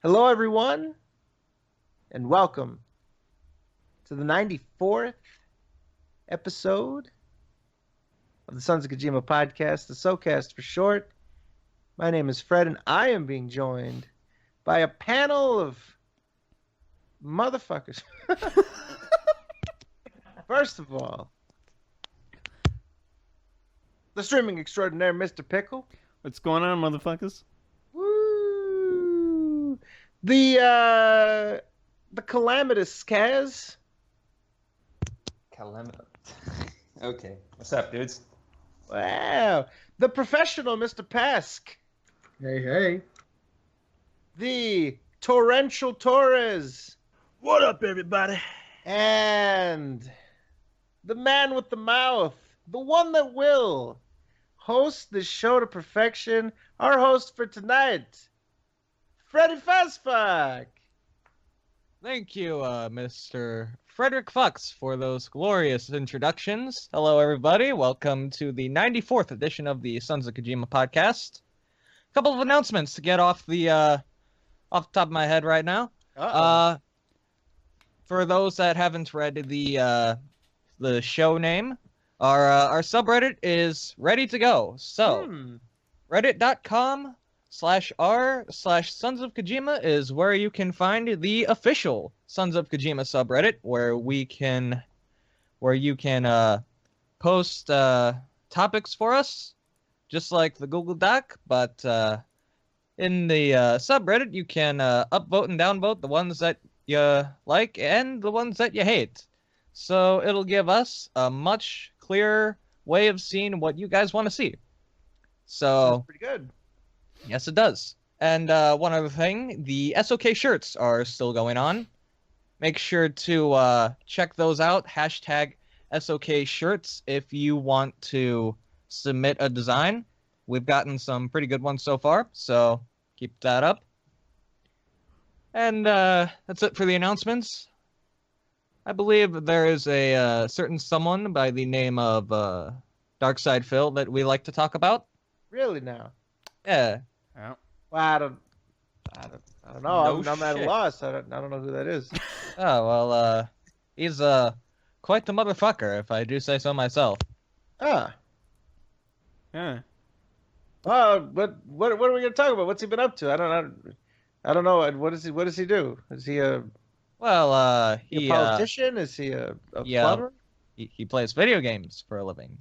Hello, everyone, and welcome to the 94th episode of the Sons of Kojima podcast, the SoKast for short. My name is Fred, and I am being joined by a panel of motherfuckers. First of all, the streaming extraordinaire, Mr. Pickle. What's going on, motherfuckers? Woo! The calamitous Kaz. Calamitous. Okay. What's up, dudes? Wow. The professional Mr. Pesk. Hey, hey. The torrential Torres. What up, everybody? And the man with the mouth. The one that will host this show to perfection. Our host for tonight, Freddy Fastfuck. Thank you, Mr. Frederick Fox, for those glorious introductions. Hello, everybody. Welcome to the 94th edition of the Sons of Kojima podcast. A couple of announcements to get off the top of my head right now. For those that haven't read the show name, our subreddit is ready to go. So, reddit.com/r/Sons of Kojima is where you can find the official Sons of Kojima subreddit, where you can post topics for us, just like the Google Doc. But in the subreddit, you can upvote and downvote the ones that you like and the ones that you hate. So it'll give us a much clearer way of seeing what you guys want to see. So That's pretty good. yes, it does. And one other thing, the SoK shirts are still going on. Make sure to check those out. Hashtag SoK shirts if you want to submit a design. We've gotten some pretty good ones so far, so keep that up. And that's it for the announcements. I believe there is a certain someone by the name of Darkside Phil that we like to talk about. Really now? Yeah. Oh. Well, I don't know. No I'm at a shit. loss. I don't know who that is. Oh, well, he's quite the motherfucker, if I do say so myself. Ah. Yeah. What are we gonna talk about? What's he been up to? I don't know. What does he do? Is he a Well, he a politician? Is he a yeah. plumber? he plays video games for a living.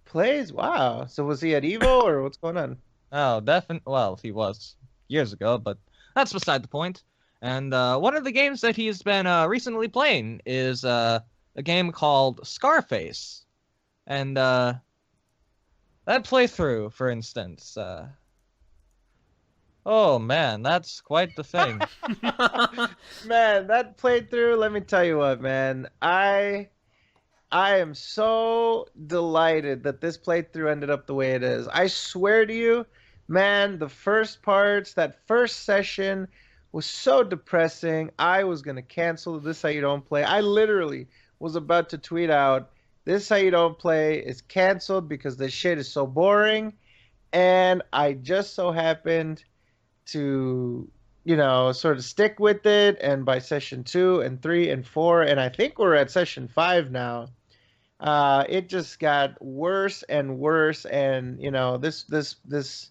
Plays? Wow. So was he at Evo or what's going on? Oh, definitely. Well, he was years ago, but that's beside the point. And one of the games that he's been recently playing is a game called Scarface. And that playthrough, for instance, oh man, that's quite the thing. Man, that playthrough, let me tell you what, man. I am so delighted that this playthrough ended up the way it is. I swear to you, man, the first parts, that first session was so depressing. I was going to cancel This How You Don't Play. I literally was about to tweet out, This How You Don't Play is canceled because this shit is so boring. And I just so happened to, sort of stick with it. And by session 2 and 3 and 4, and I think we're at session 5 now, it just got worse and worse. And, this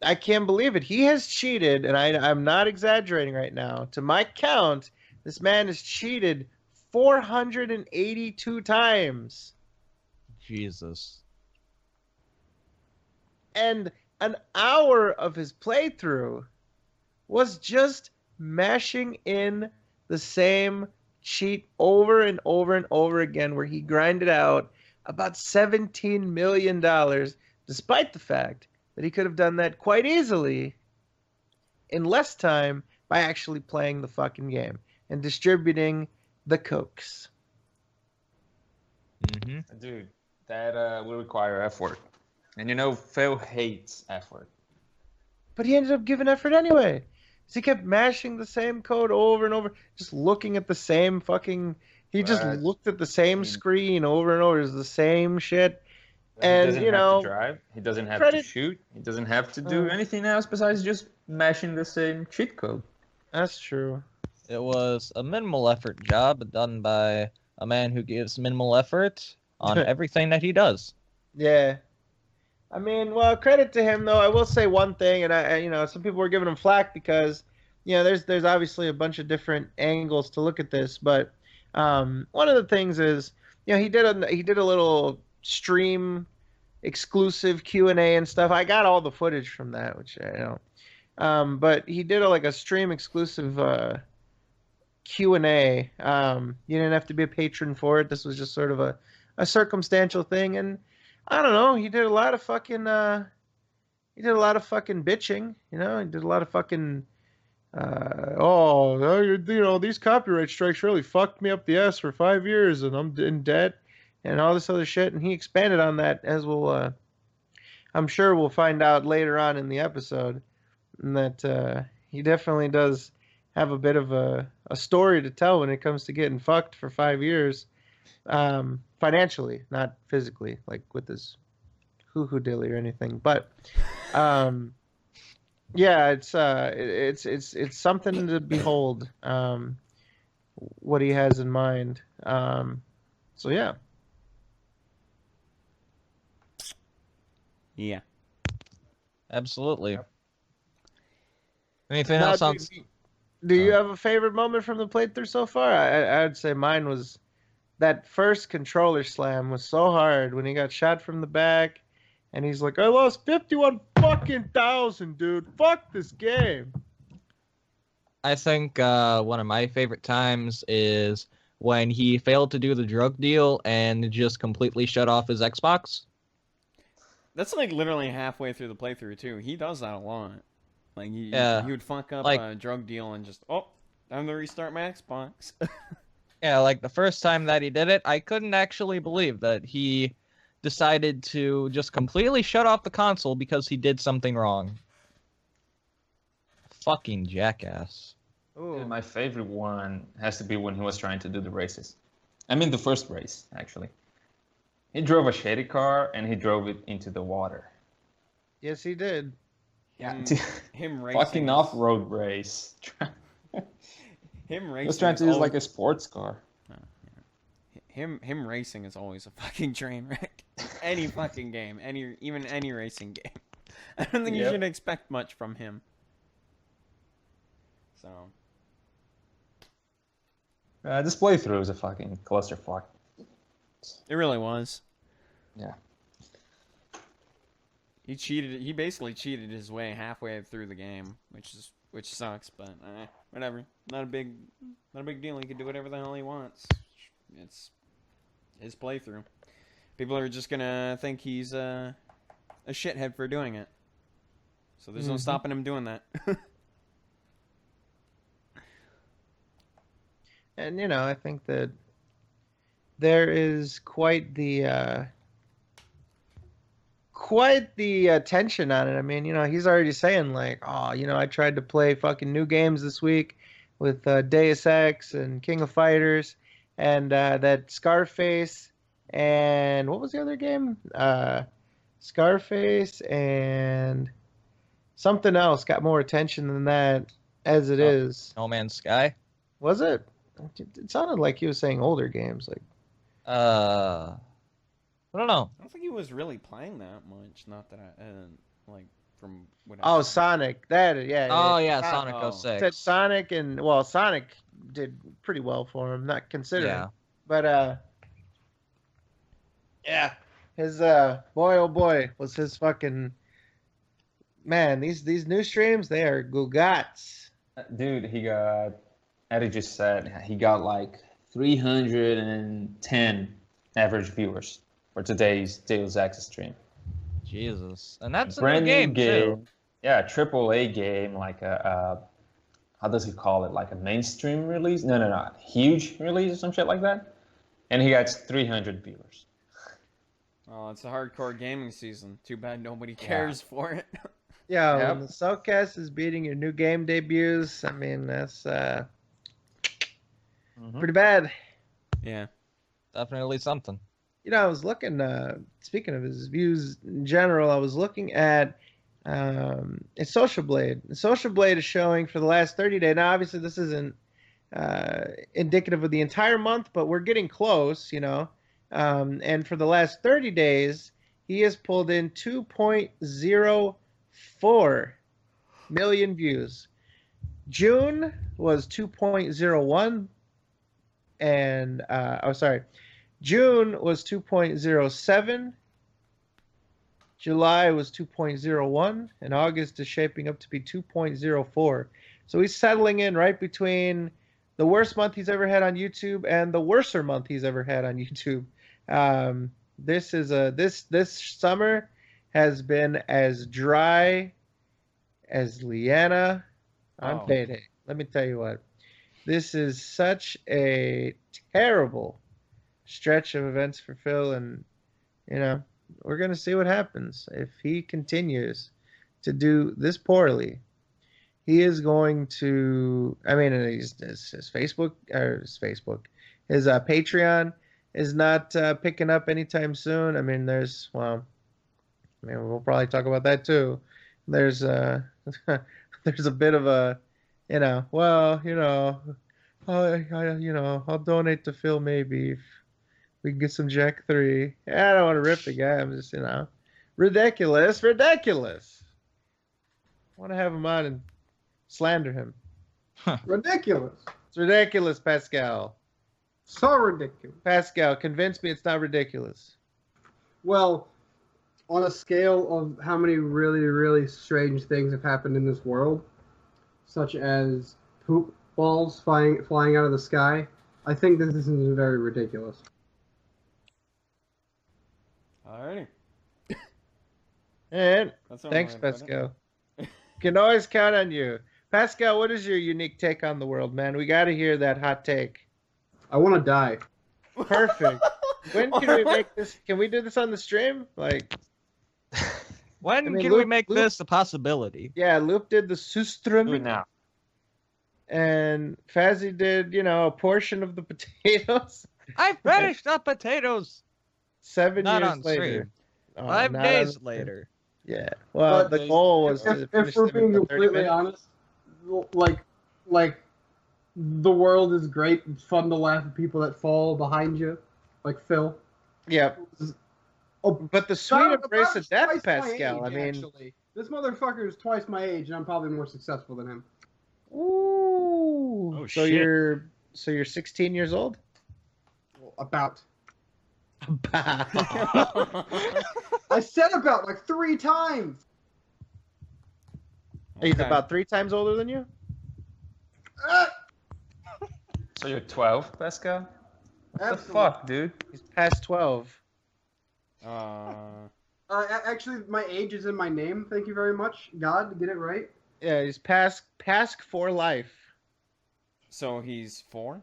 I can't believe it. He has cheated, and I'm not exaggerating right now. To my count, this man has cheated 482 times. Jesus. And an hour of his playthrough was just mashing in the same cheat over and over and over again, where he grinded out about $17 million, despite the fact that he could have done that quite easily in less time by actually playing the fucking game and distributing the cokes. Mm-hmm. Dude, that will require effort. And Phil hates effort. But he ended up giving effort anyway. So he kept mashing the same code over and over, just looking at the same fucking... He just looked at the same screen over and over. It was the same shit. And, he doesn't have to drive. He doesn't have to shoot. He doesn't have to do anything else besides just mashing the same cheat code. That's true. It was a minimal effort job done by a man who gives minimal effort on everything that he does. Yeah. I mean, well, credit to him though. I will say one thing, and some people were giving him flack because, there's obviously a bunch of different angles to look at this, but one of the things is, he did a little stream exclusive Q&A and stuff. I got all the footage from that, which I don't. But he did like a stream exclusive Q&A. You didn't have to be a patron for it. This was just sort of a circumstantial thing, and I don't know. He did a lot of fucking. He did a lot of fucking bitching. He did a lot of fucking. These copyright strikes really fucked me up the ass for 5 years, and I'm in debt, and all this other shit. And he expanded on that, as we'll. I'm sure we'll find out later on in the episode, and that he definitely does have a bit of a story to tell when it comes to getting fucked for 5 years. Financially, not physically, like with his hoo-hoo dilly or anything. But, yeah, it's something to behold. What he has in mind. So yeah. Yeah. Absolutely. Anything Now, else on? do you have a favorite moment from the playthrough so far? I'd say mine was that first controller slam was so hard when he got shot from the back, and he's like, "I lost 51 fucking thousand, dude. Fuck this game." I think one of my favorite times is when he failed to do the drug deal and just completely shut off his Xbox. That's like literally halfway through the playthrough too. He does that a lot. Like he would fuck up Like- a drug deal and just time to restart my Xbox. Yeah, like the first time that he did it, I couldn't actually believe that he decided to just completely shut off the console because he did something wrong. Fucking jackass. Ooh. My favorite one has to be when he was trying to do the races. I mean, the first race, actually. He drove a shady car and he drove it into the water. Yes, he did. Yeah, Him racing. fucking off-road race. Him racing. He was trying to is use like a always- sports car. Him racing is always a fucking train wreck. Any fucking game, even any racing game. I don't think you Yep. should expect much from him. So This playthrough is a fucking clusterfuck. it really was. Yeah. He basically cheated his way halfway through the game, which sucks, but whatever. Not a big deal. He can do whatever the hell he wants. It's his playthrough. People are just gonna think he's a shithead for doing it. So there's no stopping him doing that. And I think that there is quite the tension on it. I mean, he's already saying like, "Oh, I tried to play fucking new games this week with Deus Ex and King of Fighters and that Scarface and what was the other game? Scarface and something else got more attention than that as it is. No Man's Sky. Was it? It sounded like he was saying older games, like. I don't know. I don't think he was really playing that much. Not that like from what. Oh, Sonic. Yeah. Oh yeah, Sonic Oh. 06. Said Sonic, and Sonic did pretty well for him, not considering. Yeah. But yeah, his boy, oh boy, was his fucking man. These new streams, they are gugats. Dude, Eddie just said he got like 310 average viewers for today's Deus Ex stream. Jesus, and that's a Brand new game too. Yeah, AAA game, like a how does he call it? Like a mainstream release? No, huge release or some shit like that. And he got 300 viewers. Oh, it's a hardcore gaming season. Too bad nobody cares for it. Yeah, Yep. when the SoKast is beating your new game debuts, I mean that's pretty bad. Yeah. Definitely something. I was looking. Speaking of his views in general, I was looking at It's Social Blade. Social Blade is showing for the last 30 days. Now, obviously, this isn't indicative of the entire month, but we're getting close, you know. And for the last 30 days, he has pulled in 2.04 million views. June was 2.01, and June was 2.07. July was 2.01, and August is shaping up to be 2.04. So he's settling in right between the worst month he's ever had on YouTube and the worser month he's ever had on YouTube. This summer has been as dry as Liana on payday. Let me tell you what. This is such a terrible stretch of events for Phil, and you know, we're gonna see what happens if he continues to do this poorly. He is going to. I mean, his Patreon is not picking up anytime soon. I mean, we'll probably talk about that too. There's there's a bit of a, I'll donate to Phil maybe if we can get some Jack 3. I don't want to rip the guy. I'm just, ridiculous. I want to have him on and slander him. Ridiculous. It's ridiculous, Pascal. So ridiculous. Pascal, convince me it's not ridiculous. Well, on a scale of how many really, really strange things have happened in this world, such as poop balls flying out of the sky, I think this is very ridiculous. Alrighty. And That's all thanks, right, Pascal. Can always count on you. Pascal, what is your unique take on the world, man? We got to hear that hot take. I want to die. Perfect. When can we make this? Can we do this on the stream? When can we make this a possibility? Yeah, Loop did the Sustrum. Do it now. And Fazzy did, a portion of the potatoes. I finished the potatoes. 7 Not years on later. stream. Oh, 5 not days on- later. Yeah. Well, But the goal was to If finish we're them in being 30 completely minutes. honest, like the world is great. It's fun to laugh at people that fall behind you, like Phil. Yeah. Oh, But the sweet embrace of death, twice my Pascal. age, actually. This motherfucker is twice my age, and I'm probably more successful than him. Ooh. Oh, so shit. you're 16 years old? Well, about. He's I said about like 3 times. Okay. about 3 times older than you? Ah, So you're 12, Pascal? What the absolutely. fuck, dude? He's past 12. Actually, my age is in my name. Thank you very much, God. Get it right. Yeah, he's past for life. So he's 4?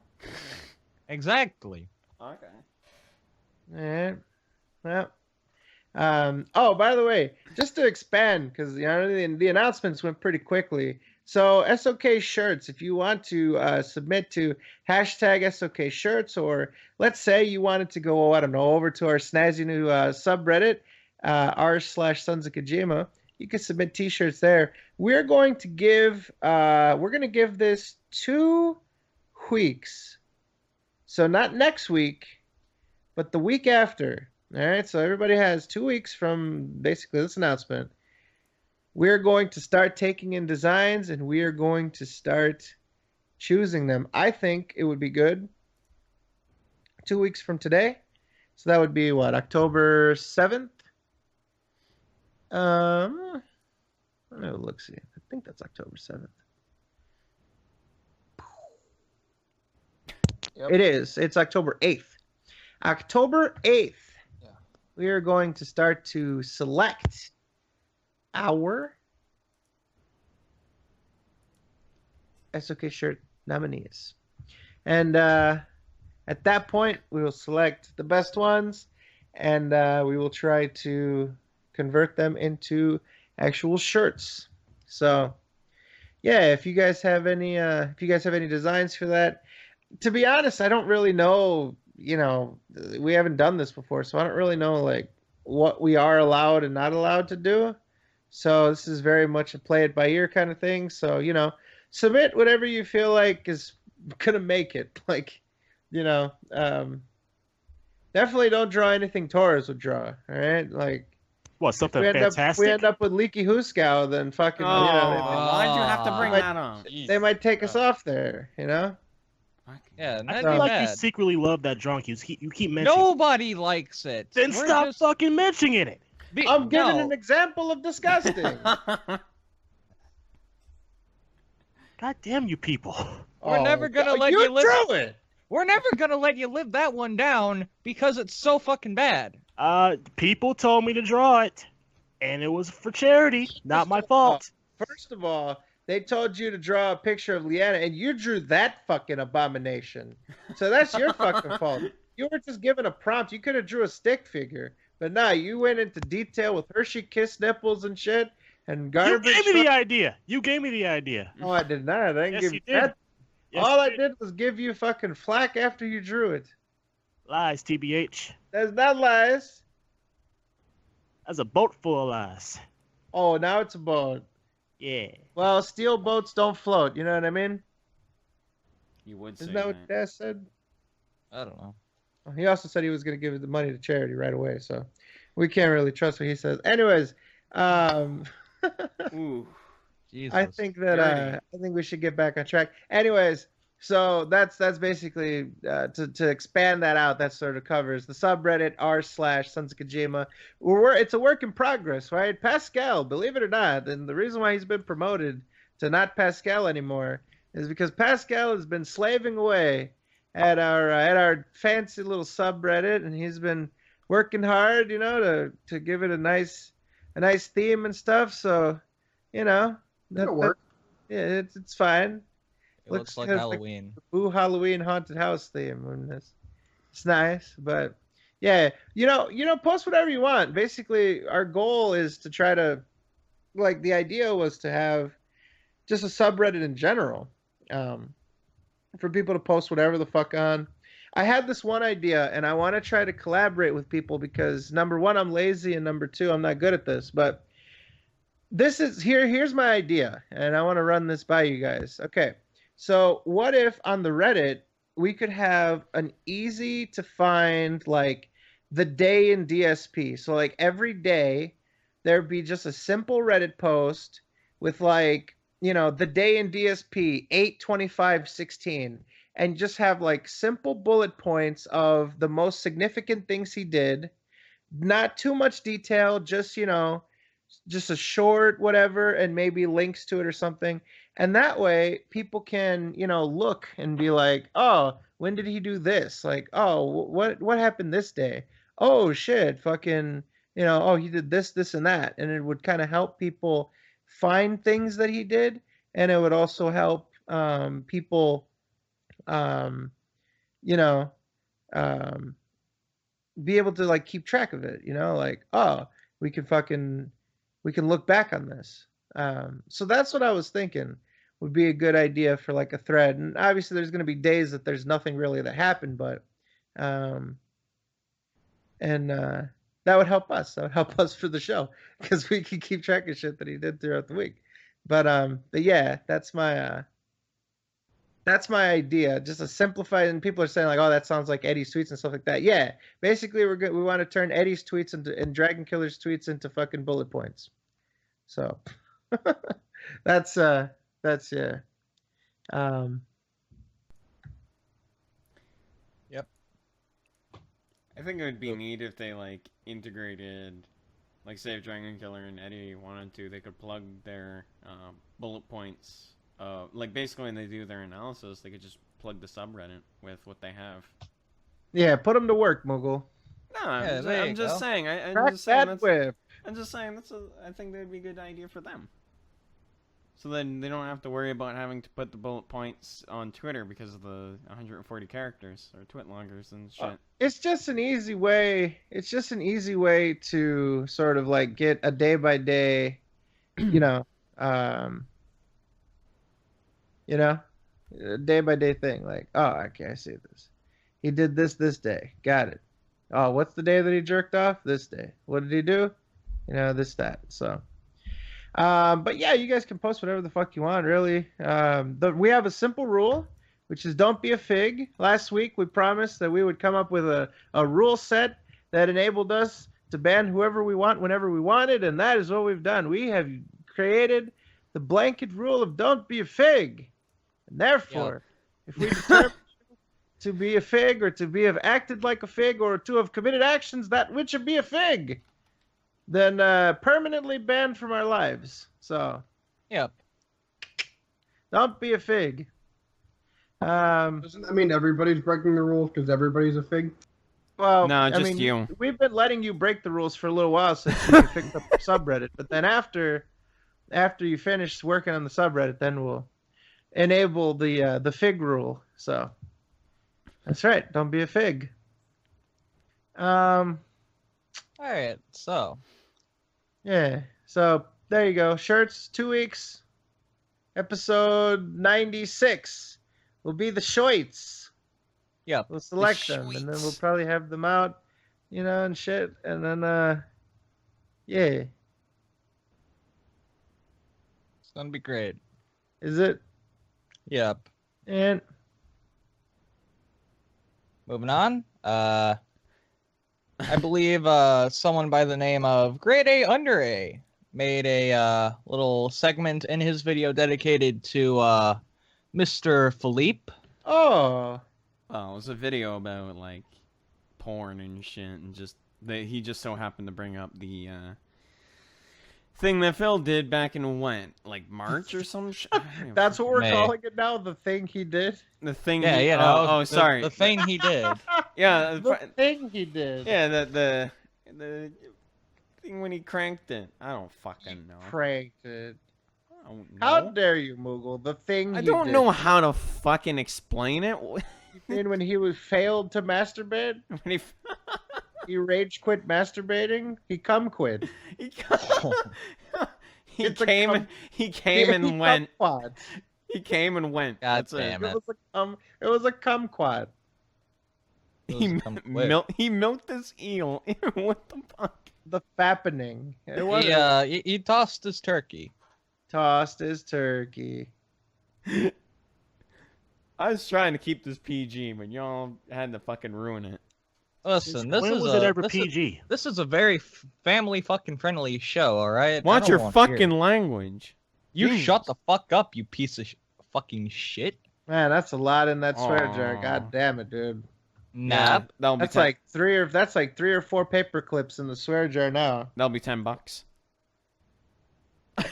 Exactly. Okay. Yeah. Well. By the way, just to expand, because the announcements went pretty quickly. So SOK shirts, if you want to submit to hashtag SOK shirts, or let's say you wanted to go, I don't know, over to our snazzy new subreddit, r/Sons of Kojima, you can submit T-shirts there. We're going to give this 2 weeks. So not next week, but the week after. All right, so everybody has 2 weeks from basically this announcement. We're going to start taking in designs, and we are going to start choosing them. I think it would be good 2 weeks from today. So that would be what, October 7th? Let's see. I think that's October 7th. Yep. It is. It's October 8th. October 8th. Yeah. We are going to start to select our SOK shirt nominees. And at that point, we will select the best ones, and we will try to convert them into actual shirts. So, yeah, if you guys have any designs for that, to be honest, I don't really know. We haven't done this before, so I don't really know like what we are allowed and not allowed to do. So this is very much a play it by ear kind of thing. So, submit whatever you feel like is gonna make it. Like, definitely don't draw anything Torres would draw. All right, like What, something if fantastic? we end up with Leaky Huskow, then fucking Why'd you have to bring might- that up? they might take us off there. Yeah, I that'd feel be like you bad. secretly love that drunk. You keep mentioning. Nobody likes it. Then We're stop just fucking mentioning it. I'm giving no. an example of disgusting. God damn you people. We're never gonna let you you live. drew it. We're never gonna let you live that one down because it's so fucking bad. People told me to draw it, and it was for charity, not my fault. First of all, they told you to draw a picture of Leanna, and you drew that fucking abomination. So that's your fucking fault. You were just given a prompt. You could have drew a stick figure, but nah, you went into detail with Hershey Kiss nipples and shit and You garbage. gave me the idea. You gave me the idea. No, I did not. I didn't Yes, give you you did. that. Yes, All you I did. did was give you fucking flack after you drew it. Lies, TBH. That's not lies. That's a boat full of lies. Oh, now it's a boat. Yeah. Well, steel boats don't float. You know what I mean? You would say Isn't that that. what Dad said? I don't know. He also said he was going to give the money to charity right away, so we can't really trust what he says. Anyways, Ooh. Jesus. I think that Dirty. I think we should get back on track. Anyways, so that's basically to expand that out. That sort of covers the subreddit r/Sons of Kojima. It's a work in progress, right? Pascal, believe it or not, and the reason why he's been promoted to not Pascal anymore is because Pascal has been slaving away at our fancy little subreddit, and he's been working hard, to give it a nice theme and stuff. So, It'll work. yeah, it's fine. It looks like like Halloween. the Boo Halloween haunted house theme, and it's nice. But yeah, post whatever you want. Basically, our goal is to try to, like, the idea was to have just a subreddit in general, for people to post whatever the fuck on. I had this one idea, and I want to try to collaborate with people because number one, I'm lazy, and number two, I'm not good at this. But here's my idea, and I want to run this by you guys. Okay, so what if on the Reddit we could have an easy to find, like, the day in DSP? So, like, every day there'd be just a simple Reddit post with, like, the day in DSP 8/25/16, and just have, like, simple bullet points of the most significant things he did. Not too much detail, just just a short whatever, and maybe links to it or something. And that way people can look and be like, oh, when did he do this? Like, oh, what happened this day? Oh shit, fucking, oh, he did this and that. And it would kind of help people find things that he did, and it would also help people be able to, like, keep track of it, like, oh, we can look back on this. So that's what I was thinking would be a good idea for, like, a thread. And obviously there's going to be days that there's nothing really that happened, but that would help us. That would help us for the show because we can keep track of shit that he did throughout the week. But yeah, that's my idea. Just a simplified, and people are saying, like, oh, that sounds like Eddie's tweets and stuff like that. Yeah, basically we want to turn Eddie's tweets and Dragon Killer's tweets into fucking bullet points. So that's yeah. Yep. I think it would be neat if they, like, integrated, like, say if Dragon Killer and Eddie wanted to, they could plug their bullet points. Like, basically when they do their analysis, they could just plug the subreddit with what they have. Yeah, put them to work, Moogle. No, Yeah, there you I'm just go. saying. I'm Crack just saying that whip. I'm just saying I think that would be a good idea for them. So then they don't have to worry about having to put the bullet points on Twitter because of the 140 characters or twit loggers and shit. It's just an easy way. It's just an easy way to sort of, like, get a day by day, a day by day thing. Like, oh, okay, I see this. He did this day. Got it. Oh, what's the day that he jerked off? This day. What did he do? This, that. So, But yeah, you guys can post whatever the fuck you want, really. We have a simple rule, which is don't be a fig. Last week we promised that we would come up with a rule set that enabled us to ban whoever we want whenever we wanted, and that is what we've done. We have created the blanket rule of don't be a fig. And therefore, if we determine to be a fig or to have acted like a fig or to have committed actions that which would be a fig, then permanently banned from our lives. So, Yep. don't be a fig. Doesn't that mean everybody's breaking the rules because everybody's a fig? Well, No, just you. We've been letting you break the rules for a little while since you picked up the subreddit. But then after you finish working on the subreddit, then we'll enable the fig rule. So that's right. Don't be a fig. All right. So Yeah. So there you go. Shirts, 2 weeks. Episode 96 will be the shorts. Yep. We'll select them, and then we'll probably have them out, and shit. And then, yeah. It's gonna be great. Is it? Yep. And Moving on. I believe someone by the name of Grade A Under A made a little segment in his video dedicated to Mr. Philippe. oh, Oh, it was a video about like porn and shit, and he just so happened to bring up the thing that Phil did back in when, like March or some shit. that's what we're May. calling it now. The thing he did. The thing. Yeah, he, you know. Oh, sorry. The thing he did. Yeah, The thing he did. yeah. The thing when he cranked it. I don't fucking know. Cranked it. I don't How know. dare you, Moogle? The thing. I he don't did. know how to fucking explain it. You mean when he failed to masturbate? When He rage quit masturbating. He cum quit. he It's a came cum- he came He and went. kumquat. He came and went. God That's damn it. it. It was a kumquat. He milked this eel. What the fuck? The fappening. It was He tossed his turkey. tossed his turkey. I was trying to keep this PG, but y'all had to fucking ruin it. Listen, When was it ever PG? This is a very family fucking friendly show, all right? I Watch don't your want to hear fucking it. language. You Jeez. shut the fuck up, you piece of fucking shit. Man, that's a lot in that swear jar. Aw. God damn it, dude. Nah. That'll be That's like three or four paper clips in the swear jar now. that'll be $10.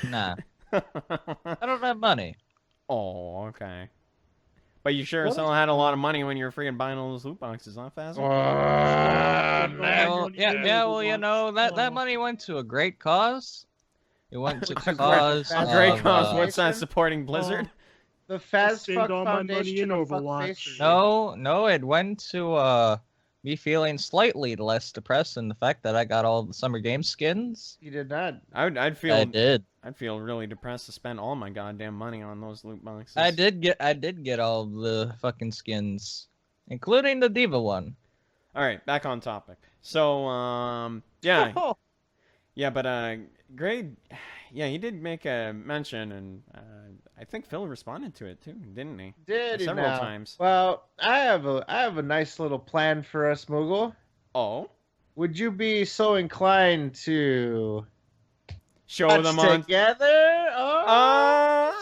Nah. I don't have money. Oh, okay. But you sure What still had a lot of money when you were freaking buying all those loot boxes, huh, Fazl? Man. Well, well, you know, that money went to a great cause. It went to A cause great- A great of, cause. What's that? Supporting Blizzard? The Fast Spend Fuck all my money Foundation in of fuck Overwatch. faces. No, it went to me feeling slightly less depressed in the fact that I got all the Summer Game skins. You did not. I'd feel I did. I'd feel really depressed to spend all my goddamn money on those loot boxes. I did get all the fucking skins, including the Diva one. All right, back on topic. So, yeah, yeah, but Grade, yeah, he did make a mention, and I think Phil responded to it too, didn't he? Did he Several now? times. Well, I have a nice little plan for us, Moogle. Oh, Would you be so inclined to show watch them on. together? Oh,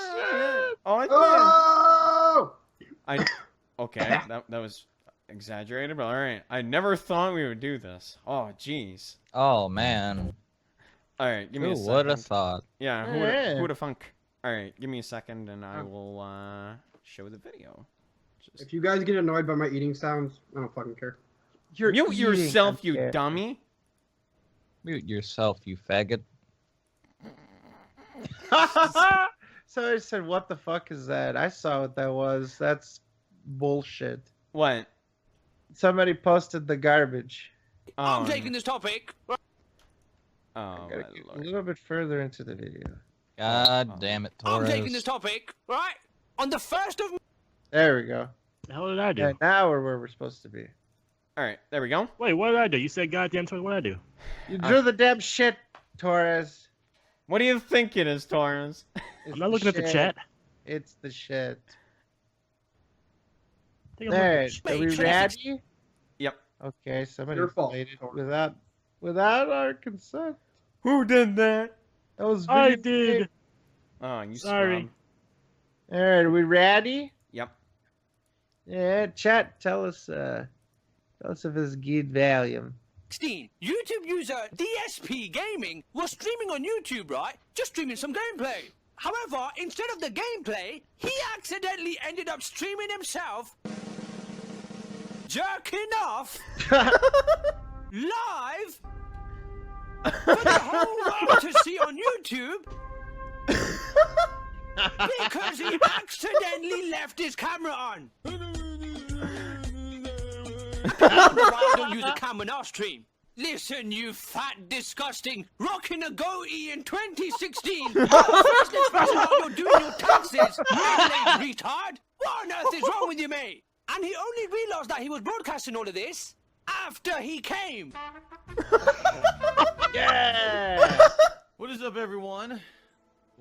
shit. Oh! Okay, that was exaggerated, but all right. I never thought we would do this. Oh, jeez. Oh man, All right, give me who a second. would have thought? Yeah, Yeah. who would have funk? All right, give me a second, and I will show the video. Just If you guys get annoyed by my eating sounds, I don't fucking care. You're mute eating, yourself, I you can't. dummy. Mute yourself, you faggot. So I said, "What the fuck is that?" I saw what that was. That's bullshit. What? Somebody posted the garbage. Oh, this topic. Oh, I gotta my get a lord. little bit further into the video. God damn it, Torres. topic, right? On the 1st of... There we go. The hell did I do? Yeah, now we're where we're supposed to be. All right, there we go. Wait, what did I do? You said goddamn toy. What did I do? You drew the damn shit, Torres. What do you think it is, Torres? It's I'm not looking at the shit. chat. It's the shit. I think I'm looking Alright, at are we Wait, ready? Yep. Okay, somebody Your fault, played it Torres. without our consent. Who did that? That was I video did. game. Oh, you Sorry. scrub. Alright, are we ready? Yep. Yeah, chat, tell us if it's good volume. 16. YouTube user DSP Gaming was streaming on YouTube, right? Just streaming some gameplay. However, instead of the gameplay, he accidentally ended up streaming himself jerking off live for the whole world to see on YouTube because he accidentally left his camera on. I wonder why I don't use a camera in our stream. Listen, you fat, disgusting, rocking a goatee in 2016. First expression how you're doing your taxes. Adelaide, retard. What on earth is wrong with you, mate? And he only realised that he was broadcasting all of this after he came. Yeah! What is up, everyone?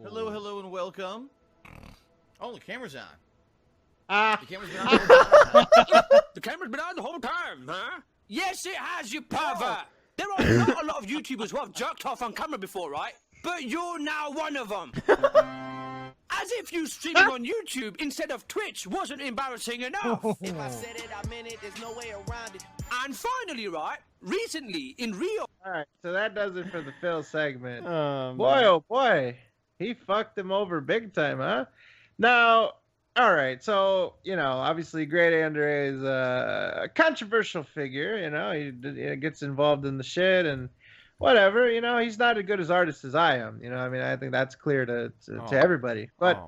Hello, hello, and welcome. Oh, the camera's on. Ah, The camera's been on the whole time. The camera's been on the whole time, huh? Yes, it has, you pervert. There are not a lot of YouTubers who have jerked off on camera before, right? But you're now one of them. As if you streaming on YouTube instead of Twitch wasn't embarrassing enough. If I said it, I meant it. There's no way around it. And finally, right, recently in Rio. alright, so that does it for the Phil segment. Boy, Boy, oh boy, he fucked him over big time, huh? Now, all right, so obviously, Grade A Under A is a controversial figure. He gets involved in the shit and whatever. He's not as good as artist as I am. I mean, I think that's clear to everybody. But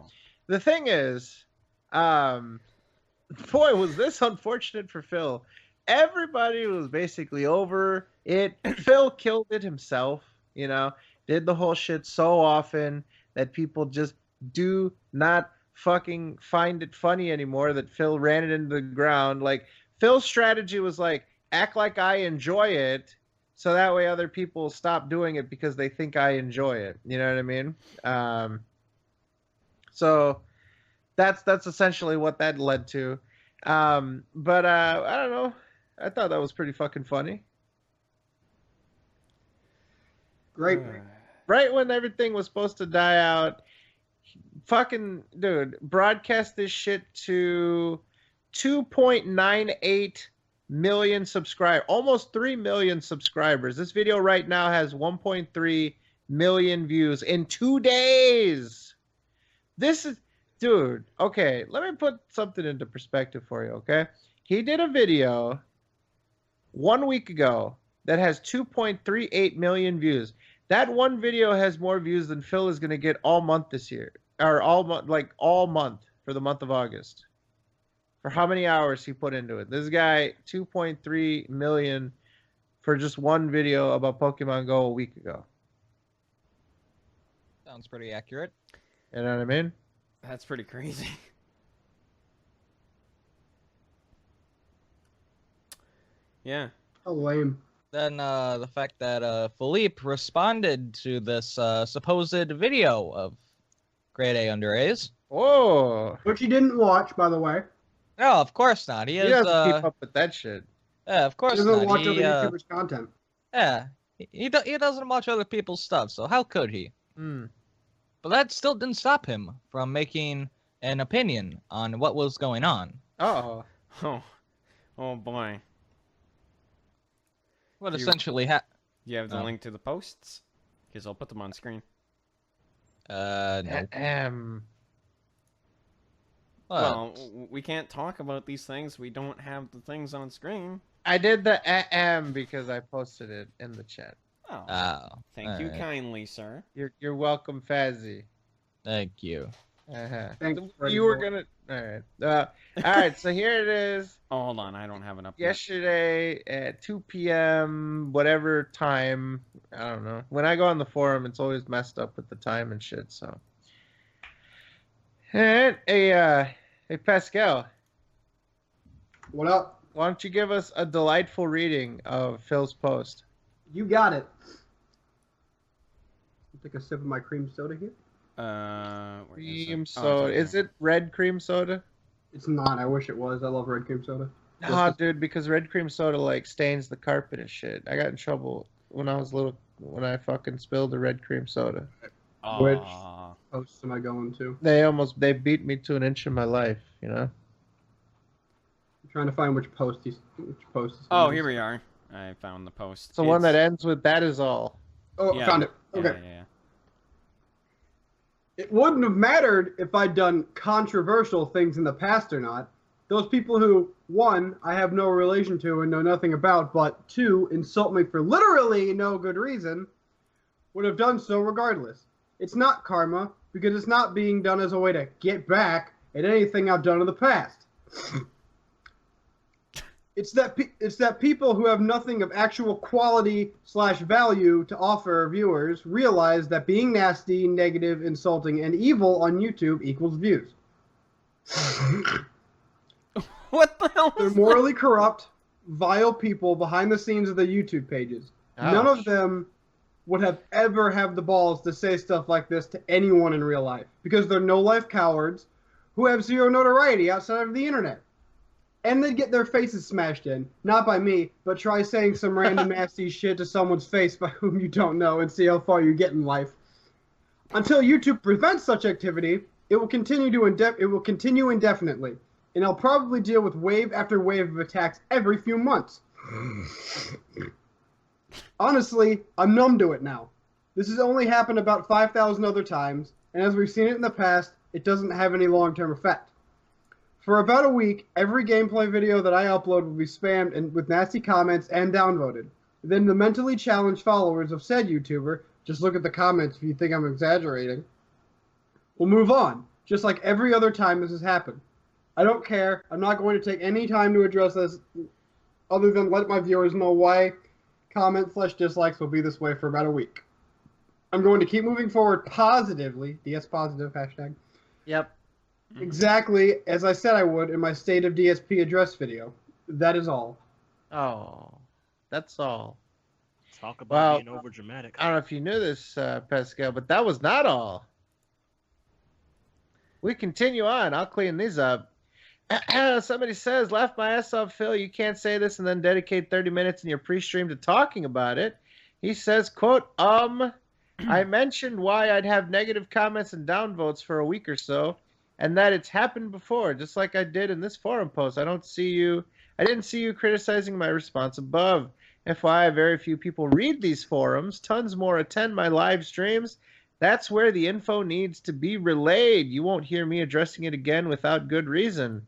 the thing is, boy, was this unfortunate for Phil. Everybody was basically over it. Phil killed it himself. Did the whole shit so often that people just do not fucking find it funny anymore that Phil ran it into the ground. Like, Phil's strategy was like, act like I enjoy it, so that way other people stop doing it because they think I enjoy it. You know what I mean? So that's essentially what that led to. But I don't know. I thought that was pretty fucking funny. Great. Right when everything was supposed to die out, fucking dude, broadcast this shit to 2.98 million subscribers, almost 3 million subscribers. This video right now has 1.3 million views in 2 days. This is, dude, okay, let me put something into perspective for you, okay? He did a video 1 week ago that has 2.38 million views. That one video has more views than Phil is going to get all month this year. Or all month for the month of August. For how many hours he put into it. This guy, 2.3 million for just one video about Pokemon Go a week ago. Sounds pretty accurate. You know what I mean? That's pretty crazy. Yeah. How lame. Then the fact that Philippe responded to this supposed video of Grade A Under A's. Whoa. Which he didn't watch, by the way. No, of course not. He He is. doesn't keep up with that shit. Yeah, of He course doesn't not. watch He, other YouTubers' content. yeah, he doesn't watch other people's stuff. So how could he? But that still didn't stop him from making an opinion on what was going on. Oh. Oh boy. What You- essentially You have the Oh. link to the posts? Because I'll put them on screen. no. Well, we can't talk about these things. We don't have the things on screen. I did the because I posted it in the chat. Oh, thank you alright. kindly, sir. You're welcome, Fazzy. Thank you. Thanks, Freddy You were boy. gonna. All right. So here it is. Oh, hold on. I don't have an update. Yesterday at 2 p.m. whatever time. I don't know. When I go on the forum, it's always messed up with the time and shit. So. And hey Pascal, What up? why don't you give us a delightful reading of Phil's post? You got it. Take a sip of my cream soda here. Where is it? Cream Oh, it's soda. right Is there. it red cream soda? It's not. I wish it was. I love red cream soda. Nah, dude, because red cream soda like stains the carpet and shit. I got in trouble when I was little when I fucking spilled the red cream soda. Which Aw. posts am I going to? They beat me to an inch of my life, you know? I'm trying to find which post he's. Oh, here we are. I found the post. It's the one that ends with "that is all." Oh, Yeah. found it. Yeah, Okay. yeah. It wouldn't have mattered if I'd done controversial things in the past or not. Those people who, one, I have no relation to and know nothing about, but two, insult me for literally no good reason, would have done so regardless. It's not karma, because it's not being done as a way to get back at anything I've done in the past. It's that people who have nothing of actual quality/value to offer viewers realize that being nasty, negative, insulting, and evil on YouTube equals views. What the hell? They're morally corrupt, vile people behind the scenes of the YouTube pages. None of them would have ever have the balls to say stuff like this to anyone in real life because they're no-life cowards who have zero notoriety outside of the internet. And they get their faces smashed in. Not by me, but try saying some random nasty shit to someone's face by whom you don't know and see how far you get in life. Until YouTube prevents such activity, it will continue indefinitely. And I'll probably deal with wave after wave of attacks every few months. Honestly, I'm numb to it now. This has only happened about 5,000 other times, and as we've seen it in the past, it doesn't have any long-term effect. For about a week, every gameplay video that I upload will be spammed and with nasty comments and downvoted. Then the mentally challenged followers of said YouTuber, just look at the comments if you think I'm exaggerating, will move on, just like every other time this has happened. I don't care. I'm not going to take any time to address this other than let my viewers know why comments/dislikes will be this way for about a week. I'm going to keep moving forward positively, DS positive, hashtag. Yep. Exactly as I said I would in my State of DSP address video. That is all. Oh, that's all. Talk about Well, being over dramatic. I don't know if you knew this, Pascal, but that was not all. We continue on. I'll clean these up. Somebody says, laugh my ass off, Phil. You can't say this and then dedicate 30 minutes in your pre-stream to talking about it. He says, quote, I mentioned why I'd have negative comments and downvotes for a week or so, and that it's happened before, just like I did in this forum post. I didn't see you criticizing my response above. FYI, very few people read these forums. Tons more attend my live streams. That's where the info needs to be relayed. You won't hear me addressing it again without good reason.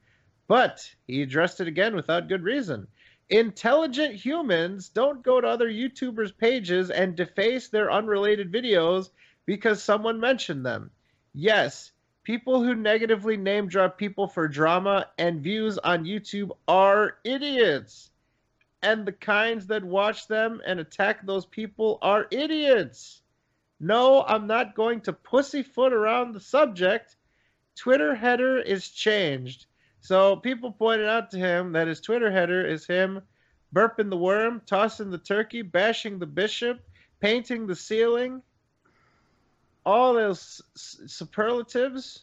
But he addressed it again without good reason. Intelligent humans don't go to other YouTubers' pages and deface their unrelated videos because someone mentioned them. Yes, people who negatively name drop people for drama and views on YouTube are idiots. And the kinds that watch them and attack those people are idiots. No, I'm not going to pussyfoot around the subject. Twitter header is changed. So people pointed out to him that his Twitter header is him burping the worm, tossing the turkey, bashing the bishop, painting the ceiling, all those superlatives.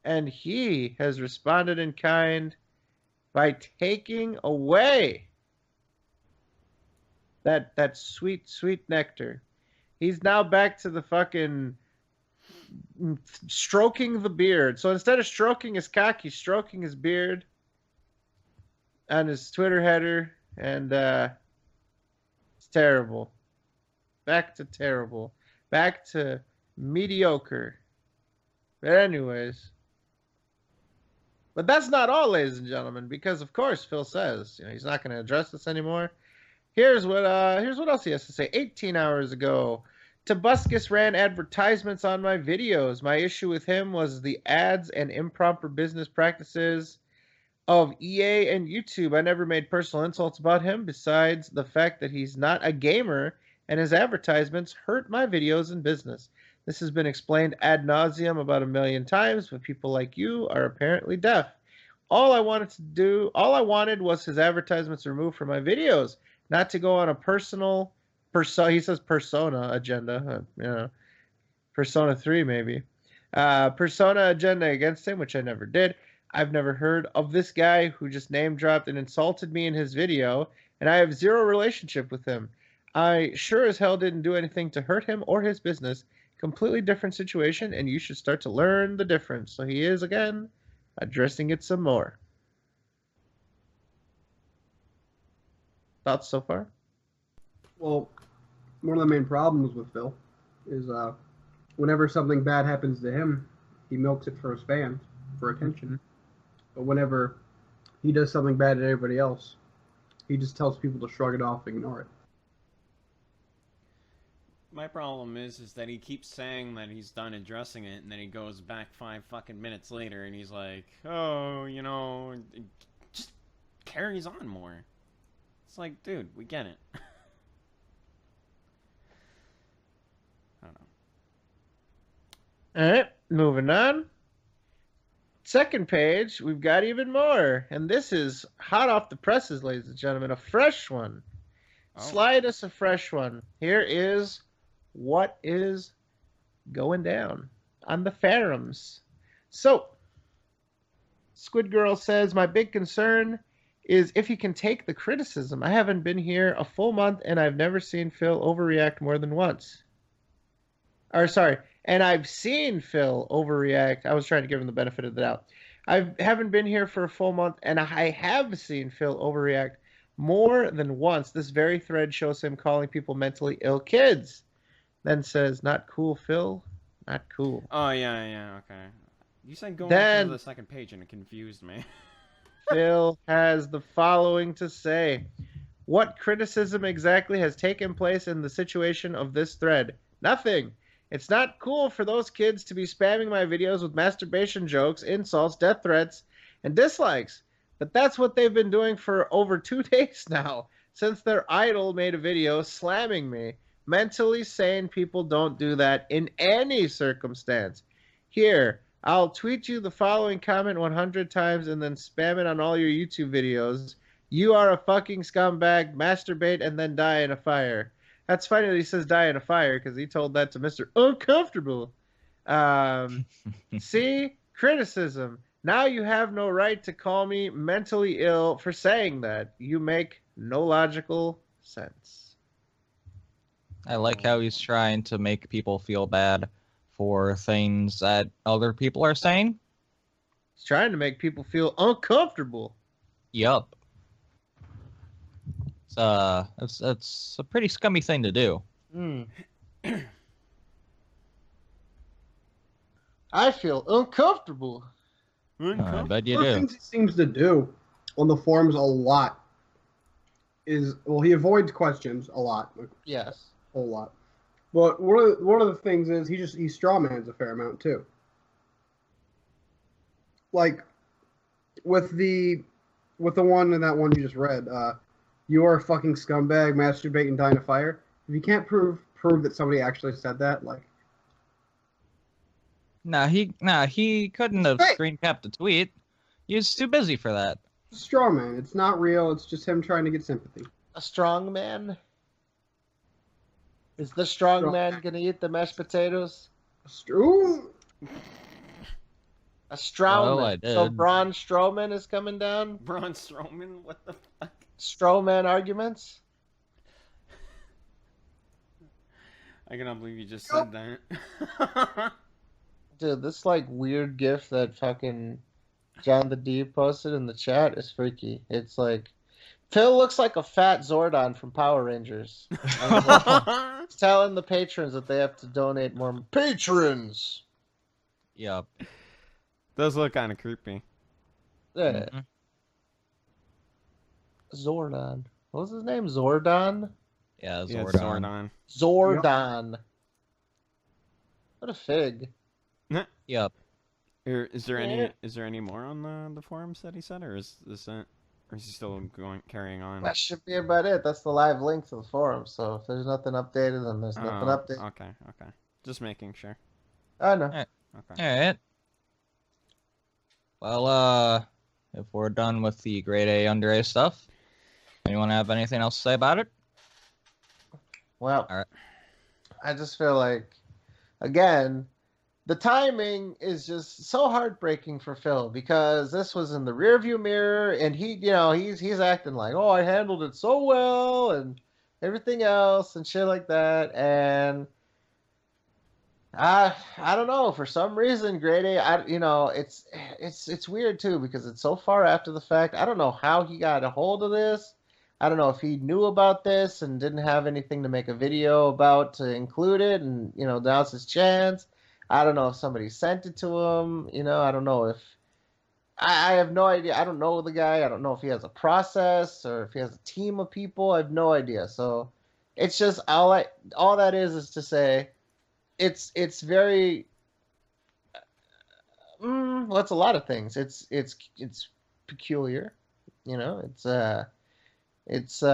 And he has responded in kind by taking away that sweet, sweet nectar. He's now back to the fucking stroking the beard. So instead of stroking his cock, he's stroking his beard on his Twitter header, and it's terrible. Back to terrible. Back to mediocre. But anyways. But that's not all, ladies and gentlemen, because of course Phil says, he's not going to address this anymore. Here's what else he has to say. 18 hours ago, Tobuscus ran advertisements on my videos. My issue with him was the ads and improper business practices of EA and YouTube. I never made personal insults about him, besides the fact that he's not a gamer and his advertisements hurt my videos and business. This has been explained ad nauseum about 1 million times, but people like you are apparently deaf. All I wanted was his advertisements removed from my videos, not to go on a personal he says persona agenda, Persona 3, maybe. Persona agenda against him, which I never did. I've never heard of this guy who just name dropped and insulted me in his video, and I have zero relationship with him. I sure as hell didn't do anything to hurt him or his business. Completely different situation, and you should start to learn the difference. So he is, again, addressing it some more. Thoughts so far? Well, one of the main problems with Phil is whenever something bad happens to him, he milks it for his fans, for attention. But whenever he does something bad to everybody else, he just tells people to shrug it off and ignore it. My problem is that he keeps saying that he's done addressing it, and then he goes back 5 fucking minutes later, and he's like, oh, you know, it just carries on more. It's like, dude, we get it. I don't know. Alright, moving on. Second page, we've got even more. And this is hot off the presses, ladies and gentlemen. A fresh one. Oh. Slide us a fresh one. Here is what is going down on the forums. So, Squid Girl says, my big concern is if he can take the criticism. I haven't been here a full month, and I've never seen Phil overreact more than once. And I've seen Phil overreact. I was trying to give him the benefit of the doubt. I haven't been here for a full month, and I have seen Phil overreact more than once. This very thread shows him calling people mentally ill kids. Then says, not cool, Phil. Not cool. Oh, yeah, okay. You said going Then, to the second page, and it confused me. Phil has the following to say. What criticism exactly has taken place in the situation of this thread? Nothing. It's not cool for those kids to be spamming my videos with masturbation jokes, insults, death threats, and dislikes. But that's what they've been doing for over 2 days now, since their idol made a video slamming me. Mentally sane people don't do that in any circumstance. Here, I'll tweet you the following comment 100 times and then spam it on all your YouTube videos. You are a fucking scumbag, masturbate, and then die in a fire. That's funny that he says die in a fire, because he told that to Mr. Uncomfortable. See? Criticism. Now you have no right to call me mentally ill for saying that. You make no logical sense. I like how he's trying to make people feel bad for things that other people are saying. He's trying to make people feel uncomfortable. Yup. It's a pretty scummy thing to do. I feel uncomfortable. I bet you One of the do. things he seems to do on the forums a lot is, well, he avoids questions a lot. Yes. A whole lot. But one of the things is he strawmans a fair amount too. Like with the one in that one you just read, you are a fucking scumbag, masturbate and die in a fire. If you can't prove that somebody actually said that, like, he couldn't have Hey! screen capped the tweet. He was too busy for that. straw man. It's not real. It's just him trying to get sympathy. A strong man? Is the strong Strong man man. gonna eat the mashed potatoes? Ooh. A Strowman. Oh, I So did. Braun Strowman is coming down? Braun Strowman? What the fuck? Strowman arguments? I cannot believe you just said that. Dude, this like weird gif that fucking John the D posted in the chat is freaky. It's like Phil looks like a fat Zordon from Power Rangers. He's telling the patrons that they have to donate more. Patrons! Yup. Does look kind of creepy. Yeah. Mhm. Zordon. What was his name? Zordon? Yeah, Yeah, Zordon. Zordon. Zordon. What a fig. Yup. Is there any more on the forums that he said, or is this it? Or is he still carrying on? That should be about it. That's the live link to the forum. So if there's nothing updated, then there's nothing updated. Okay. Just making sure. I know. Okay. Alright. Well, if we're done with the grade A, under A stuff, anyone have anything else to say about it? Well, Alright. I just feel like again, the timing is just so heartbreaking for Phil because this was in the rearview mirror, and he's acting like, oh, I handled it so well and everything else and shit like that, and I don't know, for some reason, Grade A, it's weird too because it's so far after the fact. I don't know how he got a hold of this. I don't know if he knew about this and didn't have anything to make a video about to include it, and now's his chance. I don't know if somebody sent it to him. I don't know if I have no idea. I don't know the guy. I don't know if he has a process or if he has a team of people. I have no idea. So it's just all that is to say it's very well, it's a lot of things. It's peculiar. It's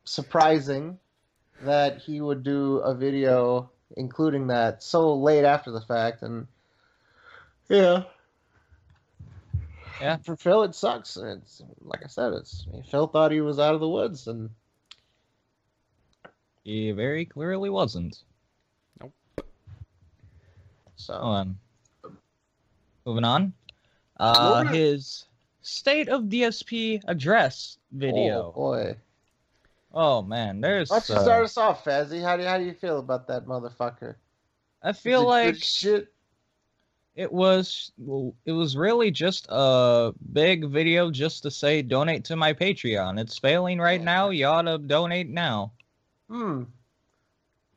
surprising that he would do a video including that so late after the fact, and yeah, for Phil it sucks. It's like I said, Phil thought he was out of the woods, and he very clearly wasn't. Nope. So moving on. His State of DSP address video. Oh boy. Oh man, there's. Why don't you start us off, Fazzy? How do you feel about that motherfucker? I feel like shit. It was really just a big video just to say donate to my Patreon. It's failing right now. You ought to donate now.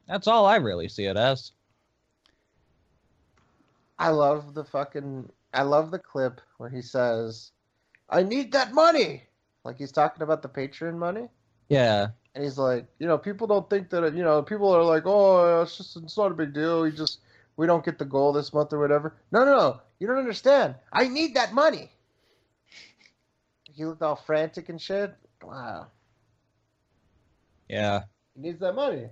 That's all I really see it as. I love the clip where he says, "I need that money," like he's talking about the Patreon money. Yeah. And he's like, people don't think that, people are like, oh, it's not a big deal. We don't get the goal this month or whatever. No, you don't understand. I need that money. He looked all frantic and shit. Wow. Yeah. He needs that money.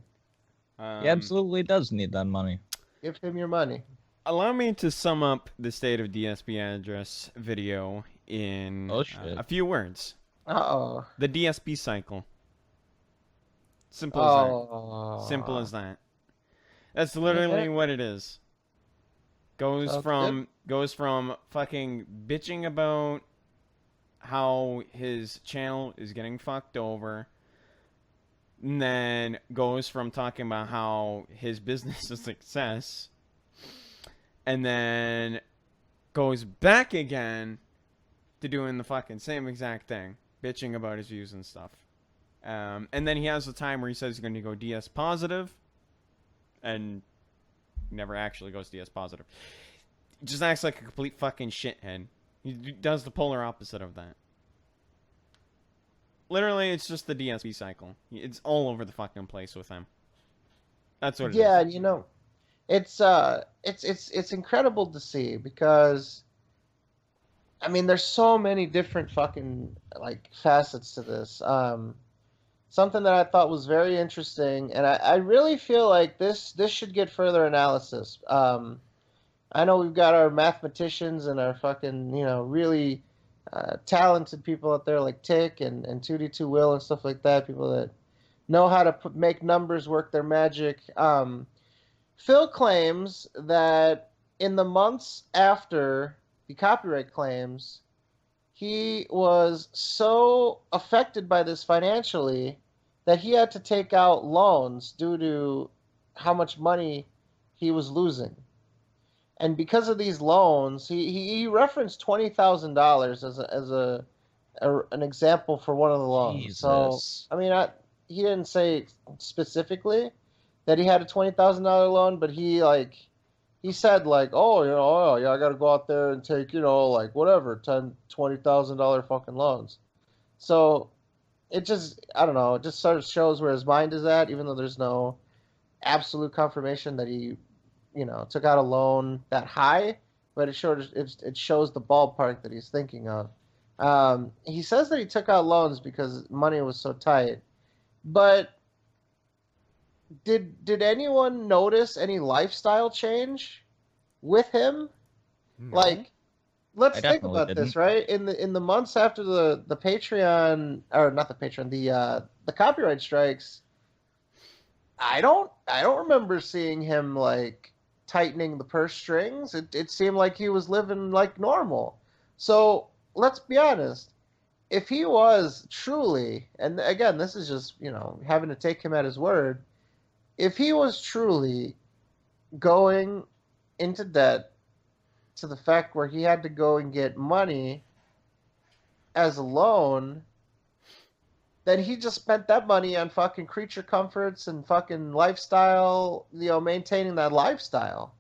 He absolutely does need that money. Give him your money. Allow me to sum up the State of DSP address video in a few words. Uh-oh. The DSP cycle. Simple as that. Simple as that. That's literally what it is. Goes from fucking bitching about how his channel is getting fucked over, and then goes from talking about how his business is a success, and then goes back again to doing the fucking same exact thing, bitching about his views and stuff. And then he has a time where he says he's going to go DS positive, and never actually goes DS positive. He just acts like a complete fucking shithead. He does the polar opposite of that. Literally, it's just the DSP cycle. It's all over the fucking place with him. That's what it is. Yeah, it's incredible to see because, I mean, there's so many different fucking facets to this. Something that I thought was very interesting, and I really feel like this should get further analysis. I know we've got our mathematicians and our fucking, really talented people out there like Tick and 2D2 Will and stuff like that, people that know how to make numbers work their magic. Phil claims that in the months after the copyright claims, he was so affected by this financially that he had to take out loans due to how much money he was losing. And because of these loans, he referenced $20,000 as an example for one of the loans. Jesus. So, I mean, he didn't say specifically that he had a $20,000 loan, but he said oh yeah, I got to go out there and take whatever $20,000 fucking loans. So it just, I don't know, it just sort of shows where his mind is at, even though there's no absolute confirmation that he took out a loan that high, but it shows the ballpark that he's thinking of. He says that he took out loans because money was so tight, but did anyone notice any lifestyle change with him? No. Let's think about this, right? In the months after the Patreon, or not the Patreon, the copyright strikes, I don't remember seeing him like tightening the purse strings. It seemed like he was living like normal. So let's be honest. If he was truly, and again, this is just, having to take him at his word, if he was truly going into debt to the fact where he had to go and get money as a loan, then he just spent that money on fucking creature comforts and fucking lifestyle, maintaining that lifestyle.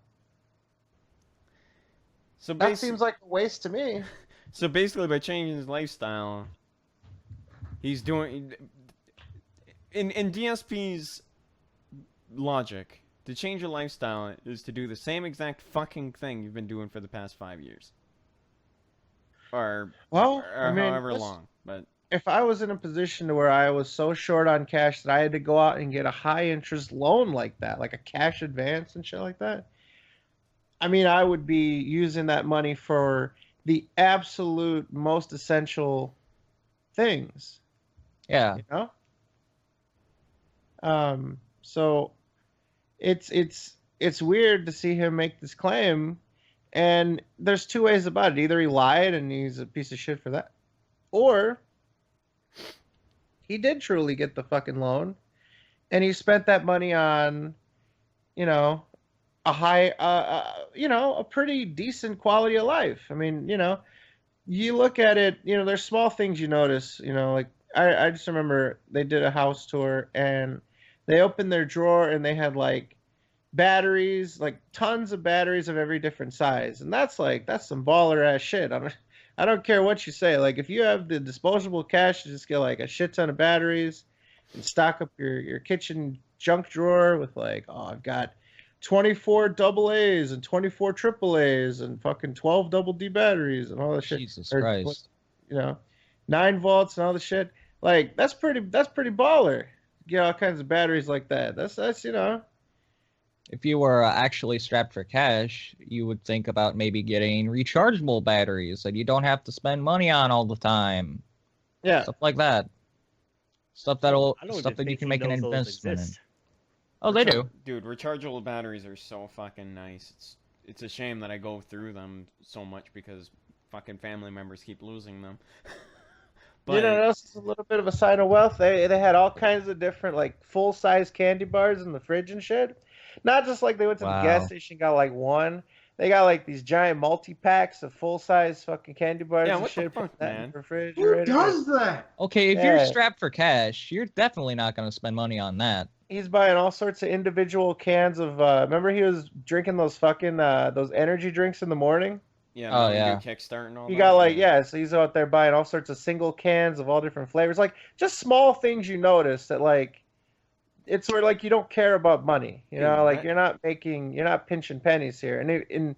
So That seems like a waste to me. So basically, by changing his lifestyle, he's doing in DSP's logic. To change your lifestyle is to do the same exact fucking thing you've been doing for the past 5 years, or however long. But if I was in a position to where I was so short on cash that I had to go out and get a high interest loan like that, like a cash advance and shit like that, I mean, I would be using that money for the absolute most essential things. Yeah. So it's weird to see him make this claim, and there's two ways about it. Either he lied and he's a piece of shit for that, or he did truly get the fucking loan, and he spent that money on, a high, a pretty decent quality of life. I mean, you look at it, there's small things you notice, like I just remember they did a house tour and they opened their drawer and they had like batteries, like tons of batteries of every different size. And that's some baller ass shit. I don't care what you say. Like if you have the disposable cash to just get like a shit ton of batteries and stock up your kitchen junk drawer with like, oh, I've got 24 double A's and 24 triple A's and fucking 12 double D batteries and all that shit. Jesus Christ. 9 volts and all the shit. Like that's pretty baller. Get all kinds of batteries like that. That's If you were actually strapped for cash, you would think about maybe getting rechargeable batteries that you don't have to spend money on all the time. Yeah. Stuff like that. Stuff that just you can think make an he knows those investment in. exist. Oh, they do. Dude, rechargeable batteries are so fucking nice. It's a shame that I go through them so much because fucking family members keep losing them. But that's a little bit of a sign of wealth. They had all kinds of different like full size candy bars in the fridge and shit. Not just like they went to the gas station and got like one. They got like these giant multi packs of full size fucking candy bars and what shit. the fuck, man? Who does that? Okay, if you're strapped for cash, you're definitely not going to spend money on that. He's buying all sorts of individual cans of. Remember, he was drinking those fucking those energy drinks in the morning. Yeah. Oh yeah. Kickstart and all. He that? got like so he's out there buying all sorts of single cans of all different flavors, like just small things you notice that like. It's sort of like you don't care about money, like you're not pinching pennies here, and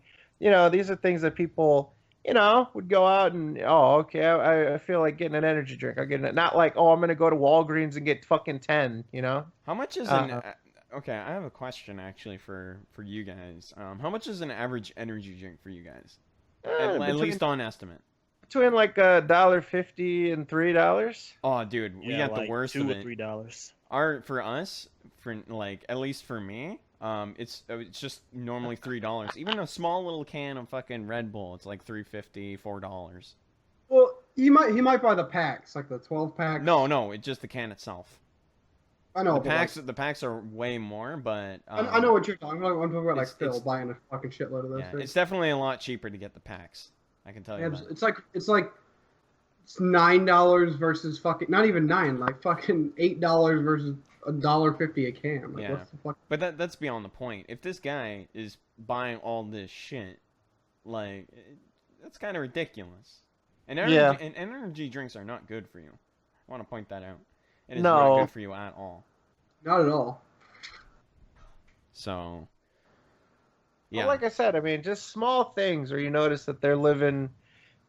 these are things that people, would go out and okay, I feel like getting an energy drink, I'll get it. Not like I'm gonna go to Walgreens and get fucking 10, How much is an? Okay, I have a question actually for you guys. How much is an average energy drink for you guys? At least on estimate. Between like $1.50 and $3. Oh, dude, we got the worst of it. $2 or $3. For us, like at least for me, it's just normally $3. Even a small little can of fucking Red Bull, it's like $3.50, $4. Well, he might buy the packs, like the 12 packs. No, it's just the can itself. I know. The packs are way more, but I know what you're talking about. I'm talking about like Phil buying a fucking shitload of those things. It's definitely a lot cheaper to get the packs. I can tell you that. It's $9 versus fucking not even $9, like fucking $8 versus $1.50 a can. Like, what's the fuck? But that's beyond the point. If this guy is buying all this shit, like that's kind of ridiculous. And energy drinks are not good for you. I want to point that out. It is not good for you at all. Not at all. So, yeah. Well, like I said, I mean, just small things where you notice that they're living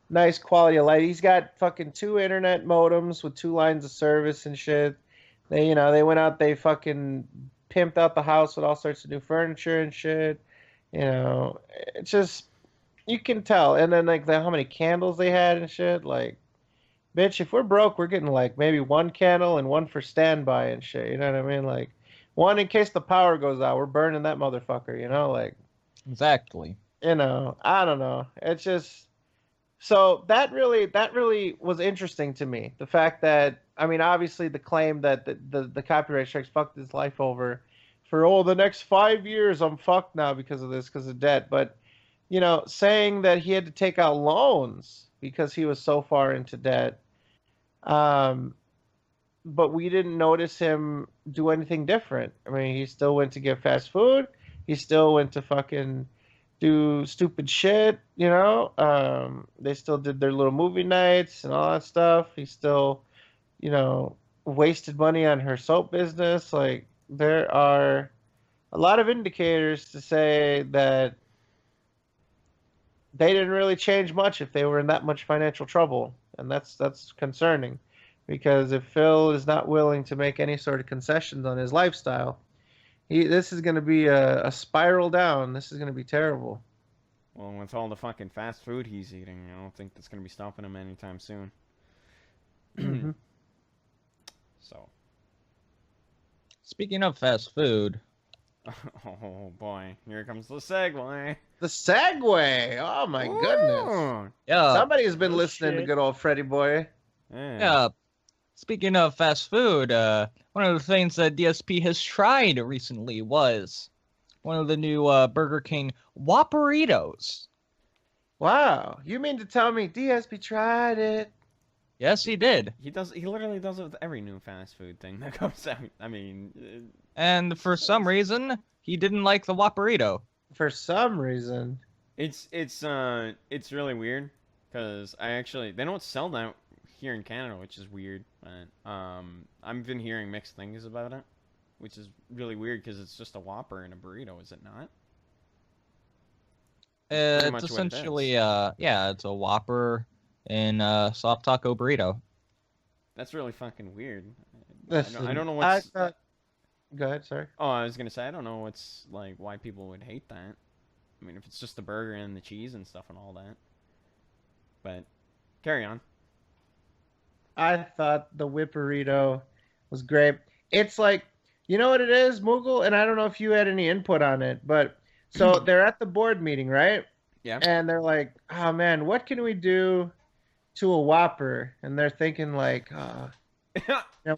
nice quality of life. He's got fucking 2 internet modems with 2 lines of service and shit. They went out, they fucking pimped out the house with all sorts of new furniture and shit. It's just, you can tell. And then like how many candles they had and shit. Like, bitch, if we're broke, we're getting like maybe 1 candle and 1 for standby and shit. You know what I mean? Like, One, in case the power goes out, we're burning that motherfucker. You know, like Exactly. I don't know. It's just so that really was interesting to me. The fact that I mean, obviously, the claim that the copyright strikes fucked his life over for the next 5 years I'm fucked now because of this, because of debt. But saying that he had to take out loans because he was so far into debt. But we didn't notice him do anything different. I mean, he still went to get fast food. He still went to fucking do stupid shit, They still did their little movie nights and all that stuff. He still, wasted money on her soap business. Like, there are a lot of indicators to say that they didn't really change much if they were in that much financial trouble. And that's concerning. Because if Phil is not willing to make any sort of concessions on his lifestyle, this is going to be a spiral down. This is going to be terrible. Well, with all the fucking fast food he's eating, I don't think that's going to be stopping him anytime soon. Mm-hmm. So. Speaking of fast food. Oh, boy. Here comes the segue. The segue! Oh, my goodness. Yeah. Somebody's been listening to good old Freddy Boy. Yeah. Speaking of fast food, one of the things that DSP has tried recently was one of the new Burger King Whopperitos. Wow. You mean to tell me DSP tried it? Yes, he did. He literally does it with every new fast food thing that comes out. I mean... And for some reason, he didn't like the Whopperito. For some reason. It's really weird, because they don't sell that here in Canada, which is weird. But I've been hearing mixed things about it, which is really weird because it's just a Whopper and a burrito, is it not? It's essentially it's a Whopper and a soft taco burrito. That's really fucking weird. Listen, I don't know what's. Go ahead, sorry. Oh, I was gonna say I don't know what's like why people would hate that. I mean, if it's just the burger and the cheese and stuff and all that. But carry on. I thought the Whipperito was great. It's like, you know what it is, Moogle? And I don't know if you had any input on it, but so they're at the board meeting, right? Yeah. And they're like, oh man, what can we do to a Whopper? And they're thinking like,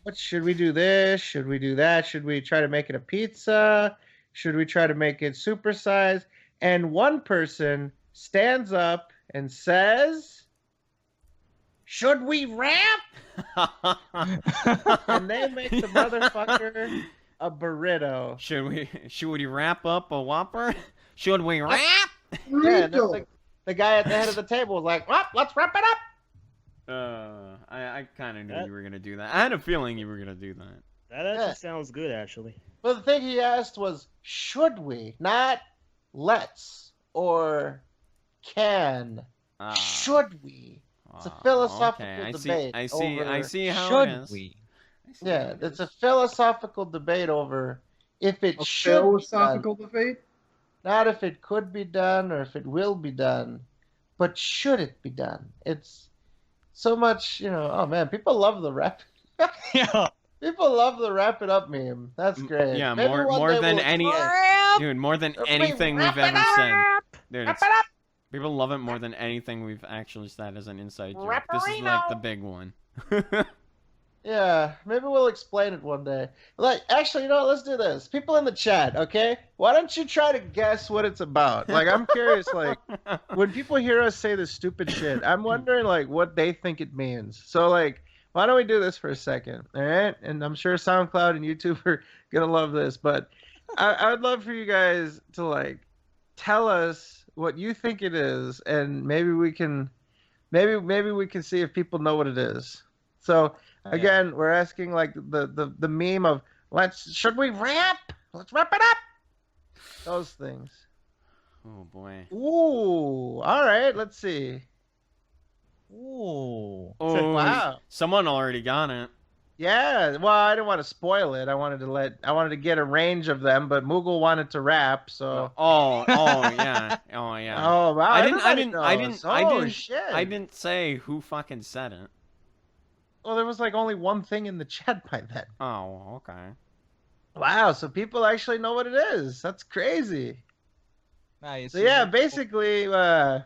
what should we do this? Should we do that? Should we try to make it a pizza? Should we try to make it supersized? And one person stands up and says, should we wrap? And they make the motherfucker a burrito. Should we wrap up a Whopper? Should we wrap? Yeah, and the guy at the head of the table was like, well, let's wrap it up. I kind of knew you were gonna do that. I had a feeling you were gonna do that. That actually sounds good, actually. But the thing he asked was, should we? Not let's or can. Should we? It's a philosophical debate. I see how should it is. we? Yeah, it's a philosophical debate over if it should philosophical be done. debate? Not if it could be done or if it will be done, but should it be done? It's so much, oh man, people love the wrap. Yeah. People love the wrap it up meme. That's great. Yeah, Maybe more than more than anything we've ever said. Dude, people love it more than anything we've actually said as an inside joke. This is like the big one. Yeah, maybe we'll explain it one day. Like, actually, let's do this. People in the chat, okay? Why don't you try to guess what it's about? Like, I'm curious, like, when people hear us say this stupid shit, I'm wondering, like, what they think it means. So, like, why don't we do this for a second, all right? And I'm sure SoundCloud and YouTube are going to love this, but I would love for you guys to, like, tell us what you think it is, and maybe we can see if people know what it is. So, again, we're asking like the meme of should we wrap? Let's wrap it up. Those things. Oh boy. Ooh. All right. Let's see. Ooh. Oh wow. Someone already got it. Yeah. Well, I didn't want to spoil it. I wanted to get a range of them, but Moogle wanted to rap, so. Oh yeah. Oh yeah. Oh wow. I Shit. didn't say who fucking said it. Well, there was like only one thing in the chat by then. Oh, okay. Wow, so people actually know what it is. That's crazy. Nice. So yeah, basically, Wiggle,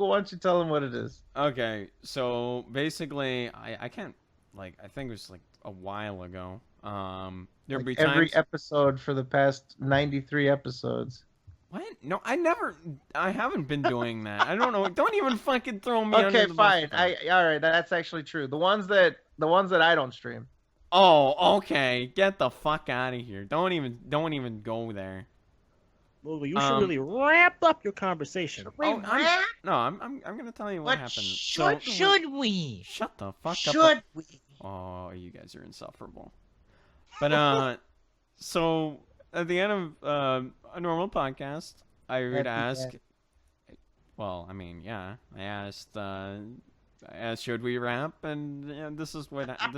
why don't you tell them what it is? Okay, so basically, I can't, like, I think it was like a while ago. There'll Like be every times. episode for the past 93 episodes. What? No, I haven't been doing that. I don't know. Don't even fucking throw me under Okay, the bus fine. with that. All right, that's actually true. The ones that I don't stream. Oh, okay. Get the fuck out of here. Don't even go there. Well, you should really wrap up your conversation. Oh, I'm gonna tell you what happened. Should we? Shut the fuck up. Should we? Oh, you guys are insufferable. But so at the end of a normal podcast, I would ask. Well, I mean, yeah, I asked, should we rap? And this is what happens.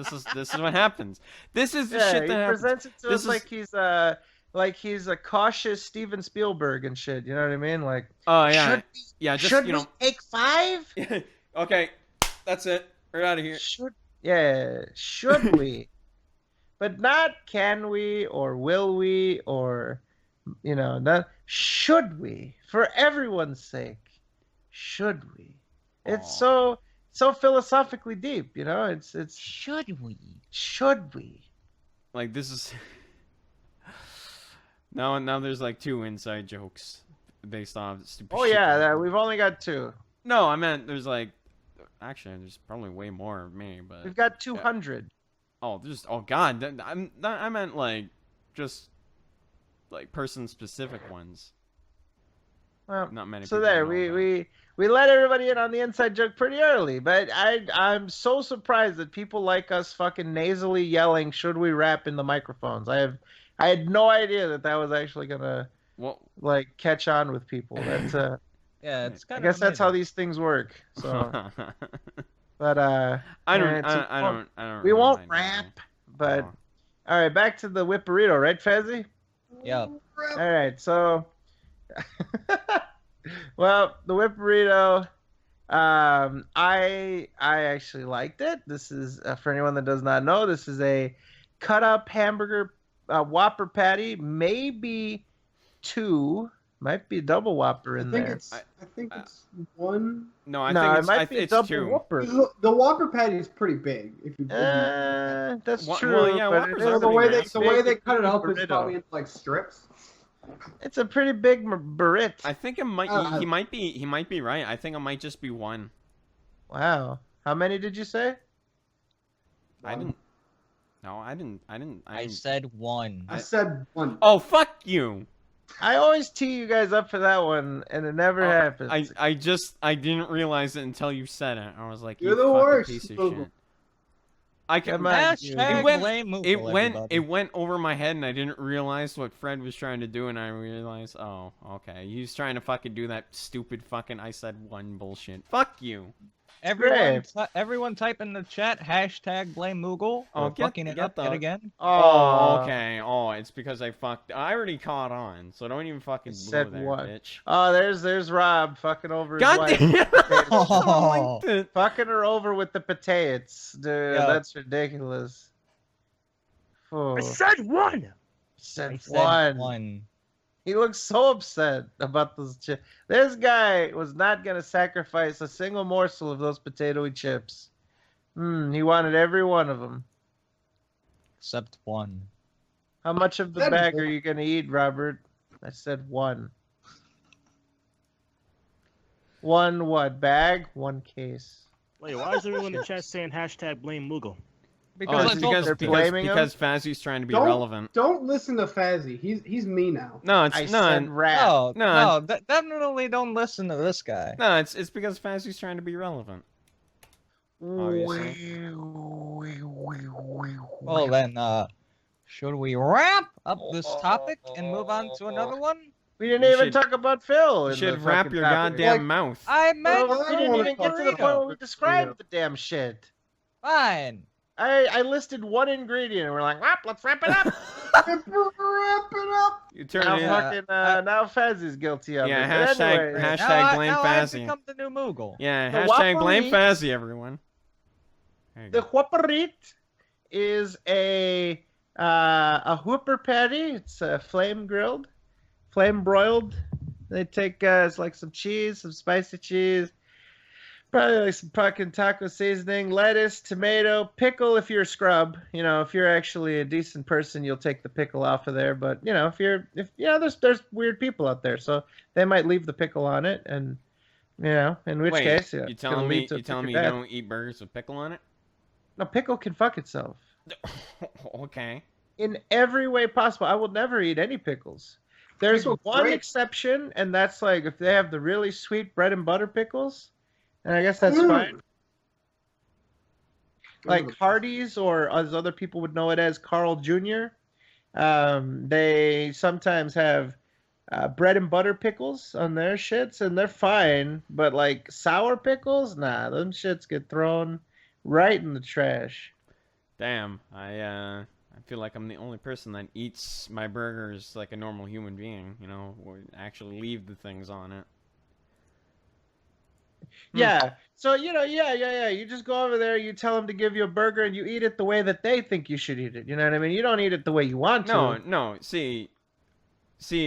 This is the shit that he happens. presents it to This us is- like he's a cautious Steven Spielberg and shit. You know what I mean? Like, Oh yeah, should, yeah. Just should you we know. take 5? Okay, that's it. We're out of here. Should we? But not can we or will we or not should we? For everyone's sake, should we? It's so philosophically deep, it's Should we? should we? Like this is now there's like 2 inside jokes based off stupid Oh shit yeah, that- we've only got 2. No, I meant there's like actually there's probably way more of me, but We've got 200. oh god, I meant like just like person specific ones. Well, Not many. so people there, know about. we let everybody in on the inside joke pretty early, but I'm so surprised that people like us fucking nasally yelling, "Should we rap?" in the microphones. I had no idea that was actually gonna like catch on with people. That's Yeah, it's I kind guess of. that's how these things work. So, but I don't. We really won't mind rap, but all right, back to the whipperito, right, Fezzy? Yeah. All right, so. Well, the whipperito, I actually liked it. This is for anyone that does not know. This is a cut up hamburger Whopper patty, maybe 2, might be a double Whopper in there. I think it's 1. No, I No, think it it's, might be it's double 2. Whopper. The Whopper patty is pretty big. If you That's Well, true. yeah, but Whoppers it are is the pretty way big. they the way they cut it up is burrito. probably into like strips. It's a pretty big burrito. I think it might. He might be. He might be right. I think it might just be 1. Wow. How many did you say? I didn't. No, I didn't. I said 1. I said 1. Oh, fuck you! I always tee you guys up for that one, and it never happens. I didn't realize it until you said it. I was like, You're you the fucking worst. piece of shit. I can. Come on, Hashtag It went- blame Moogle, It everybody. went over my head, and I didn't realize what Fred was trying to do, and I realized, oh, okay, he's trying to fucking do that stupid fucking I said 1 bullshit. Fuck you. Everyone type in the chat hashtag blame Moogle. Oh, Or get- fucking it get up the- yet again. Oh, okay. Oh, it's because I already caught on, so don't even fucking blow Said there, what? bitch. Oh, there's Rob fucking over his God wife. damn it! Oh. Fucking her over with the potatoes, dude. Yeah. That's ridiculous. Oh, I said 1. said I said 1. 1. He looks so upset about those chips. This guy was not gonna sacrifice a single morsel of those potatoy chips. He wanted every one of them. Except 1. How much of the Said bag one. are you gonna eat, Robert? I said 1. 1 what? Bag? 1 case. Wait, why is everyone in the chat saying hashtag blame Moogle? Because I it's told because them they're to. blaming him? because Fazzy's trying to be Don't- relevant. Don't listen to Fazzy. He's me now. No, it's I no, said rap. No, definitely don't listen to this guy. no, it's because Fazzy's trying to be relevant. Obviously. Well then, should we wrap up this topic and move on to another one? We didn't You even should- talk about Phil. You in should the wrap fucking your topic. goddamn Like- mouth. I meant Well, we didn't even get to the point where we described burrito. the damn shit. Fine. I listed 1 ingredient and we're like, let's wrap it up. Wrap it up. You turn Now it in. fucking now Fezzy's guilty of Yeah, it. But anyway, hashtag blame now I've Fazzy. become the new Moogle. Yeah, The hashtag Whopper blame meat- Fazzy, everyone. There you the go. Whopperit is a A whooper patty. It's flame grilled, flame broiled. They take it's like some cheese, some spicy cheese, probably like some fucking taco seasoning, lettuce, tomato, pickle. If you're a scrub, if you're actually a decent person, you'll take the pickle off of there. But there's weird people out there, so they might leave the pickle on it, and in which Wait, case, you it's telling gonna me lead to you telling me quicker you death. don't eat burgers with pickle on it? No, pickle can fuck itself Okay. in every way possible. I will never eat any pickles. There's Pickle's one great. exception, and that's like if they have the really sweet bread and butter pickles, and I guess that's fine. Like Hardee's, or as other people would know it as, Carl Jr. They sometimes have bread and butter pickles on their shits, and they're fine. But like sour pickles, nah, them shits get thrown right in the trash. Damn, I feel like I'm the only person that eats my burgers like a normal human being, or actually leave the things on it. Yeah. So, yeah. You just go over there, you tell them to give you a burger, and you eat it the way that they think you should eat it. You know what I mean? You don't eat it the way you want to. No, see,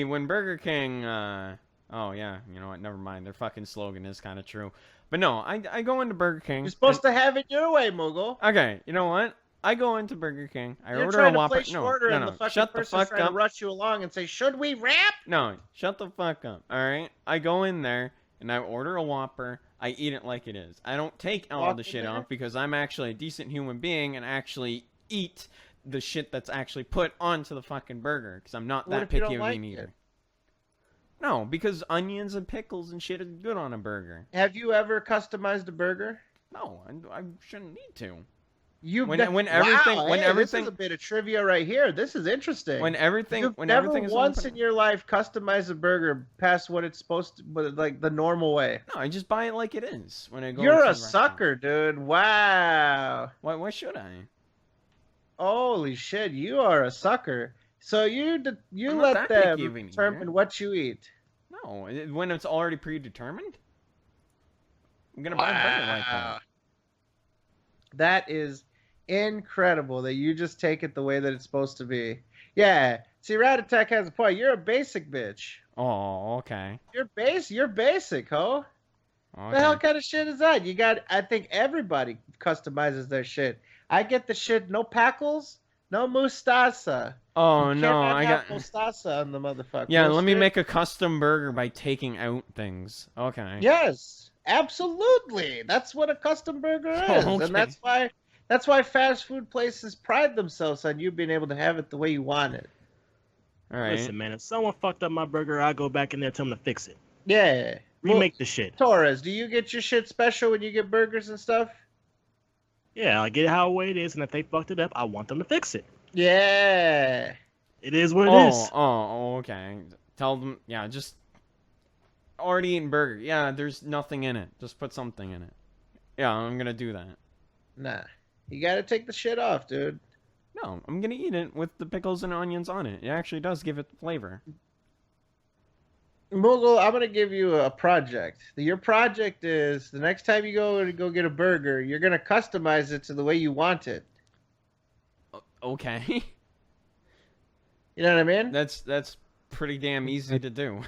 when Burger King, oh yeah, you know what, never mind, their fucking slogan is kind of true. But no, I go into Burger King. You're supposed to have it your way, Moogle. Okay, you know what? I go into Burger King. You're order trying a to Whopper. place your order, and the fucking Shut the person's fuck trying up. to rush you along and say, should we wrap? No, shut the fuck up. All right, I go in there and I order a Whopper. I eat it like it is. I don't take all Walk the in shit there? off because I'm actually a decent human being and actually eat the shit that's actually put onto the fucking burger because I'm not What that if you picky don't of like an it? eater. No, because onions and pickles and shit is good on a burger. Have you ever customized a burger? No, I shouldn't need to. When everything- this is a bit of trivia right here. This is interesting. When everything, You've when never everything is once open- in your life customized a burger past what it's supposed to, but like the normal way. No, I just buy it like it is when I go. You're to a the restaurant. sucker, dude. Wow. Why should I? Holy shit, you are a sucker. So you I'm not let that picky them of an determine eater. what you eat. No, when it's already predetermined. I'm gonna buy a burger like that. That is incredible that you just take it the way that it's supposed to be. Yeah. See, Rat Attack has a point. You're a basic bitch. Oh, okay. You're basic, ho. Okay. The hell kind of shit is that? I think everybody customizes their shit. I get the shit, no packles, no mustasa. Oh You no, cannot I have got. mustasa on the motherfucker. Yeah, No let me shit. make a custom burger by taking out things. Okay. Yes, absolutely. That's what a custom burger is, Okay. and that's why fast food places pride themselves on you being able to have it the way you want it. All right. Listen, man, if someone fucked up my burger, I go back in there and tell them to fix it. Yeah. Remake the shit. Torres, do you get your shit special when you get burgers and stuff? Yeah, I get it how it is, and if they fucked it up, I want them to fix it. Yeah. It is what it is. Okay. Tell them, yeah, just already eaten burger. Yeah, there's nothing in it. Just put something in it. Yeah, I'm gonna do that. Nah. You gotta take the shit off, dude. No, I'm gonna eat it with the pickles and onions on it. It actually does give it flavor. Moogle, I'm gonna give you a project. Your project is the next time you go get a burger, you're gonna customize it to the way you want it. Okay. You know what I mean? That's pretty damn easy to do.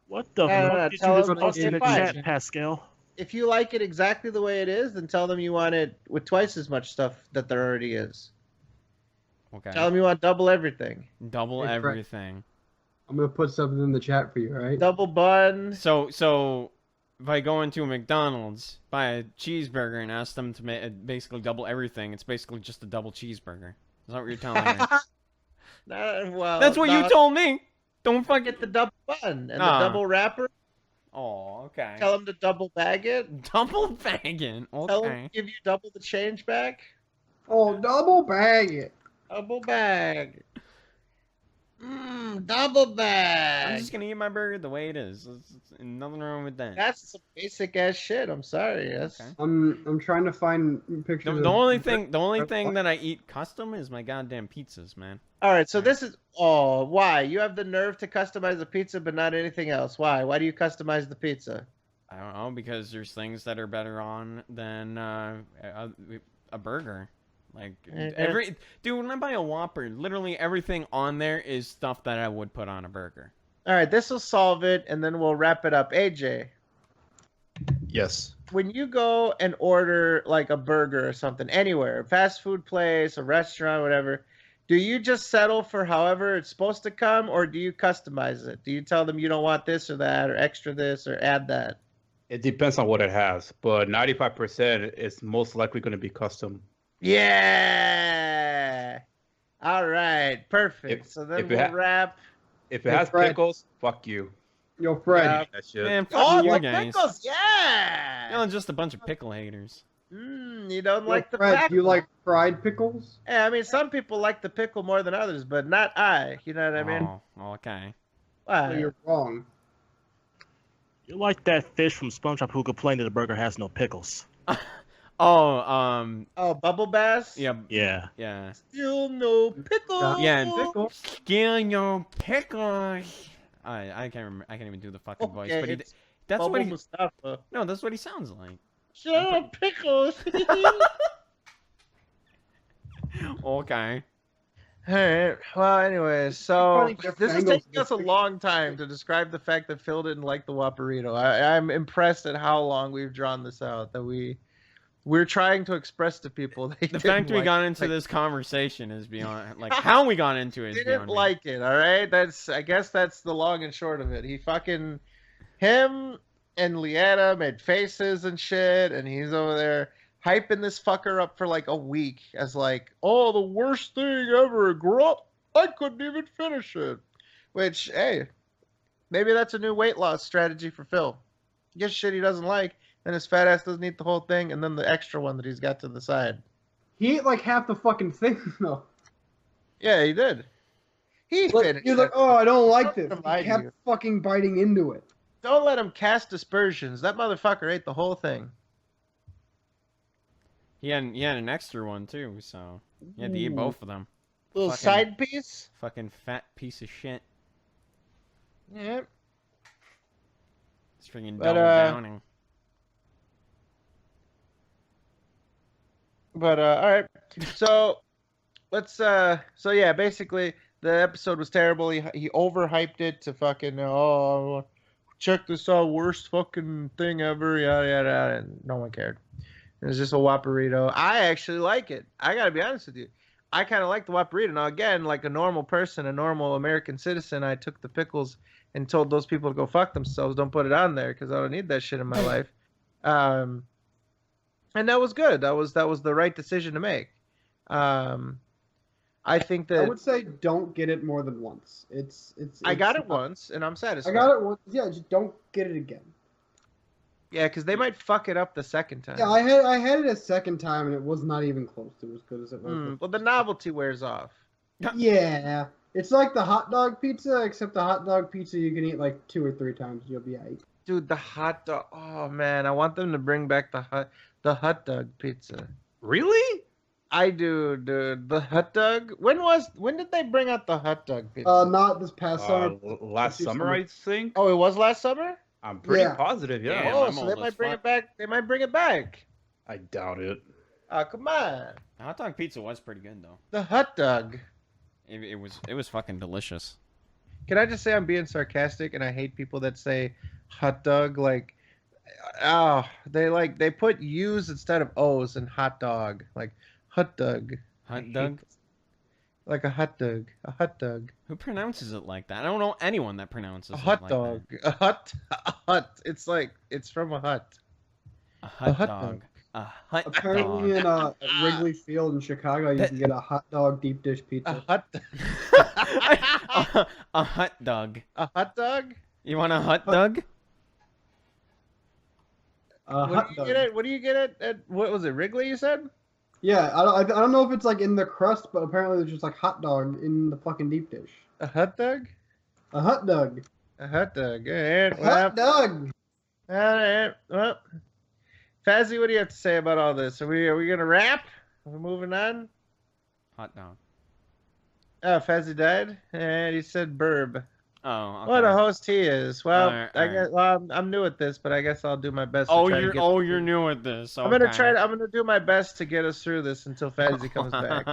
What the No, fuck? no, Did tell you just them- post in the okay, chat, fine. Pascal? If you like it exactly the way it is, then tell them you want it with twice as much stuff that there already is. Okay. Tell them you want double everything. Double Hey, Frank. everything. I'm gonna put something in the chat for you, all right? Double bun. So if I go into a McDonald's, buy a cheeseburger, and ask them to basically double everything, it's basically just a double cheeseburger. Is that what you're telling me? That's what you told me. Don't fucking. Get the double bun and the Nah. double wrapper. Oh, okay. Tell them to double bag it. Double bagging. Tell them Okay. to give you double the change back. Oh, double bag it. Double bag. Double I'm bag. just gonna eat my burger the way it is. There's nothing wrong with that. That's some basic ass shit. I'm sorry. That's Okay. I'm trying to find pictures. The of- only thing that I eat custom is my goddamn pizzas, man. all right. So this is why you have the nerve to customize the pizza, but not anything else. Why? Why do you customize the pizza? I don't know, because there's things that are better on than a burger. Like dude, when I buy a Whopper, literally everything on there is stuff that I would put on a burger. All right, this will solve it, and then we'll wrap it up. AJ, Yes. when you go and order like a burger or something anywhere, a fast food place, a restaurant, whatever, do you just settle for however it's supposed to come, or do you customize it? Do you tell them you don't want this or that, or extra this, or add that? It depends on what it has, but 95% is most likely going to be custom. Yeah. All right. Perfect. So then we'll wrap. If it has pickles, fuck you. Yo, Fred. That shit. Man, fuck Oh, you like guys. pickles. Yeah. Y'all just a bunch of pickle haters. You don't like the Fred, pickle. you like fried pickles? Yeah, I mean, some people like the pickle more than others, but not I. You know what I mean? Oh, okay. Why? So you're wrong. You like that fish from SpongeBob who complained that the burger has no pickles. Oh, Bubble Bass? yeah, Yeah. yeah. Still no pickle. Yeah, and Pickle. Still your pickles. I can't remember. I can't even do the fucking voice. Okay, But it's that's Bubble what he. Mustafa. No, that's what he sounds like. Still pickles. Okay. Alright, well, anyways, so Probably Jeff this is Daniels taking us a long time to describe the fact that Phil didn't like the Whopperito. I'm impressed at how long we've drawn this out, that we're trying to express to people that The fact we got into this conversation is beyond, like, how we got into it is didn't beyond me. like it, alright? I guess that's the long and short of it. Him and Leanna made faces and shit, and he's over there hyping this fucker up for like a week as like, oh, the worst thing ever. I couldn't even finish it. Which, hey, maybe that's a new weight loss strategy for Phil. Get shit he doesn't like, then his fat ass doesn't eat the whole thing, and then the extra one that he's got to the side. He ate like half the fucking thing, though. Yeah, he did. He finished You're like, it. oh, I don't like this. Don't lie He to kept you. fucking biting into it. Don't let him cast aspersions. That motherfucker ate the whole thing. He had an extra one too, so he had to eat both of them. Little Fucking- side piece. Fucking fat piece of shit. Yeah. It's freaking But, double downing. But all right. So let's so yeah, basically the episode was terrible. He overhyped it to fucking check this out, worst fucking thing ever, yada yada yada, and no one cared. It was just a Whopperito. I actually like it. I gotta be honest with you. I kind of like the Whopperito. Now again, like a normal person, a normal American citizen, I took the pickles and told those people to go fuck themselves. Don't put it on there because I don't need that shit in my life. And that was good. That was the right decision to make. I think that I would say don't get it more than once. I got it once and I'm I satisfied. got it once. Yeah, just don't get it again. Yeah, because they might fuck it up the second time. Yeah, I had it a second time and it was not even close to as good as it was. Well, the novelty wears off. Yeah, it's like the hot dog pizza, except the hot dog pizza you can eat like 2 or 3 times. You'll be aight. Dude, the hot dog. Oh man, I want them to bring back the hot dog pizza. Really? I do, dude. The hot dog. When did they bring out the hot dog pizza? Not this past summer. Last summer, I think. Oh, it was last summer. I'm pretty Yeah. positive, yeah. Damn, Oh, I'm so old they as might bring fuck. it back. They might bring it back. I doubt it. Oh, come on. The hot dog pizza was pretty good though. The hot dog. It was fucking delicious. Can I just say I'm being sarcastic and I hate people that say hot dog like they put U's instead of O's in hot dog. Like hot dog. Hot dog? Like a hot dog. A hot dog. Who pronounces it like that? I don't know anyone that pronounces A it hot like dog. A hut. A hut. It's like it's from a hut. that. A hot hot dog. dog. A hot Apparently dog. in Wrigley Field in Chicago, you can get a hot dog deep dish A pizza. hot. a hot dog. A hot dog. You want a hot dog? A What hot do you dog. get at? What do you get at? What was it? Wrigley? You said? Yeah, I don't know if it's like in the crust, but apparently there's just like hot dog in the fucking deep dish. A hot dog. A hot dog. A hot dog. All right. A hot dog. All right. Well, Fazzy, what do you have to say about all this? Are we gonna wrap? Are we moving on? Hot dog. Oh, Fazzy died, and he said burb. Oh, okay. What a host he is. Well, Alright, I guess I'm new at this, but I guess I'll do my best to try to get. You're new at this. I'm gonna do my best to get us through this until Fantasy comes back.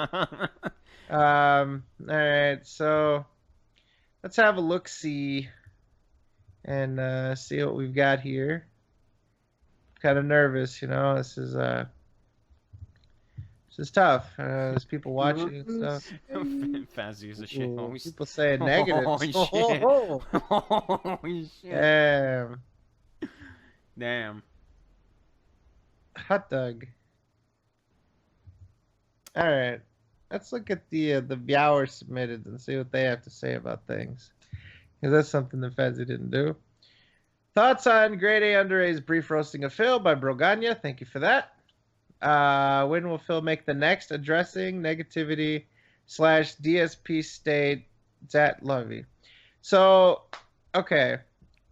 All right, so let's have a look-see and see what we've got here. Kind of nervous, you know. This is tough. There's people watching and stuff. Fazzy is a shit. Ooh, people saying negatives. Holy shit. Oh. Holy shit. Damn. Damn. Hot dog. All right. Let's look at the viewers submitted and see what they have to say about things. Because that's something that Fezzi didn't do. Thoughts on Grade A Under A's Brief Roasting of Phil by Broganya. Thank you for that. When will Phil make the next addressing negativity / DSP state that Lovey? So, okay.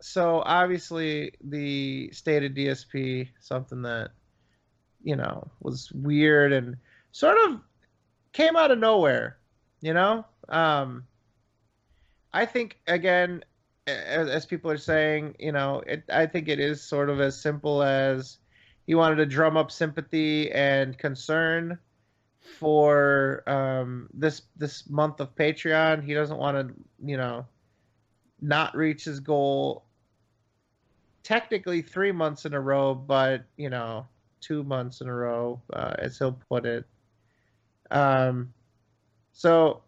So, obviously, the state of DSP, something that, you know, was weird and sort of came out of nowhere, you know? I think, again, as people are saying, you know, I think it is sort of as simple as he wanted to drum up sympathy and concern for this month of Patreon. He doesn't want to, you know, not reach his goal. Technically 3 months in a row, but, you know, 2 months in a row, as he'll put it. So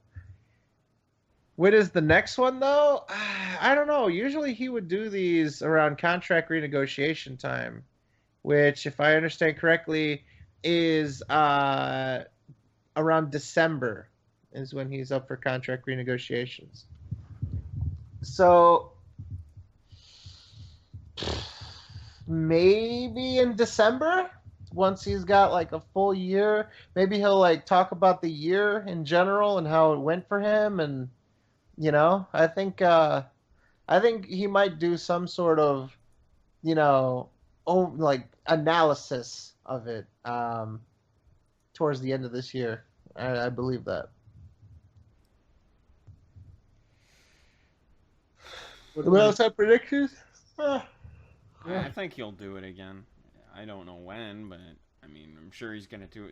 what is the next one, though? I don't know. Usually he would do these around contract renegotiation time, which, if I understand correctly, is around December is when he's up for contract renegotiations. So maybe in December, once he's got like a full year, maybe he'll like talk about the year in general and how it went for him. And, you know, I think he might do some sort of, you know, like analysis of it towards the end of this year. I believe that. What else have predictions? I think he'll do it again. I don't know when, but I mean, I'm sure he's gonna do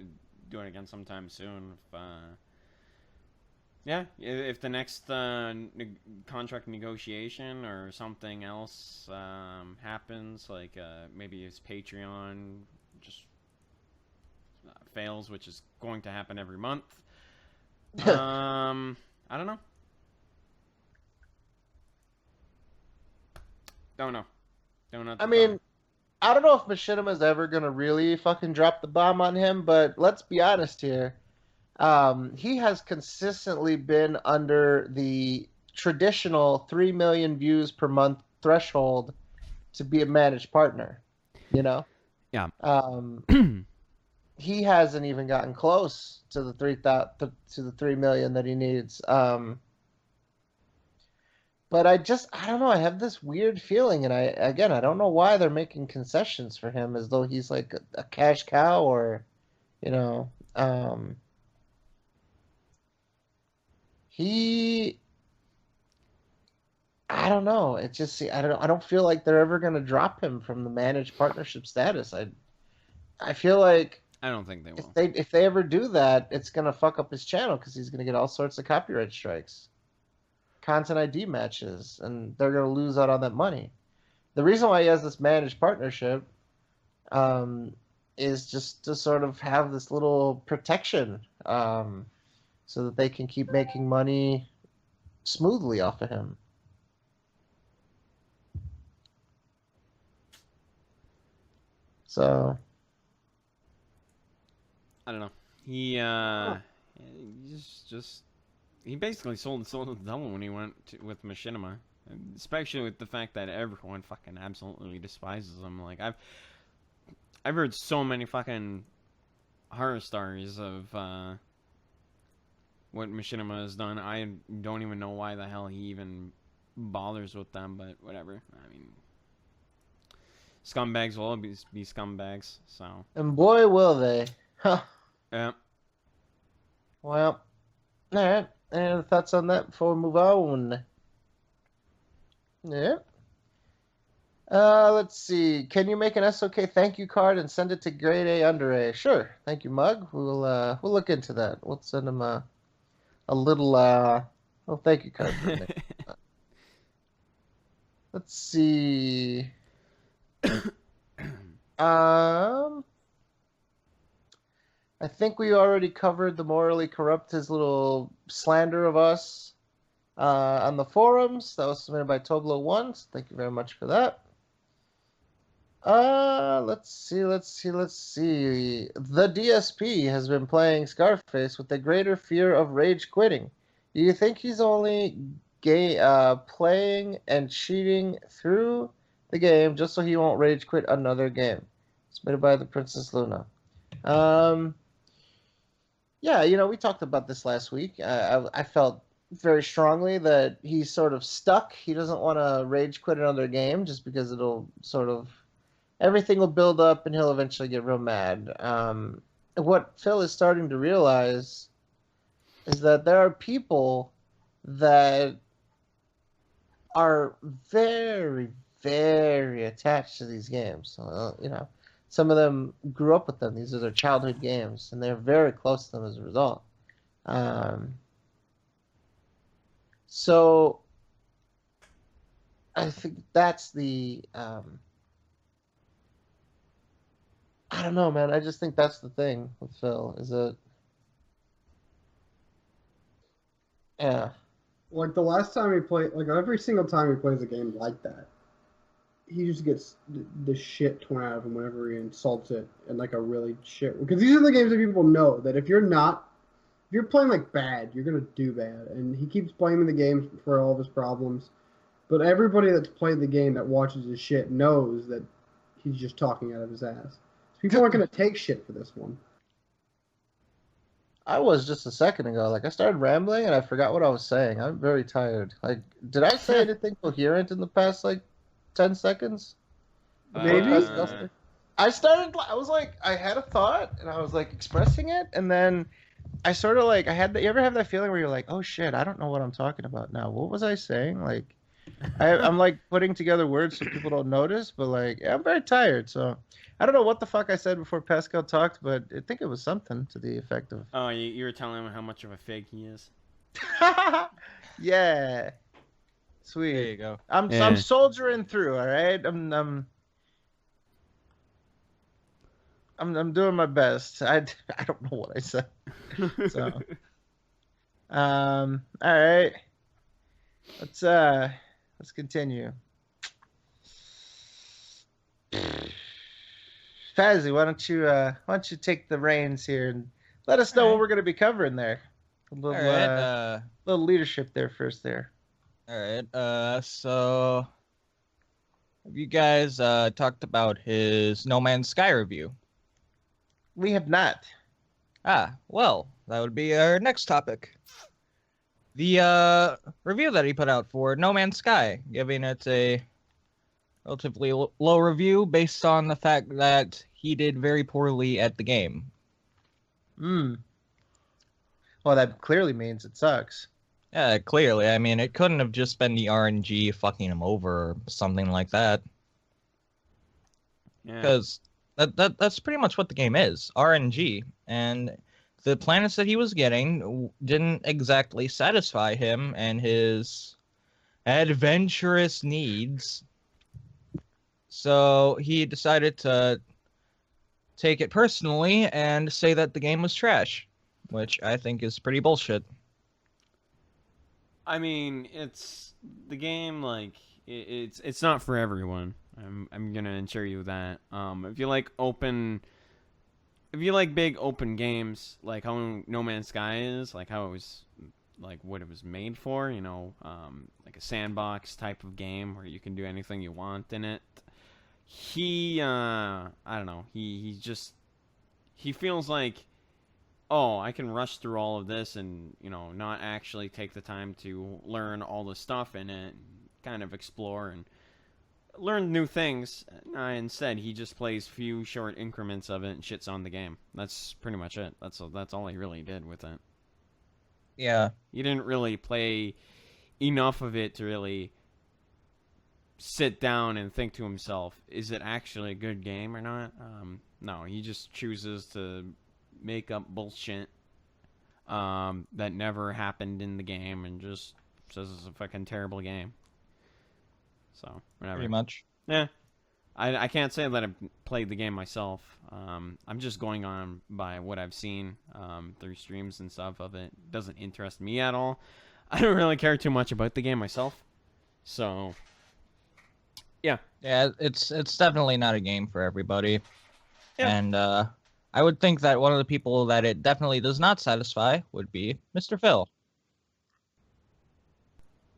it again sometime soon. If the next contract negotiation or something else happens, like maybe his Patreon just fails, which is going to happen every month. I don't know. Don't know. I mean, I don't know if Machinima's ever going to really fucking drop the bomb on him, but let's be honest here. He has consistently been under the traditional 3 million views per month threshold to be a managed partner, you know? Yeah. He hasn't even gotten close to the 3 million that he needs. But I don't know. I have this weird feeling, and I don't know why they're making concessions for him as though he's like a cash cow or, you know, I don't know. It just, I don't feel like they're ever going to drop him from the managed partnership status. I feel like I don't think they will. If they ever do that, it's going to fuck up his channel because he's going to get all sorts of copyright strikes. Content ID matches, and they're going to lose out on that money. The reason why he has this managed partnership is just to sort of have this little protection so that they can keep making money smoothly off of him. So I don't know. He he basically sold the devil when he went with Machinima, especially with the fact that everyone fucking absolutely despises him. Like I've heard so many fucking horror stories of what Machinima has done. I don't even know why the hell he even bothers with them, but whatever. I mean, scumbags will always be scumbags. So. And boy, will they! Huh. Yeah. Well, all right. Any other thoughts on that before we move on? Yeah. Let's see. Can you make an SOK thank you card and send it to Grade A Under A? Sure. Thank you, Mug. We'll look into that. We'll send him a little thank you card for me. Let's see. I think we already covered the morally corrupt, his little slander of us on the forums. That was submitted by Toblo1. So thank you very much for that. Let's see. The DSP has been playing Scarface with a greater fear of rage quitting. Do you think he's only playing and cheating through the game just so he won't rage quit another game? Submitted by the Princess Luna. Yeah, we talked about this last week. I felt very strongly that he's sort of stuck. He doesn't want to rage quit another game just because it'll sort of everything will build up and he'll eventually get real mad. What Phil is starting to realize is that there are people that are very, very attached to these games. Some of them grew up with them. These are their childhood games, and they're very close to them as a result. So I think that's the... I don't know, man. I just think that's the thing with Phil, is that... Yeah. Like, the last time he played... Like, every single time he plays a game like that, he just gets the shit torn out of him whenever he insults it in, like, a really shit... Because these are the games that people know that if you're playing, like, bad, you're going to do bad. And he keeps blaming the game for all of his problems. But everybody that's played the game that watches his shit knows that he's just talking out of his ass. People aren't going to take shit for this one. I was just a second ago. Like, I started rambling and I forgot what I was saying. I'm very tired. Like, did I say anything coherent in the past, 10 seconds? Maybe. I was like, I had a thought and I was like expressing it, and then I sort of like, you ever have that feeling where you're like, oh shit, I don't know what I'm talking about now. What was I saying? Like, I'm like putting together words so people don't notice, but like, yeah, I'm very tired. So I don't know what the fuck I said before Pascal talked, but I think it was something to the effect of. Oh, you were telling him how much of a fake he is. Yeah. Sweet. There you go. I'm soldiering through. All right. I'm doing my best. I don't know what I said. So. All right. Let's continue. Fazzy, why don't you take the reins here and let us know what we're going to be covering there. A little, little leadership there first there. All right. So have you guys talked about his No Man's Sky review? We have not. Well, that would be our next topic. The review that he put out for No Man's Sky, giving it a relatively low review based on the fact that he did very poorly at the game. Well, that clearly means it sucks. Yeah, clearly. I mean, it couldn't have just been the RNG fucking him over or something like that. Because that's pretty much what the game is, RNG. And the planets that he was getting didn't exactly satisfy him and his adventurous needs. So he decided to take it personally and say that the game was trash, which I think is pretty bullshit. I mean, it's the game. Like, it's not for everyone. I'm gonna assure you that. If you like big open games, like how No Man's Sky is, like how it was, like what it was made for, like a sandbox type of game where you can do anything you want in it. I don't know. He feels like, oh, I can rush through all of this and, not actually take the time to learn all the stuff in it, and kind of explore and learn new things. Instead, he just plays few short increments of it and shits on the game. That's pretty much it. That's all he really did with it. Yeah. He didn't really play enough of it to really sit down and think to himself, is it actually a good game or not? No, he just chooses to make up bullshit that never happened in the game and just says it's a fucking terrible game. So, whatever. Pretty much. Yeah. I can't say that I've played the game myself. I'm just going on by what I've seen through streams and stuff of it. It doesn't interest me at all. I don't really care too much about the game myself. So, yeah. Yeah, it's definitely not a game for everybody. Yeah. And I would think that one of the people that it definitely does not satisfy would be Mr. Phil.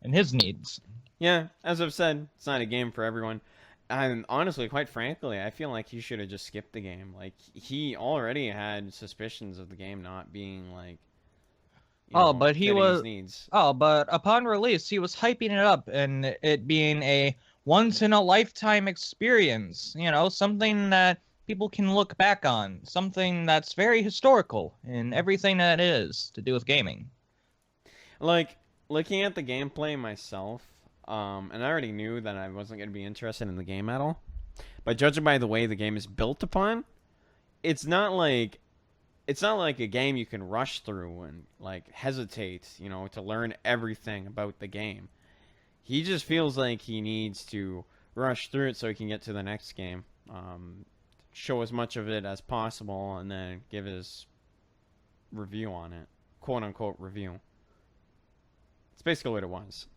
And his needs. Yeah, as I've said, it's not a game for everyone. And honestly, quite frankly, I feel like he should have just skipped the game. Like, he already had suspicions of the game not being, like, but he fitting was... his needs. Oh, but upon release, he was hyping it up and it being a once-in-a-lifetime experience. You know, something that people can look back on. Something that's very historical in everything that it is to do with gaming. Like, looking at the gameplay myself, and I already knew that I wasn't going to be interested in the game at all. But judging by the way the game is built upon, it's not like a game you can rush through and like hesitate, to learn everything about the game. He just feels like he needs to rush through it so he can get to the next game, show as much of it as possible, and then give his review on it, quote unquote review. It's basically what it was.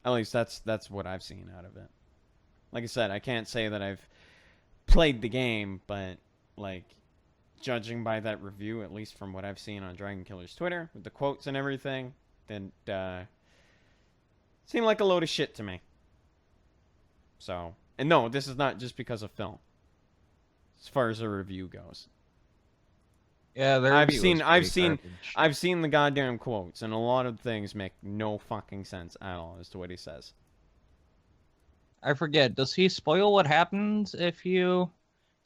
At least that's what I've seen out of it. Like I said, I can't say that I've played the game, but like judging by that review, at least from what I've seen on Dragon Killer's Twitter with the quotes and everything, then seemed like a load of shit to me. So, and no, this is not just because of Phil. As far as the review goes. Yeah, I've seen the goddamn quotes, and a lot of things make no fucking sense at all as to what he says. I forget. Does he spoil what happens if you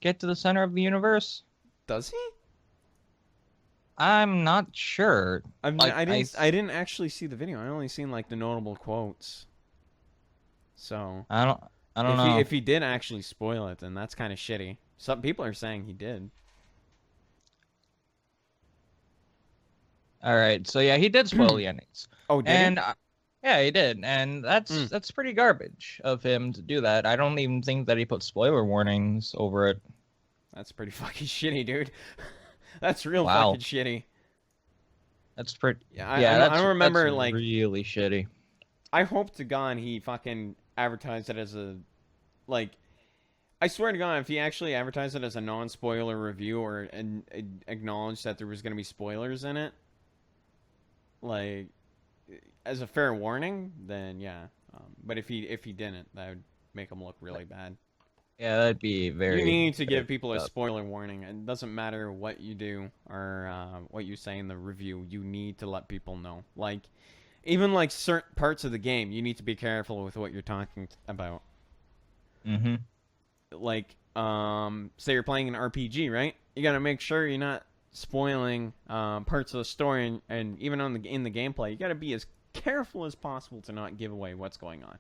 get to the center of the universe? Does he? I'm not sure. I didn't actually see the video. I only seen like the notable quotes. So I don't know. If he did actually spoil it, then that's kind of shitty. Some people are saying he did. All right, so yeah, he did spoil the endings. Oh, did he? Yeah, he did, and that's pretty garbage of him to do that. I don't even think that he put spoiler warnings over it. That's pretty fucking shitty, dude. That's real Wow. fucking shitty. That's pretty. Yeah, Yeah, I don't remember that's like really shitty. I hope to God he fucking advertised it as a like. I swear to God, if he actually advertised it as a non-spoiler review or acknowledged that there was going to be spoilers in it, like as a fair warning, then yeah. But if he didn't, that would make him look really bad. Yeah, that'd be very. You need to give people a spoiler warning. It doesn't matter what you do or what you say in the review. You need to let people know. Like, even like certain parts of the game, you need to be careful with what you're talking about. Mm-hmm. Like, say you're playing an RPG, right? You gotta make sure you're not spoiling parts of the story, and even in the gameplay, you gotta be as careful as possible to not give away what's going on.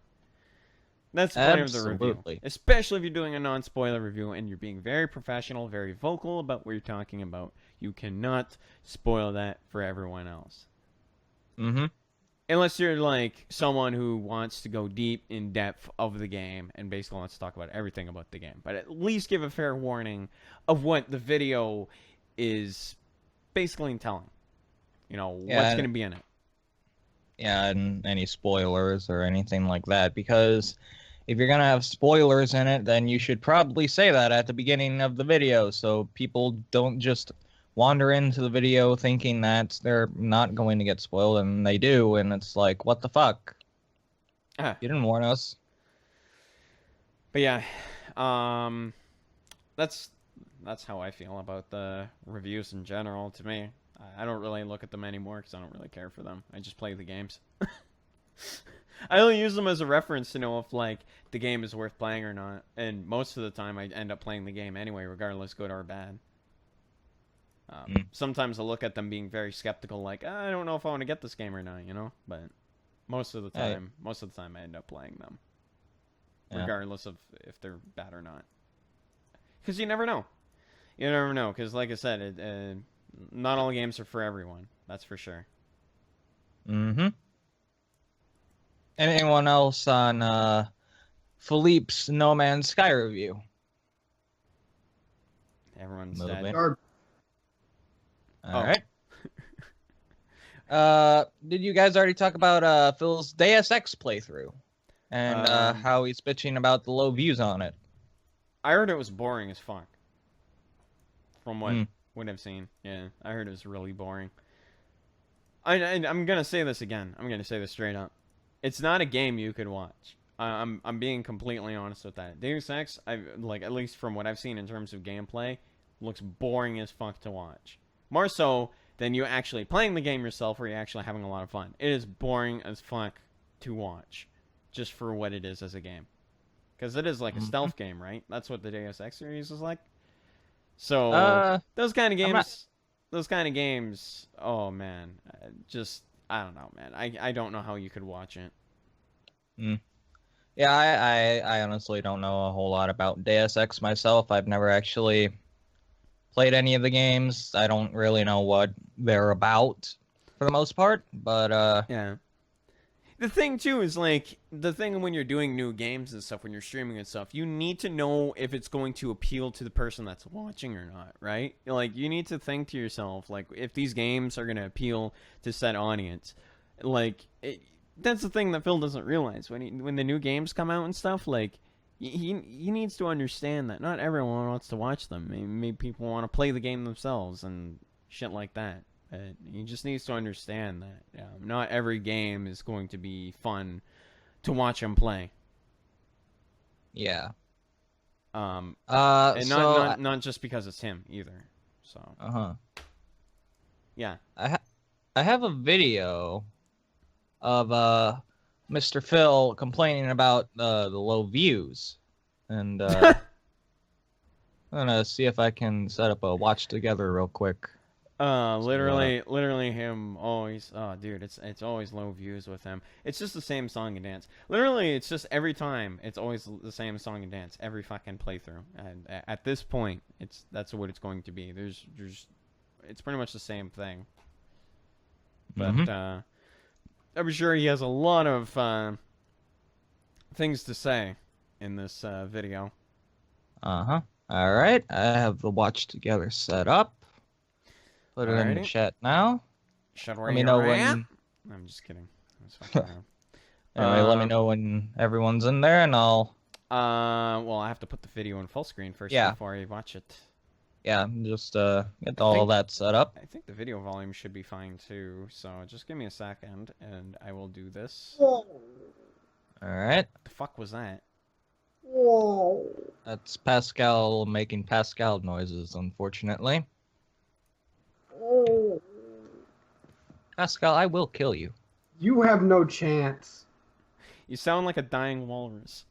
That's the point of the review. Especially if you're doing a non-spoiler review and you're being very professional, very vocal about what you're talking about. You cannot spoil that for everyone else. Mm-hmm. Unless you're like someone who wants to go deep in depth of the game and basically wants to talk about everything about the game. But at least give a fair warning of what the video is basically telling. What's going to be in it. Yeah, and any spoilers or anything like that. Because if you're going to have spoilers in it, then you should probably say that at the beginning of the video so people don't just wander into the video thinking that they're not going to get spoiled, and they do, and it's like, what the fuck? You didn't warn us. But yeah, that's how I feel about the reviews in general. To me, I don't really look at them anymore because I don't really care for them. I just play the games. I only use them as a reference to know if like the game is worth playing or not, and most of the time I end up playing the game anyway, regardless good or bad. Sometimes I look at them being very skeptical, like I don't know if I want to get this game or not, But most of the time I end up playing them. Yeah. regardless of if they're bad or not. Because you never know. You never know. Because like I said, not all games are for everyone. That's for sure. Mm-hmm. Anyone else on Philippe's No Man's Sky review? Everyone's Moving. dead. Or- All right. Did you guys already talk about Phil's Deus Ex playthrough and how he's bitching about the low views on it? I heard it was boring as fuck. From what Mm. what I've seen, yeah, I heard it was really boring. I'm gonna say this again. I'm gonna say this straight up. It's not a game you could watch. I'm being completely honest with that. Deus Ex, like at least from what I've seen in terms of gameplay, looks boring as fuck to watch. More so than you actually playing the game yourself, where you're actually having a lot of fun. It is boring as fuck to watch, just for what it is as a game. Because it is like a stealth game, right? That's what the Deus Ex series is like. So those kind of games, oh man, I don't know, man. I don't know how you could watch it. Yeah, I honestly don't know a whole lot about Deus Ex myself. I've never actually played any of the games. I don't really know what they're about for the most part, but yeah. The thing too is like the thing when you're doing new games and stuff, when you're streaming and stuff, you need to know if it's going to appeal to the person that's watching or not, right? Like you need to think to yourself, like if these games are going to appeal to said audience, like that's the thing that Phil doesn't realize when the new games come out and stuff. Like he needs to understand that not everyone wants to watch them. Maybe people want to play the game themselves and shit like that. He just needs to understand that not every game is going to be fun to watch him play. yeah. And So not just because it's him either. So yeah. I have a video of Mr. Phil complaining about the low views, and I'm gonna see if I can set up a watch together real quick. Literally him always. Oh, dude, it's always low views with him. It's just the same song and dance. Literally, it's just every time. It's always the same song and dance every fucking playthrough. And at this point, that's what it's going to be. It's pretty much the same thing. But I'm sure he has a lot of things to say in this video. All right, I have the watch together set up. Put it in the chat now. Let me know when. I'm just kidding. Anyway, let me know when everyone's in there, and I'll. Well, I have to put the video in full screen first before I watch it. Yeah, just get all that set up. I think the video volume should be fine too. So just give me a second, and I will do this. All right. What the fuck was that? That's Pascal making Pascal noises, unfortunately. Pascal, I will kill you. You have no chance. You sound like a dying walrus.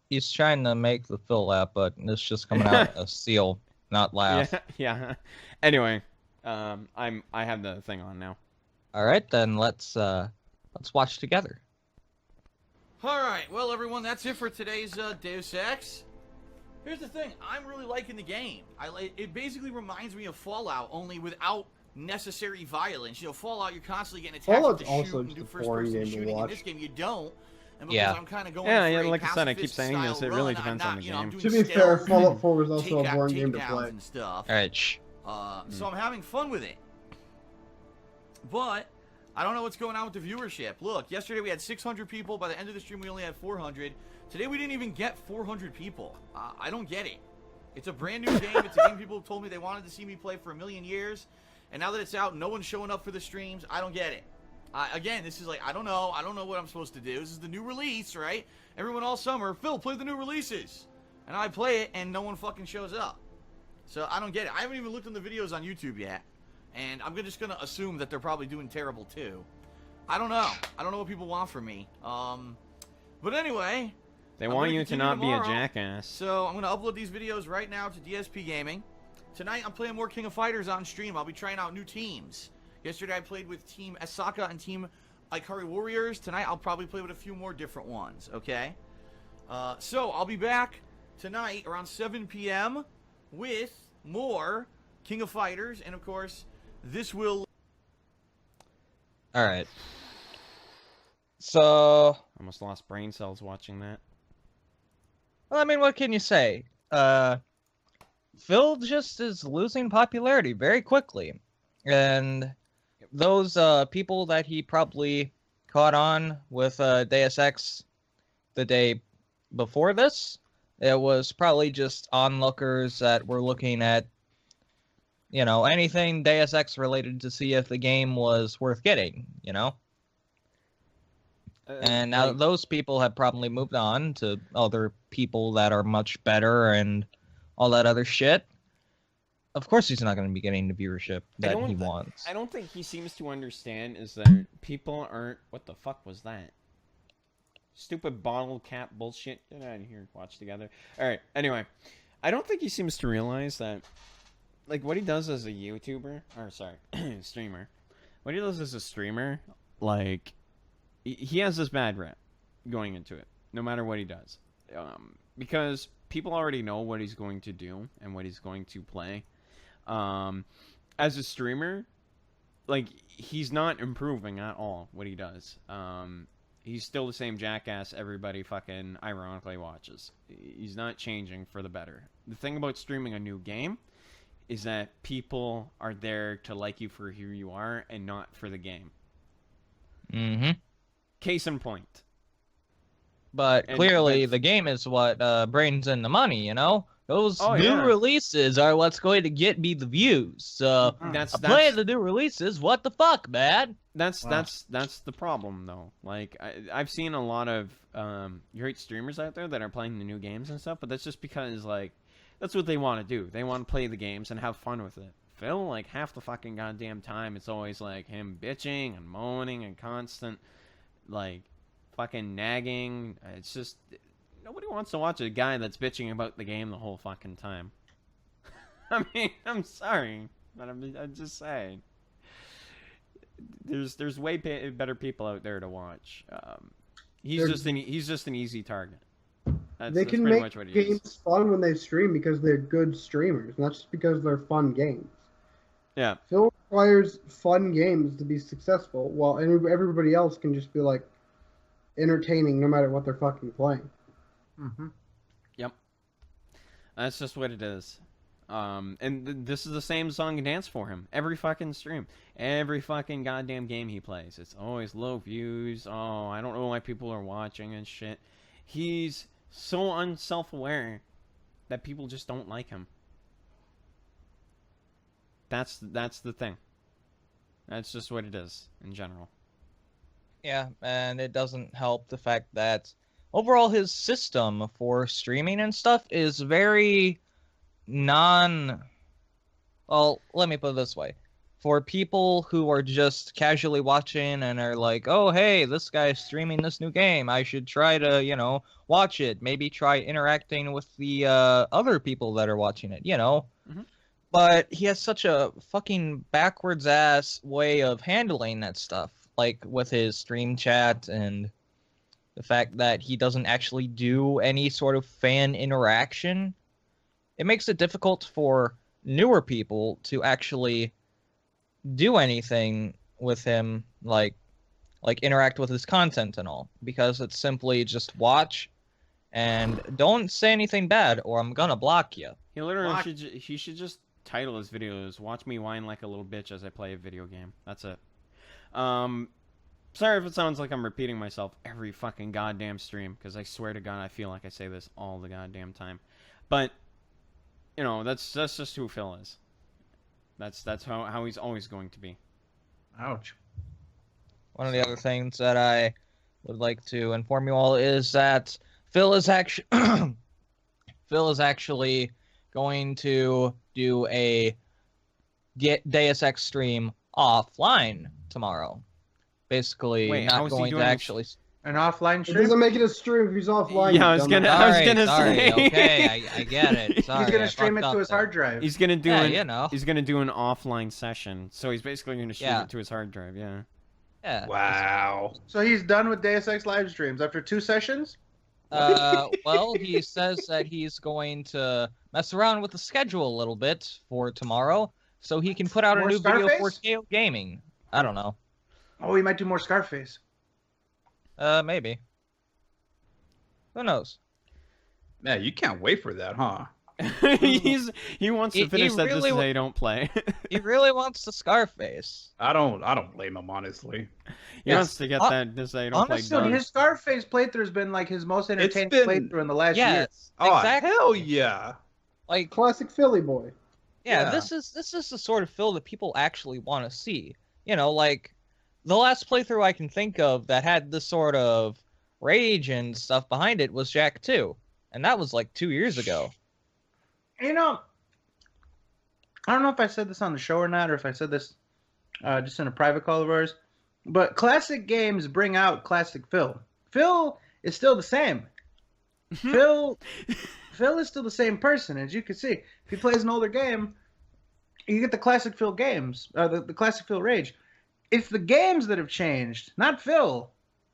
He's trying to make the Phil laugh, but it's just coming out a seal, not laugh. Yeah. Anyway, I have the thing on now. All right, then let's watch together. All right, well, everyone, that's it for today's Deus Ex. Here's the thing: I'm really liking the game. It basically reminds me of Fallout, only without necessary violence. You know, Fallout, you're constantly getting attacked Fallout's to also shoot and just do a first boring person game to shooting. In watch. this game, you don't. And because Yeah. I'm kind of going Yeah, for like a I said, I keep saying this. It really pacifist-style depends run. on the I'm not, game. I'm To be doing fair, stealth Fallout 4 was also a takeout- boring game to takedowns play. and stuff. All right, shh. So I'm having fun with it. But I don't know what's going on with the viewership. Look, yesterday we had 600 people. By the end of the stream, we only had 400. Today we didn't even get 400 people. I don't get it. It's a brand new game. It's a game people told me they wanted to see me play for a million years. And now that it's out, no one's showing up for the streams. I don't get it. Again, this is like, I don't know what I'm supposed to do. This is the new release, right? Everyone all summer, Phil, play the new releases. And I play it, and no one fucking shows up. So I don't get it. I haven't even looked on the videos on YouTube yet. And I'm just going to assume that they're probably doing terrible, too. I don't know. I don't know what people want from me. But anyway... They want you to not be a jackass. So I'm going to upload these videos right now to DSP Gaming. Tonight I'm playing more King of Fighters on stream. I'll be trying out new teams. Yesterday I played with Team Asaka and Team Ikari Warriors. Tonight I'll probably play with a few more different ones, okay? So I'll be back tonight around 7 p.m. with more King of Fighters, and of course, this will... Alright. So... Almost lost brain cells watching that. Well, I mean, what can you say? Phil just is losing popularity very quickly. And those people that he probably caught on with Deus Ex the day before this, it was probably just onlookers that were looking at, you know, anything Deus Ex related to see if the game was worth getting, you know? And now those people have probably moved on to other people that are much better and all that other shit. Of course he's not going to be getting the viewership that he wants. I don't think he seems to understand is that people aren't... What the fuck was that? Stupid bottle cap bullshit. Get out of here. Watch together. Alright, anyway. I don't think he seems to realize that... Like, what he does as a YouTuber... Or, sorry, streamer. What he does as a streamer, like... He has this bad rep going into it, no matter what he does. Because people already know what he's going to do and what he's going to play. As a streamer, like, he's not improving at all what he does. He's still the same jackass everybody fucking ironically watches. He's not changing for the better. The thing about streaming a new game is that people are there to like you for who you are and not for the game. Mm-hmm. Case in point. But clearly, the game is what brings in the money, you know? Those new releases are what's going to get me the views. So, playing the new releases, what the fuck, man? That's the problem, though. Like, I've seen a lot of great streamers out there that are playing the new games and stuff, but that's just because, like, that's what they want to do. They want to play the games and have fun with it. Phil, like, half the fucking goddamn time, it's always, like, him bitching and moaning and constant... like, fucking nagging. It's just, nobody wants to watch a guy that's bitching about the game the whole fucking time. I mean, I'm sorry, but I'm just saying. There's way better people out there to watch. He's just an easy target. They can make games fun when they stream because they're good streamers, not just because they're fun games. Yeah. Phil requires fun games to be successful, while everybody else can just be, like, entertaining no matter what they're fucking playing. Mm-hmm. Yep. That's just what it is. And this is the same song and dance for him. Every fucking stream. Every fucking goddamn game he plays. It's always low views. Oh, I don't know why people are watching and shit. He's so unself-aware that people just don't like him. That's the thing. That's just what it is in general. Yeah, and it doesn't help the fact that overall his system for streaming and stuff is very well, let me put it this way. For people who are just casually watching and are like, oh, hey, this guy's streaming this new game, I should try to, you know, watch it. Maybe try interacting with the other people that are watching it, you know? Mm-hmm. But he has such a fucking backwards-ass way of handling that stuff. Like, with his stream chat and the fact that he doesn't actually do any sort of fan interaction. It makes it difficult for newer people to actually do anything with him, like interact with his content and all. Because it's simply just watch and don't say anything bad or I'm gonna block you. He literally he should just title his videos, "Watch me whine like a little bitch as I play a video game." That's it. Sorry if it sounds like I'm repeating myself every fucking goddamn stream, because I swear to God I feel like I say this all the goddamn time. But, you know, that's just who Phil is. That's how he's always going to be. Ouch. One of the other things that I would like to inform you all is that Phil is actually going to do a Deus Ex stream offline tomorrow. Basically, Wait, not going to actually. An offline It stream? doesn't make it a stream if he's offline. Yeah, you I was dumbass. gonna- I was Sorry, gonna sorry. say. Okay, I get it. Sorry, He's gonna I stream it fucked to up his there. hard drive. He's gonna do Yeah, an, you know. He's gonna do an offline session. So he's basically gonna stream Yeah. it to his hard drive. Yeah. Yeah. Wow. So he's done with Deus Ex live streams after 2 sessions? Well, he says that he's going to mess around with the schedule a little bit for tomorrow, so he can put out More a new video for Scarface? Scale Gaming. I don't know. Oh, he might do more Scarface. Maybe. Who knows? Man, you can't wait for that, huh? He wants to He finish that. really This is wa- how you don't play. He really wants the Scarface. I don't blame him, honestly. He Yes. wants to get that. This is how you don't Honestly, play. Dude, Doug. his Scarface playthrough has been like his most entertaining been- playthrough in the last year. Yes, Oh, exactly. hell yeah. Like, Classic Philly boy. yeah, Yeah. this is the sort of Phil that people actually want to see. You know, like the last playthrough I can think of that had this sort of rage and stuff behind it was Jack 2, and that was like 2 years ago. You know, I don't know if I said this on the show or not, or if I said this just in a private call of ours, but classic games bring out classic Phil. Phil is still the same. Phil is still the same person, as you can see. If he plays an older game, you get the classic Phil games, the classic Phil rage. It's the games that have changed, not Phil.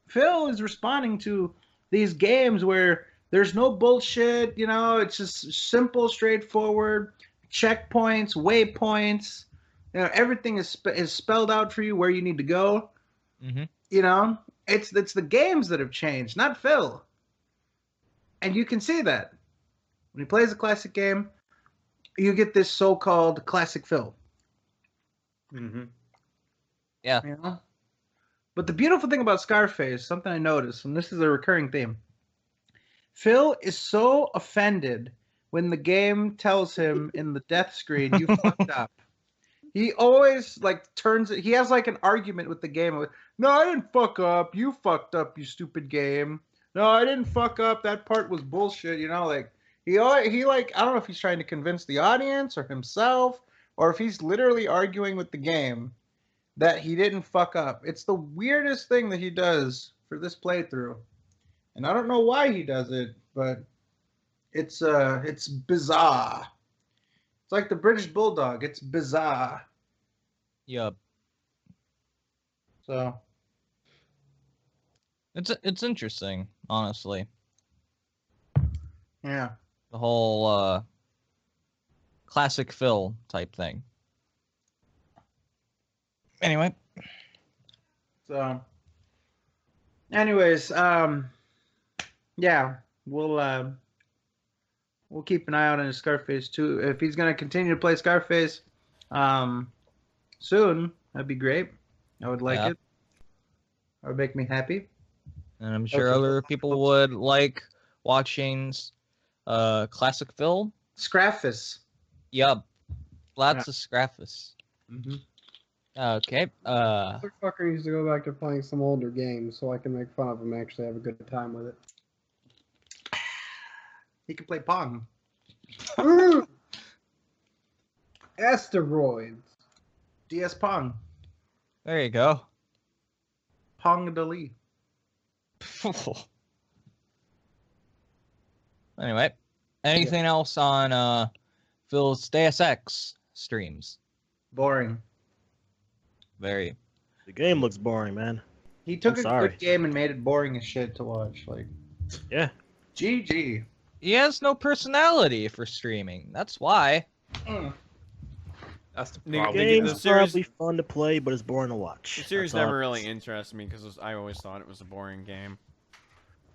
Phil is responding to these games where there's no bullshit, you know, it's just simple, straightforward, checkpoints, waypoints, you know, everything is spelled out for you where you need to go. Mm-hmm. You know, it's the games that have changed, not Phil. And you can see that. When he plays a classic game, you get this so-called classic Phil. Mm-hmm. Yeah. You know? But the beautiful thing about Scarface, something I noticed, and this is a recurring theme, Phil is so offended when the game tells him in the death screen, you fucked up. He always, like, turns it, he has, like, an argument with the game. No, I didn't fuck up. You fucked up, you stupid game. No, I didn't fuck up. That part was bullshit, you know, like, he like, I don't know if he's trying to convince the audience or himself, or if he's literally arguing with the game that he didn't fuck up. It's the weirdest thing that he does for this playthrough. And I don't know why he does it, but it's bizarre. It's like the British Bulldog. It's bizarre. Yup. So It's interesting, honestly. yeah. The whole classic Phil type thing. Anyway, So anyways, yeah, we'll keep an eye out on his Scarface too. If he's gonna continue to play Scarface soon, that'd be great. I would like Yeah. it. That would make me happy. and I'm sure Okay. other people would like watching classic Phil. Scraffus. Yup. Lots of Scraffus. Mm-hmm. Okay. Motherfucker needs to go back to playing some older games so I can make fun of him and actually have a good time with it. He can play Pong. Asteroids. DS Pong. There you go. Pong Dali. Anyway, anything else on Phil's Deus Ex streams? Boring. Very. The game looks boring, man. He took I'm a sorry. good game and made it boring as shit to watch. Like, Yeah. GG. He has no personality for streaming. That's why. That's the The problem. game- Game's series- probably fun to play, but it's boring to watch. The series That's all. never really interested me because I always thought it was a boring game.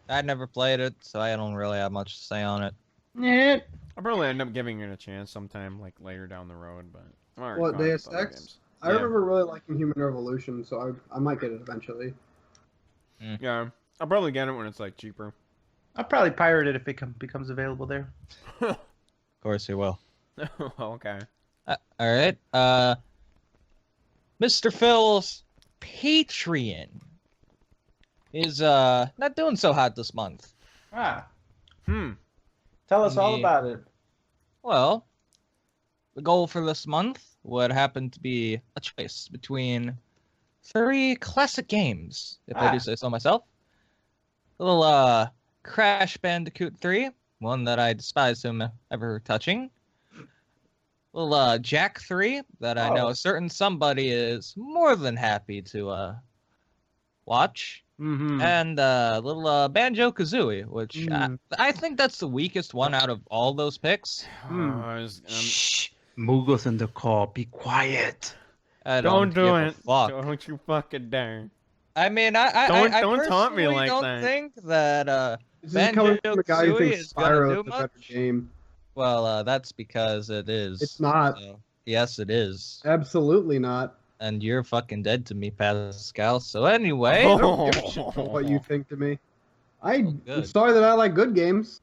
I'd never played it, so I don't really have much to say on it. Yeah. I'll probably end up giving it a chance sometime, like later down the road. But I'm already What, caught up with Deus other Ex? games. I Yeah. remember really liking Human Revolution, so I might get it eventually. Yeah, I'll probably get it when it's like cheaper. I'll probably pirate it if it becomes available there. Of course he will. Okay. All right. Mr. Phil's Patreon is not doing so hot this month. Ah. Hmm. Tell us all Yeah. about it. Well, the goal for this month would happen to be a choice between 3 classic games, if I do say so myself. little Crash Bandicoot 3, one that I despise him ever touching. Little Jack 3 that I know a certain somebody is more than happy to watch. Mm-hmm. And little Banjo Kazooie, which I think that's the weakest one out of all those picks. Shh. Mugo's in the call. Be quiet. I Don't do give a it. fuck. Don't you fucking dare. I mean, I Don't taunt me personally like don't that. think that This is coming from a guy who Banjo-Kazooie thinks is gonna Spyro do is a better much. game. Well, that's because it is. It's not. So, yes, it is. Absolutely not. And you're fucking dead to me, Pascal. So anyway, I don't give a shit about what you think to me. I'm good. sorry that I like good games.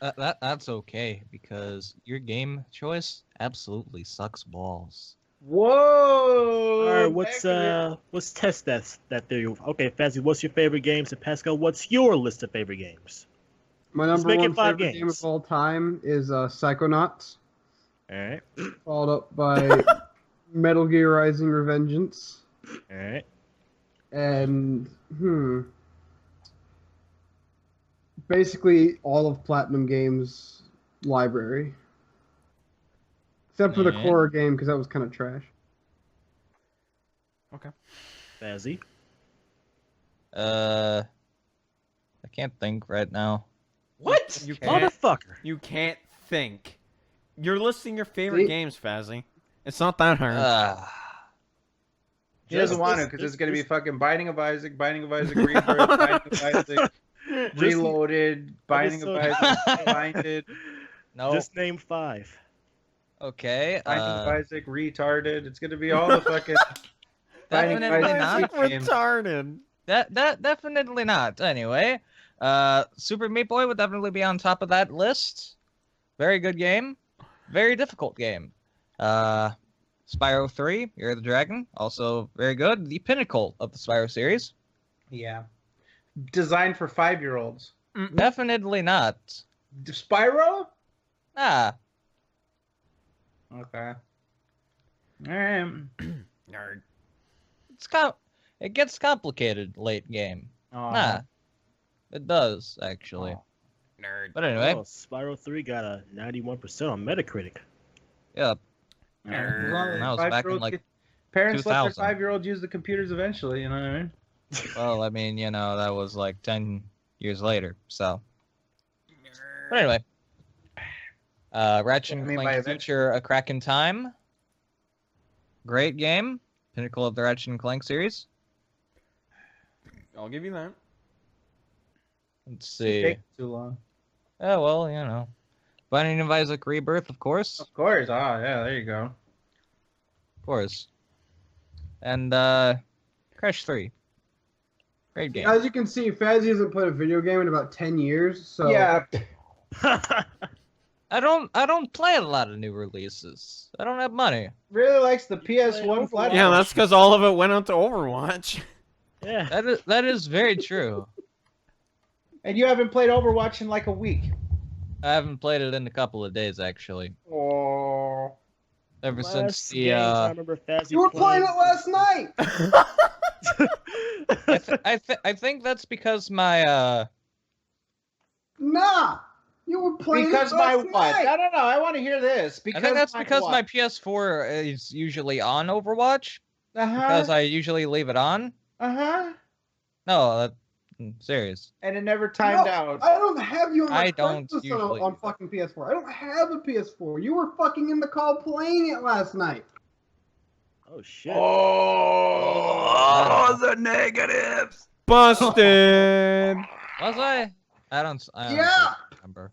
that's okay because your game choice absolutely sucks balls. Whoa! All right, let's test that theory. Okay, Fazzy, what's your favorite games? And Pascal, what's your list of favorite games? My Let's number make one it 5 favorite game games. of all time is Psychonauts, All right, followed up by Metal Gear Rising: Revengeance, all right. and basically all of Platinum Games' library, except for the Yeah. horror game because that was kind of trash. Fazzy. I can't think right now. What? You can't. Motherfucker. You can't think. You're listing your favorite See? games, Fazzy. It's not that hard. He doesn't Just want to this- because it's this- going to be this- fucking Binding of Isaac, Binding of Isaac Rebirth, Binding of Isaac Reloaded, Binding of Isaac Blinded, No. Just name 5. Okay. Binding of Isaac Retarded. It's going to be all the fucking Binding of Definitely Isaac not. games. Retarded. That definitely not. Anyway, Super Meat Boy would definitely be on top of that list. Very good game. Very difficult game. Spyro 3, Year of the Dragon, also very good. The pinnacle of the Spyro series. Yeah. Designed for 5-year-olds. Definitely not. Spyro? Ah, Okay. Alright. Nerd. it gets complicated late game. Aw. Nah, it does actually. Aw. Nerd. But anyway, Oh, Spyro 3 got a 91% on Metacritic. yeah. Nerd. As long as That was back in, 5-year-olds like, get- Parents let their 2000. 5-year-old use the computers eventually, you know what I mean? Well, I mean, that was like 10 years later. So, but anyway, Ratchet I and mean, by Clank eventually. Future: A Crack in Time. Great game, pinnacle of the Ratchet and Clank series. I'll give you that. Let's see. Take too long. Oh well, Binding of Isaac Rebirth, of course, Of course. Ah, yeah, there you go. of course, and Crash 3. Great game. As you can see, Fazzy hasn't played a video game in about 10 years, so Yeah. I don't play a lot of new releases. I don't have money. Really likes the PS1 platform. Yeah, that's because all of it went out to Overwatch. Yeah. That is very true. And you haven't played Overwatch in like a week. I haven't played it in a couple of days actually. Oh. Ever Last since the games I remember Fazzy you were playing it last night. I think that's because my Nah, you were playing Because it my last what? night. I don't know. I want to hear this. I Because think that's because what? my PS4 is usually on Overwatch Uh-huh. because I usually leave it on. Uh-huh. No, I'm serious. And it never timed No, out. I don't have you on my I don't friends list usually on do that. fucking PS4. I don't have a PS4. You were fucking in the call playing it last night. Oh, shit. Oh, the negatives. Busted. Was I? I don't Yeah. remember.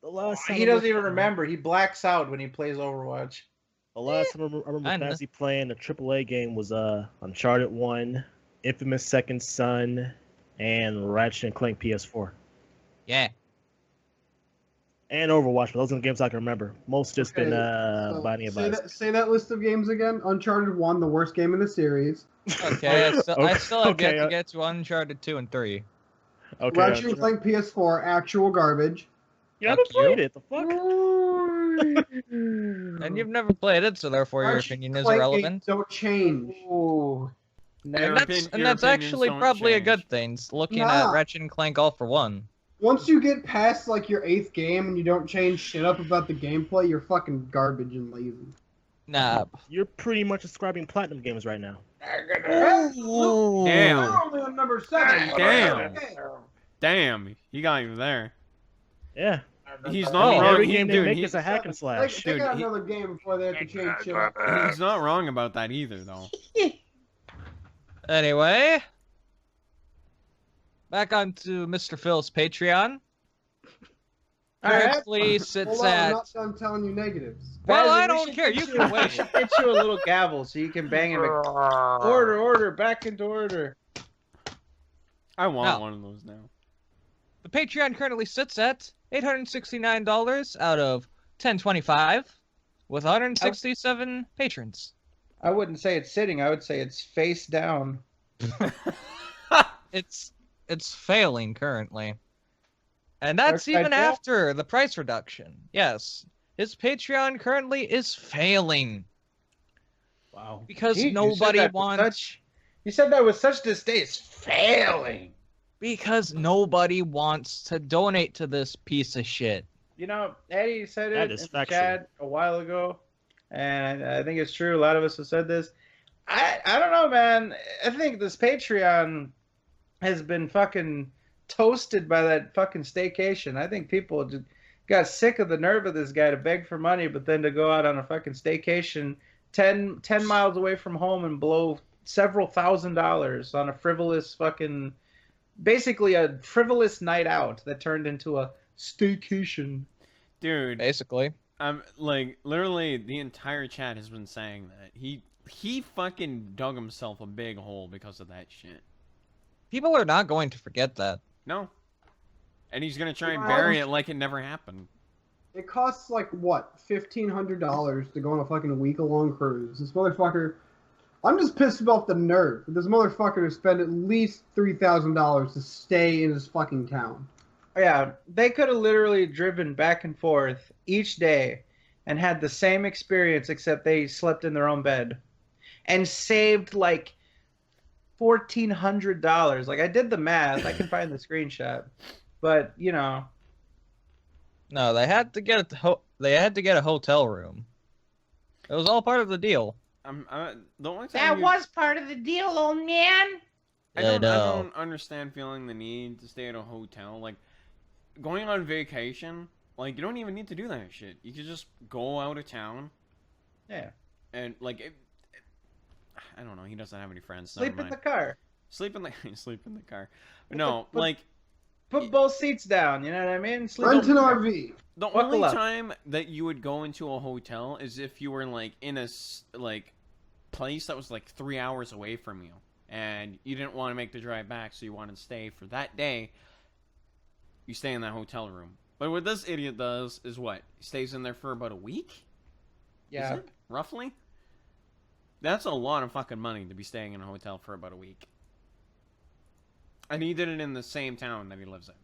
The last time He I doesn't remember- even remember. He blacks out when he plays Overwatch. The last time I remember Kinda. Fazzy playing a AAA game was Uncharted 1, Infamous Second Son, and Ratchet and Clank PS4. Yeah. And Overwatch, but those are the games I can remember. Most just been So, Binding of say Isaac. say that list of games again. Uncharted 1, the worst game in the series. Okay. I still have Okay, yet to get to Uncharted 2 and 3. Okay. Ratchet and Clank PS4, actual garbage. You haven't Fuck you. played it. The fuck? And you've never played it, so therefore your Ratchet opinion and is Clank irrelevant. games don't change. Ooh. Your And that's actually opinions don't probably a change. good thing. Looking at Nah. Ratchet and Clank All for One. Once you get past like your 8th game and you don't change shit up about the gameplay, you're fucking garbage and lazy. Nah. You're pretty much describing platinum games right now. Ooh. Damn. We're only on number 7. Damn. Okay. Damn, he got you there. Yeah. He's Oh, not wrong. Every He- game they dude, make he- is a hack and They, slash. they got Dude, another game before they have to change shit up. he's not wrong about that either, though. Anyway, back onto Mr. Phil's Patreon. Alright. Currently sits Hold on, I'm at. not done telling you negatives. Well, Bazzy, I we don't should care. get You can we wait. should get you a little gavel so you can bang him. Order, back into order. I want No. one of those now. The Patreon currently sits at $869 out of $1025, with 167 patrons. I wouldn't say it's sitting. I would say it's face down. It's failing currently, and that's Dark side even fail? after the price reduction. Yes, his Patreon currently is failing Wow. because Gee, you said nobody that with wants. You said that with such distaste. Failing. Because nobody wants to donate to this piece of shit. You know, Eddie said That it is in the factual. chat a while ago, and I think it's true. A lot of us have said this. I don't know, man. I think this Patreon has been fucking toasted by that fucking staycation. I think people just got sick of the nerve of this guy to beg for money, but then to go out on a fucking staycation 10 miles away from home and blow several $1,000s on a frivolous fucking, basically a frivolous night out that turned into a staycation. Dude, Basically, I'm like literally the entire chat has been saying that he fucking dug himself a big hole because of that shit. people are not going to forget that. No. And he's gonna try and Well, bury it like it never happened. It costs like what, $1,500 to go on a fucking week-long cruise. This motherfucker. I'm just pissed about the nerve. This motherfucker to spend at least $3,000 to stay in his fucking town. Yeah, they could have literally driven back and forth each day and had the same experience, except they slept in their own bed and saved like $1,400. Like, I did the math. I can find the screenshot, but you know, No, they had to get a hotel room. It was all part of the deal. The only time part of the deal, old man. I Yeah, don't understand feeling the need to stay at a hotel. Like, going on vacation, like, you don't even need to do that shit. You could just go out of town. Yeah. And, like, I don't know. He doesn't have any friends. Sleep Never in the mind. car. Sleep in the car. But no, But- like, Put both seats down. You know what I mean? Sleep Rent in an the car. RV. the Buckle only up. time that you would go into a hotel is if you were, like, in a, like, place that was, like, 3 hours away from you. And you didn't want to make the drive back, so you wanted to stay for that day. You stay in that hotel room. But what this idiot does is what? He stays in there for about a week? Is Yeah. it? Roughly? That's a lot of fucking money to be staying in a hotel for about a week. And he did it in the same town that he lives in.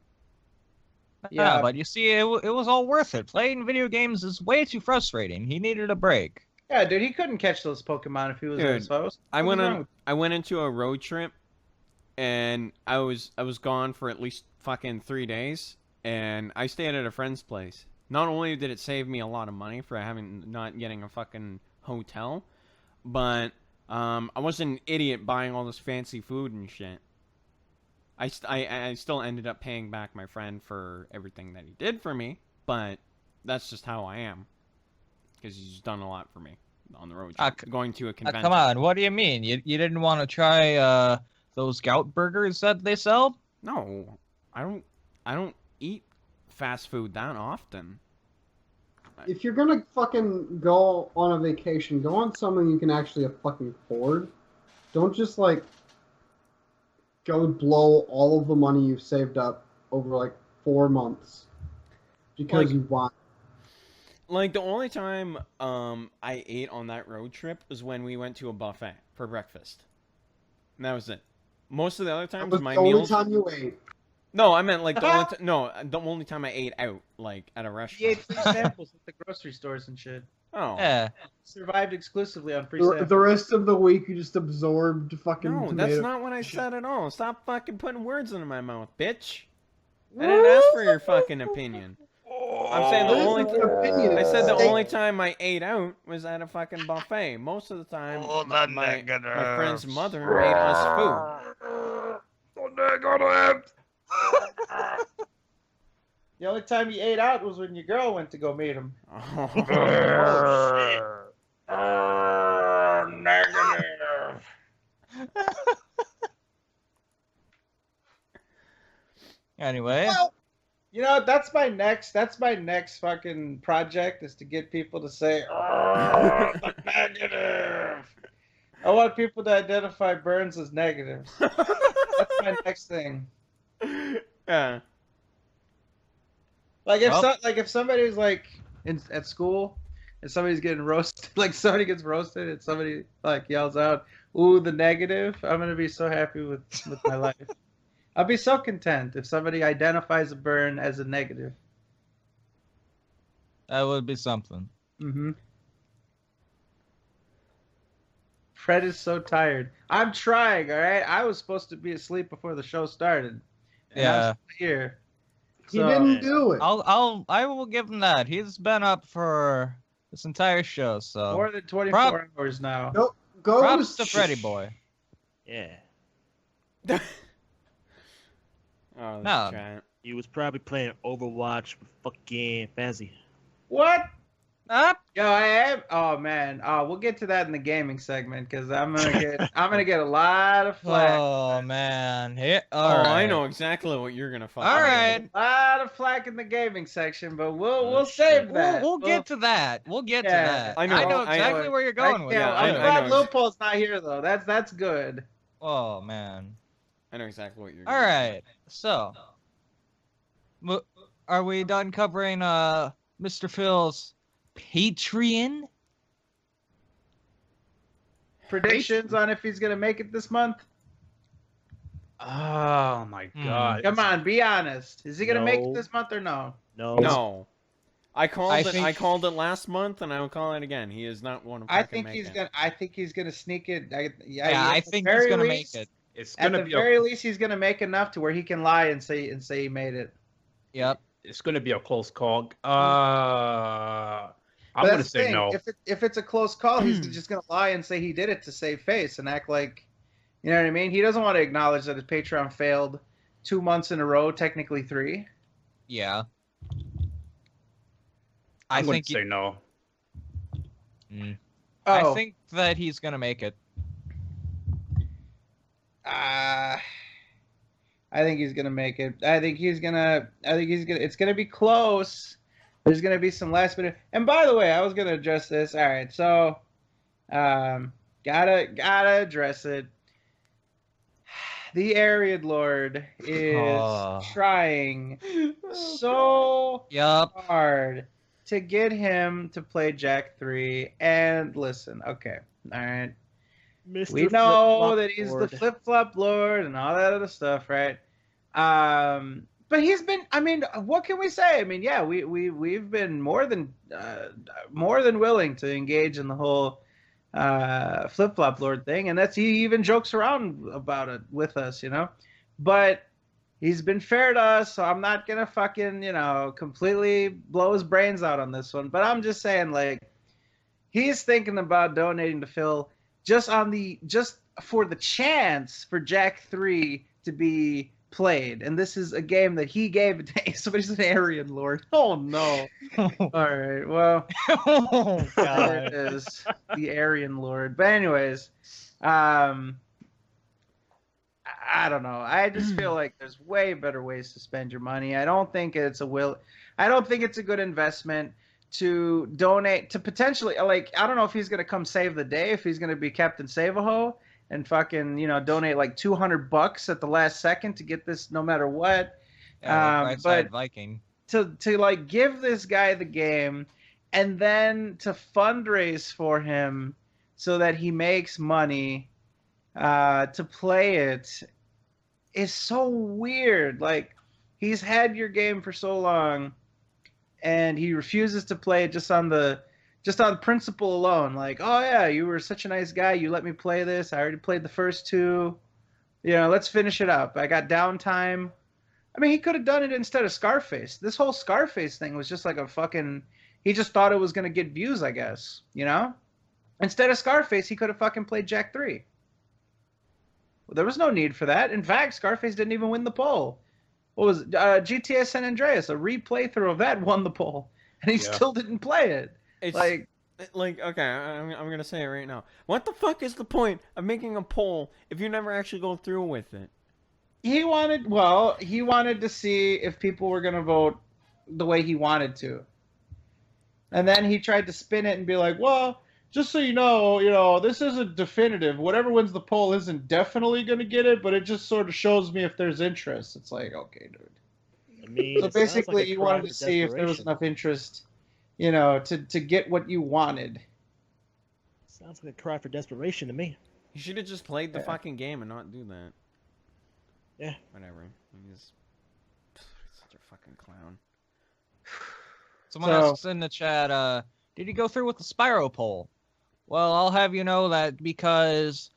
Yeah. But you see, it was all worth it. Playing video games is way too frustrating. He needed a break. Yeah, dude, he couldn't catch those Pokemon if he was Dude, exposed. I went into a road trip, and I was gone for at least fucking 3 days, and I stayed at a friend's place. Not only did it save me a lot of money for not getting a fucking hotel, but I wasn't an idiot buying all this fancy food and shit. I still ended up paying back my friend for everything that he did for me, but that's just how I am. Because he's done a lot for me on the road trip. Going to a convention. Come on, what do you mean? You didn't want to try those gout burgers that they sell? No, I don't eat fast food that often. If you're gonna fucking go on a vacation, go on something you can actually fucking afford. Don't just like go blow all of the money you've saved up over like 4 months because you want. Like, the only time I ate on that road trip was when we went to a buffet for breakfast. And that was it. Most of the other That times, was my the only meals... time you ate. No, I meant like the only time I ate out, like at a He restaurant. ate free samples at the grocery stores and shit. Oh. Yeah. Survived exclusively on free The samples. rest of the week, you just absorbed fucking No, tomato. that's not what I said at all. Stop fucking putting words into my mouth, bitch. I didn't ask for your fucking opinion. I'm saying the only I said the only time I ate out was at a fucking buffet. Most of the time, my friend's mother made us food. The only time you ate out was when your girl went to go meet him. Negative. Anyway. Well, you know, that's my next fucking project is to get people to say, the negative. I want people to identify Burns as negatives. That's my next thing. Yeah. Like if somebody's like at school and somebody's getting roasted, like somebody gets roasted and somebody like yells out, "Ooh, the negative!" I'm gonna be so happy with my life. I'll be so content if somebody identifies a burn as a negative. That would be something. Mm-hmm. Fred is so tired. I'm trying, all right? I was supposed to be asleep before the show started. And Yeah. I'm still here. He didn't do it. I will give him that. He's been up for this entire show, so More than 24 hours now. Go props to Freddy boy. Yeah. Oh, this No. giant. He was probably playing Overwatch with fucking Fazzy. What? Up. Yo, I am. Oh man. We'll get to that in the gaming segment because I'm gonna get a lot of flack. Oh man. Here. Oh, All right. I know exactly what you're gonna fucking All do. right. A lot of flack in the gaming section, but we'll save that. We'll get to that. We'll get to Yeah. that. I know, I exactly know. where you're going with it. Yeah, I'm I glad know. Loophole's not here though. That's good. Oh man. I know exactly what you're All right. So, are we done covering Mr. Phil's Patreon? Predictions on if he's gonna make it this month? Oh my god. Come on, be honest. Is he gonna make it No. this month or no? No. No. I called it. think- I called it last month, and I will call it again. He is not one of. I think he's gonna sneak it. I at think the he's very gonna least- make it. It's At gonna the be very least, he's gonna make enough to where he can lie and say he made it. Yep. it's gonna be a close call. I'm But gonna that's the say thing, no. If it's a close call, he's just gonna lie and say he did it to save face and act like, you know what I mean? He doesn't want to acknowledge that his Patreon failed 2 months in a row, technically 3. Yeah. I'm gonna think say no. I Oh, think that he's gonna make it. I think he's gonna make it. I think he's gonna. It's gonna be close. There's gonna be some last minute. And by the way, I was gonna address this. All right, so, gotta address it. The Aryan Lord is trying so Yup. hard to get him to play Jack 3. And listen, okay, all right. Mr. We know Flip-Flop that he's Lord. the flip-flop lord and all that other stuff, right? But he's been. I mean, what can we say? I mean, yeah, we've been more than willing to engage in the whole flip-flop lord thing, and he even jokes around about it with us, you know. But he's been fair to us, so I'm not gonna fucking completely blow his brains out on this one. But I'm just saying, like, he's thinking about donating to Phil just for the chance for Jack 3 to be played. And this is a game that he gave to somebody's an Aryan Lord. Oh no. All right, well, Oh there god. it is. The Aryan Lord. But anyways, I don't know. I just feel like there's way better ways to spend your money. I don't think it's a good investment to donate to potentially, like, I don't know if he's going to come save the day, if he's going to be Captain Save-A-Ho and fucking, donate like $200 at the last second to get this no matter what. Yeah, right side but Viking. to like give this guy the game and then to fundraise for him so that he makes money to play it is so weird. Like, he's had your game for so long, and he refuses to play it just on principle alone. Like, oh yeah, you were such a nice guy, you let me play this. I already played the first two. Let's finish it up. I got downtime. I mean, he could have done it instead of Scarface. This whole Scarface thing was just like a fucking. He just thought it was gonna get views, I guess. Instead of Scarface, he could have fucking played Jak 3. Well, there was no need for that. In fact, Scarface didn't even win the poll. What was it? GTA San Andreas? A replay through of that won the poll, and he still didn't play it. It's like okay, I'm gonna say it right now. What the fuck is the point of making a poll if you never actually go through with it? He wanted to see if people were gonna vote the way he wanted to, and then he tried to spin it and be like, well, just so you know, this isn't definitive. Whatever wins the poll isn't definitely gonna get it, but it just sort of shows me if there's interest. It's like, okay, dude. I mean, So basically, you wanted to see if there was enough interest, to get what you wanted. Sounds like a cry for desperation to me. You should have just played the fucking game and not do that. Yeah. Whatever. He's such a fucking clown. Someone asks in the chat, did he go through with the Spyro poll? Well, I'll have you know that because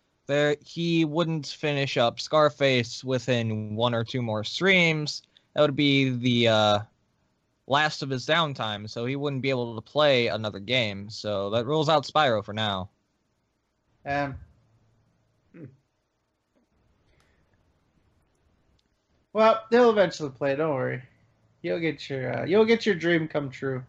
he wouldn't finish up Scarface within 1 or 2 more streams. That would be the last of his downtime, so he wouldn't be able to play another game. So that rules out Spyro for now. Well, he'll eventually play. Don't worry. You'll get your dream come true.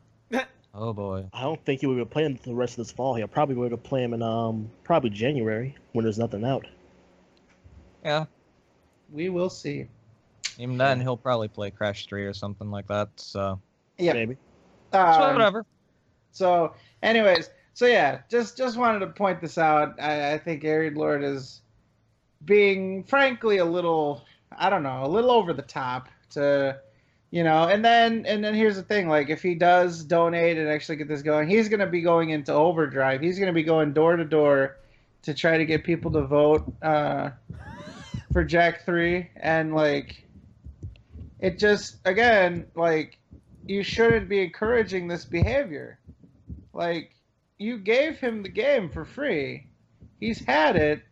Oh boy. I don't think he would be playing the rest of this fall. He'll probably be able to play him in probably January when there's nothing out. Yeah. We will see. Even then, he'll probably play Crash 3 or something like that. So. Yeah. Maybe. So whatever. So, anyways, yeah, just wanted to point this out. I think Arid Lord is being, frankly, a little over the top to, and then here's the thing, like, if he does donate and actually get this going, he's going to be going into overdrive. He's going to be going door to door to try to get people to vote for Jak 3, and, like, it just, again, like, you shouldn't be encouraging this behavior. Like, you gave him the game for free. He's had it.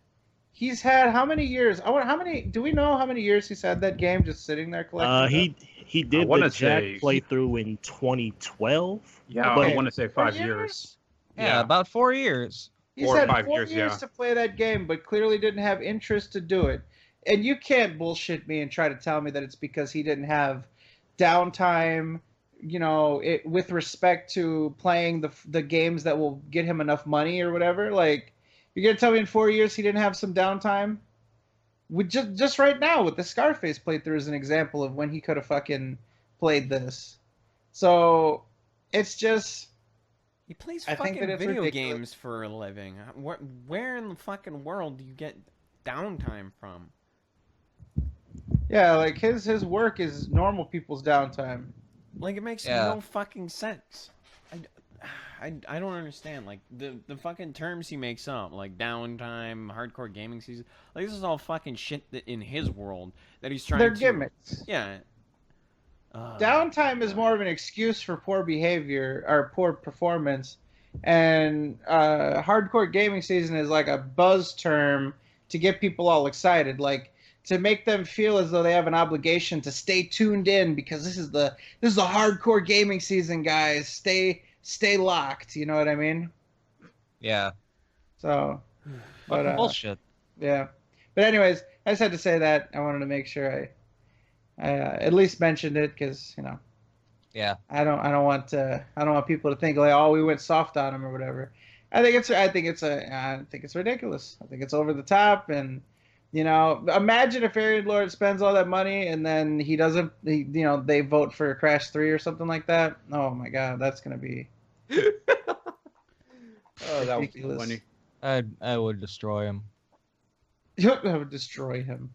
He's had how many years? Do we know how many years he's had that game just sitting there collecting? He did the Jak playthrough in 2012. Yeah, Okay. I want to say 5 years. Yeah, about 4 years. He's 4 or had 5 4 years, years to play that game, but clearly didn't have interest to do it. And you can't bullshit me and try to tell me that it's because he didn't have downtime, with respect to playing the games that will get him enough money or whatever. Like, you're going to tell me in 4 years he didn't have some downtime? Just right now with the Scarface playthrough is an example of when he could have fucking played this. So, it's just... He plays I think fucking that it's video ridiculous. games for a living. Where in the fucking world do you get downtime from? Yeah, like, his work is normal people's downtime. Like, it makes Yeah. no fucking sense. I don't understand. Like, the fucking terms he makes up, like downtime, hardcore gaming season. Like, this is all fucking shit that in his world that he's trying They're to... gimmicks. Yeah. Downtime is more of an excuse for poor behavior or poor performance, and hardcore gaming season is like a buzz term to get people all excited, like to make them feel as though they have an obligation to stay tuned in because this is the hardcore gaming season, guys. Stay locked. You know what I mean? Yeah. So, Fucking bullshit. yeah. But anyways, I just had to say that. I wanted to make sure I at least mentioned it because Yeah. I don't want people to think like, oh, we went soft on him or whatever. I think it's ridiculous. I think it's over the top, and imagine if Arian Lord spends all that money and then he doesn't. They vote for Crash 3 or something like that. Oh my God, that's gonna be. Oh, that would be ridiculous. funny. I would destroy him. I would destroy him.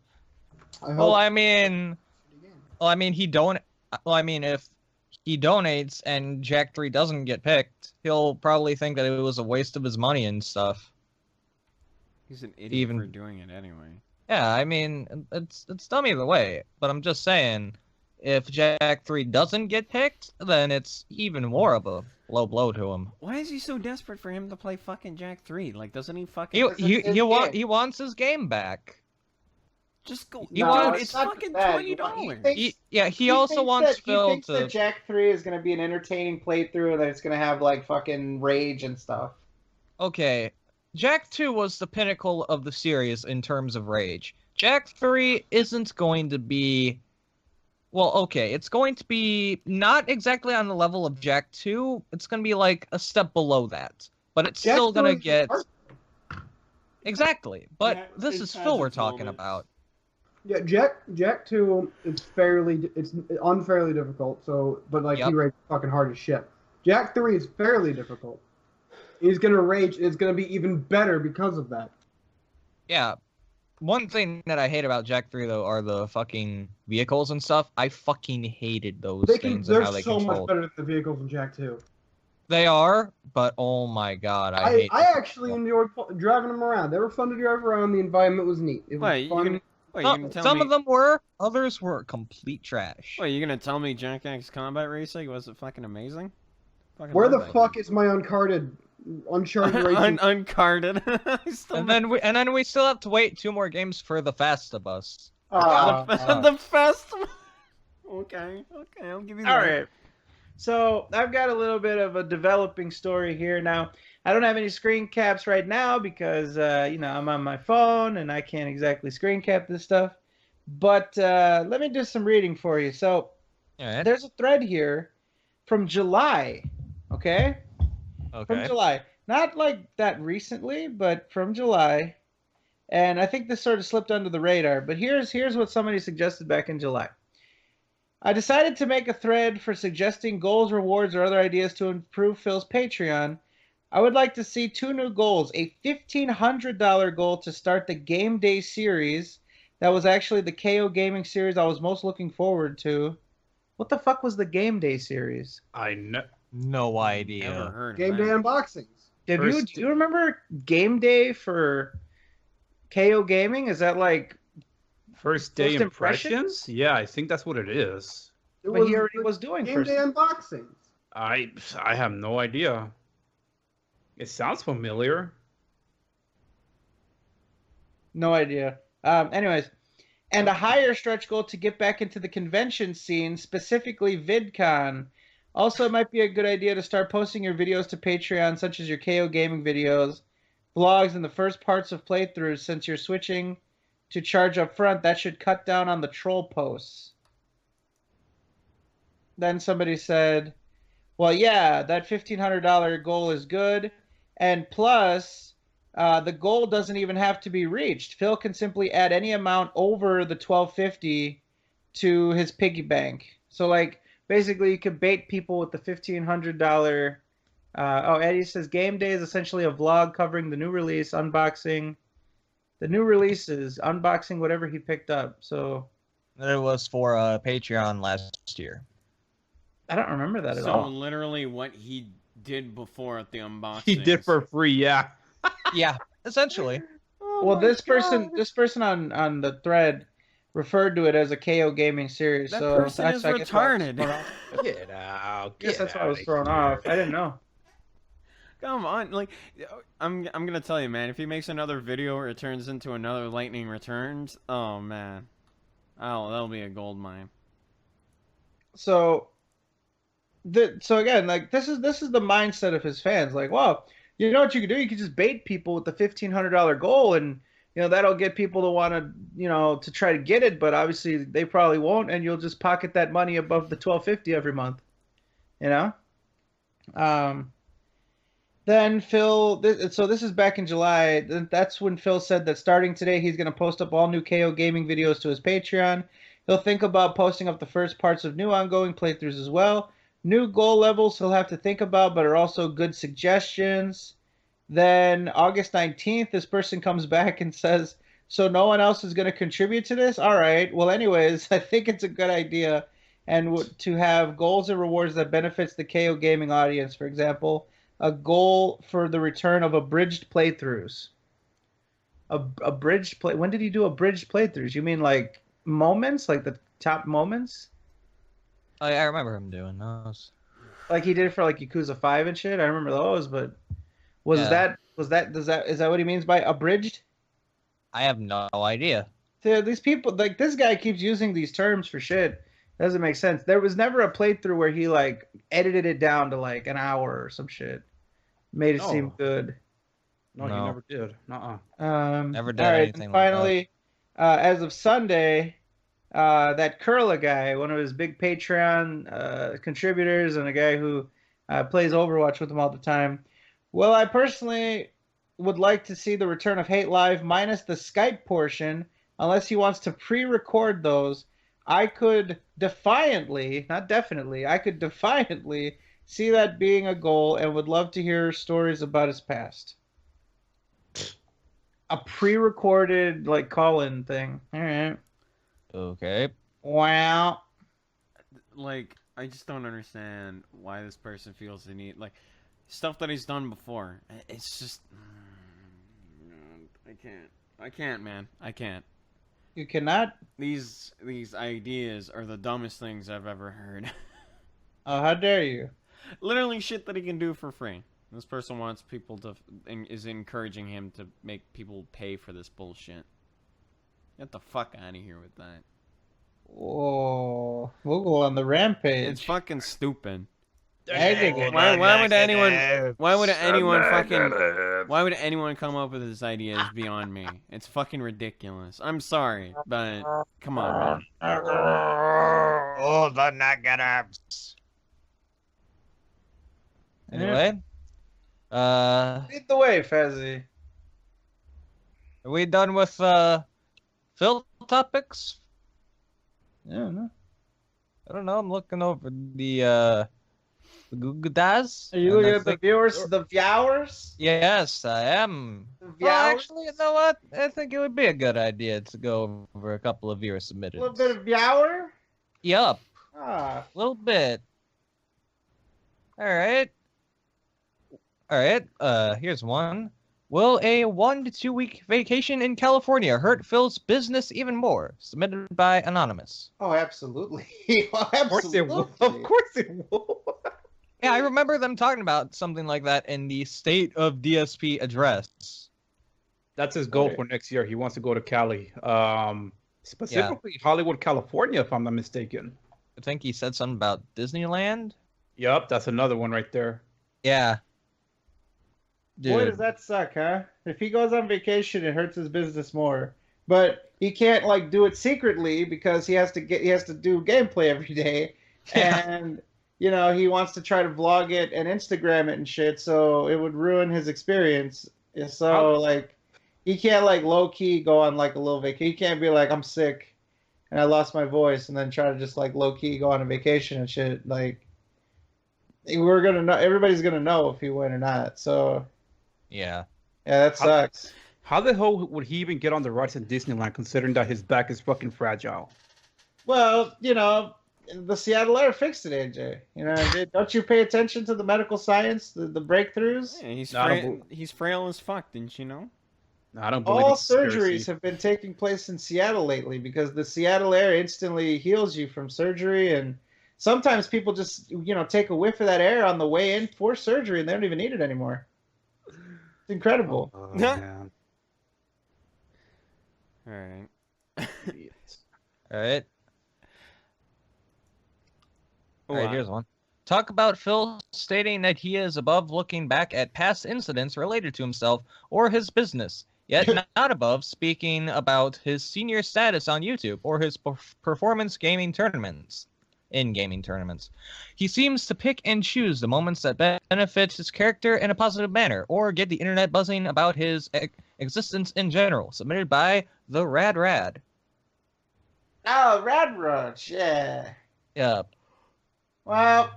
If he donates and Jak 3 doesn't get picked, he'll probably think that it was a waste of his money and stuff. He's an idiot for doing it anyway. Yeah, it's dumb either way, but I'm just saying, if Jack 3 doesn't get picked, then it's even more of a low blow to him. Why is he so desperate for him to play fucking Jack 3? Like, doesn't he He fucking... he wants his game back. Just go... No, Dude, it's it's not fucking that. $20. He also wants He Phil thinks to. that Jack 3 is going to be an entertaining playthrough, and that it's going to have like fucking rage and stuff. Okay, Jack 2 was the pinnacle of the series in terms of rage. Jack 3 isn't going to be... Well, okay, it's going to be not exactly on the level of Jack 2. It's going to be like a step below that. But it's Jack still going to 2 is get... hard. Exactly. But Yeah, this it is has Phil we're its talking moments. about. Yeah, Jack 2, it's unfairly difficult. So, but like Yep. he rages fucking hard as shit. Jack 3 is fairly difficult. He's gonna rage. And it's gonna be even better because of that. Yeah. One thing that I hate about Jack 3, though, are the fucking vehicles and stuff. I fucking hated those things and They're how they so much controlled. better than the vehicles in Jack 2. They are, but oh my god, I hate I them. actually enjoyed driving them around. They were fun to drive around. The environment was neat. It was Wait, you fun. can... Wait, you can tell Some me... of them were, others were complete trash. Wait, you gonna tell me Jack X Combat Racing wasn't fucking amazing? Fucking Where love the that fuck game. is my Uncharted racing? Uncarded. I still And then we still have to wait 2 more games for the Fast of Us. the festival. Okay, I'll give you that. All right. So I've got a little bit of a developing story here. Now, I don't have any screen caps right now because, I'm on my phone and I can't exactly screen cap this stuff. But let me do some reading for you. So Alright. there's a thread here from July, okay? From Okay. July. Not like that recently, but from July. And I think this sort of slipped under the radar. But here's what somebody suggested back in July. I decided to make a thread for suggesting goals, rewards, or other ideas to improve Phil's Patreon. I would like to see 2 new goals. A $1,500 goal to start the Game Day series. That was actually the KO Gaming series I was most looking forward to. What the fuck was the Game Day series? I know. No Never idea. heard of Game that. Day unboxings. Do you remember Game Day for KO Gaming? Is that like... First day First impressions? impressions? Yeah, I think that's what it is. It But he was already the was doing Game first. Day unboxings. I have no idea. It sounds familiar. No idea. Anyways, and a higher stretch goal to get back into the convention scene, specifically VidCon. Also, it might be a good idea to start posting your videos to Patreon, such as your KO Gaming videos, vlogs, and the first parts of playthroughs, since you're switching to charge up front. That should cut down on the troll posts. Then somebody said, well, yeah, that $1,500 goal is good. And plus, the goal doesn't even have to be reached. Phil can simply add any amount over the $1,250 to his piggy bank. So, like, basically, you could bait people with the $1,500. Eddie says Game Day is essentially a vlog covering the new release, unboxing the new releases, unboxing whatever he picked up. So It was for Patreon last year. I don't remember that at So all. literally what he did before at the unboxing. He did for free, yeah. Yeah, essentially. Well, this person on the thread referred to it as a KO Gaming series. That so person that's is I guess why I was retarded. thrown off. Get out. I guess Get that's why I was outta thrown here. off. I didn't know. Come on, like, I'm gonna tell you, man. If he makes another video or it turns into another Lightning Returns, oh man, that'll be a gold mine. So again, like this is the mindset of his fans. Like, well, you know what you could do? You could just bait people with the $1,500 goal, and that'll get people to want to to try to get it. But obviously, they probably won't, and you'll just pocket that money above the $1,250 every month. Then Phil, so this is back in July. That's when Phil said that starting today, he's going to post up all new KO Gaming videos to his Patreon. He'll think about posting up the first parts of new ongoing playthroughs as well. New goal levels he'll have to think about, but are also good suggestions. Then August 19th, this person comes back and says, so no one else is going to contribute to this? All right. Well, anyways, I think it's a good idea and to have goals and rewards that benefits the KO Gaming audience. For example, a goal for the return of abridged playthroughs. Abridged play. When did he do abridged playthroughs? You mean like moments, like the top moments? I remember him doing those. Like he did for like Yakuza 5 and shit. I remember those, but Yeah. is that what he means by abridged? I have no idea. Dude, these people, like this guy keeps using these terms for shit. Doesn't make sense. There was never a playthrough where he like edited it down to like an hour or some shit. Made it seem good. No, he No. never did. Nuh-uh. Never did all right, anything and like finally, as of Sunday, that Curla guy, one of his big Patreon contributors and a guy who plays Overwatch with him all the time. Well, I personally would like to see the return of Hate Live minus the Skype portion, unless he wants to pre-record those. I could defiantly, not definitely, I could defiantly see that being a goal and would love to hear stories about his past. A pre-recorded like call-in thing. All right. Okay. Wow. Like, I just don't understand why this person feels the need. Like, stuff that he's done before. It's just. I can't, man. I can't. You cannot? These ideas are the dumbest things I've ever heard. Oh, how dare you? Literally shit that he can do for free. This person wants people to. Is encouraging him to make people pay for this bullshit. Get the fuck out of here with that. Whoa. We'll go on the rampage. It's fucking stupid. Why would anyone? Why would anyone fucking? Why would anyone come up with this idea? Is beyond me. It's fucking ridiculous. I'm sorry, but come on, man. Oh, the negatives. Anyway, Lead the way, Fezzy. are we done with Phil topics? Yeah, no. I don't know. I'm looking over the Google Docs. Are you looking at the viewers? The viewers? Yes, I am. The Well, viewers? actually, you know what? I think it would be a good idea to go over a couple of viewer submitted. A little bit of viewer? Yup, Ah. a little bit. All right. Here's one. Will a 1 to 2 week vacation in California hurt Phil's business even more? Submitted by Anonymous. Oh, absolutely. Of course it will. Of course it will. Yeah, I remember them talking about something like that in the State of DSP address. That's his goal for next year. He wants to go to Cali. Specifically Hollywood, California, if I'm not mistaken. I think he said something about Disneyland. Yup, that's another one right there. Yeah. Dude. Boy, does that suck, huh? If he goes on vacation, it hurts his business more. But he can't like do it secretly because he has to do gameplay every day, and you know he wants to try to vlog it and Instagram it and shit. So it would ruin his experience. So like, he can't like low key go on like a little vacation. He can't be like, I'm sick and I lost my voice, and then try to just like low key go on a vacation and shit. Like, we're gonna know. Everybody's gonna know if he went or not. So. Yeah, that sucks. How the hell would he even get on the rides in Disneyland, considering that his back is fucking fragile? Well, you know, the Seattle Air fixed it, AJ. You know, don't you pay attention to the medical science, the breakthroughs? Yeah, he's frail as fuck, didn't you know? No, I don't believe All in conspiracy. surgeries have been taking place in Seattle lately because the Seattle Air instantly heals you from surgery, and sometimes people just, you know, take a whiff of that air on the way in for surgery and they don't even need it anymore. It's incredible. Oh, man. All right. All right. All right, Wow. here's one. Talk about Phil stating that he is above looking back at past incidents related to himself or his business, yet not above speaking about his senior status on YouTube or his performance gaming tournaments. In gaming tournaments, he seems to pick and choose the moments that benefit his character in a positive manner, or get the internet buzzing about his existence in general. Submitted by the Rad. Oh, Rad Rush, yeah. Yep. Well,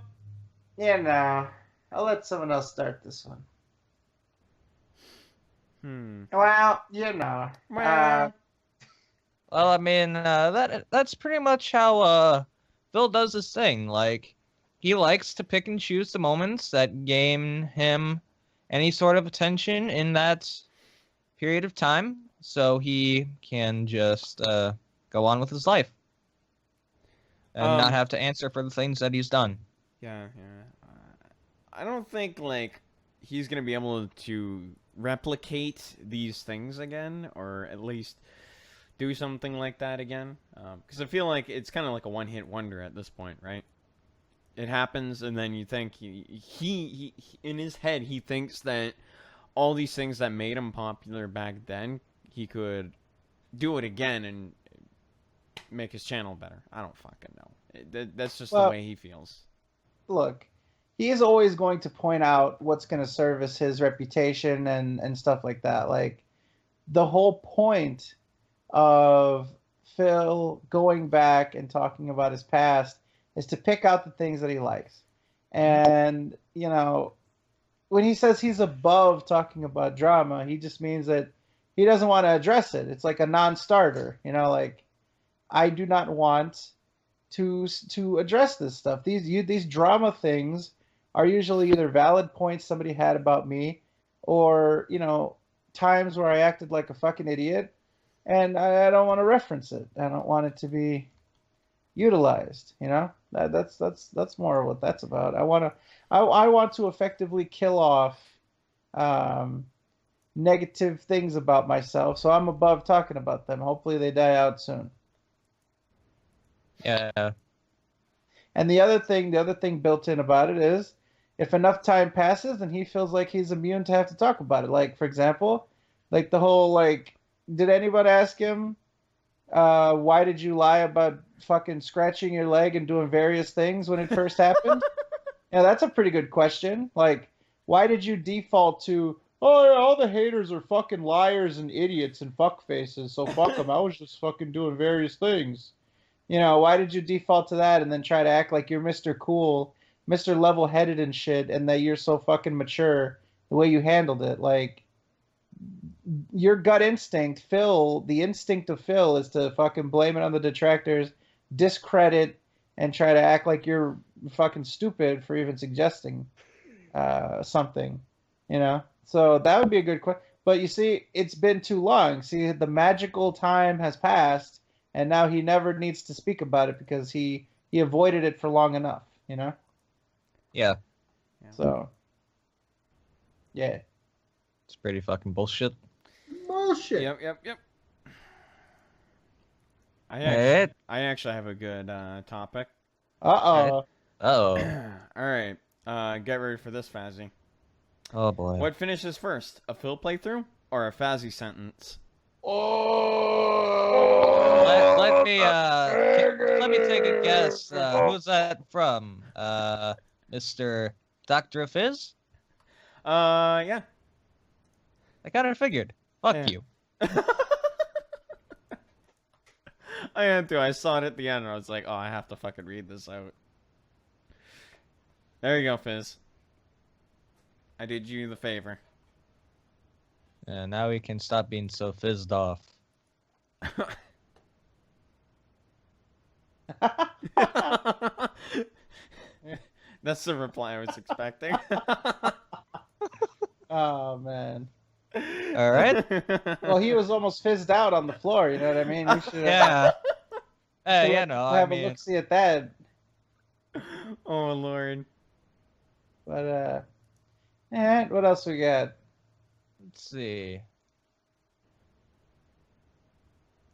you know, I'll let someone else start this one. Well, you know. Well, I mean, that's pretty much how Phil does his thing. Like, he likes to pick and choose the moments that gain him any sort of attention in that period of time, so he can just go on with his life. and not have to answer for the things that he's done. Yeah. I don't think like he's gonna be able to replicate these things again, or at least do something like that again. Because I feel like it's kind of like a one-hit wonder at this point, right? It happens, and then you think he in his head he thinks that all these things that made him popular back then, he could do it again and make his channel better. I don't fucking know. That's just the way he feels. Look, he is always going to point out what's going to service his reputation and stuff like that. Like, the whole point of Phil going back and talking about his past is to pick out the things that he likes. And, you know, when he says he's above talking about drama, he just means that he doesn't want to address it. It's like a non-starter, you know, like, I do not want to address this stuff. These drama things are usually either valid points somebody had about me, or, you know, times where I acted like a fucking idiot, and I don't want to reference it. I don't want it to be utilized. You know, that's more of what that's about. I want to effectively kill off negative things about myself, so I'm above talking about them. Hopefully, they die out soon. Yeah. And the other thing built in about it is, if enough time passes, then he feels like he's immune to have to talk about it. Like, for example, like the whole, like, did anybody ask him, why did you lie about fucking scratching your leg and doing various things when it first happened? Yeah, that's a pretty good question. Like, why did you default to, oh, yeah, all the haters are fucking liars and idiots and fuckfaces, so fuck them. I was just fucking doing various things. You know, why did you default to that and then try to act like you're Mr. Cool, Mr. Level-headed and shit, and that you're so fucking mature the way you handled it? Like, your gut instinct, the instinct of Phil is to fucking blame it on the detractors, discredit, and try to act like you're fucking stupid for even suggesting something, you know? So that would be a good question. But you see, it's been too long. See, the magical time has passed, and now he never needs to speak about it because he avoided it for long enough, you know? Yeah. So, yeah. It's pretty fucking bullshit. Bullshit. Yep. Alright. I actually have a good topic. Uh-oh. Oh. Alright. Get ready for this, Fazzy. Oh boy. What finishes first? A Phil playthrough or a Fazzy sentence? Let me take a guess. Who's that from? Mr. Dr. Fizz? Yeah. I kind of figured. Fuck you. I had to. I saw it at the end and I was like, oh, I have to fucking read this out. There you go, Fizz. I did you the favor. Now we can stop being so fizzed off. That's the reply I was expecting. Oh, man. All right. Well, he was almost fizzed out on the floor, you know what I mean? We should Yeah. Hey, have a look-see at that. Oh, Lord. But, what else we got? Let's see.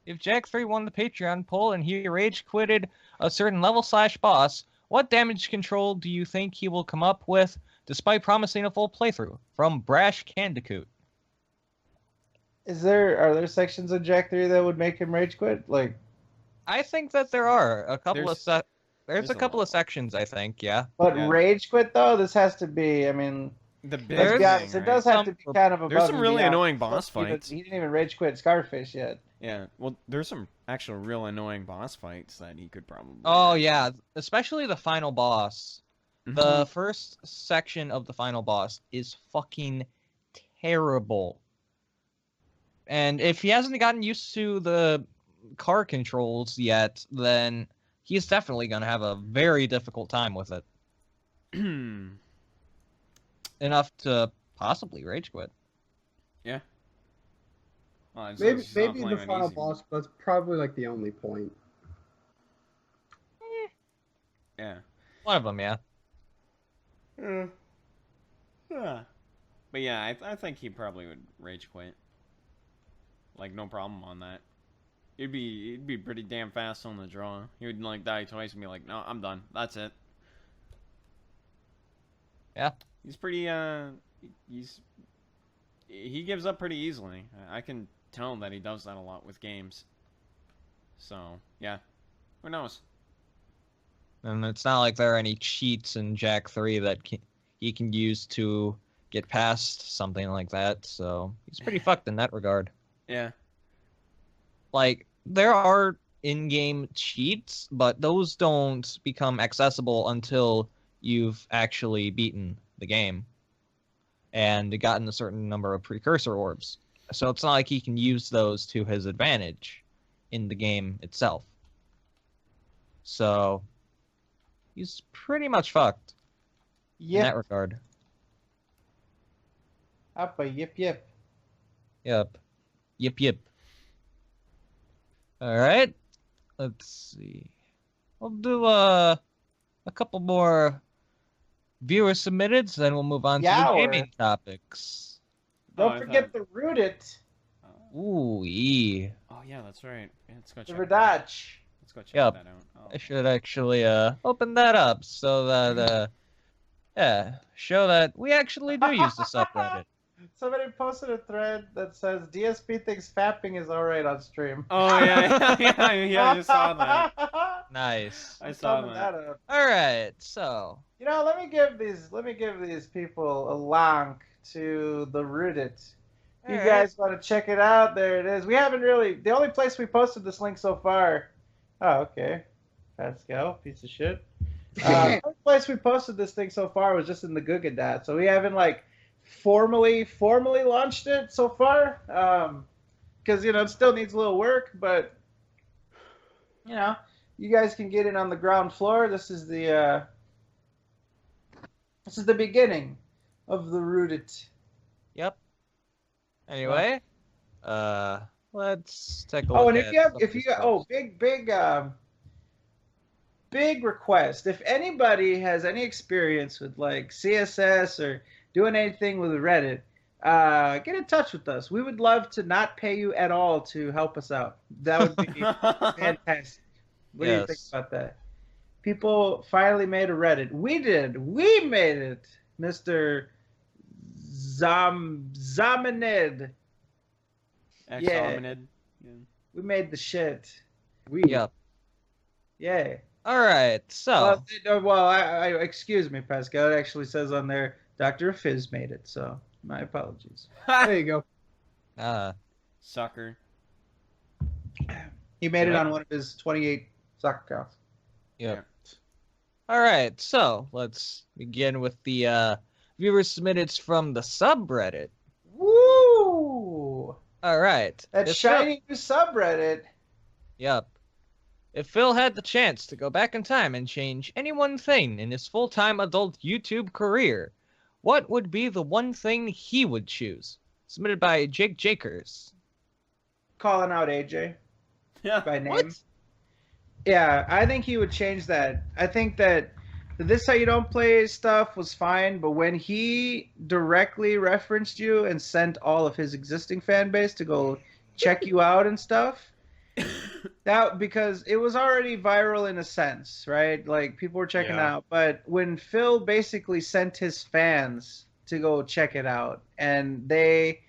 If Jack3 won the Patreon poll and he rage quitted a certain level / boss, what damage control do you think he will come up with despite promising a full playthrough? From Brash Candicoot. Are there sections of Jack 3 that would make him rage quit? Like, I think that there are a couple there's a couple lot. of sections, I think, yeah. but Yeah. rage quit though, this has to be, I mean, The big let's thing, be honest, it right? does have to be kind of above. There's some and really beyond. annoying boss He didn't- fights. He didn't even rage quit Scarface yet. Yeah, well, there's some actual real annoying boss fights that he could probably... Oh, yeah, especially the final boss. Mhm. The first section of the final boss is fucking terrible. And if he hasn't gotten used to the car controls yet, then he's definitely going to have a very difficult time with it. Enough to possibly rage quit. Yeah. Well, Maybe the final boss, but it's probably like the only point. Yeah. One of them, yeah. Yeah. But yeah, I think he probably would rage quit. Like, no problem on that. He'd be pretty damn fast on the draw. He would like die twice and be like, no, I'm done. That's it. Yeah. He's pretty he gives up pretty easily. I can tell that he does that a lot with games. So, yeah. Who knows? And it's not like there are any cheats in Jak 3 that he can use to get past something like that. So he's pretty fucked in that regard. Yeah. Like, there are in-game cheats, but those don't become accessible until you've actually beaten the game and gotten a certain number of precursor orbs. So it's not like he can use those to his advantage in the game itself. So he's pretty much fucked in that regard. Appa, yip yip. Yep. Yip. All right. Let's see. We'll do a couple more viewer submitteds, then we'll move on to the gaming topics. Don't forget the Root It. Ooh, yeah. Oh yeah, that's right. Yeah, let's go check. The Radach. Let's go check Yep. that out. Oh. I should actually open that up so that show that we actually do use the subreddit. Somebody posted a thread that says DSP thinks fapping is alright on stream. Oh yeah, I just saw that. Nice. I saw that. All right, so let me give these people a link to the Root It. If you guys want to check it out, there it is. We haven't really. The only place we posted this link so far. Oh, okay. Pascal, piece of shit. The only place we posted this thing so far was just in the Gugadat, so we haven't formally launched it so far. Because it still needs a little work, but you guys can get in on the ground floor. This is the beginning of the Root It. Yep. Anyway, let's take a look. Oh, and big request. If anybody has any experience with CSS or doing anything with Reddit, get in touch with us. We would love to not pay you at all to help us out. That would be fantastic. What do you think about that? People finally made a Reddit. We did. We made it, Mr. Zamanid. Yeah. We made the shit. Yep. Yay. All right, so. I excuse me, Pascal. It actually says on there, Dr. Fizz made it, so my apologies. There you go. Sucker. He made it on one of his 28 soccer accounts. Yep. All right, so let's begin with the viewer submitted from the subreddit. Woo! All right. That shiny new subreddit. Yep. If Phil had the chance to go back in time and change any one thing in his full-time adult YouTube career, what would be the one thing he would choose? Submitted by Jake Jakers. Calling out AJ. Yeah. By name. What? Yeah, I think he would change that. I think that This How You Don't Play stuff was fine, but when he directly referenced you and sent all of his existing fan base to go check you out and stuff, because it was already viral in a sense, right? Like, people were checking out. But when Phil basically sent his fans to go check it out, and they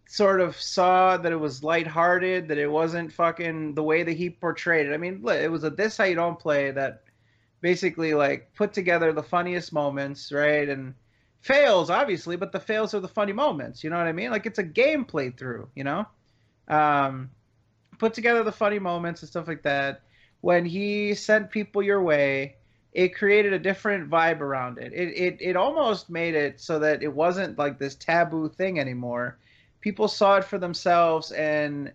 sort of saw that it was lighthearted, that it wasn't fucking the way that he portrayed it. I mean, it was a This How You Don't Play that basically put together the funniest moments, right? And fails, obviously, but the fails are the funny moments. You know what I mean? It's a game playthrough, put together the funny moments and stuff like that. When he sent people your way, it created a different vibe around it. It almost made it so that it wasn't this taboo thing anymore. People saw it for themselves and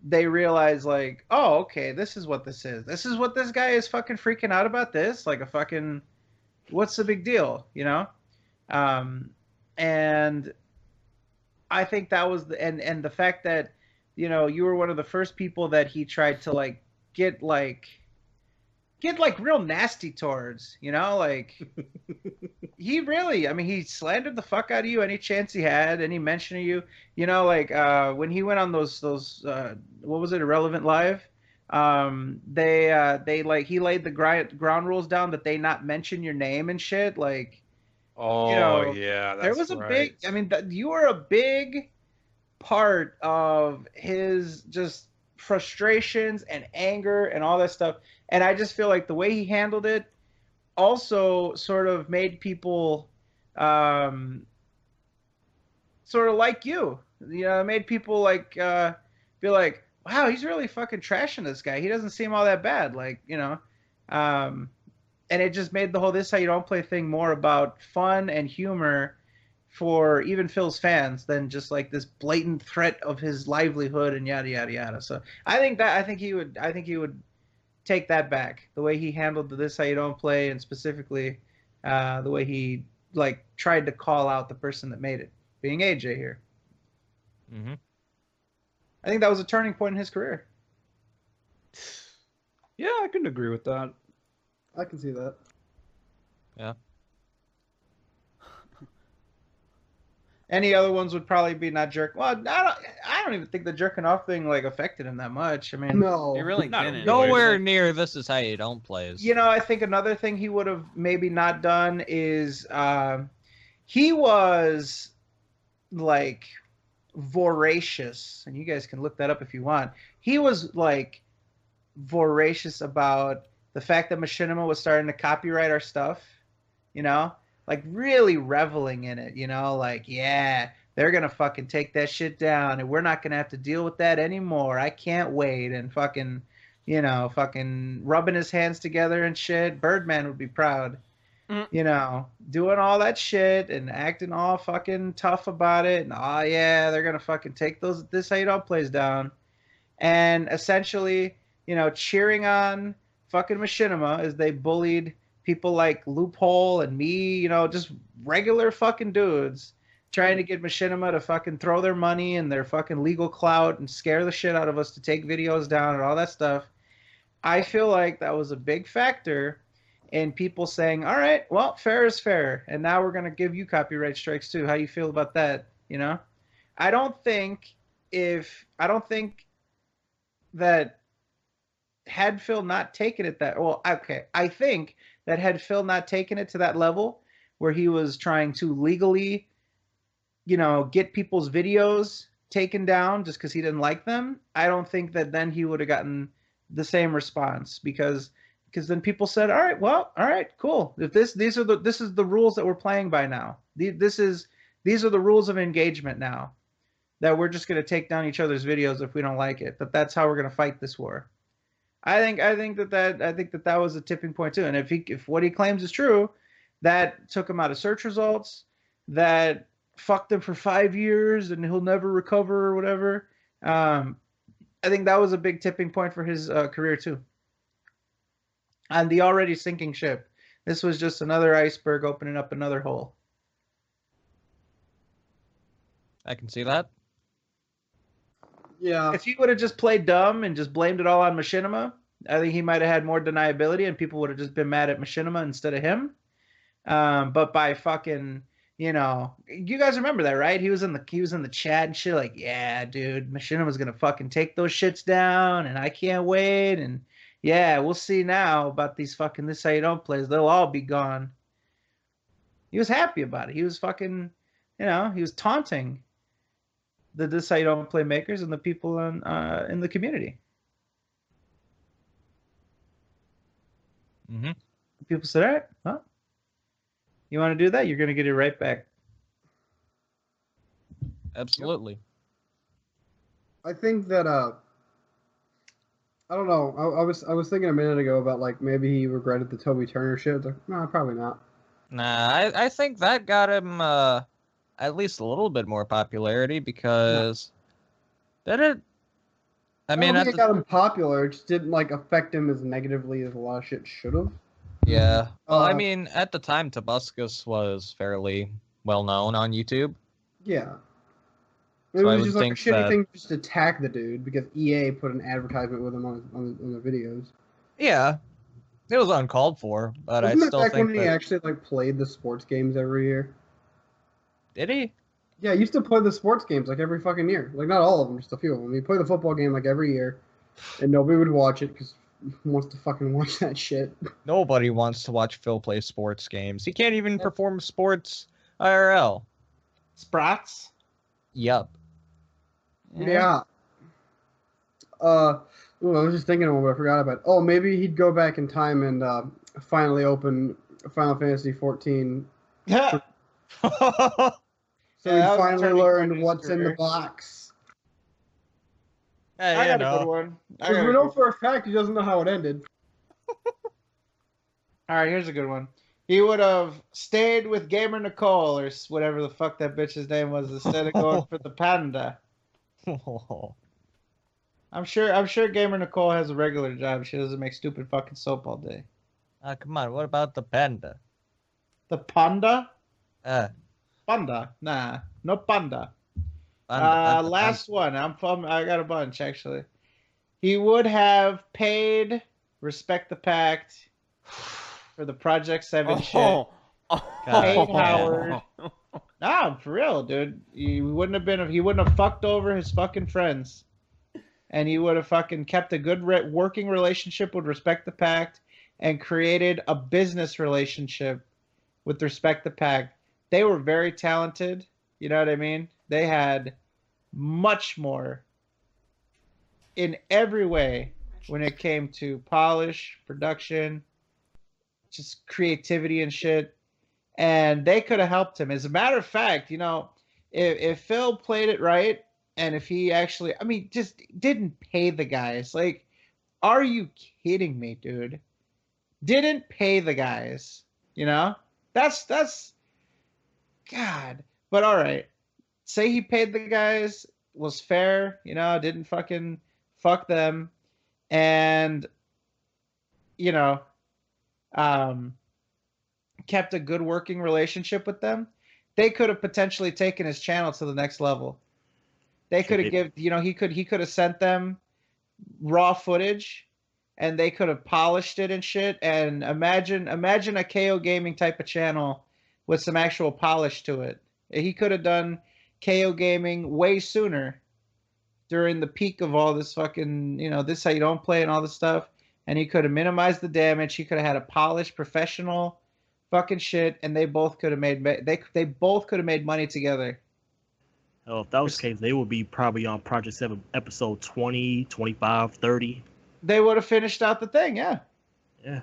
they realized oh, okay, this is what this is. This is what this guy is fucking freaking out about this. What's the big deal, And I think that was and the fact that, you were one of the first people that he tried to get get like real nasty towards, like he really, I mean, he slandered the fuck out of you any chance he had, any mention of you, like when he went on those what was it, Irrelevant Live, they like he laid the ground rules down that they not mention your name and shit, like Oh yeah, there that's was a right. big, I mean, you were a big part of his just frustrations and anger and all that stuff. And I just feel like the way he handled it also sort of made people sort of like you. It made people like be like, wow, he's really fucking trashing this guy. He doesn't seem all that bad. Like, and it just made the whole This How You Don't Play thing more about fun and humor for even Phil's fans than just like this blatant threat of his livelihood and yada yada yada. So I think he would take that back. The way he handled the This How You Don't Play, and specifically the way he like tried to call out the person that made it, being AJ here. Mm-hmm. I think that was a turning point in his career. Yeah, I can agree with that. I can see that. Yeah. Any other ones would probably be not jerk. Well, I don't even think the jerking off thing like affected him that much. I mean, No, It really Not didn't. Nowhere near This Is How You Don't Plays. I think another thing he would have maybe not done is he was like voracious, and you guys can look that up if you want. He was like voracious about the fact that Machinima was starting to copyright our stuff, like really reveling in it, like, yeah, they're gonna fucking take that shit down and we're not gonna have to deal with that anymore. I can't wait. And fucking, fucking rubbing his hands together and shit. Birdman would be proud. Doing all that shit and acting all fucking tough about it. And oh yeah, they're gonna fucking take This How You Don't Plays down. And essentially, cheering on fucking Machinima as they bullied people like Loophole and me, just regular fucking dudes trying to get Machinima to fucking throw their money and their fucking legal clout and scare the shit out of us to take videos down and all that stuff. I feel like that was a big factor in people saying, all right, well, fair is fair. And now we're going to give you copyright strikes too. How you feel about that? I don't think that had Phil not taken it I think that had Phil not taken it to that level where he was trying to legally, get people's videos taken down just because he didn't like them, I don't think that then he would have gotten the same response because then people said, all right, cool. If this is the rules that we're playing by now. These are the rules of engagement now, that we're just going to take down each other's videos if we don't like it. That's how we're going to fight this war. I think that was a tipping point too. And if what he claims is true, that took him out of search results, that fucked him for 5 years and he'll never recover or whatever. I think that was a big tipping point for his career too. On the already sinking ship, this was just another iceberg opening up another hole. I can see that. Yeah. If he would have just played dumb and just blamed it all on Machinima, I think he might have had more deniability and people would have just been mad at Machinima instead of him. But by fucking, you guys remember that, right? He was in the chat and shit like, yeah, dude, Machinima's gonna fucking take those shits down and I can't wait. And yeah, we'll see now about these fucking This How You Don't Plays. They'll all be gone. He was happy about it. He was fucking, he was taunting the This How You Don't Play makers and the people in the community. Mm-hmm. People said, all right, well, you want to do that? You're going to get it right back. Absolutely. I think that I don't know. I was thinking a minute ago about like maybe he regretted the Toby Turner shit. Like, no, probably not. Nah, I think that got him at least a little bit more popularity because that it. I mean, it got him popular. It just didn't like affect him as negatively as a lot of shit should have. Yeah. Well, I mean, at the time, Tobuscus was fairly well known on YouTube. Yeah. So It I was would just like a think shitty that- thing just to attack the dude because EA put an advertisement with him on the videos. Yeah. It was uncalled for, but Wasn't I that still back think when he that... actually like played the sports games every year? Did he? Yeah, he used to play the sports games like every fucking year. Like not all of them, just a few of them. He played the football game like every year, and nobody would watch it because who wants to fucking watch that shit? Nobody wants to watch Phil play sports games. He can't even perform sports IRL. Sprats. Yup. Yeah. Ooh, I was just thinking of one, but I forgot about it. Oh, maybe he'd go back in time and finally open Final Fantasy 14. Yeah. So Yeah, he'd that was a finally turning point learn in his what's in the career. box. I got a good one. Because we know for a fact he doesn't know how it ended. All right, here's a good one. He would have stayed with Gamer Nicole or whatever the fuck that bitch's name was instead of going for the panda. I'm sure Gamer Nicole has a regular job. She doesn't make stupid fucking soap all day. Come on, what about the panda? The panda? Uh, Panda? Nah, no panda. panda, Last one. I got a bunch actually. He would have paid Respect the Pact for the Project 7 shit. Paid Howard. Nah, for real, dude. He wouldn't have fucked over his fucking friends. And he would have fucking kept a good working relationship with Respect the Pact and created a business relationship with Respect the Pact. They were very talented. You know what I mean? They had much more in every way when it came to polish, production, just creativity and shit. And they could have helped him. As a matter of fact, you know, if Phil played it right, and if he actually, I mean, just didn't pay the guys. Like, are you kidding me, dude? Didn't pay the guys. You know? That's God. But all right. Say he paid the guys, was fair, you know, didn't fucking fuck them, and, you know, kept a good working relationship with them. They could have potentially taken his channel to the next level. They could have he could have sent them raw footage, and they could have polished it and shit. And imagine a KO Gaming type of channel with some actual polish to it. He could have done KO Gaming way sooner during the peak of all this fucking, you know, this how you don't play and all this stuff. And he could have minimized the damage. He could have had a polished professional fucking shit, and they both could have made they both could have made money together. Oh, if that was the case, they would be probably on Project 7 episode 20, 25, 30. They would have finished out the thing, yeah. Yeah.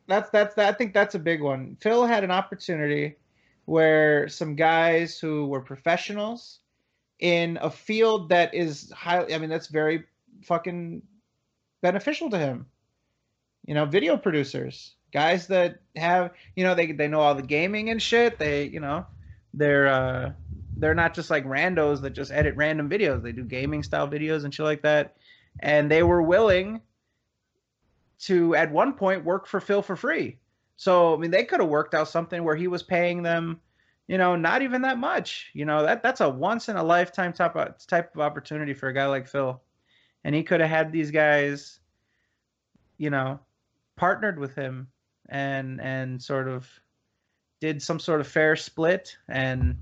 I think that's a big one. Phil had an opportunity where some guys who were professionals in a field that is highly, I mean, that's very fucking beneficial to him. You know, video producers, guys that have, you know, they know all the gaming and shit. They, you know, they're not just like randos that just edit random videos. They do gaming style videos and shit like that. And they were willing to, at one point, work for Phil for free. So, I mean, they could have worked out something where he was paying them, you know, not even that much. You know, that's a once in a lifetime type of opportunity for a guy like Phil. And he could have had these guys, you know, partnered with him and sort of did some sort of fair split, and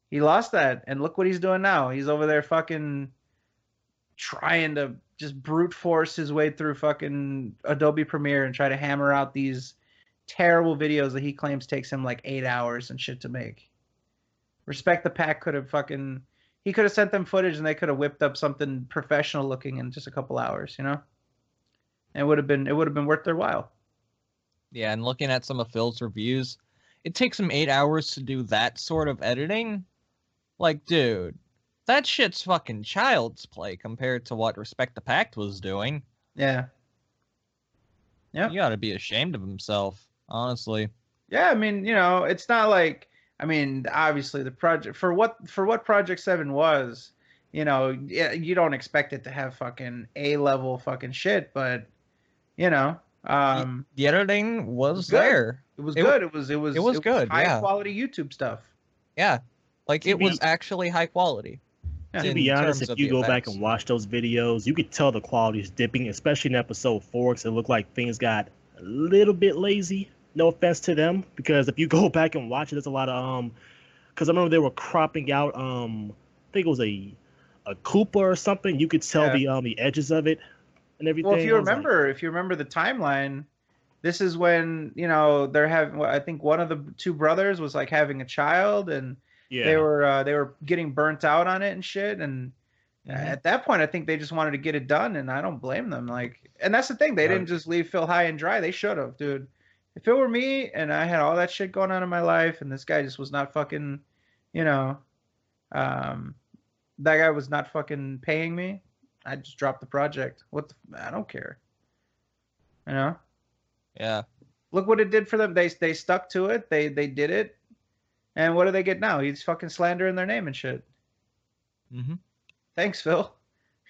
he lost that. And look what he's doing now. He's over there fucking trying to just brute force his way through fucking Adobe Premiere and try to hammer out these terrible videos that he claims takes him like 8 hours and shit to make. Respect the Pack could have fucking, he could have sent them footage and they could have whipped up something professional looking in just a couple hours, you know? And it would have been worth their while. Yeah, and looking at some of Phil's reviews, it takes him 8 hours to do that sort of editing. Like, dude, that shit's fucking child's play compared to what Respect the Pact was doing. Yeah. Yeah. You gotta be ashamed of himself, honestly. Yeah, I mean, you know, it's not like, I mean, obviously the project, for what Project 7 was, you know, you don't expect it to have fucking A-level fucking shit, but, you know, the editing was good. there. It was good. It was good. High Yeah. quality YouTube stuff. Yeah, like it was actually high quality. To in be honest, terms if of you the go back effects. and watch those videos, you could tell the quality is dipping, especially in episode 4, because it looked like things got a little bit lazy. No offense to them, because if you go back and watch it, there's a lot of because I remember they were cropping out I think it was a Koopa or something. You could tell the edges of it and everything. Well, if you remember the timeline, this is when they're having. I think one of the two brothers was like having a child, and they were getting burnt out on it and shit. And at that point, I think they just wanted to get it done, and I don't blame them. Like, and that's the thing, they didn't just leave Phil high and dry. They should have, dude. If it were me and I had all that shit going on in my life, and this guy just was not fucking, that guy was not fucking paying me, I'd just drop the project. I don't care. Yeah. Look what it did for them. They stuck to it. They did it. And what do they get now? He's fucking slandering their name and shit. Mm-hmm. Thanks, Phil.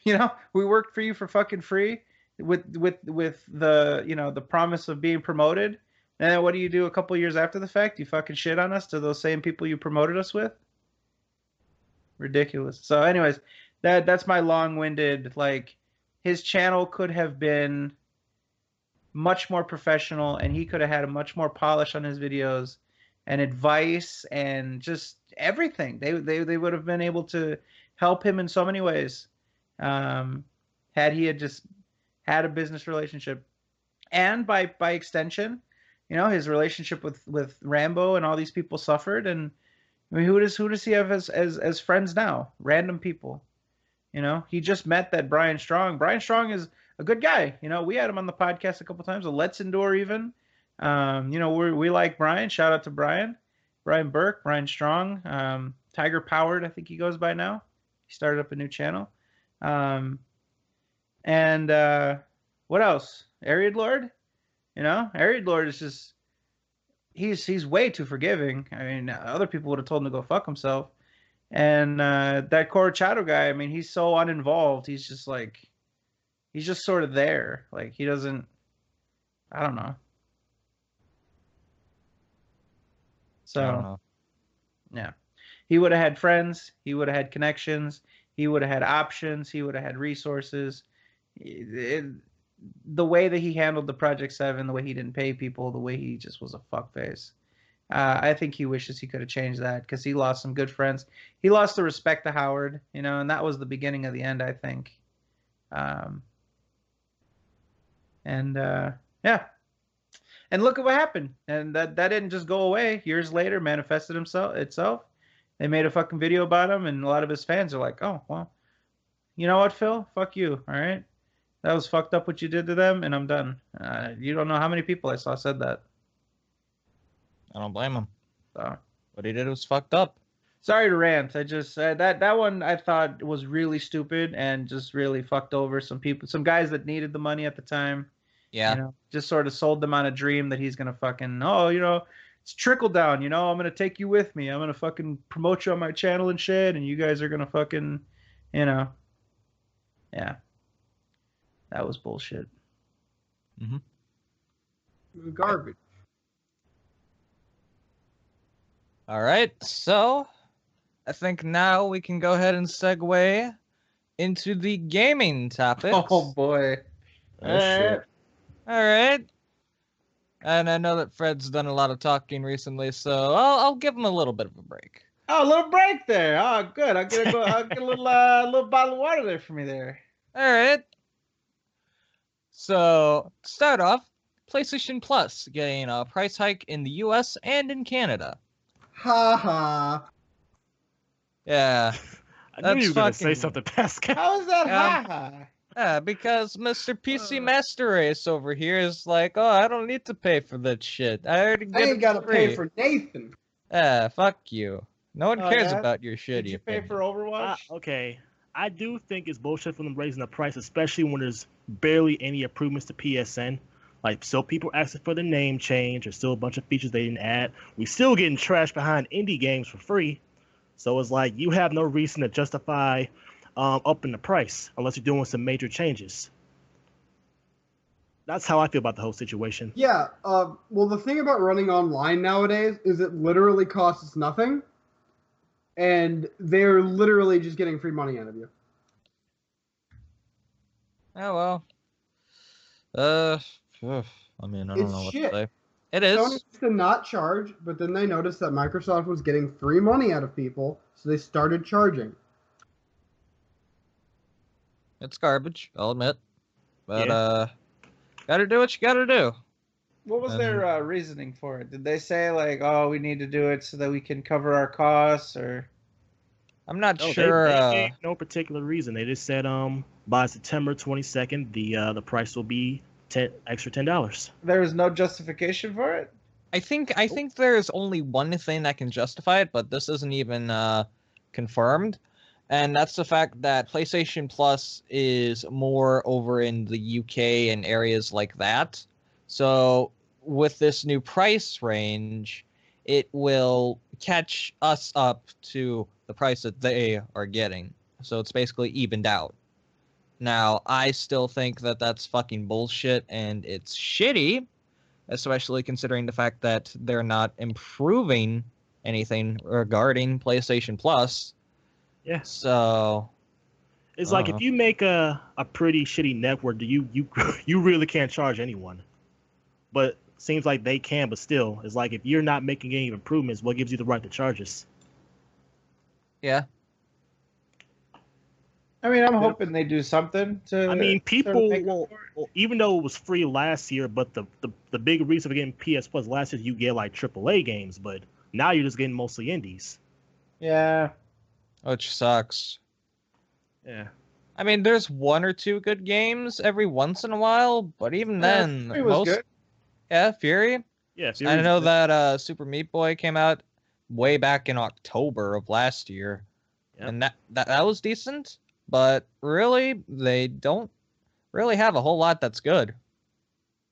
We worked for you for fucking free with the the promise of being promoted. And then what do you do a couple years after the fact? You fucking shit on us to those same people you promoted us with? Ridiculous. So anyways, that's my long-winded, like, his channel could have been much more professional, and he could have had a much more polish on his videos and advice and just everything. They would have been able to help him in so many ways, had he had just had a business relationship, and by extension, his relationship with Rambo and all these people suffered. And I mean, who does he have as friends now? Random people. He just met that Brian Strong. Brian Strong is a good guy. We had him on the podcast a couple times. A Let's Endure even. We like Brian. Shout out to Brian Burke, Brian Strong, Tiger Powered, I think he goes by now. He started up a new channel. And what else? Ariad Lord. Ariad Lord is just, he's way too forgiving. I mean, other people would have told him to go fuck himself. And that Corochado guy, I mean, he's so uninvolved. He's just sort of there. Like, he doesn't, I don't know. So, I don't know. Yeah. He would have had friends. He would have had connections. He would have had options. He would have had resources. The way that he handled the Project 7, the way he didn't pay people, the way he just was a fuckface. I think he wishes he could have changed that, because he lost some good friends. He lost the respect to Howard, and that was the beginning of the end, I think. Yeah. And look at what happened. And that didn't just go away. Years later, manifested itself. They made a fucking video about him, and a lot of his fans are like, oh, well, you know what, Phil? Fuck you, all right? That was fucked up what you did to them, and I'm done. You don't know how many people I saw said that. I don't blame him. So what he did was fucked up. Sorry to rant. I just that one I thought was really stupid and just really fucked over some people, some guys that needed the money at the time. Yeah. Just sort of sold them on a dream that he's gonna fucking it's trickle down. I'm gonna take you with me. I'm gonna fucking promote you on my channel and shit, and you guys are gonna fucking, yeah. That was bullshit. Mm-hmm. It was garbage. All right, so I think now we can go ahead and segue into the gaming topics. Oh boy. Shit. All right. And I know that Fred's done a lot of talking recently, so I'll give him a little bit of a break. Oh, a little break there. Oh, good. I'll get a little bottle of water there for me there. All right. So, to start off, PlayStation Plus getting a price hike in the US and in Canada. Ha ha. Yeah. I knew you were going to say something, Pascal. How is that ha ha? Yeah, because Mr. PC Master Race over here is like, oh, I don't need to pay for that shit. I already get I it ain't got to free. pay for Nathan. Fuck you. No one cares yeah? about your shitty Did you pay opinion. for Overwatch? Okay. I do think it's bullshit for them raising the price, especially when there's barely any improvements to PSN. Like, still people asking for the name change. There's still a bunch of features they didn't add. We still getting trashed behind indie games for free. So it's like, you have no reason to justify upping the price unless you're doing some major changes. That's how I feel about the whole situation. Yeah, well, the thing about running online nowadays is it literally costs nothing. and they're literally just getting free money out of you. Oh well. I mean, I don't It's know what shit. to say. It is. Sony used to not charge, but then they noticed that Microsoft was getting free money out of people, so they started charging. It's garbage, I'll admit. But Yeah. gotta do what you gotta do. What was And- their reasoning for it? Did they say like, "Oh, we need to do it so that we can cover our costs," or? I'm not No, sure. They gave no particular reason. They just said by September 22nd the price will be extra $10. There was no justification for it. I think there's only one thing that can justify it, but this isn't even confirmed, and that's the fact that PlayStation Plus is more over in the UK and areas like that. So with this new price range, it will catch us up to the price that they are getting. So it's basically evened out. Now, I still think that that's fucking bullshit and it's shitty, especially considering the fact that they're not improving anything regarding PlayStation Plus. Yeah. So It's like if you make a pretty shitty network, you really can't charge anyone. But seems like they can, but still, it's like if you're not making any improvements, what gives you the right to charge us? yeah. I mean, I'm hoping they do something to. I mean, sort of people make up will, for it. well, even though it was free last year, but the big reason for getting PS Plus last year, you get like AAA games, but now you're just getting mostly indies. Yeah. Which sucks. Yeah. I mean, there's one or two good games every once in a while, but even then, It was good. Yeah, Fury. Yeah. I know that Super Meat Boy came out way back in October of last year, Yep. and that was decent. But really, they don't really have a whole lot that's good.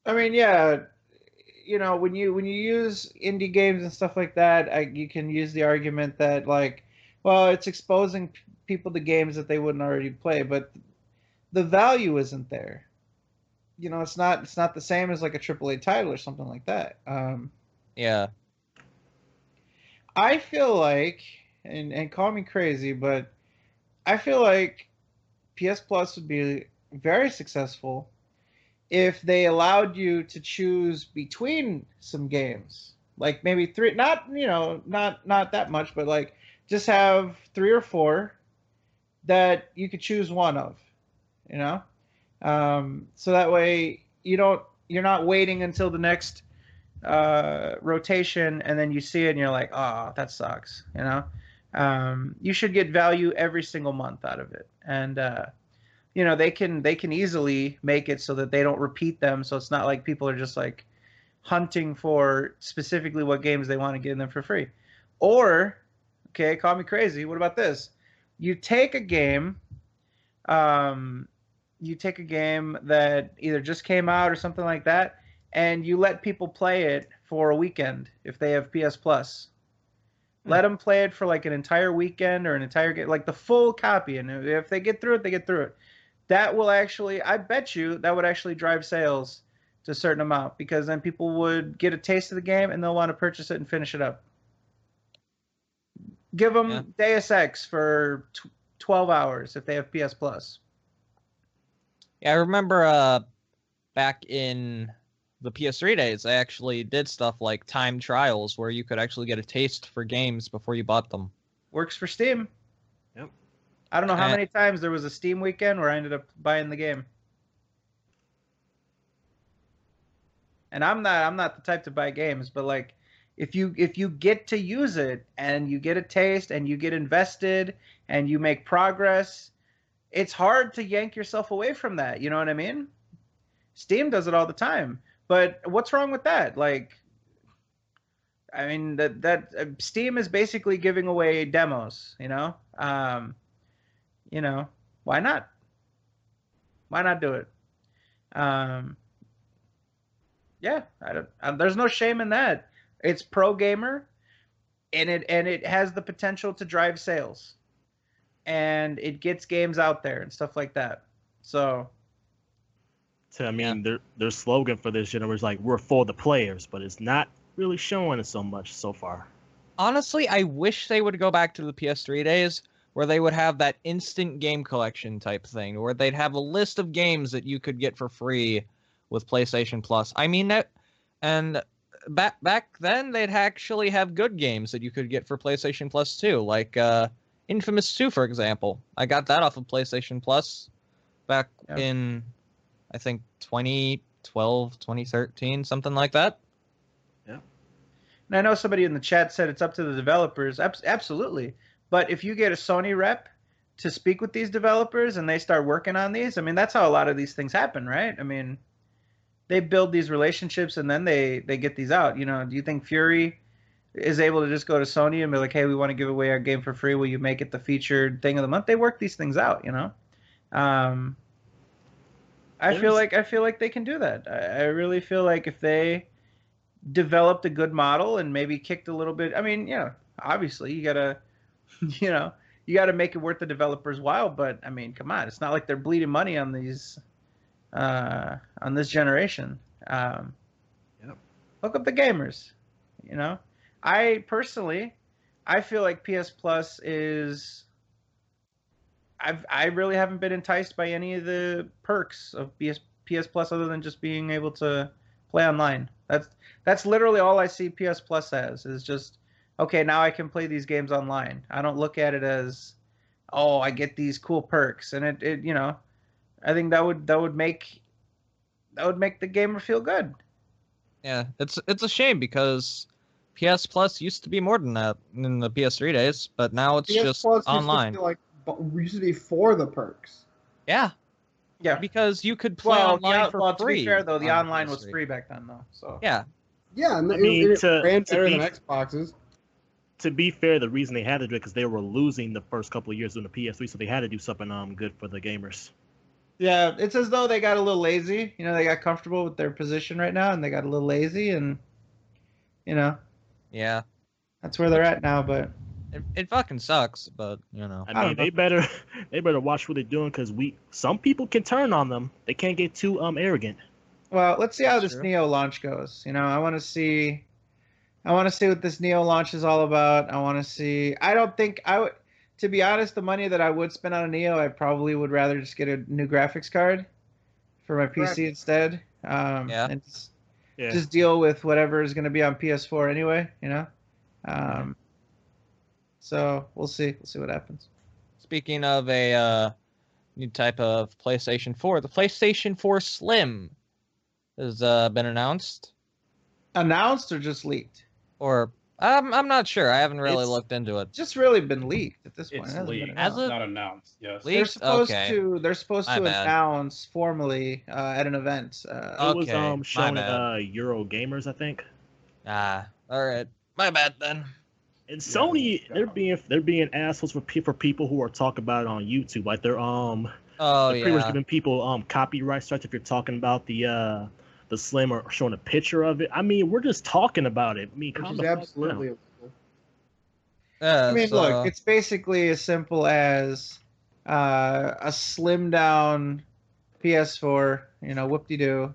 I mean, yeah, you know, when you use indie games and stuff like that, you can use the argument that like, well, it's exposing people to games that they wouldn't already play, but the value isn't there. You know, it's not the same as like a AAA title or something like that. Yeah. I feel like, and call me crazy, but I feel like PS Plus would be very successful if they allowed you to choose between some games, like maybe three, not that much, but like just have 3 or 4 that you could choose one of, you know, so that way you're not waiting until the next rotation and then you see it and you're like, oh, that sucks, you know. You should get value every single month out of it, and you know, they can easily make it so that they don't repeat them, so it's not like people are just like hunting for specifically what games they want to get in them for free. Or, okay, call me crazy, what about this? You take a game that either just came out or something like that, and you let people play it for a weekend if they have PS Plus. Let them play it for like an entire weekend or an entire game, like the full copy. And if they get through it, they get through it. That will actually, I bet you, that would actually drive sales to a certain amount, because then people would get a taste of the game and they'll want to purchase it and finish it up. Give them Deus Ex for 12 hours if they have PS Plus. Yeah, I remember back in the PS3 days, I actually did stuff like time trials where you could actually get a taste for games before you bought them. Works for Steam. Yep. I don't know how many times there was a Steam weekend where I ended up buying the game. And I'm not the type to buy games, but like if you get to use it and you get a taste and you get invested and you make progress, it's hard to yank yourself away from that. You know what I mean? Steam does it all the time. But what's wrong with that? Like, I mean, that Steam is basically giving away demos, you know? You know, why not? Why not do it? Yeah, there's no shame in that. It's pro gamer, and it has the potential to drive sales, and it gets games out there and stuff like that. So, I mean, their slogan for this generation is like, "We're for the players," but it's not really showing it so much so far. Honestly, I wish they would go back to the PS3 days where they would have that instant game collection type thing, where they'd have a list of games that you could get for free with PlayStation Plus. I mean that, and back then they'd actually have good games that you could get for PlayStation Plus too, like Infamous 2, for example. I got that off of PlayStation Plus back in, I think, 2012, 2013, something like that. And I know somebody in the chat said it's up to the developers. Absolutely. But if you get a Sony rep to speak with these developers and they start working on these, I mean, that's how a lot of these things happen, right? I mean, they build these relationships and then they get these out. You know, do you think Fury is able to just go to Sony and be like, hey, we want to give away our game for free. Will you make it the featured thing of the month? They work these things out, you know? I feel like they can do that. I really feel like if they developed a good model and maybe kicked a little bit. I mean, you know, obviously you gotta make it worth the developer's while. But I mean, come on, it's not like they're bleeding money on these, on this generation. Look up the gamers. You know, I personally, I feel like PS Plus is. I really haven't been enticed by any of the perks of PS Plus other than just being able to play online. That's literally all I see PS Plus as, is just, okay, now I can play these games online. I don't look at it as, oh, I get these cool perks, and it you know, I think that would make the gamer feel good. Yeah, it's a shame because PS Plus used to be more than that in the PS3 days, but now it's PS just Plus online. Used to be for the perks. Yeah. Yeah. Because you could play online for free. To be fair, though, the on online was PS3. free back then, though. So Yeah. Yeah, and I mean, it ran better than Xboxes. To be fair, the reason they had to do it because they were losing the first couple of years doing the PS3, so they had to do something good for the gamers. yeah, it's as though they got a little lazy. You know, they got comfortable with their position right now, and they got a little lazy, and you know, Yeah. that's where they're at now. But It fucking sucks, but you know. I mean, they better watch what they're doing because some people can turn on them. They can't get too arrogant. well, let's see how That's this true. Neo launch goes. You know, I want to see what this Neo launch is all about. I want to see. I don't think I would. To be honest, the money that I would spend on a Neo, I probably would rather just get a new graphics card for my PC instead. Yeah. And just deal with whatever is going to be on PS4 anyway. You know. So we'll see. We'll see what happens. Speaking of a new type of PlayStation 4, the PlayStation 4 Slim has been announced. Announced or just leaked? Or I'm not sure. I haven't really looked into it. Just really been leaked at this point. It's It hasn't been leaked, announced. not announced. Yes. They're Leaked? supposed Okay. to My bad. announce formally at an event. It Okay, my was shown bad. at Euro Gamers, I think. All right. My bad then. And Sony, they're being assholes for people who are talking about it on YouTube. Like they're Oh pretty much yeah. giving people copyright strikes if you're talking about the Slim or showing a picture of it. I mean, we're just talking about it. I mean, Which calm is the fuck absolutely down. Yeah, I mean, so- look, it's basically as simple as a slimmed down PS4. You know, whoop-de-doo.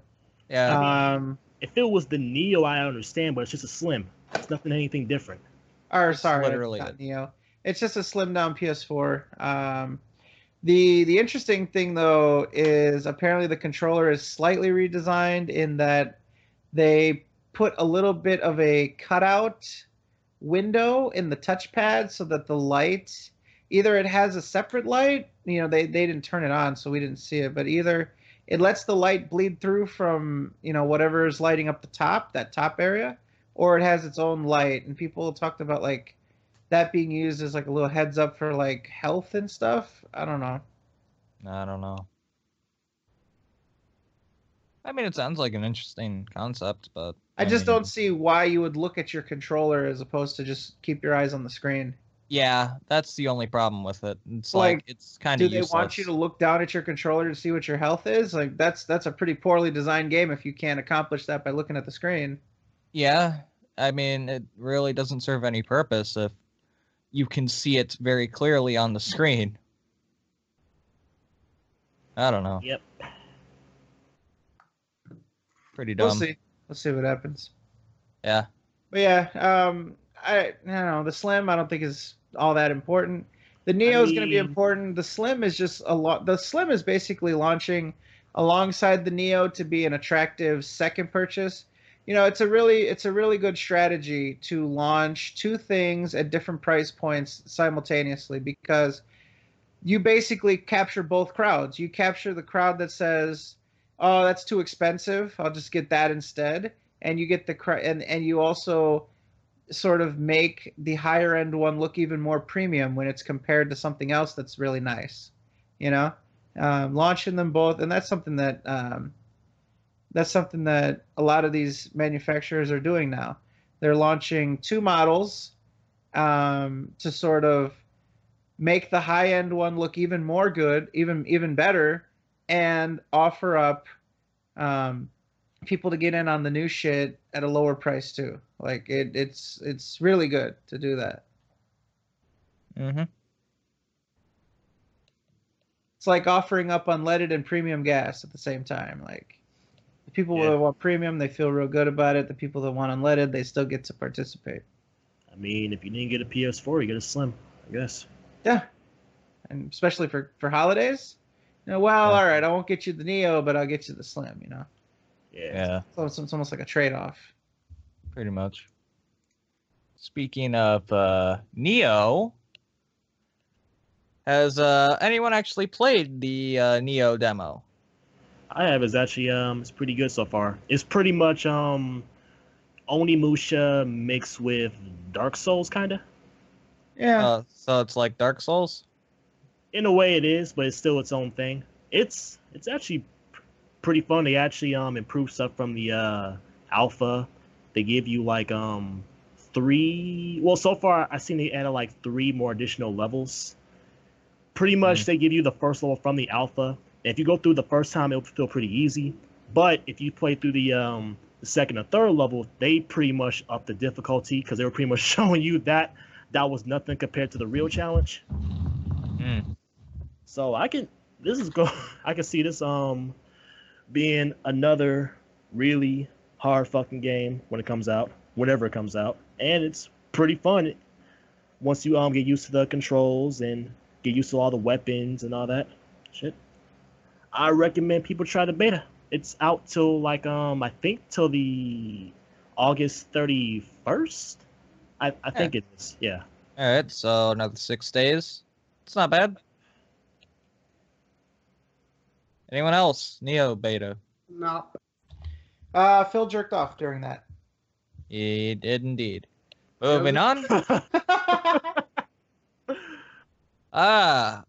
yeah. If it was the Neo, I understand, but it's just a Slim. It's nothing anything different. Or sorry, literally not it. Neo. It's just a slimmed down PS4. The interesting thing though is apparently the controller is slightly redesigned in that they put a little bit of a cutout window in the touchpad so that the light, either it has a separate light, you know, they didn't turn it on so we didn't see it, but either it lets the light bleed through from, you know, whatever is lighting up the top, that top area, or it has its own light. And people talked about like that being used as like a little heads up for like health and stuff. I don't know. I don't know. I mean, it sounds like an interesting concept, but I just mean, don't see why you would look at your controller as opposed to just keep your eyes on the screen. Yeah, that's the only problem with it. It's Like, it's kind Do of they useless. want you to look down at your controller to see what your health is? Like that's a pretty poorly designed game if you can't accomplish that by looking at the screen. Yeah, I mean, it really doesn't serve any purpose if you can see it very clearly on the screen. I don't know. Yep. Pretty dumb. We'll see. We'll see what happens. Yeah. But yeah, I don't know. The Slim, I don't think is all that important. The Neo is going to be important. The Slim is just a lot. The Slim is basically launching alongside the Neo to be an attractive second purchase. It's a really good strategy to launch two things at different price points simultaneously, because you basically capture both crowds. You capture the crowd that says, "Oh, that's too expensive. I'll just get that instead." And you get and you also sort of make the higher end one look even more premium when it's compared to something else that's really nice. Launching them both, and that's something that a lot of these manufacturers are doing now. They're launching two models to sort of make the high end one look even more good, even better, and offer up people to get in on the new shit at a lower price too. Like it's really good to do that. Mm-hmm. It's like offering up unleaded and premium gas at the same time. Like the people that want premium, they feel real good about it. The people that want unleaded, they still get to participate. I mean, if you didn't get a PS4, you get a Slim, I guess. Yeah, and especially for holidays. All right, I won't get you the Neo, but I'll get you the Slim. Yeah. So it's almost like a trade-off. Pretty much. Speaking of Neo, has anyone actually played the Neo demo? I have. It's actually it's pretty good so far. It's pretty much Onimusha mixed with Dark Souls, kind of. Yeah. So it's like Dark Souls? In a way it is, but it's still its own thing. It's actually pretty fun. They actually improve stuff from the alpha. They give you like three. Well, so far I've seen they added like 3 more additional levels. Pretty much they give you the first level from the alpha. And if you go through the first time, it'll feel pretty easy. But if you play through the second or third level, they pretty much up the difficulty, because they were pretty much showing you that was nothing compared to the real challenge. So I can see this being another really hard fucking game when it comes out, whenever it comes out, and it's pretty fun once you get used to the controls and get used to all the weapons and all that shit. I recommend people try the beta. It's out till like I think till the August 31st. I think it is. Yeah. All right, so another 6 days. It's not bad. Anyone else? Neo beta. No. Phil jerked off during that. He did indeed. Moving on.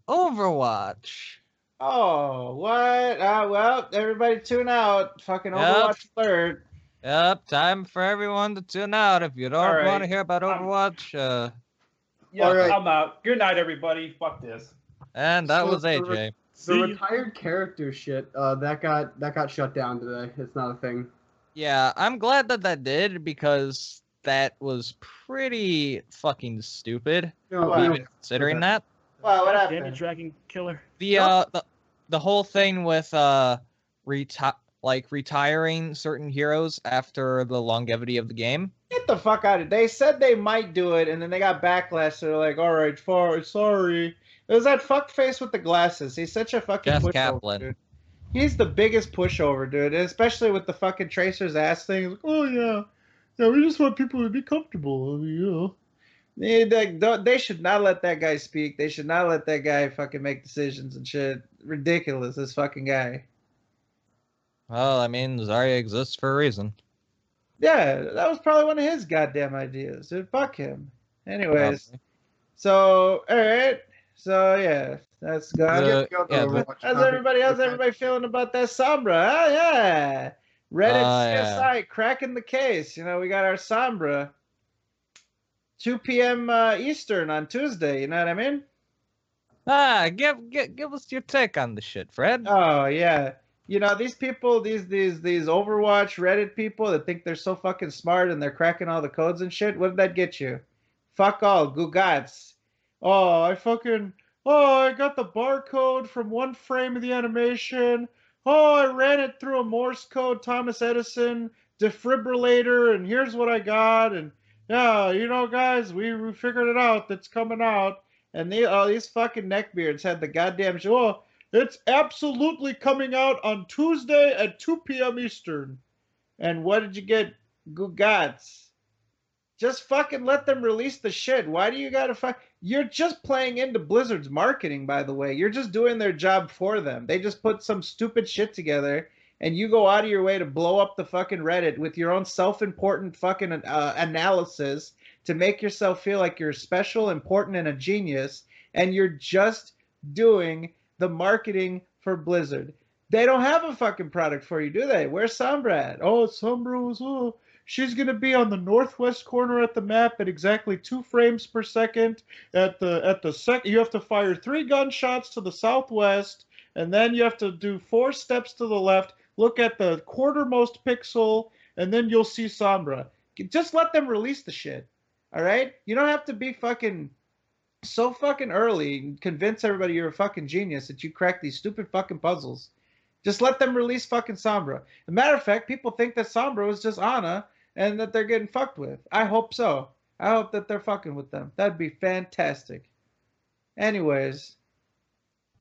Overwatch. Oh, what? Well, everybody tune out. Fucking Overwatch alert. Yep, time for everyone to tune out. If you don't want to hear about Overwatch, I'm out. Good night, everybody. Fuck this. And that was AJ. The retired character shit, that got shut down today. It's not a thing. Yeah, I'm glad that did, because that was pretty fucking stupid. Even considering that. Wow, what happened? Damn you, Dragon Killer. The whole thing with retiring certain heroes after the longevity of the game. Get the fuck out of it. They said they might do it, and then they got backlash. So they're like, all right, sorry. It was that fuckface with the glasses. He's such a fucking Jeff pushover, Kaplan. dude. He's the biggest pushover, dude. Especially with the fucking Tracer's ass thing. Like, oh, yeah, we just want people to be comfortable. I mean, They should not let that guy speak. They should not let that guy fucking make decisions and shit. Ridiculous, this fucking guy. Well, I mean, Zarya exists for a reason. Yeah, that was probably one of his goddamn ideas, dude. Fuck him. Anyways, Probably. so, alright. So, yeah, that's good. How's everybody feeling about that Sombra? Oh, yeah. Reddit CSI cracking the case. We got our Sombra. 2 p.m. Eastern on Tuesday, you know what I mean? Give us your take on the shit, Fred. Oh, yeah. These people, these Overwatch Reddit people that think they're so fucking smart and they're cracking all the codes and shit, what did that get you? Fuck all, Gugats. I got the barcode from one frame of the animation. I ran it through a Morse code Thomas Edison defibrillator, and here's what I got, and yeah, you know, guys, we figured it out. That's coming out. And these fucking neckbeards had the goddamn show. Oh, it's absolutely coming out on Tuesday at 2 p.m. Eastern. And what did you get? Gugats. Just fucking let them release the shit. Why do you gotta You're just playing into Blizzard's marketing, by the way. You're just doing their job for them. They just put some stupid shit together, and you go out of your way to blow up the fucking Reddit with your own self-important fucking analysis to make yourself feel like you're special, important, and a genius, and you're just doing the marketing for Blizzard. They don't have a fucking product for you, do they? Where's Sombra at? Oh, Sombra was, she's going to be on the northwest corner at the map at exactly 2 frames per second. You have to fire 3 gunshots to the southwest, and then you have to do 4 steps to the left. Look at the quartermost pixel, and then you'll see Sombra. Just let them release the shit. All right? You don't have to be fucking so fucking early and convince everybody you're a fucking genius that you crack these stupid fucking puzzles. Just let them release fucking Sombra. As a matter of fact, people think that Sombra was just Ana and that they're getting fucked with. I hope so. I hope that they're fucking with them. That'd be fantastic. Anyways,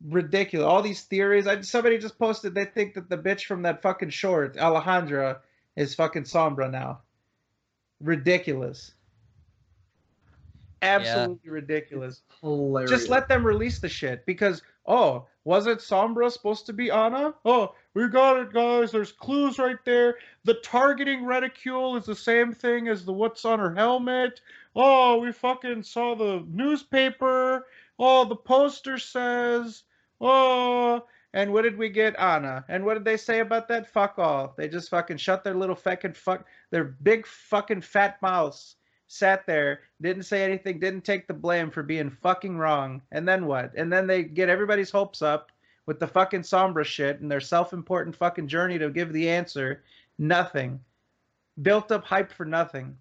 ridiculous. All these theories. Somebody just posted they think that the bitch from that fucking short, Alejandra, is fucking Sombra now. Ridiculous. Absolutely ridiculous. Hilarious. Just let them release the shit because, oh, was it Sombra supposed to be Ana? Oh, we got it, guys. There's clues right there. The targeting reticule is the same thing as the what's on her helmet. Oh, we fucking saw the newspaper. Oh, the poster says. Oh, and what did we get? Ana. And what did they say about that? Fuck all. They just fucking shut their little their big fucking fat mouths. Sat there, didn't say anything, didn't take the blame for being fucking wrong. And then what? And then they get everybody's hopes up with the fucking Sombra shit and their self-important fucking journey to give the answer. Nothing. Built up hype for nothing.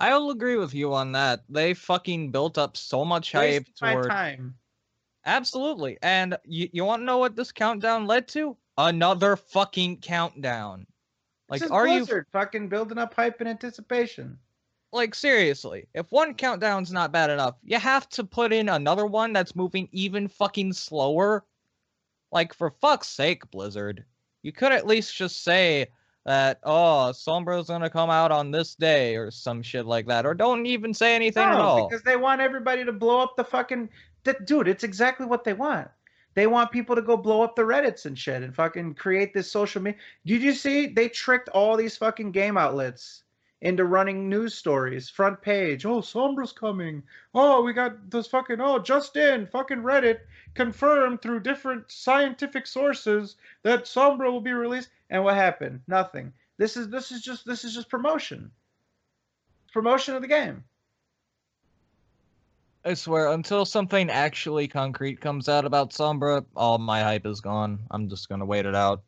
I'll agree with you on that. They fucking built up so much hype toward time. Absolutely. And you want to know what this countdown led to? Another fucking countdown. Like, are Blizzard you fucking building up hype and anticipation? Like, seriously, if one countdown's not bad enough, you have to put in another one that's moving even fucking slower. Like, for fuck's sake, Blizzard. You could at least just say that, oh, Sombra's gonna come out on this day or some shit like that. Or don't even say anything at all. Because they want everybody to blow up the fucking... Dude, it's exactly what they want. They want people to go blow up the Reddits and shit and fucking create this social media. Did you see? They tricked all these fucking game outlets into running news stories. Front page. Oh, Sombra's coming. Oh, we got this fucking, just in. Fucking Reddit confirmed through different scientific sources that Sombra will be released. And what happened? Nothing. This is just promotion. Promotion of the game. I swear, until something actually concrete comes out about Sombra, all my hype is gone. I'm just gonna wait it out.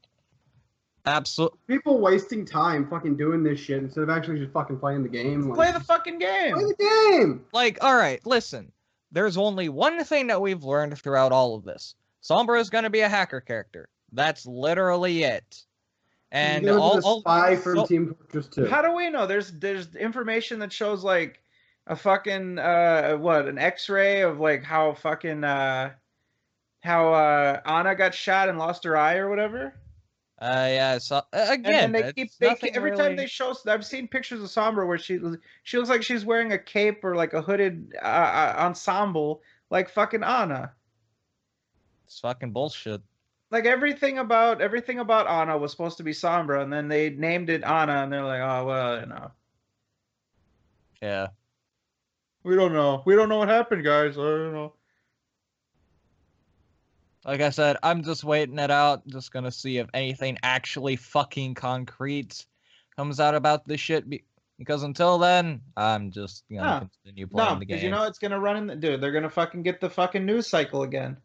Absolutely. People wasting time fucking doing this shit instead of actually just fucking playing the game. Like, play the fucking game. Play the game. Like, alright, listen. There's only one thing that we've learned throughout all of this. Sombra is gonna be a hacker character. That's literally it. And all spy from Team Fortress 2. How do we know? There's information that shows like a fucking an X-ray of like how fucking Ana got shot and lost her eye or whatever. Yeah. So again, and every time they show. I've seen pictures of Sombra where she looks like she's wearing a cape or like a hooded ensemble like fucking Ana. It's fucking bullshit. Like everything about Ana was supposed to be Sombra, and then they named it Ana, and they're like, oh well, you know. Yeah. We don't know. We don't know what happened, guys. I don't know. Like I said, I'm just waiting it out. Just gonna see if anything actually fucking concrete comes out about this shit. Because until then, I'm just gonna continue playing the game. Because you know it's gonna run in. Dude, they're gonna fucking get the fucking news cycle again.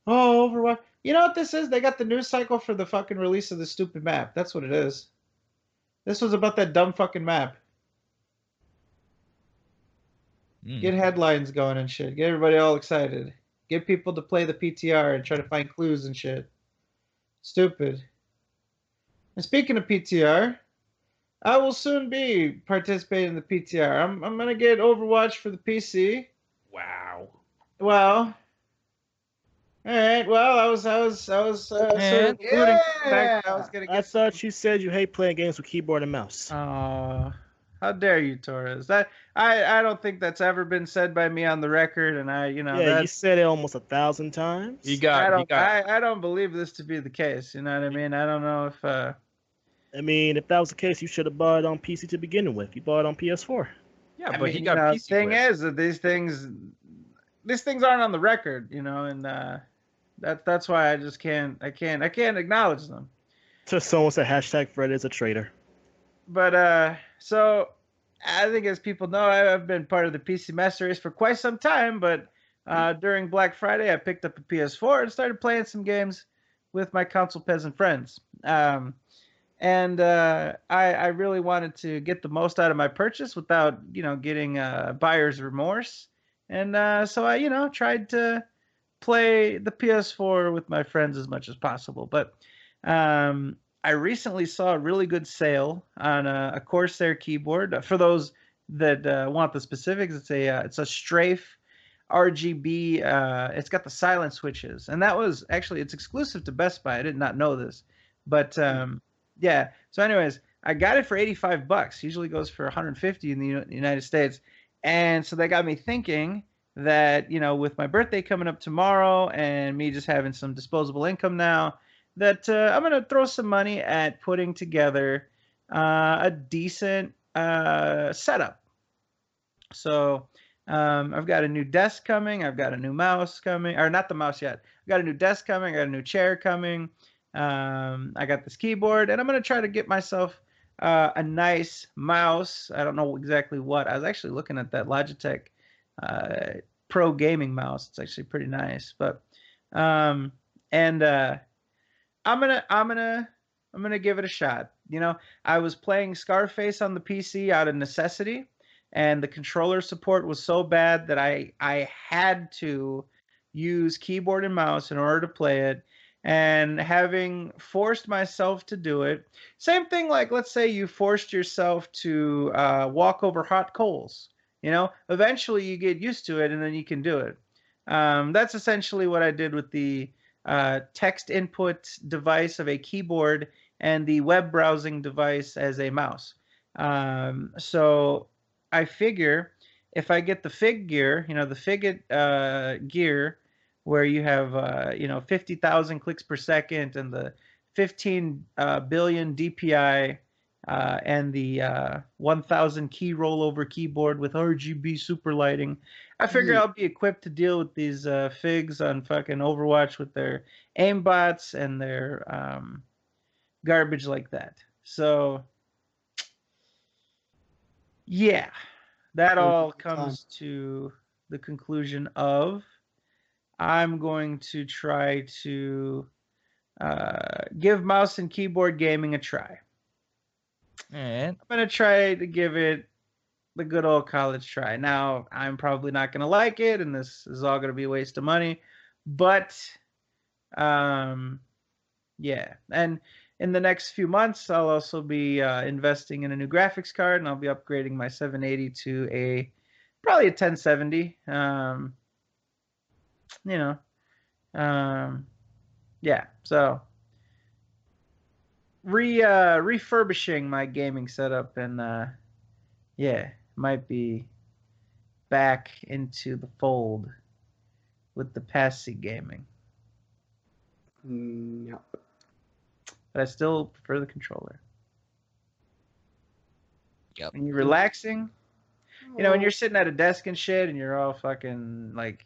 Oh, Overwatch. You know what this is? They got the news cycle for the fucking release of the stupid map. That's what it is. This was about that dumb fucking map. Get headlines going and shit. Get everybody all excited. Get people to play the PTR and try to find clues and shit. Stupid. And speaking of PTR, I will soon be participating in the PTR. I'm gonna get Overwatch for the PC. Wow. Well, all right. Well, I was sort of And- alluding to the fact that I was gonna I get. thought you said you hate playing games with keyboard and mouse. How dare you, Torres? That I don't think that's ever been said by me on the record, and You that's, said it almost 1,000 times. I don't believe this to be the case. You know what I mean? I don't know if. I mean, if that was the case, you should have bought it on PC to begin with. You bought it on PS4. Yeah, I but mean, he got PC. thing with. is that these things aren't on the record, and that's why I just can't acknowledge them. So someone said hashtag Fred is a traitor. But so I think, as people know, I've been part of the PC Master Race for quite some time. But during Black Friday, I picked up a PS4 and started playing some games with my console peasant friends. And I really wanted to get the most out of my purchase without, getting buyer's remorse. And so I, tried to play the PS4 with my friends as much as possible. But I recently saw a really good sale on a Corsair keyboard. For those that want the specifics, it's a Strafe RGB. It's got the silent switches, and that was actually, it's exclusive to Best Buy. I did not know this, but yeah. So, anyways, I got it for $85. Usually goes for $150 in the United States, and so that got me thinking that, with my birthday coming up tomorrow and me just having some disposable income now, that I'm going to throw some money at putting together a decent setup. So I've got a new desk coming. I've got a new mouse coming. Or not the mouse yet. I've got a new desk coming. I got a new chair coming. I got this keyboard. And I'm going to try to get myself a nice mouse. I don't know exactly what. I was actually looking at that Logitech Pro gaming mouse. It's actually pretty nice. But I'm gonna give it a shot. I was playing Scarface on the PC out of necessity, and the controller support was so bad that I had to use keyboard and mouse in order to play it. And having forced myself to do it, same thing like, let's say you forced yourself to walk over hot coals. Eventually you get used to it, and then you can do it. That's essentially what I did with the text input device of a keyboard and the web browsing device as a mouse. So I figure if I get the Fig gear, the Figit gear, where you have 50,000 clicks per second and the 15 billion DPI and the 1,000 key rollover keyboard with RGB super lighting, I figure I'll be equipped to deal with these figs on fucking Overwatch with their aimbots and their garbage like that. So, yeah, that all comes to the conclusion of I'm going to try to give mouse and keyboard gaming a try. And I'm going to try to give it the good old college try. Now, I'm probably not going to like it, and this is all going to be a waste of money. But, yeah. And in the next few months, I'll also be investing in a new graphics card, and I'll be upgrading my 780 to probably a 1070. Yeah. So refurbishing my gaming setup, and yeah, might be back into the fold with the PC gaming. Yep. But I still prefer the controller. Yep. When you're relaxing, when you're sitting at a desk and shit, and you're all fucking like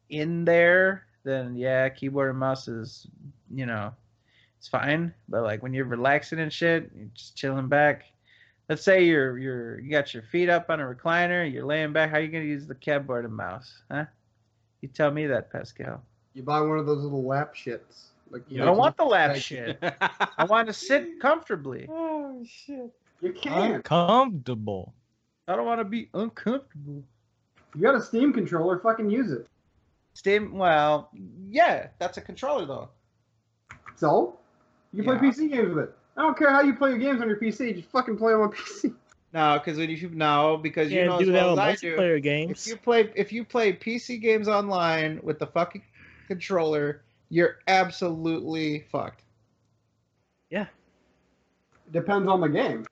in there, then yeah, keyboard and mouse is, it's fine. But like when you're relaxing and shit, you're just chilling back. Let's say you got your feet up on a recliner, you're laying back. How are you gonna use the keyboard and mouse, huh? You tell me that, Pascal. You buy one of those little lap shits. Like I don't want the lap shit. I want to sit comfortably. Oh shit! You can't. uncomfortable. I don't want to be uncomfortable. You got a Steam controller. Fucking use it. Steam. Well, yeah, that's a controller though. So you can play PC games with it. I don't care how you play your games on your PC. Just fucking play them on PC. No, because because you Can't know do as that well on as I do. multiplayer games. If you play PC games online with the fucking controller, you're absolutely fucked. Yeah. Depends on the game.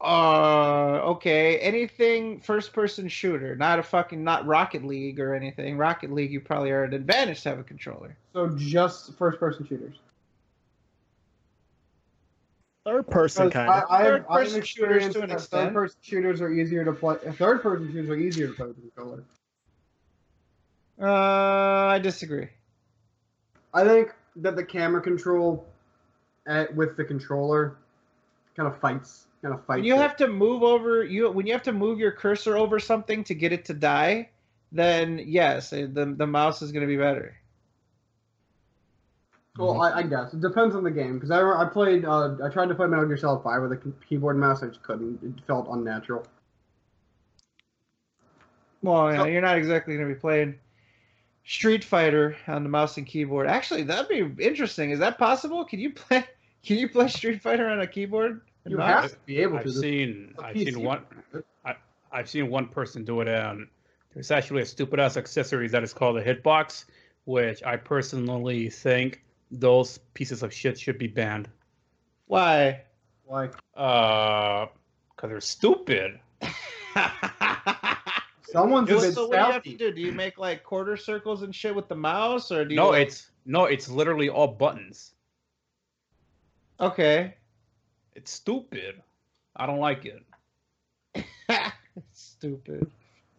Okay. Anything first-person shooter, not Rocket League or anything. Rocket League, you probably are at an advantage to have a controller. So just first-person shooters. Third person kind of. Third-person shooters to an extent. Third-person shooters are easier to play. Third-person shooters are easier to play with the controller. I disagree. I think that the camera control with the controller kind of fights. When you have to move when you have to move your cursor over something to get it to die, then yes, the mouse is going to be better. Well, I guess it depends on the game because I played. I tried to play Metal Gear Solid 5 with a keyboard and mouse. I just couldn't. It felt unnatural. Well, yeah, you're not exactly going to be playing Street Fighter on the mouse and keyboard. Actually, that'd be interesting. Is that possible? Can you play Street Fighter on a keyboard? You have to be able to. I've seen one person do it, and there's actually a stupid ass accessory that is called a hitbox, which I personally think those pieces of shit should be banned. Why? Because they're stupid. Someone's a bit so what do you have to do? Do you make like quarter circles and shit with the mouse, or do you? It's literally all buttons. Okay. It's stupid. I don't like it. Stupid.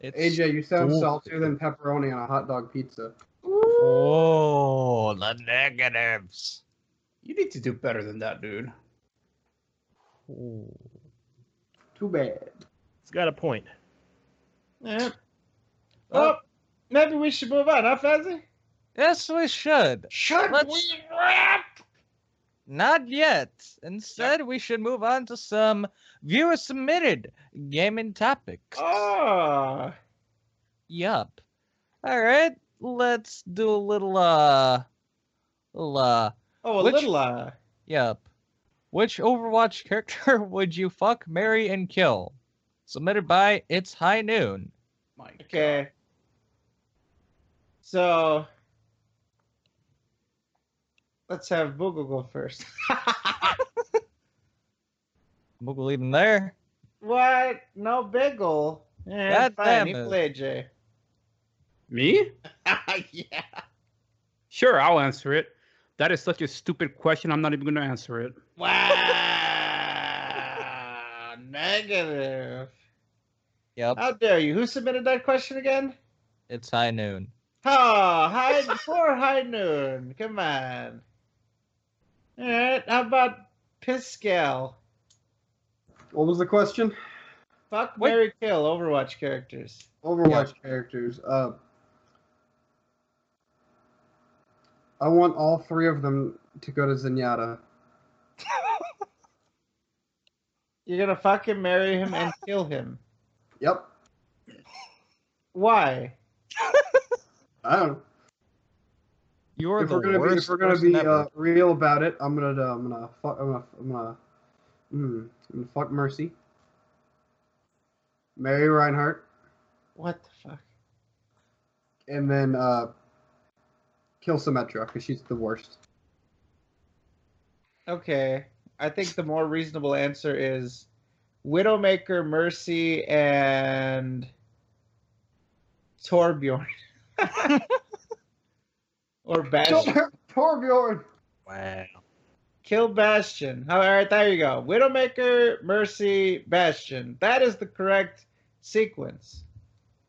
AJ, you sound saltier than pepperoni on a hot dog pizza. Oh, the negatives. You need to do better than that, dude. Ooh. Too bad. It's got a point. Yeah. Well, maybe we should move on, huh, Fazzy? Yes, we should. Should we wrap? Not yet. Instead, we should move on to some viewer-submitted gaming topics. Oh. Yup. All right, let's do a little, Yup. Which Overwatch character would you fuck, marry, and kill? Submitted by It's High Noon. Okay. So, let's have Boogle go first. Boogle even there? What? No Biggle. Yeah, God fine. damn You it. play, Jay. Me? Yeah. Sure, I'll answer it. That is such a stupid question. I'm not even going to answer it. Wow. Negative. Yep. How dare you? Who submitted that question again? It's High Noon. Oh, poor High Noon. Come on. All right. How about Piscal? What was the question? Fuck, marry, kill Overwatch characters. Overwatch characters. I want all three of them to go to Zenyatta. You're gonna fucking marry him and kill him. Yep. Why? I don't know. You're If we're gonna be real about it, I'm gonna fuck Mercy. Marry Reinhardt. What the fuck? And then kill Symmetra because she's the worst. Okay. I think the more reasonable answer is Widowmaker, Mercy, and Torbjorn. Or Bastion. Torbjorn. Wow. Kill Bastion. All right, there you go. Widowmaker, Mercy, Bastion. That is the correct sequence.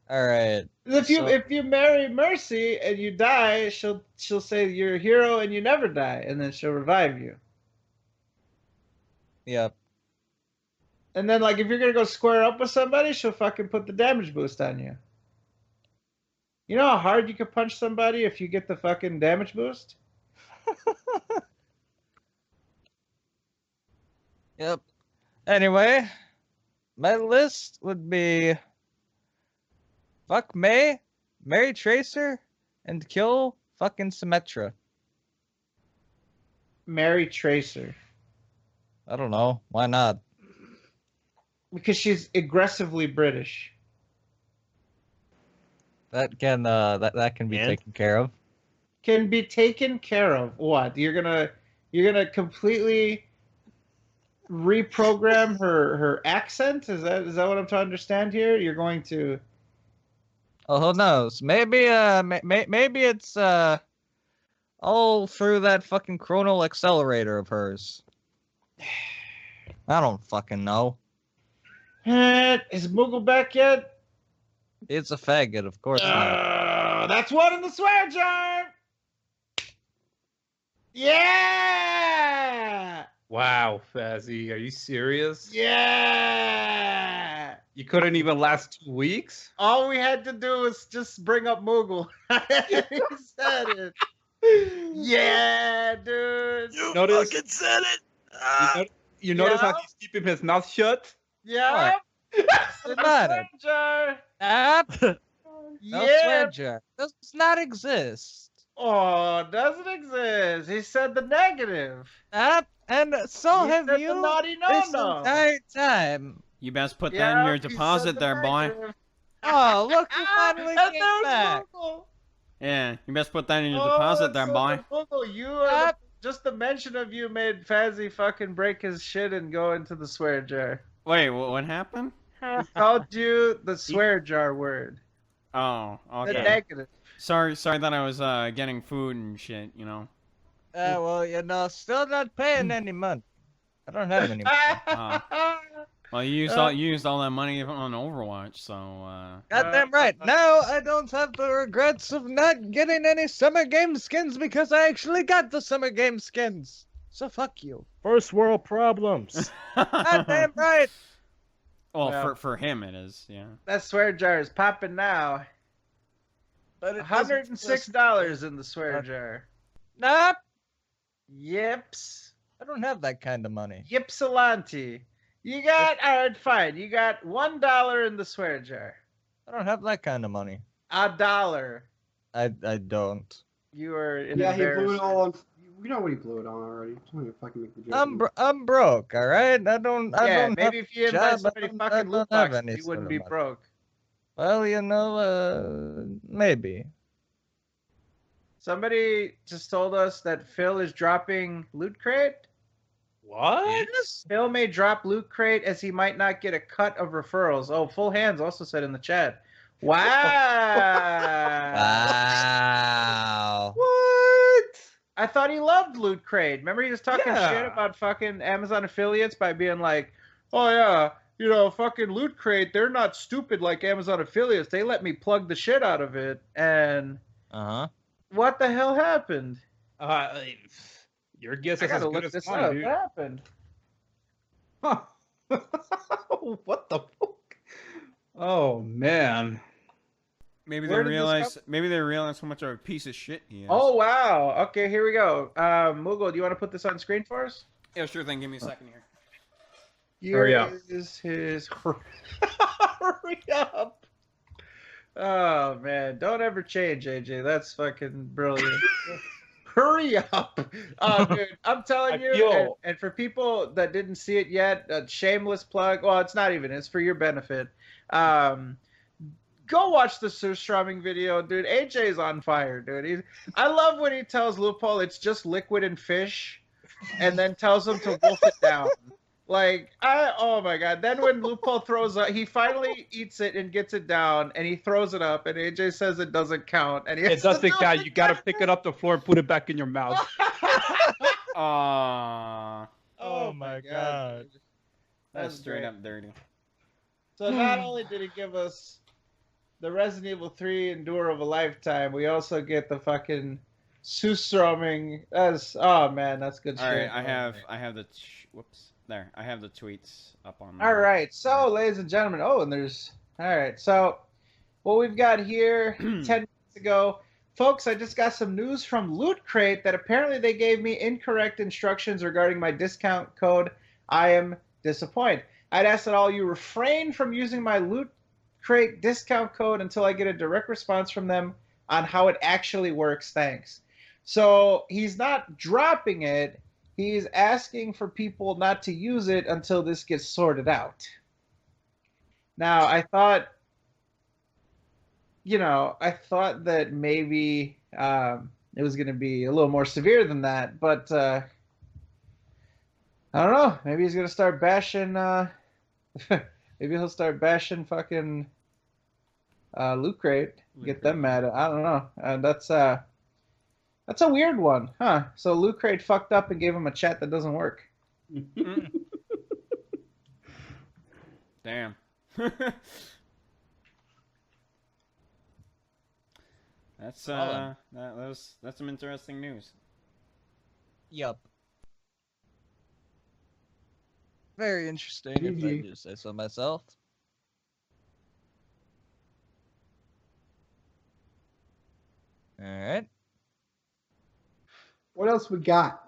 All right. If you marry Mercy and you die, she'll say you're a hero and you never die, and then she'll revive you. Yep. And then, like, if you're gonna go square up with somebody, she'll fucking put the damage boost on you. You know how hard you can punch somebody if you get the fucking damage boost? Yep. Anyway, my list would be fuck May, marry Tracer, and kill fucking Symmetra. Marry Tracer. I don't know. Why not? Because she's aggressively British. That can be And? taken care of. Can be taken care of. What? You're gonna completely reprogram her accent? Is that what I'm to understand here? You're going to Oh, who knows? Maybe maybe it's all through that fucking chronal accelerator of hers. I don't fucking know. Is Moogle back yet? It's a faggot, of course not. That's one in the swear jar. Yeah. Wow, Fazzy, are you serious? Yeah. You couldn't even last 2 weeks? All we had to do was just bring up Moogle. He said it. Yeah, dude. You Notice- fucking said it. You notice Yeah. how he's keeping his mouth shut? Yeah. What's the matter? Jar. No Yeah. swear jar. Does not exist. Oh, doesn't exist. He said the negative. And so He have said the you naughty this no-no. entire time. You best put that Yeah, in your he said deposit the there, boy. negative. Oh, look, you finally And came there's back. Moogle. Yeah, you best put that in your Oh, deposit there, so boy. Moogle, you are just the mention of you made Fazzy fucking break his shit and go into the swear jar. Wait, what happened? He called you the swear jar word. Oh, The okay. negative. Sorry that I was getting food and shit, you know. Well, still not paying any money. I don't have any money. Well, you used all that money on Overwatch, so Goddamn right. Now I don't have the regrets of not getting any summer game skins because I actually got the summer game skins. So fuck you. First world problems. Goddamn right. Well, for him it is, yeah. That swear jar is popping now. But it $106 in the swear jar. Nope. Yips. I don't have that kind of money. Ypsilanti. You got, alright, fine. You got $1 in the swear jar. I don't have that kind of money. $1. I don't. You are in Yeah, he blew it all on. We know what he blew it on already. Don't even fucking make the joke. I'm broke, all right. I don't. Yeah, have maybe if you a invite job, somebody I don't fucking loot have boxes, any you sort wouldn't of be money. broke. Well, maybe. Somebody just told us that Phil is dropping Loot Crate. What? Phil may drop Loot Crate as he might not get a cut of referrals. Oh, Full Hands also said in the chat. Wow. Wow. What? I thought he loved Loot Crate. Remember he was talking Yeah. shit about fucking Amazon affiliates by being like, oh yeah, fucking Loot Crate, they're not stupid like Amazon affiliates. They let me plug the shit out of it. And what the hell happened? Your guess I is as gotta good look as this mine, up. dude. What happened? What the fuck? Oh man. Maybe Where they did this realize how much of a piece of shit he is. Oh wow. Okay, here we go. Moogle, do you want to put this on screen for us? Yeah, sure thing. Give me a second here. Hurry up. Is his hurry up. Oh man, don't ever change, AJ. That's fucking brilliant. Hurry up. Oh dude, I'm telling I you, feel- and for people that didn't see it yet, a shameless plug. Well, it's not even, it's for your benefit. Go watch the surströmming video, dude. AJ's on fire, dude. I love when he tells Loophole it's just liquid and fish, and then tells him to wolf it down. Oh my god. Then when Loophole throws up, he finally eats it and gets it down, and he throws it up, and AJ says it doesn't count. And he has It doesn't to do count. You gotta pick it up the floor and put it back in your mouth. Oh my god. That's straight great. up dirty. So not only did he give us the Resident Evil 3 Endure of a Lifetime, we also get the fucking surströmming. Oh man, that's good All shit. right, I have the whoops. There, I have the tweets up on. All right, so ladies and gentlemen, and there's all right. So what we've got here 10 minutes ago, folks, I just got some news from Loot Crate that apparently they gave me incorrect instructions regarding my discount code. I am disappointed. I'd ask that all you refrain from using my Loot Crate discount code until I get a direct response from them on how it actually works. Thanks. So he's not dropping it. he's asking for people not to use it until this gets sorted out. Now, I thought that maybe it was going to be a little more severe than that, but I don't know. Maybe he's going to start bashing. Maybe he'll start bashing fucking Loot Crate. Get them mad. I don't know. That's a weird one, huh? So Loot Crate fucked up and gave him a chat that doesn't work. Damn. That's that's some interesting news. Yup. Very interesting, if I GG. do say so myself. Alright. What else we got?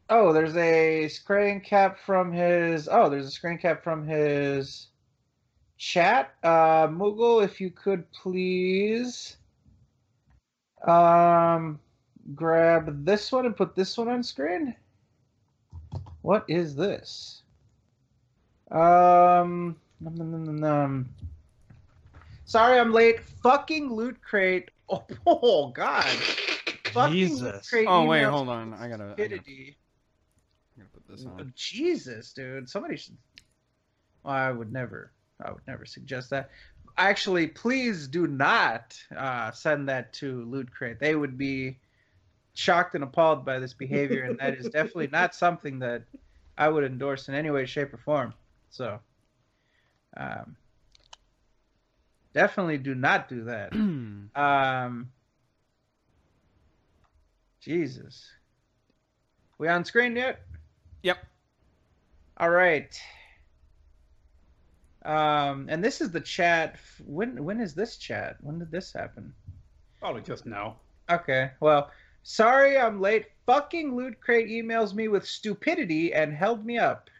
Oh, there's a screen cap from his. Oh, there's a screen cap from his chat. Moogle, if you could please grab this one and put this one on screen. What is this? Sorry I'm late. Fucking Loot Crate. Oh God. Fucking Loot Jesus. Crate Oh wait, emails hold on. I gotta stupidity. put this on. Jesus, dude. Somebody should. Well, I would never suggest that. Actually, please do not send that to Loot Crate. They would be shocked and appalled by this behavior, and that is definitely not something that I would endorse in any way, shape, or form. So, definitely do not do that. Jesus. We on screen yet? Yep. All right. And this is the chat. When is this chat? When did this happen? Probably just now. Okay. Well, sorry I'm late. Fucking Loot Crate emails me with stupidity and held me up.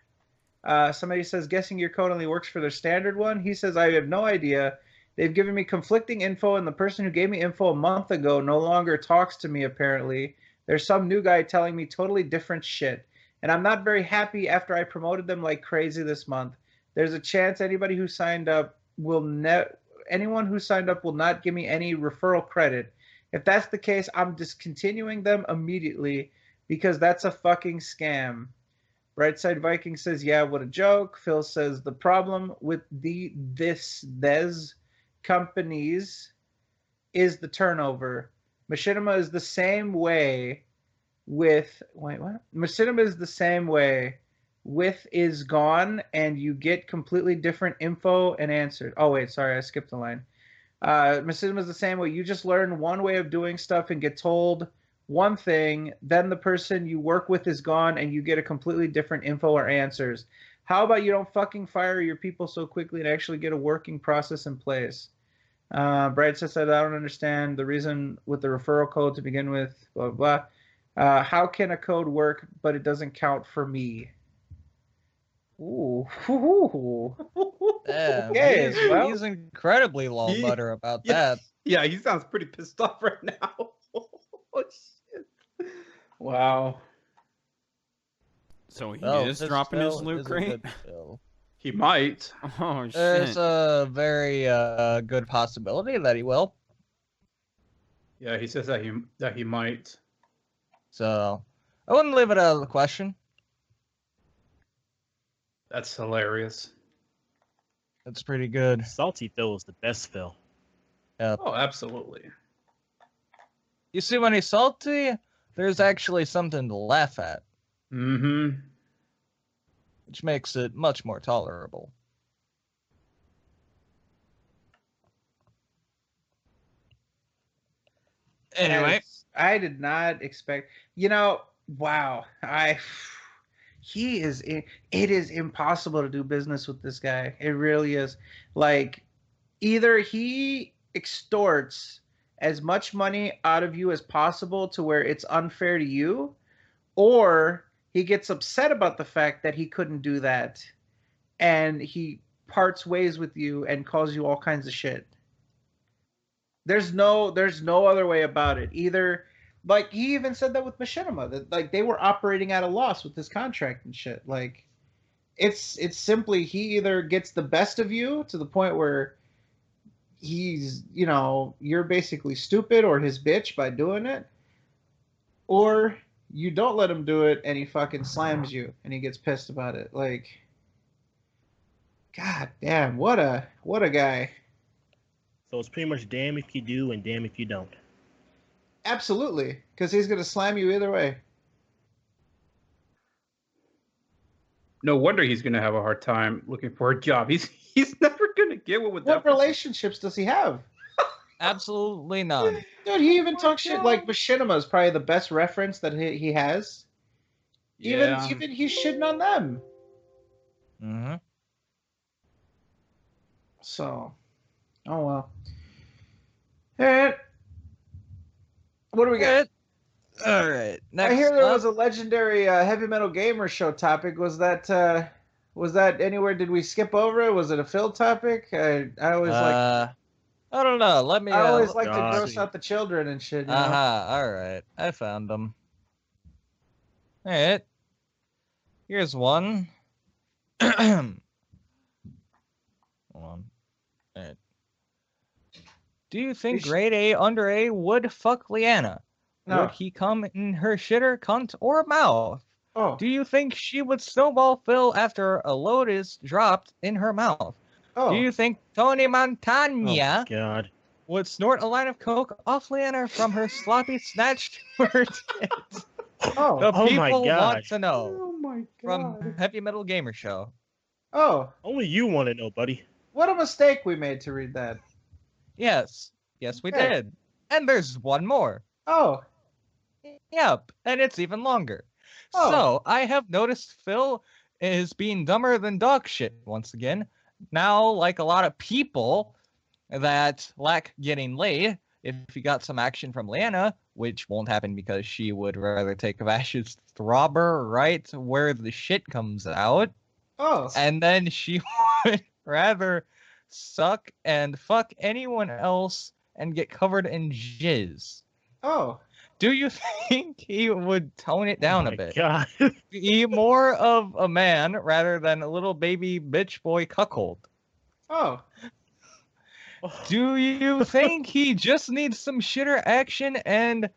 Somebody says, guessing your code only works for their standard one. He says, I have no idea. They've given me conflicting info, and the person who gave me info a month ago no longer talks to me, apparently. There's some new guy telling me totally different shit. And I'm not very happy after I promoted them like crazy this month. There's a chance anyone who signed up will not give me any referral credit. If that's the case, I'm discontinuing them immediately because that's a fucking scam. Brightside Viking says, yeah, what a joke. Phil says, the problem with these companies is the turnover. Machinima is the same way with... Wait, what? Machinima is the same way with is gone, and you get completely different info and answers. Oh, wait, sorry, I skipped a line. Machinima is the same way. You just learn one way of doing stuff and get told one thing, then the person you work with is gone, and you get a completely different info or answers. How about you don't fucking fire your people so quickly and actually get a working process in place? Brad said, I don't understand the reason with the referral code to begin with, blah, blah, blah. How can a code work, but it doesn't count for me? Ooh. Damn, Okay, well. he's incredibly long butter about that. Yeah, he sounds pretty pissed off right now. Oh, shit. Wow. So he Oh, is this dropping his Phil Loot is a Crate? good Phil. He might. Oh, There's shit. a very good possibility that he will. Yeah, he says that he might. So I wouldn't leave it out of the question. That's hilarious. It's pretty good. Salty Phil is the best Phil. Yep. Oh, absolutely. You see, when he's salty, there's actually something to laugh at, Mm-hmm. which makes it much more tolerable. Anyway, Yes, I did not expect. Wow. It is impossible to do business with this guy. It really is. Like, either he extorts as much money out of you as possible to where it's unfair to you, or he gets upset about the fact that he couldn't do that, and he parts ways with you and calls you all kinds of shit. There's no other way about it. Either like he even said that with Machinima, that like they were operating at a loss with this contract and shit. Like it's simply he either gets the best of you to the point where he's, you know, you're basically stupid or his bitch by doing it, or you don't let him do it and he fucking slams you and he gets pissed about it. Like, god damn, what a guy. So it's pretty much damn if you do and damn if you don't. Absolutely, because he's gonna slam you either way. No wonder he's gonna have a hard time looking for a job. He's never gonna get one with What that. relationships does he have? Absolutely none. Dude, he even talks shit like Machinima is probably the best reference that he has. Yeah. Even he's shitting on them. Mm-hmm. So, oh well. All right. What do we got? All right. Next I hear there up- was a legendary heavy metal gamer show topic. Was that anywhere? Did we skip over it? Was it a Phil topic? I always like. I don't know. Let me. I always like to God. gross out the children and shit. You know? All right. I found them. All right. Here's one. Hold on. All right. Do you think grade A under A would fuck Leanna? No. Would he come in her shitter, cunt, or mouth? Oh. Do you think she would snowball Phil after a load is dropped in her mouth? Oh. Do you think Tony Oh Montana God. would snort a line of coke off Leanna from her sloppy snatch to her tits? Oh. The Oh my people want God. to know. Oh my god. From Heavy Metal Gamer Show. Oh. Only you want to know, buddy. What a mistake we made to read that. Yes. Yes, we Okay. did. And there's one more. Oh. Yep. And it's even longer. Oh. So, I have noticed Phil is being dumber than dog shit once again. Now, like a lot of people that lack getting laid, if you got some action from Leanna, which won't happen because she would rather take Vash's throbber right where the shit comes out, Oh. and then she would rather suck and fuck anyone else and get covered in jizz. Oh. Do you think he would tone it down Oh a my bit? God. Be more of a man rather than a little baby bitch boy cuckold? Oh. Do you think he just needs some shitter action and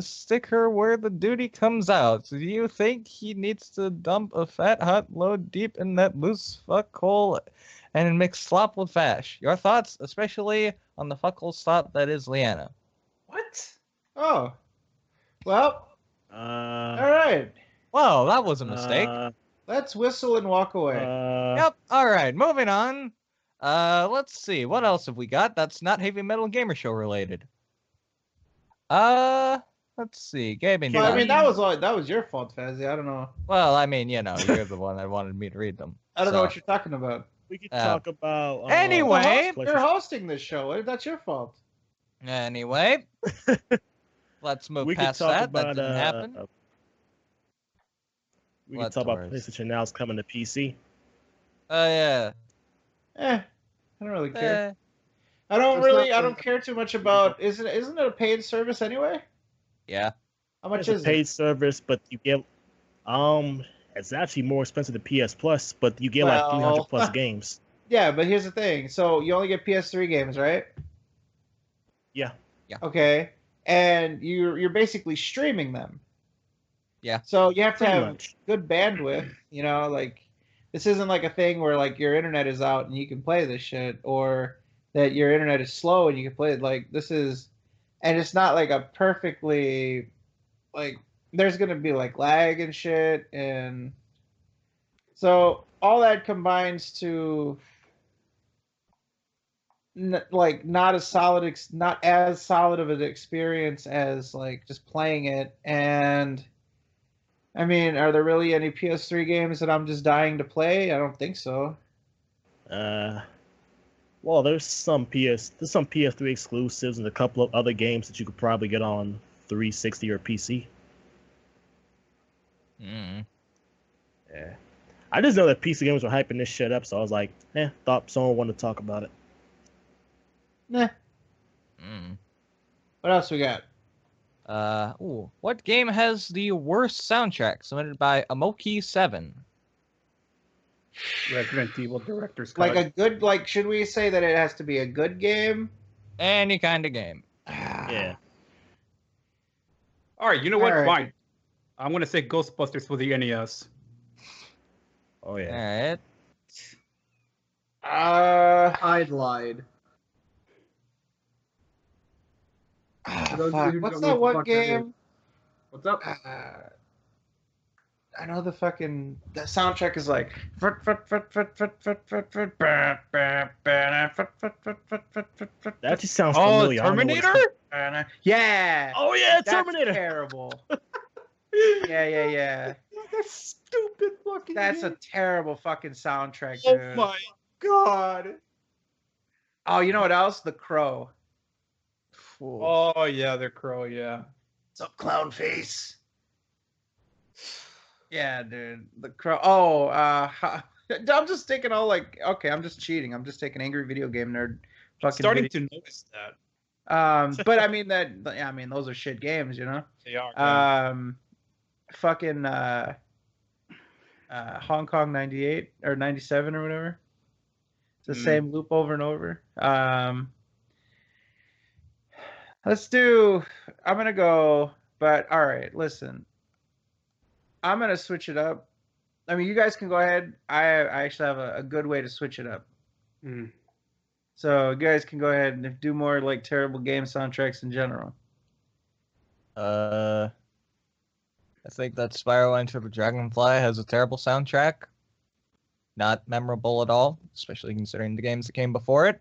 stick her where the duty comes out? Do you think he needs to dump a fat hot load deep in that loose fuck hole and mix slop with fash? Your thoughts, especially on the fuckhole slop that is Leanna. What? Oh. Well. All right. Well, that was a mistake. Let's whistle and walk away. Yep. All right. Moving on. Let's see. What else have we got that's not Heavy Metal Gamer Show related? Let's see. Gaming. Well, I mean, that was your fault, Fazzy. I don't know. Well, I mean, you know, you're the one that wanted me to read them. I don't know so. what you're talking about. We could talk about. Anyway, You're hosting this show. That's your fault. Anyway, let's move we past could talk that. about, That didn't happen. We can talk about PlayStation Now's coming to PC. Oh yeah. I don't really care. Eh, I don't care too much about. Isn't it a paid service anyway? yeah. How much It's is a paid it? service, but you get it's actually more expensive than PS Plus, but you get like Well, 300 plus games. Yeah, but here's the thing. So you only get PS3 games, right? Yeah. Okay, and you're basically streaming them. Yeah. So you have to Pretty have much. good bandwidth. You know, like this isn't like a thing where like your internet is out and you can play this shit, or that your internet is slow and you can play it. Like this is, and it's not like a perfectly, like there's gonna be like lag and shit, and so all that combines to not as solid of an experience as like just playing it. And I mean, are there really any PS3 games that I'm just dying to play? I don't think so. Well, there's some PS3 exclusives and a couple of other games that you could probably get on 360 or PC. Mm. Yeah. I just know that PC gamers were hyping this shit up, so I was like, thought someone wanted to talk about it. Nah. Mm. What else we got? What game has the worst soundtrack? Submitted by Amoki7. Resident Evil Director's Cut. Like a good, like, should we say that it has to be a good game? Any kind of game. Yeah. All right, you know what? All right. Fine. I'm gonna say Ghostbusters for the NES. Oh yeah. Alright. I'd lied. Those Fuck. who What's don't know that what the one fuck that is. game? What's up? I know the soundtrack is like. That just sounds Oh, familiar. I don't know what it's Terminator? Yeah. called. Oh yeah, That's Terminator. terrible. Yeah. That stupid fucking That's a game. terrible fucking soundtrack, Oh dude. my god. Oh, you know what else? The Crow. Oh yeah, the Crow. Yeah. What's up, clown face? Yeah, dude. The Crow. Oh, I'm just taking all like. Okay, I'm just cheating. I'm just taking angry video game nerd. Fucking Starting video. to notice that. But I mean that. Yeah, I mean those are shit games, you know. They are. Fucking Hong Kong 98 or 97 or whatever. It's the same loop over and over. Let's do. I'm gonna go. But all right, listen. I'm gonna switch it up. I mean, you guys can go ahead. I actually have a good way to switch it up. Mm. So you guys can go ahead and do more like terrible game soundtracks in general. I think that Spyro Enter the Dragonfly has a terrible soundtrack. Not memorable at all, especially considering the games that came before it.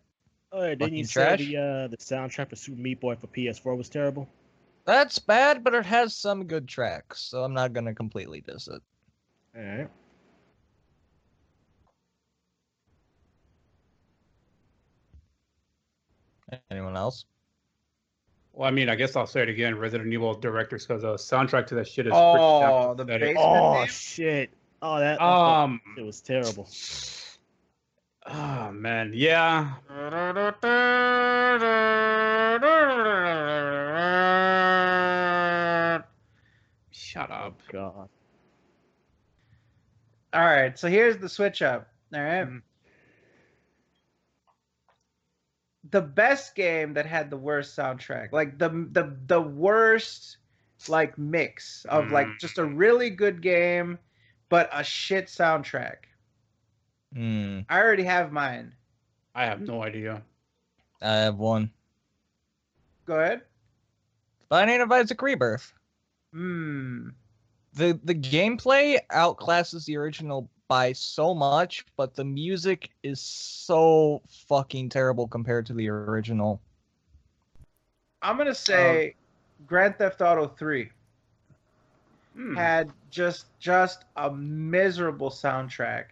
Oh yeah, didn't you Fucking say trash. the soundtrack for Super Meat Boy for PS4 was terrible? That's bad, but it has some good tracks, so I'm not gonna completely diss it. Alright. Anyone else? Well, I mean, I guess I'll say it again. Resident Evil Director's Cut. The soundtrack to that shit is. Oh, the pretty basement Oh theme? shit! Oh that it was terrible. Oh man, yeah. Shut up. God. All right, so here's the switch up. All right. The best game that had the worst soundtrack, like the worst like mix of like just a really good game but a shit soundtrack. I already have mine. I have no idea. I have one. Go ahead. Binding of Isaac Rebirth. The gameplay outclasses the original by so much, but the music is so fucking terrible compared to the original. I'm gonna say Grand Theft Auto 3 had just a miserable soundtrack.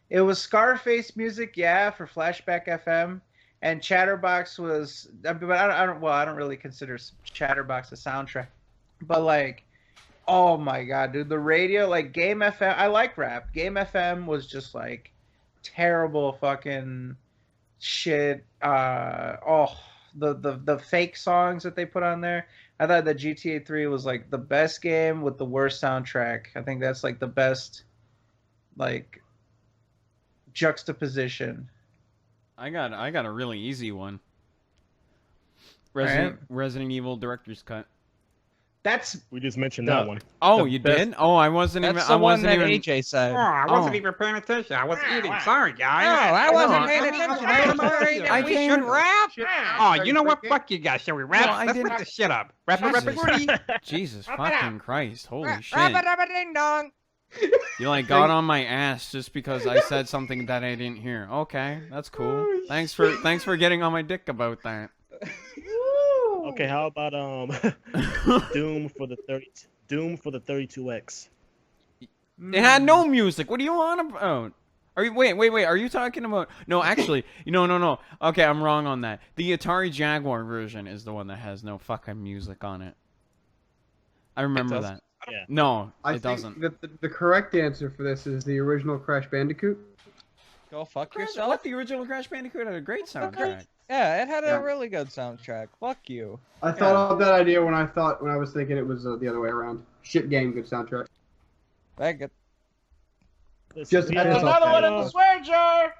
It was Scarface music, yeah, for Flashback FM, and Chatterbox was. But I don't really consider Chatterbox a soundtrack, but like. Oh my god, dude, the radio, like Game FM, I like rap. Game FM was just like terrible fucking shit. The fake songs that they put on there. I thought that GTA 3 was like the best game with the worst soundtrack. I think that's like the best like juxtaposition. I got a really easy one. Alright. Resident Evil Director's Cut. We just mentioned that one. Oh, you did? Oh, I wasn't That's even. the I one wasn't that even. AJ said. I wasn't even paying attention. I was eating. Sorry, guys. I wasn't paying attention. I'm sorry that we should rap. Oh, you know what? Fuck you guys. Shall we rap? Well, I Let's didn't- put this shit up. Rap it, Jesus. booty. Jesus fucking Christ! Holy shit! Ding dong. You like got on my ass just because I said something that I didn't hear. Okay, that's cool. Thanks for getting on my dick about that. Okay, how about Doom for the 32X? It had no music. What do you want about? Are you wait? Are you talking about? No, actually, no. Okay, I'm wrong on that. The Atari Jaguar version is the one that has no fucking music on it. I remember that. Yeah. No, I it think doesn't. that the correct answer for this is the original Crash Bandicoot. Go fuck What? yourself. The original Crash Bandicoot had a great soundtrack. Yeah, it had Yeah. a really good soundtrack. Fuck you. I thought of that idea when I was thinking it was the other way around. Shit game, good soundtrack. Back it. Just Yeah, piss off Another one in Patty. the swear jar.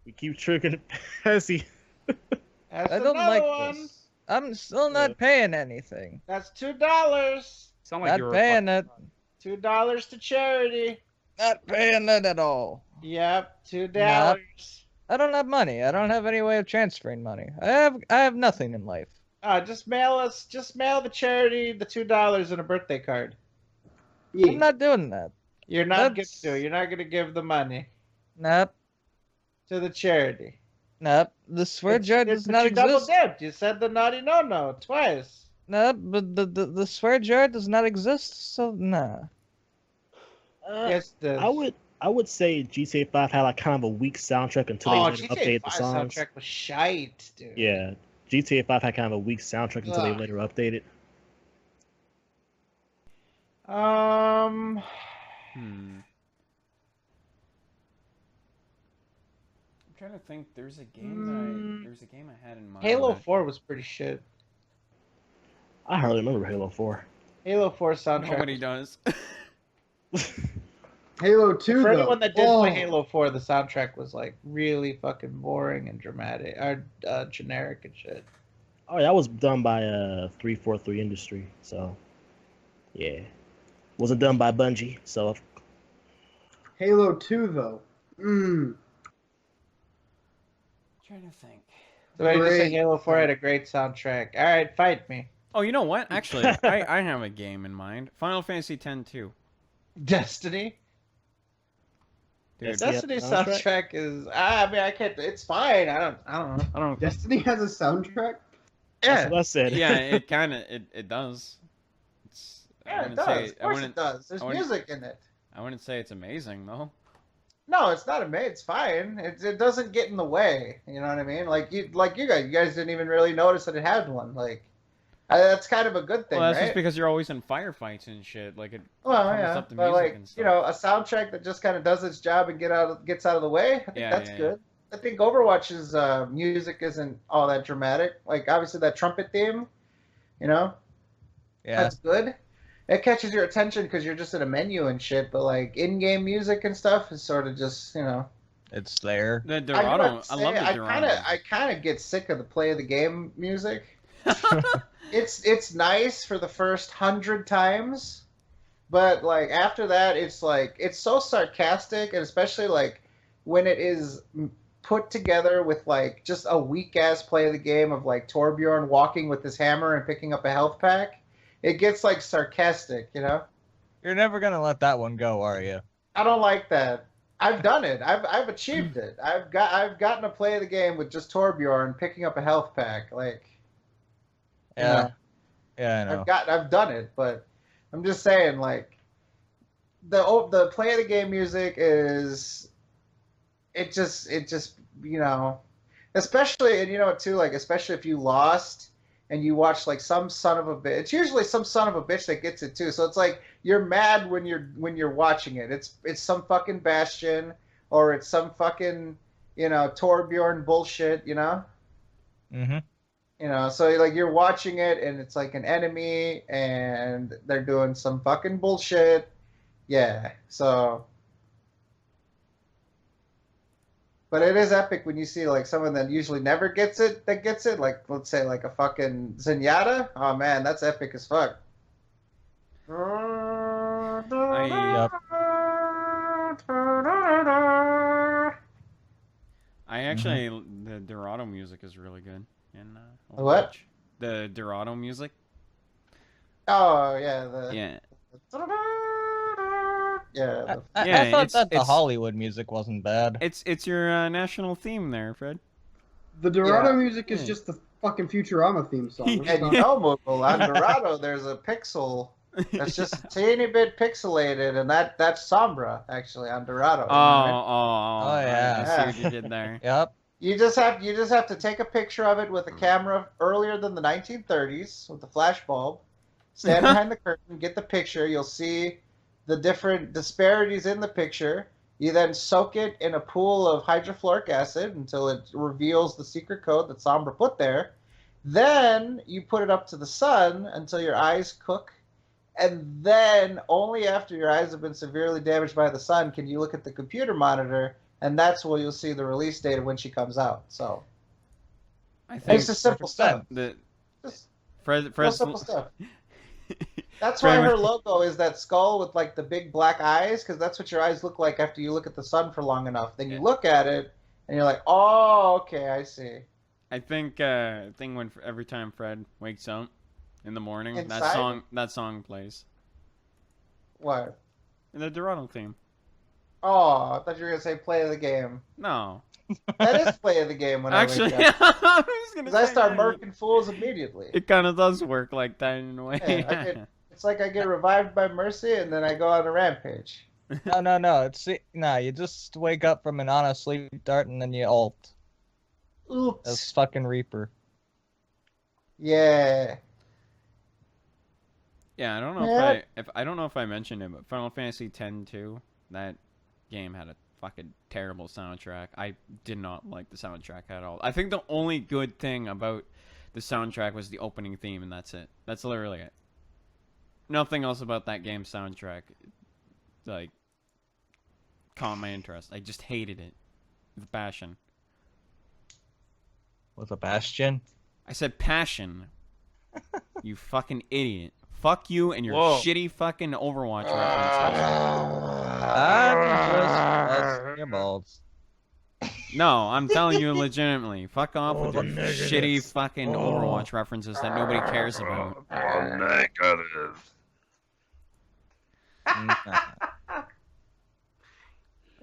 we keep tricking Pessy. That's I don't another like one. this. I'm still not paying anything. That's $2. Sound like Not you were paying it. $2 to charity. Not paying it at all. Yep, $2. Nope. I don't have money. I don't have any way of transferring money. I have nothing in life. Just mail the charity the $2 and a birthday card. Yeah. I'm not doing that. You're not gonna That's- do it. You're not gonna give the money Nope. to the charity. Nope. The swear jar But does not you double exist. dipped. You said the naughty no twice. Nope. But the swear jar does not exist. So nah. Yes, it does. I would say GTA 5 had like kind of a weak soundtrack until they later GTA updated 5 the songs. soundtrack was shite, dude. Yeah, GTA 5 had kind of a weak soundtrack until they Ugh. later updated. Hmm. I'm trying to think. There's a game I had in mind. Halo that- 4 was pretty shit. I hardly remember Halo 4. Halo 4 soundtrack. Nobody does. Halo 2, For though. anyone that did Oh. play Halo 4, the soundtrack was like really fucking boring and dramatic, or generic and shit. Oh, that was done by 343 Industry, so yeah, wasn't done by Bungie. So Halo 2, though. trying to think. So I just say Great. Halo 4 had a great soundtrack. All right, fight me. Oh, you know what? Actually, I have a game in mind. Final Fantasy X 2. Destiny. Dude, Yes. Yeah, Destiny soundtrack? soundtrack is. I mean, I can't. It's fine. I don't know. Destiny has a soundtrack? that's Yeah, what I said. yeah, it kind of it does. It's, I yeah, it wouldn't does. say- Of I course wouldn't- it does. There's I wouldn't- music in it. I wouldn't say it's amazing though. No, it's not amazing. It's fine. It doesn't get in the way. You know what I mean? Like you guys didn't even really notice that it had one. Like that's kind of a good thing, Well, that's right? just because you're always in firefights and shit. Like it Well, covers yeah, up the but music like and stuff. you know, a soundtrack that just kind of does its job and gets out of the way. I think Yeah, that's yeah, good. I think Overwatch's music isn't all that dramatic. Like obviously that trumpet theme, you know, Yeah. that's good. It catches your attention because you're just in a menu and shit. But like in-game music and stuff is sort of just It's there. The I Dorado, gotta I love the say, Dorado. I kind of get sick of the play of the game music. It's nice for the first 100 times, but like after that, it's like it's so sarcastic, and especially like when it is put together with like just a weak ass play of the game of like Torbjorn walking with his hammer and picking up a health pack. It gets like sarcastic, you know. You're never gonna let that one go, are you? I don't like that. I've done it. I've achieved it. I've gotten to play the game with just Torbjorn picking up a health pack. Like, you Yeah. know, Yeah, I know. I've done it, but I'm just saying, like, the play of the game music is, it just especially, and you know too, like especially if you lost and you watch like some son of a bitch. It's usually some son of a bitch that gets it too. So it's like you're mad when you're watching it. It's some fucking Bastion or it's some fucking Torbjorn bullshit. Mm-hmm. So like you're watching it and it's like an enemy and they're doing some fucking bullshit. Yeah. So. But it is epic when you see like someone that usually never gets it that gets it. Like let's say like a fucking Zenyatta. Oh man, that's epic as fuck. I actually, the Dorado music is really good. In What? Overwatch. The Dorado music. Oh yeah. Yeah. Yeah. I Yeah, thought it's- that the it's- Hollywood music wasn't bad. It's your national theme there, Fred. The Dorado Yeah. music is Yeah. just the fucking Futurama theme song. It's And not- you know, Moogle, on Dorado, there's a pixel that's just a teeny bit pixelated, and that's Sombra, actually, on Dorado. Oh, yeah. I see what you did there. Yep. You just have to take a picture of it with a camera earlier than the 1930s with the flash bulb. Stand behind the curtain, get the picture. You'll see the different disparities in the picture, You then soak it in a pool of hydrofluoric acid until it reveals the secret code that Sombra put there. Then you put it up to the sun until your eyes cook. And then only after your eyes have been severely damaged by the sun can you look at the computer monitor, and that's where you'll see the release date of when she comes out. So I think it's a simple stuff. Just real Fred's simple stuff. That's why her logo is that skull with like the big black eyes, because that's what your eyes look like after you look at the sun for long enough. Then you look at it and you're like, oh, okay, I see. I think when every time Fred wakes up in the morning, Inside? that song plays. What? The Naruto theme. Oh, I thought you were gonna say play of the game. No. That is play of the game when Actually, I wake up. I was gonna Because I say start that. murking fools immediately. It kind of does work like that in a way. Yeah, it's like I get revived by Mercy and then I go on a rampage. No. You just wake up from an honest sleep dart and then you ult. Oops. That's fucking Reaper. Yeah. Yeah, I don't know if I mentioned it, but Final Fantasy X-2, that game had a fucking terrible soundtrack. I did not like the soundtrack at all. I think the only good thing about the soundtrack was the opening theme, and that's it. That's literally it. Nothing else about that game's soundtrack, like, caught my interest. I just hated it with passion. With a bastion? I said passion. You fucking idiot. Fuck you and your shitty fucking Overwatch references. I'm just your balls. No, I'm telling you legitimately. Fuck off with your shitty fucking Overwatch references that nobody cares about. Negative.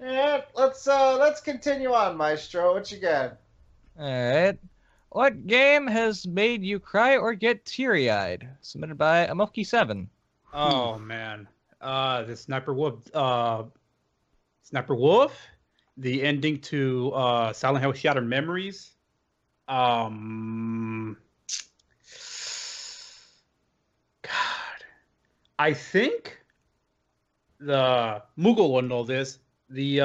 Yeah, let's continue on, Maestro. What you got? Alright. What game has made you cry or get teary-eyed? Submitted by Amoki7. Oh man, the Sniper Wolf, the ending to Silent Hill: Shattered Memories. God, I think the Moogle will know this. The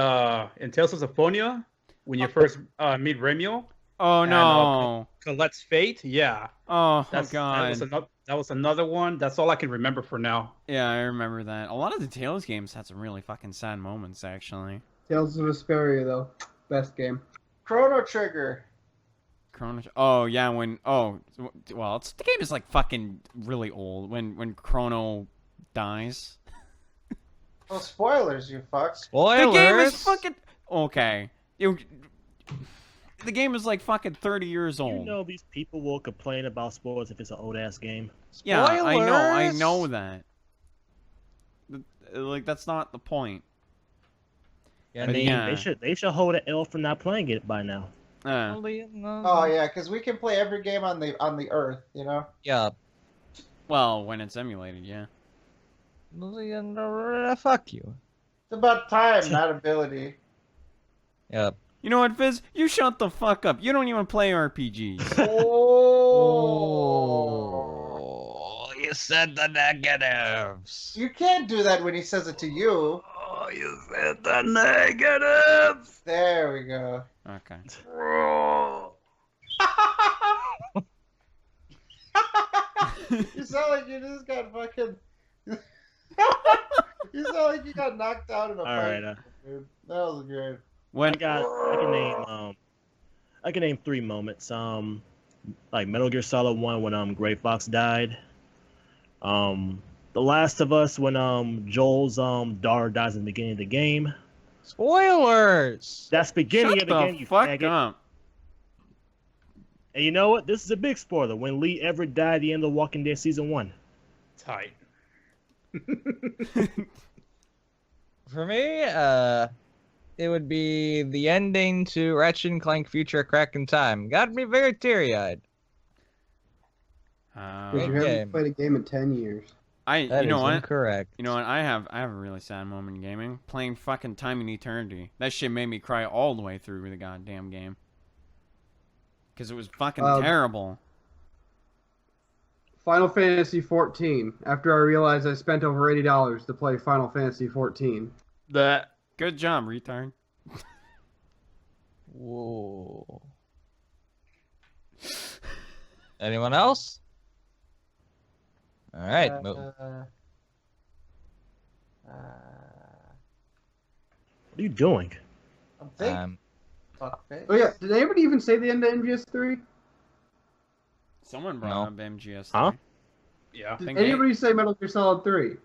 in Tales of Symphonia, when you first meet Remio. Oh no! Colette's fate, yeah. Oh God, that was another one. That's all I can remember for now. Yeah, I remember that. A lot of the Tales games had some really fucking sad moments, actually. Tales of Vesperia, though, best game. Chrono Trigger. Oh yeah, the game is like fucking really old. When Chrono dies. Well, spoilers, you fuck. Spoilers. The game is fucking okay. The game is like fucking 30 years old. You know these people will complain about spoilers if it's an old ass game. Yeah, Spoilers. I know that. Like that's not the point. Yeah, I mean, they should hold an L for not playing it by now. Oh yeah, because we can play every game on the Earth, you know. Yeah. Well, when it's emulated, yeah. Fuck you. It's about time, not ability. Yep. You know what, Fizz? You shut the fuck up. You don't even play RPGs. Oh, you said the negatives. You can't do that when he says it to you. Oh, you said the negative. There we go. Okay. You sound like you just got fucking. You sound like you got knocked out in a fight. Right, dude. That was great. When I can name 3 moments. Like Metal Gear Solid 1 when Gray Fox died. The Last of Us when Joel's daughter dies in the beginning of the game. Spoilers. That's beginning Shut of the the game. You fuck faggot. up. And you know what? This is a big spoiler. When Lee Everett died at the end of Walking Dead season 1. Tight. For me, it would be the ending to Ratchet and Clank Future Crack in Time. Got me very teary-eyed. Because you haven't played a game in 10 years. That is incorrect. You know what? I have a really sad moment in gaming. Playing fucking Time and Eternity. That shit made me cry all the way through the goddamn game. Because it was fucking terrible. Final Fantasy 14. After I realized I spent over $80 to play Final Fantasy 14. That Good job, retard. Whoa. Anyone else? All right. What are you doing? I'm thinking. Fuck face. Oh yeah, did anybody even say the end of MGS3? Someone brought up MGS3. Huh? Yeah. Did anybody say Metal Gear Solid 3?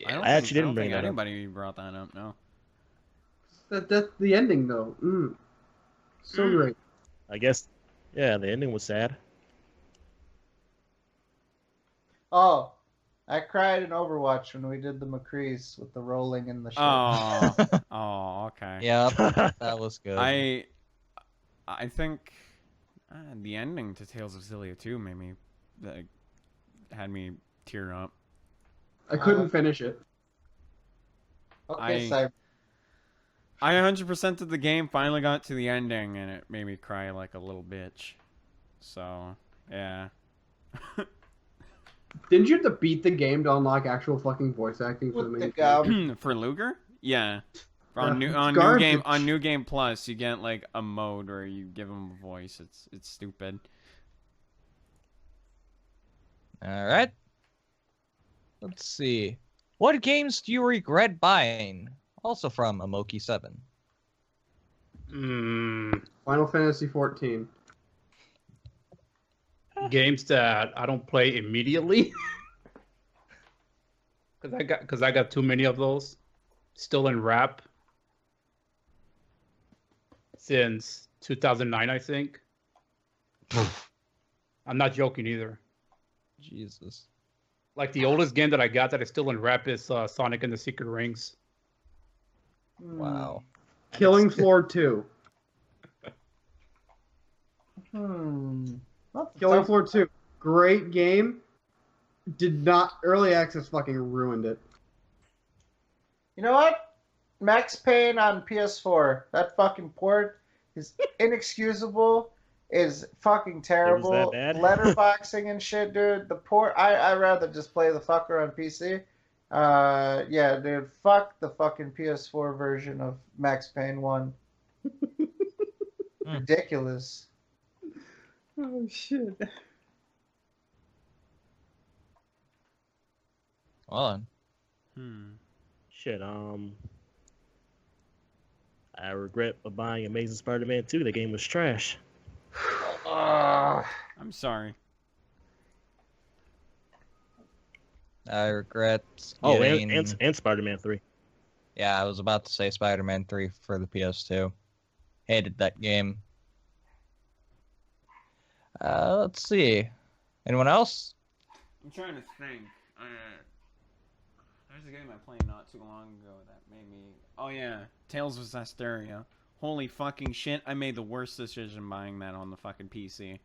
I actually didn't bring think that up. anybody brought that up. No. That's the ending though. So great. I guess, yeah, the ending was sad. Oh, I cried in Overwatch when we did the McCrees with the rolling in the ship. Oh, oh, okay. Yeah, that was good. I think the ending to Tales of Xillia 2 made me, had me tear up. I couldn't finish it. Okay, I 100%ed the game, finally got to the ending, and it made me cry like a little bitch. So, yeah. Didn't you have to beat the game to unlock actual fucking voice acting for the main game? For Luger? Yeah. New Game Plus, you get like a mode where you give him a voice. It's stupid. All right. Let's see. What games do you regret buying? Also from Amoki7. Final Fantasy 14. Games that I don't play immediately. Because I got too many of those. Still in wrap. Since 2009, I think. I'm not joking either. Jesus. Like the oldest game that I got that is still in wrap is Sonic and the Secret Rings. Wow. Killing Floor 2. Killing Floor 2. Great game. Did not. Early access fucking ruined it. You know what? Max Payne on PS4. That fucking port is inexcusable. Is fucking terrible. It was that bad? Letterboxing and shit, dude. The port. I'd rather just play the fucker on PC. Yeah, dude. Fuck the fucking PS4 version of Max Payne 1. Ridiculous. Oh shit. Well, Shit, I regret buying Amazing Spider-Man 2. The game was trash. I'm sorry. I regret. Oh, getting... and Spider-Man 3. Yeah, I was about to say Spider-Man 3 for the PS2. Hated that game. Let's see. Anyone else? I'm trying to think. There's a game I played not too long ago that made me... Oh yeah, Tales of Zestiria. Holy fucking shit, I made the worst decision buying that on the fucking PC.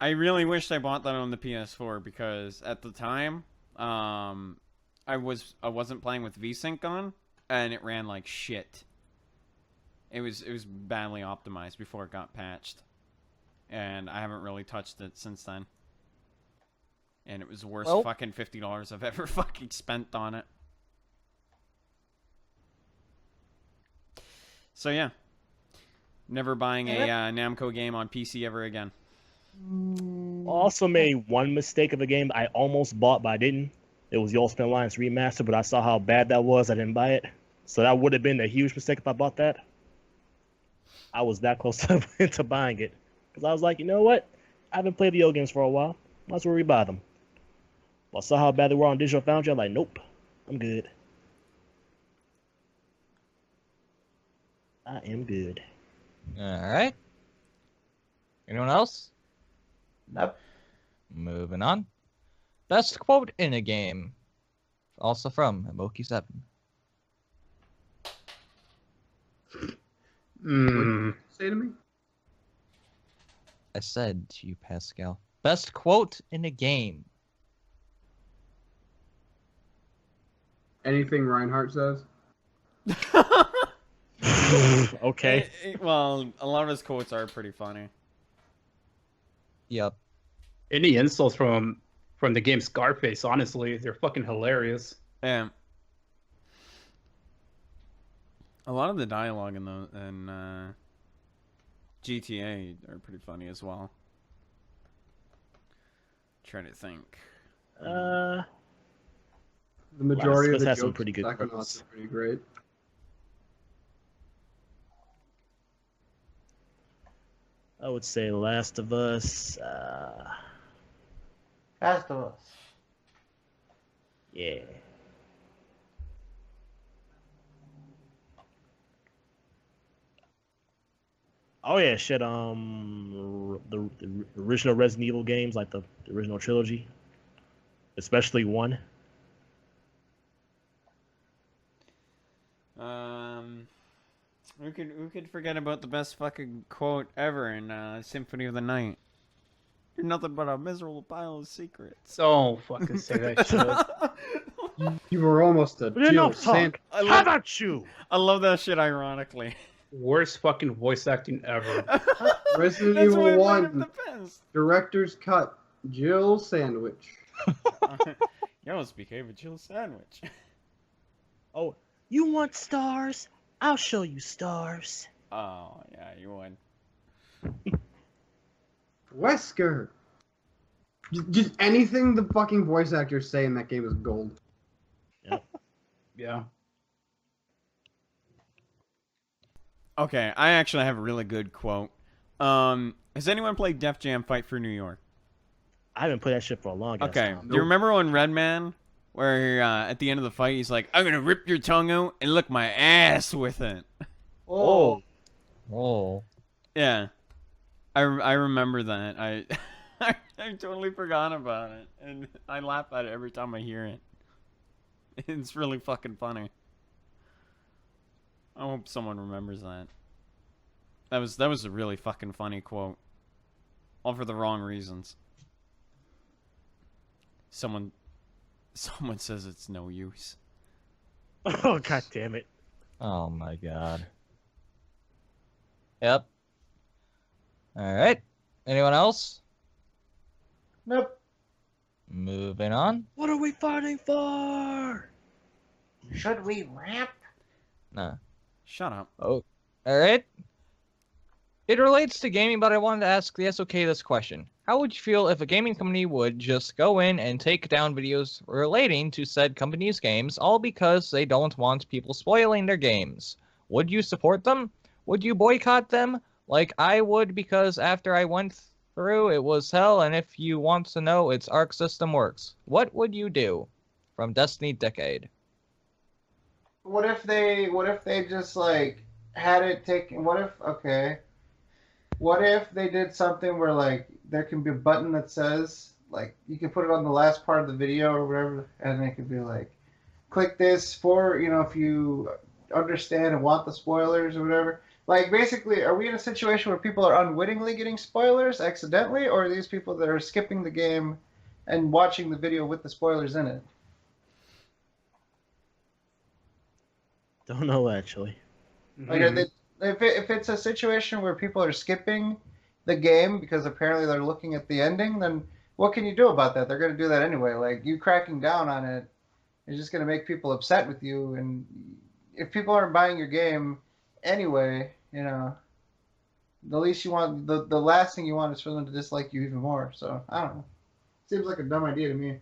I really wished I bought that on the PS4 because at the time, I wasn't playing with VSync on, and it ran like shit. It was badly optimized before it got patched, and I haven't really touched it since then. And it was the worst fucking $50 I've ever fucking spent on it. So yeah, never buying a Namco game on PC ever again. Also made one mistake of a game I almost bought, but I didn't. It was the Ultimate Alliance Remaster, but I saw how bad that was. I didn't buy it. So that would have been a huge mistake if I bought that. I was that close to buying it. Because I was like, you know what? I haven't played video games for a while. Might as well rebuy them. But I saw how bad they were on Digital Foundry. I'm like, nope. I'm good. I am good. Alright. Anyone else? Nope. Moving on. Best quote in a game. Also from Moki7. Say to me? I said to you, Pascal. Best quote in a game. Anything Reinhardt says? Okay. Well, a lot of his quotes are pretty funny. Yep. Any insults from the game Scarface, honestly, they're fucking hilarious. Yeah. A lot of the dialogue in GTA are pretty funny as well. Trying to think. The majority Last of of Us the has some jokes pretty in good Psychonauts quotes. are pretty great. I would say Last of Us. Last of Us. Yeah. Oh yeah, shit. The original Resident Evil games, like the original trilogy, especially one. Who could forget about the best fucking quote ever in Symphony of the Night? You're nothing but a miserable pile of secrets. Don't fucking say that shit. You were almost a Jill Enough Sand. talk. I How love- about you? I love that shit ironically. Worst fucking voice acting ever. Resident That's why I Evil made him 1, the best. director's cut, Jill Sandwich. You almost became a Jill sandwich. Oh, you want stars? I'll show you stars. Oh, yeah, you won. Wesker. Just anything the fucking voice actors say in that game is gold. Yeah. Okay, I actually have a really good quote. Has anyone played Def Jam Fight for New York? I haven't played that shit for a long ass Okay, time. do you remember on Redman, where at the end of the fight, he's like, I'm gonna rip your tongue out and lick my ass with it. Oh. Oh. Yeah. I remember that. I totally forgot about it, and I laugh at it every time I hear it. It's really fucking funny. I hope someone remembers that. That was a really fucking funny quote. All for the wrong reasons. Someone says it's no use. Oh, god damn it. Oh my god. Yep. Alright. Anyone else? Nope. Moving on. What are we fighting for? Should we ramp? No. Shut up. Oh. Alright. It relates to gaming, but I wanted to ask the SOK this question. How would you feel if a gaming company would just go in and take down videos relating to said company's games, all because they don't want people spoiling their games? Would you support them? Would you boycott them? Like I would, because after I went through, it was hell, and if you want to know, its Arc system works. What would you do? From Destiny Decade. What if they just like had it taken? What if they did something where like there can be a button that says like you can put it on the last part of the video or whatever, and it could be like, click this for if you understand and want the spoilers or whatever. Like basically, are we in a situation where people are unwittingly getting spoilers accidentally, or are these people that are skipping the game and watching the video with the spoilers in it? Mm-hmm. Don't know, actually. Like, are they, if it's a situation where people are skipping the game because apparently they're looking at the ending, then what can you do about that? They're going to do that anyway. Like, you cracking down on it is just going to make people upset with you. And if people aren't buying your game anyway, the least you want, the last thing you want is for them to dislike you even more. So, I don't know. Seems like a dumb idea to me.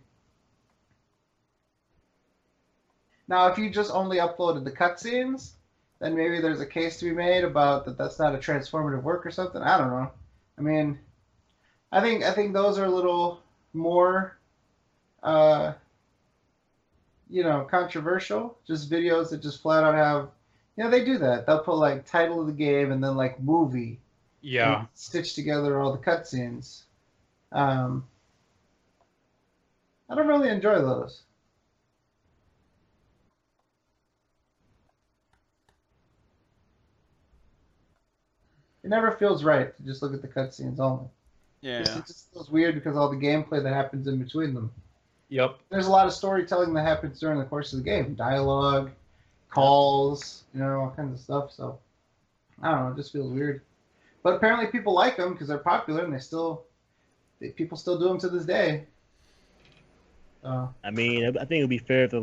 Now, if you just only uploaded the cutscenes, then maybe there's a case to be made about that's not a transformative work or something. I don't know. I mean, I think those are a little more, controversial. Just videos that just flat out have, they do that. They'll put like title of the game and then like movie. Yeah. And stitch together all the cutscenes. I don't really enjoy those. It never feels right to just look at the cutscenes only. Yeah. It just feels weird because all the gameplay that happens in between them. Yep. There's a lot of storytelling that happens during the course of the game. Dialogue, calls, all kinds of stuff. So, I don't know. It just feels weird. But apparently people like them because they're popular and people still do them to this day. So. I mean, I think it would be fair if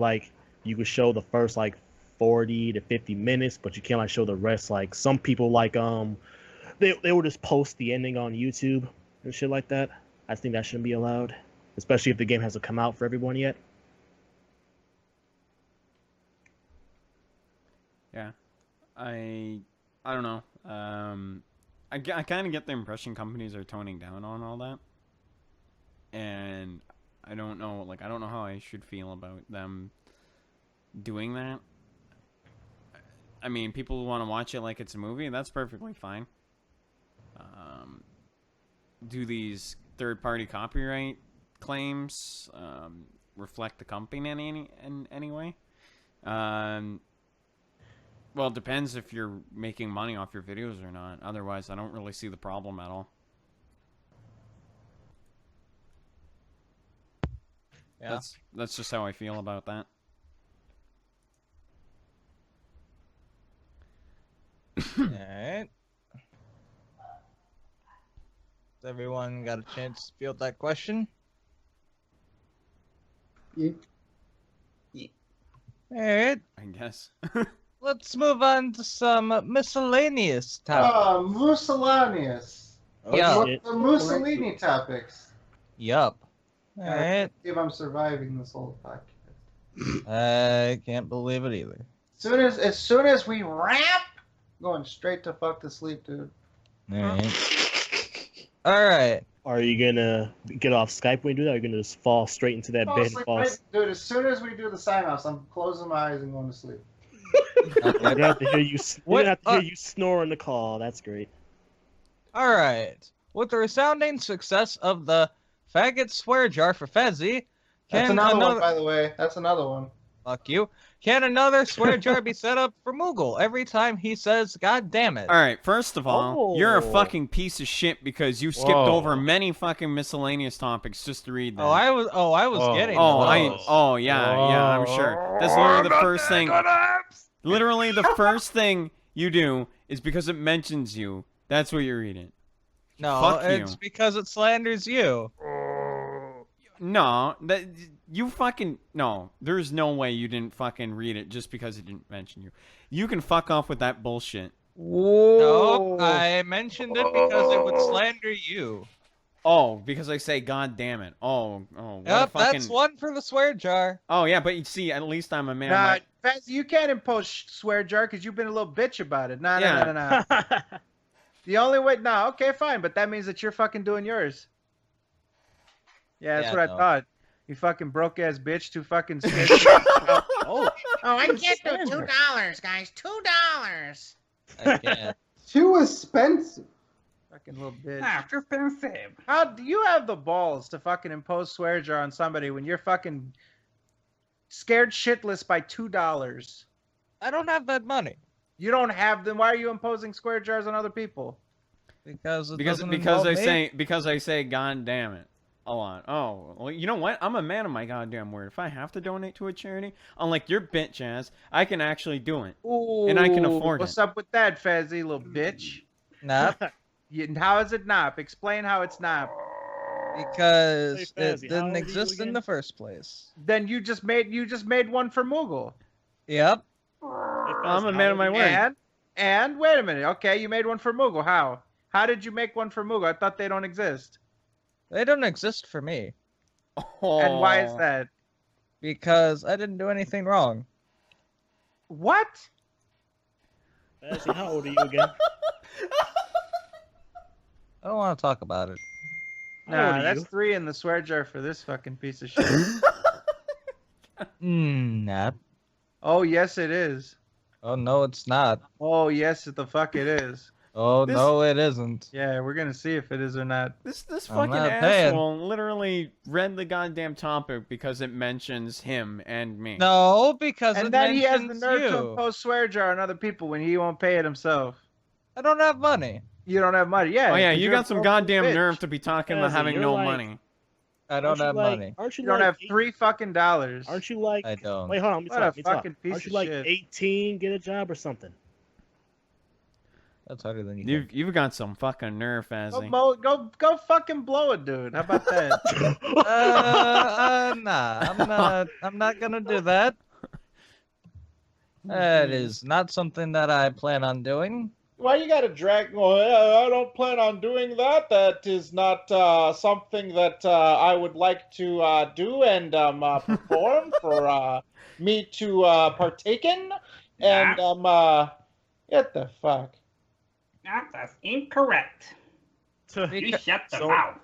you could show the first 4 40 to 50 minutes, but you can't like show the rest. Like some people like they will just post the ending on YouTube and shit like that. I think that shouldn't be allowed, especially if the game hasn't come out for everyone yet. Yeah, I don't know. I kind of get the impression companies are toning down on all that, and I don't know. Like, I don't know how I should feel about them doing that. I mean, people want to watch it like it's a movie, and that's perfectly fine. Do these third-party copyright claims reflect the company in any way? Well, it depends if you're making money off your videos or not. Otherwise, I don't really see the problem at all. Yeah. That's just how I feel about that. Alright. Everyone got a chance to field that question? Yeah. Alright. I guess. Let's move on to some miscellaneous topics. Miscellaneous. Yeah. The Mussolini topics. Yup. Alright. If I'm surviving this whole podcast. I can't believe it either. As soon as we wrap, going straight to fuck to sleep, dude. Alright. Are you gonna get off Skype when you do that? Or are you gonna just fall straight into that bed and fall? Dude, as soon as we do the sign-offs, I'm closing my eyes and going to sleep. I'm gonna have to hear you. We're gonna have to hear you snore on the call. That's great. Alright. With the resounding success of the faggot swear jar for Fezzy, That's another one, by the way. That's another one. Fuck you. Can another swear jar be set up for Moogle every time he says, God damn it? Alright, first of all, you're a fucking piece of shit because you skipped over many fucking miscellaneous topics just to read that. I was getting yeah, I'm sure. That's literally the first thing. Literally the first thing you do is because it mentions you. That's what you're reading. No, Fuck it's you. because it slanders you. No, you fucking no. There's no way you didn't fucking read it just because it didn't mention you. You can fuck off with that bullshit. Whoa. No, I mentioned it because it would slander you. Oh, because I say God damn it. Oh. Yep, that's one for the swear jar. Oh yeah, but you see, at least I'm a man. Nah, Faz, you can't impose swear jar because you've been a little bitch about it. No. The only way, no, okay, fine, but that means that you're fucking doing yours. Yeah, that's what I thought. You fucking broke ass bitch, too fucking scared. I can't do $2, guys. $2. I can't. Too expensive. Fucking little bitch. After expensive. How do you have the balls to fucking impose swear jar on somebody when you're fucking scared shitless by $2? I don't have that money. You don't have them. Why are you imposing swear jars on other people? Because I say God damn it a lot. Oh, well, you know what? I'm a man of my goddamn word. If I have to donate to a charity, unlike your bitch ass, I can actually do it. Ooh, and I can afford what's up with that, Fezzy, little bitch? Nah. How is it not? Explain how it's not. Because Hey, it Fezzy, how didn't old are you exist in again? the first place. Then you just made one for Moogle. Yep. I'm a man of my word. And wait a minute. Okay, you made one for Moogle. How? How did you make one for Moogle? I thought they don't exist. They don't exist for me. Oh. And why is that? Because I didn't do anything wrong. What? Fezzy, how old are you again? I don't want to talk about it. How old Nah, are that's you? 3 in the swear jar for this fucking piece of shit. Nah. Oh, yes, it is. Oh, no, it's not. Oh, yes, the fuck it is. Oh, no, it isn't. Yeah, we're gonna see if it is or not. This I'm fucking not paying. asshole literally read the goddamn topic because it mentions him and me. No, because And it then he has the mentions nerve to you. impose swear jar on other people when he won't pay it himself. I don't have money. You don't have money, yeah. Oh yeah, 'cause you you're a got some broke goddamn bitch. nerve to be talking about Fezzy, having you're no like- money. I don't have money. Aren't you You don't like have $3 fucking dollars. Aren't you like? I don't. Wait, hold on. What a fucking piece Aren't you of like shit. 18? Get a job or something. That's harder than you think. You've got some fucking nerve, Go, Fazzy. go fucking blow it, dude. How about that? Nah, I'm not gonna do that. That is not something that I plan on doing. Why you gotta drag? Well, I don't plan on doing that. That is not something that I would like to do and perform for me to partake in. And get the fuck. That's incorrect. You shut the mouth.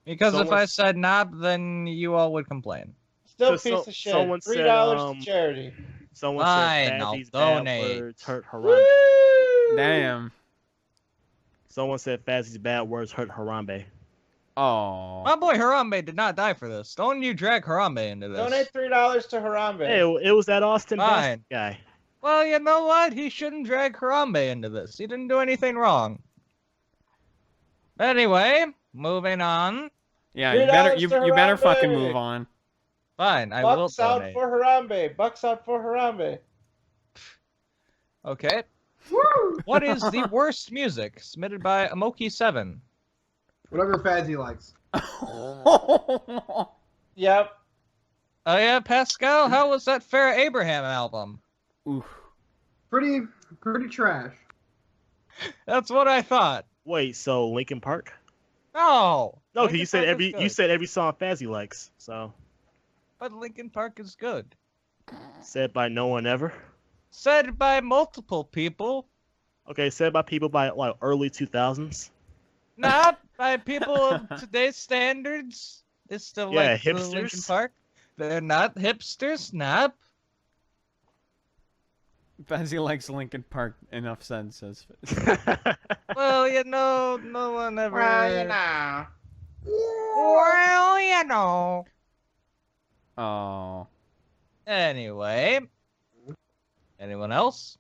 Because if I said knob, then you all would complain. Still piece of shit. Someone $3 to charity. Someone Fine, said I'll Fazzy's bad donate. words hurt Harambe. Damn. Someone said Fazzy's bad words hurt Harambe. Oh. My boy Harambe did not die for this. Don't you drag Harambe into this. Donate $3 to Harambe. Hey, it was that Austin Fine. Best guy. Well, you know what? He shouldn't drag Harambe into this. He didn't do anything wrong. Anyway, moving on. Yeah, $3 you to better fucking Harambe. move on. Fine, I will Bucks out donate. for Harambe. Bucks out for Harambe. Okay. What is the worst music? Submitted by Amoki7. Whatever Fazzy likes. Yep. Oh yeah, Pascal, how was that Farrah Abraham album? Oof. Pretty trash. That's what I thought. Wait, so Linkin Park? No. No, Linkin because you said Park is good. you said every song Fazzy likes. So But Linkin Park is good. said by no one ever. Said by multiple people, Okay, said by people by like early 2000s. not by people of today's standards. They still Yeah, like the Linkin hipsters. Park. They're not hipsters, nope. Fazzy likes Linkin Park. Enough said, says. Well, you know, no one ever. Well, you know. Well, you know. Oh. Anyway. Anyone else?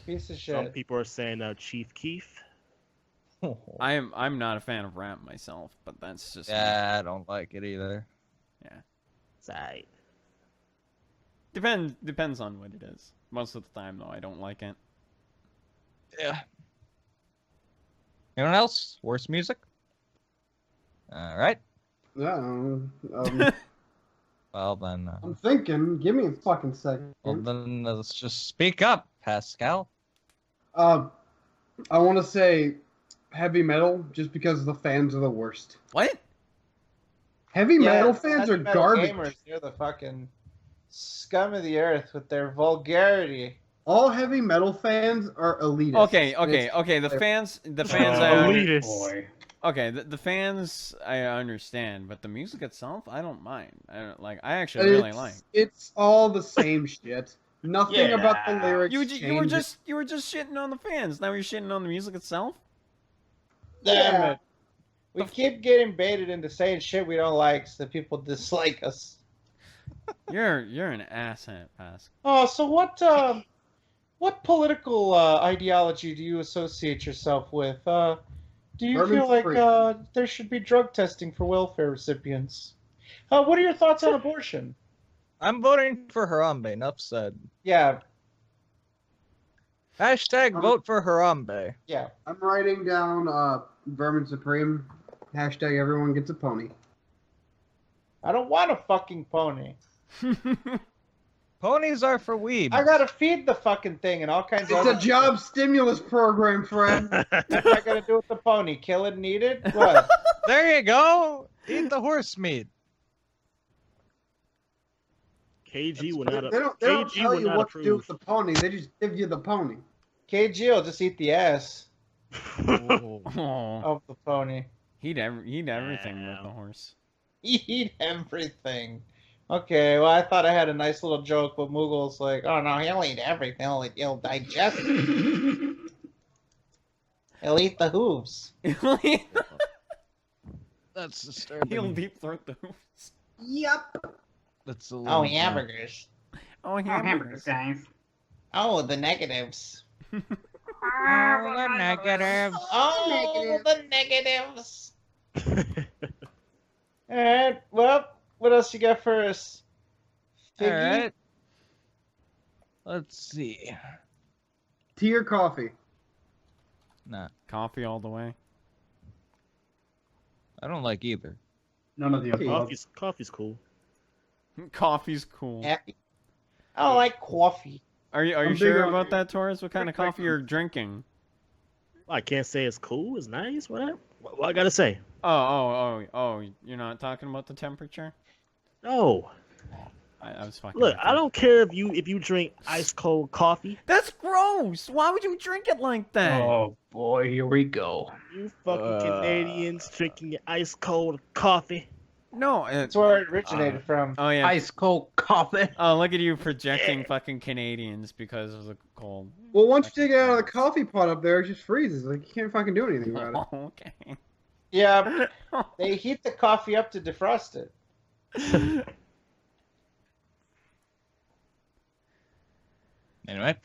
Piece of Some shit. people are saying Chief Keef. I'm not a fan of rap myself, but that's just me. Yeah, I don't like it either. It's alright. Depends on what it is. Most of the time, though, I don't like it. Yeah. Anyone else? Worst music? Alright. Yeah. Well, then. I'm thinking. Give me a fucking second. Well, then let's just speak up, Pascal. I want to say heavy metal just because the fans are the worst. What? Heavy metal Yeah, fans heavy are metal garbage. Gamers, they're the fucking scum of the earth with their vulgarity. All heavy metal fans are elitist. Okay. The fans. Elitist. Okay, the fans I understand, but the music itself I don't mind. I actually really like. It's all the same shit. Nothing about the lyrics. You were changes. just shitting on the fans. Now you're shitting on the music itself. Damn it. We keep getting baited into saying shit we don't like so that people dislike us. You're an asshat, Pask. Oh, so what political ideology do you associate yourself with? Do you Urban feel like free. there should be drug testing for welfare recipients? What are your thoughts on abortion? I'm voting for Harambe, enough said. Yeah, Hashtag vote for Harambe. yeah. I'm writing down Vermin Supreme. Hashtag everyone gets a pony. I don't want a fucking pony. Ponies are for weebs. I gotta feed the fucking thing and all kinds of It's a other job stimulus program, Fred. shit. What am I gonna do with the pony? Kill it and eat it? What? There you go. Eat the horse meat. KG will They not. don't KG tell will you not what to do approve. with the pony. They just give you the pony. KG will just eat the ass Oh. of the pony. He'd everything with the horse. Eat everything. Okay, well, I thought I had a nice little joke, but Moogle's like, oh no, he'll eat everything. He'll digest it. He'll eat the hooves. That's disturbing. He'll deep throat the hooves. Yep. That's a Oh, little hamburgers. Oh, Hamburgers, guys. Oh, the negatives. Oh, the negative. Oh, the negatives. Alright, well, what else you got for us? All Figgy? right. Let's see. Tea or coffee? Nah, Coffee all the way. I don't like either. None of the above. Coffee's cool. Coffee's cool. Happy. I don't like coffee. Are you I'm sure big on- about that, Taurus? What kind of coffee you're drinking? I can't say it's cool, it's nice, whatever. What I gotta say? Oh, you're not talking about the temperature? No. I was fucking Look, with I you. don't care if you drink ice cold coffee. That's gross! Why would you drink it like that? Oh boy, here we go. You fucking Canadians drinking your ice cold coffee. No, That's where it originated from. Oh yeah. Ice cold coffee. Oh, look at you projecting fucking Canadians because of the cold. Well, once you take it out of the coffee pot up there, it just freezes. Like you can't fucking do anything about it. Okay. Yeah, they heat the coffee up to defrost it. Anyway,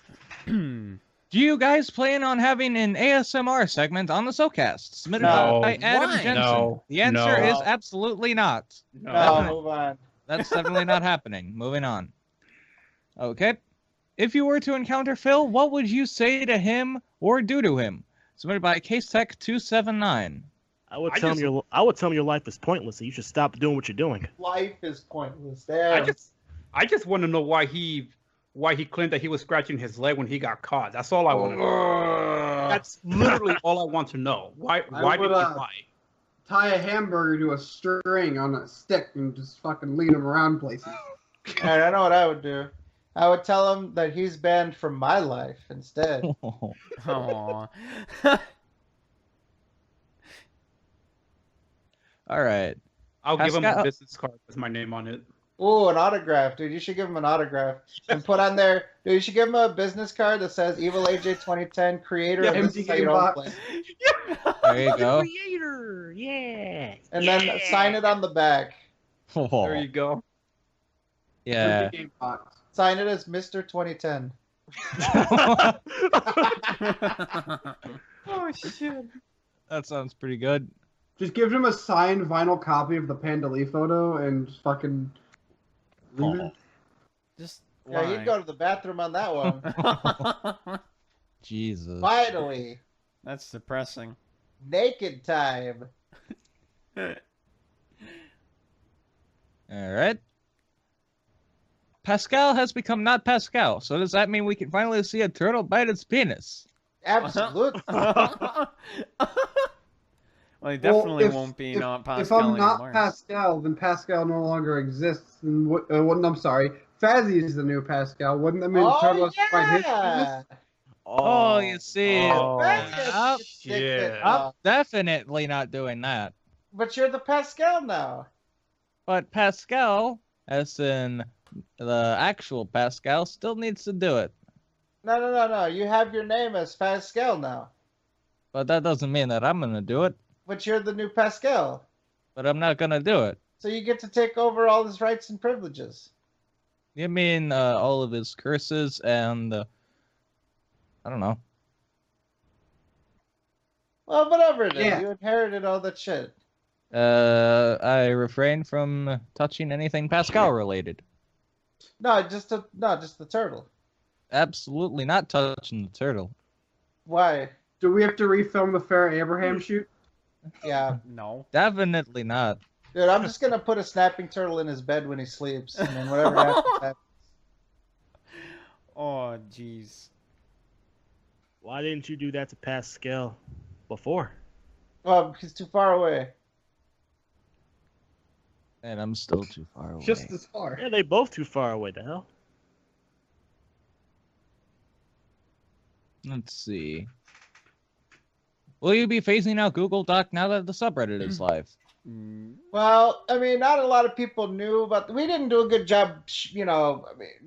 do you guys plan on having an ASMR segment on the SoKast submitted No. by Adam Why? Jensen? No. The answer No. is absolutely not. No, move on. That's definitely not happening. Moving on. Okay. If you were to encounter Phil, what would you say to him or do to him? Submitted by CaseTech279. I would tell him your life is pointless and you should stop doing what you're doing. Life is pointless. Damn. I just want to know why he claimed that he was scratching his leg when he got caught. That's all I want to know. That's literally all I want to know. Why did he lie? Tie a hamburger to a string on a stick and just fucking lead him around places. And I know what I would do. I would tell him that he's banned from my life instead. Aw. All right. I'll give him a Pascal- business card with my name on it. Ooh, an autograph, dude. You should give him an autograph and put on there. Dude, you should give him a business card that says Evil AJ 2010, creator of empty this site game own box. place. There you go. Creator, yeah. And then sign it on the back. There you go. Yeah. Empty game box. Sign it as Mr. 2010. Oh shit. That sounds pretty good. Just give him a signed vinyl copy of the Panda Lee photo and just fucking leave it. Just Yeah, he'd go to the bathroom on that one. Jesus. Finally, That's depressing. naked time. All right. Pascal has become not Pascal, so does that mean we can finally see a turtle bite its penis? Absolutely. Well, he definitely Well, won't be if, not If Pascal I'm not anymore. Pascal, then Pascal no longer exists. And I'm sorry, Fazzy is the new Pascal. Wouldn't that mean the turtle Oh, has to fight his penis? yeah. Oh, you see. Oh, Fazzy shit. stick it I'm now. definitely not doing that. But you're the Pascal now. But Pascal, as in the actual Pascal, still needs to do it. No. You have your name as Pascal now. But that doesn't mean that I'm going to do it. But you're the new Pascal. But I'm not going to do it. So you get to take over all his rights and privileges. You mean all of his curses and... I don't know. Well, whatever it is. Yeah. You inherited all that shit. I refrain from touching anything Pascal related. No, just the turtle. Absolutely not touching the turtle. Why? Do we have to refilm the Farrah Abraham shoot? Yeah. No. Definitely not. Dude, I'm just gonna put a snapping turtle in his bed when he sleeps, and then whatever happens, happens. Oh, jeez. Why didn't you do that to Pascal before? Well, he's too far away. And I'm still too far away. Just as far. Yeah, they both too far away. The hell. Let's see. Will you be phasing out Google Doc now that the subreddit is live? Well, I mean, not a lot of people knew, but we didn't do a good job,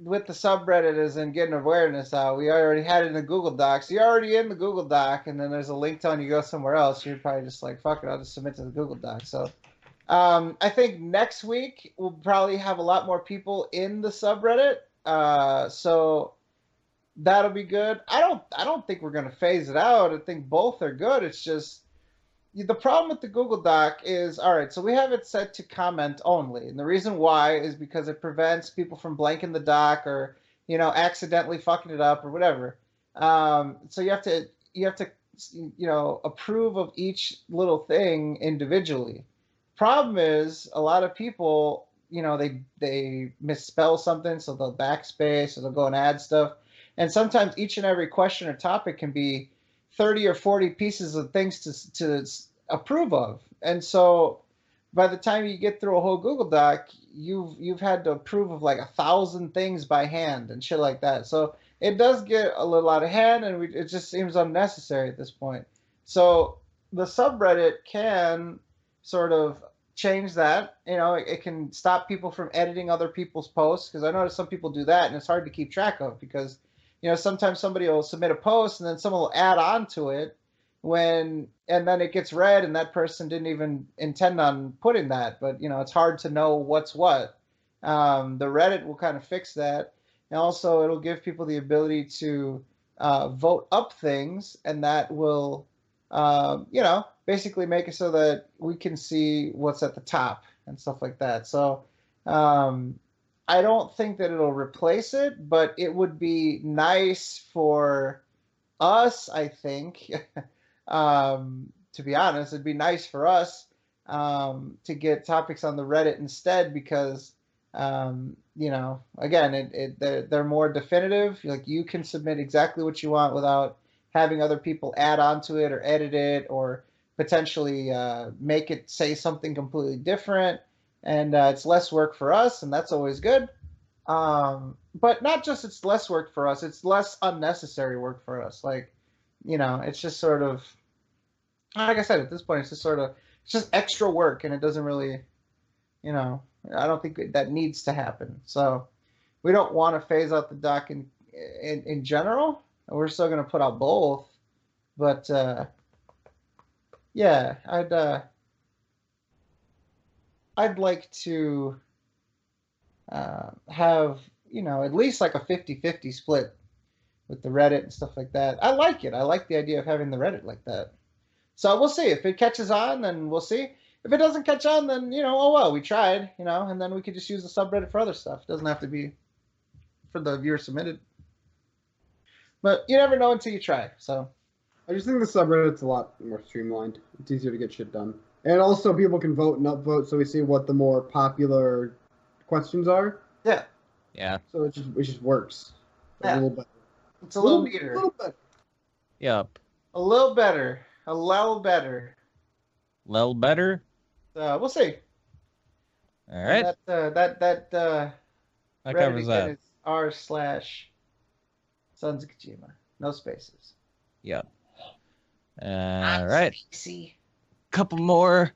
with the subreddit as in getting awareness out. We already had it in the Google Docs. You're already in the Google Doc, and then there's a link telling you go somewhere else. You're probably just like, fuck it, I'll just submit to the Google Doc. So, I think next week we'll probably have a lot more people in the subreddit. So that'll be good. I don't think we're gonna phase it out. I think both are good. It's just the problem with the Google Doc is, all right, so we have it set to comment only. And the reason why is because it prevents people from blanking the doc or, accidentally fucking it up or whatever. So you have to, approve of each little thing individually. Problem is, a lot of people they misspell something, so they'll backspace or they'll go and add stuff. And sometimes each and every question or topic can be 30 or 40 pieces of things to approve of. And so by the time you get through a whole Google Doc, you've had to approve of like 1,000 things by hand and shit like that. So it does get a little out of hand, and it just seems unnecessary at this point. So the subreddit can sort of change that. It can stop people from editing other people's posts, because I notice some people do that, and it's hard to keep track of because sometimes somebody will submit a post and then someone will add on to it and then it gets read and that person didn't even intend on putting that, but it's hard to know what's what. The Reddit will kind of fix that, and also it'll give people the ability to vote up things, and that will basically make it so that we can see what's at the top and stuff like that. So I don't think that it'll replace it, but it would be nice for us, I think. To be honest, it'd be nice for us to get topics on the Reddit instead, because again, they're more definitive. Like, you can submit exactly what you want without having other people add on to it or edit it or potentially make it say something completely different. And it's less work for us, and that's always good. But not just it's less work for us, it's less unnecessary work for us. Like, it's just sort of, like I said, at this point, it's just extra work, and it doesn't really, I don't think that needs to happen. So we don't want to phase out the doc in general. We're still going to put out both. But, yeah, I'd like to have, at least like a 50-50 split with the Reddit and stuff like that. I like it. I like the idea of having the Reddit like that. So we'll see. If it catches on, then we'll see. If it doesn't catch on, then, oh well, we tried, and then we could just use the subreddit for other stuff. It doesn't have to be for the viewer submitted. But you never know until you try, so. I just think the subreddit's a lot more streamlined. It's easier to get shit done. And also people can vote and upvote, so we see what the more popular questions are. Yeah. Yeah. So it just works. Yeah. A little better. It's a little neater. A little better. Yep. A little better. A little better. Little better. We'll see. All right. That covers that. Is r/Sons of Kojima. No spaces. Yep. All right. See. Couple more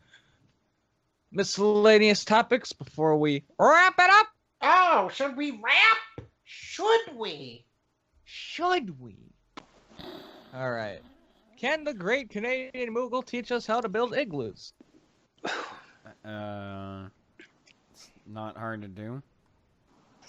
miscellaneous topics before we wrap it up. Oh, should we rap? Should we? Should we? All right. Can the great Canadian Moogle teach us how to build igloos? It's not hard to do.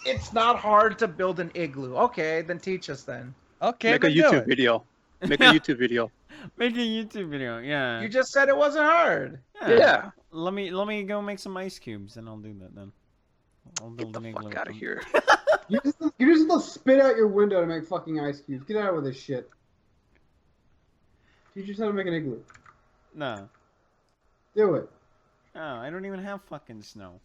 It's not hard to build an igloo. Okay, then teach us then. Okay, Make a YouTube video. Make a YouTube video. Make a YouTube video, yeah. You just said it wasn't hard. Yeah. Let me go make some ice cubes, and I'll do that then. I'll build Get the an fuck igloo. out of here. You're just gonna spit out your window to make fucking ice cubes. Get out with this shit. Teach us how to make an igloo. No. Do it. Oh, I don't even have fucking snow.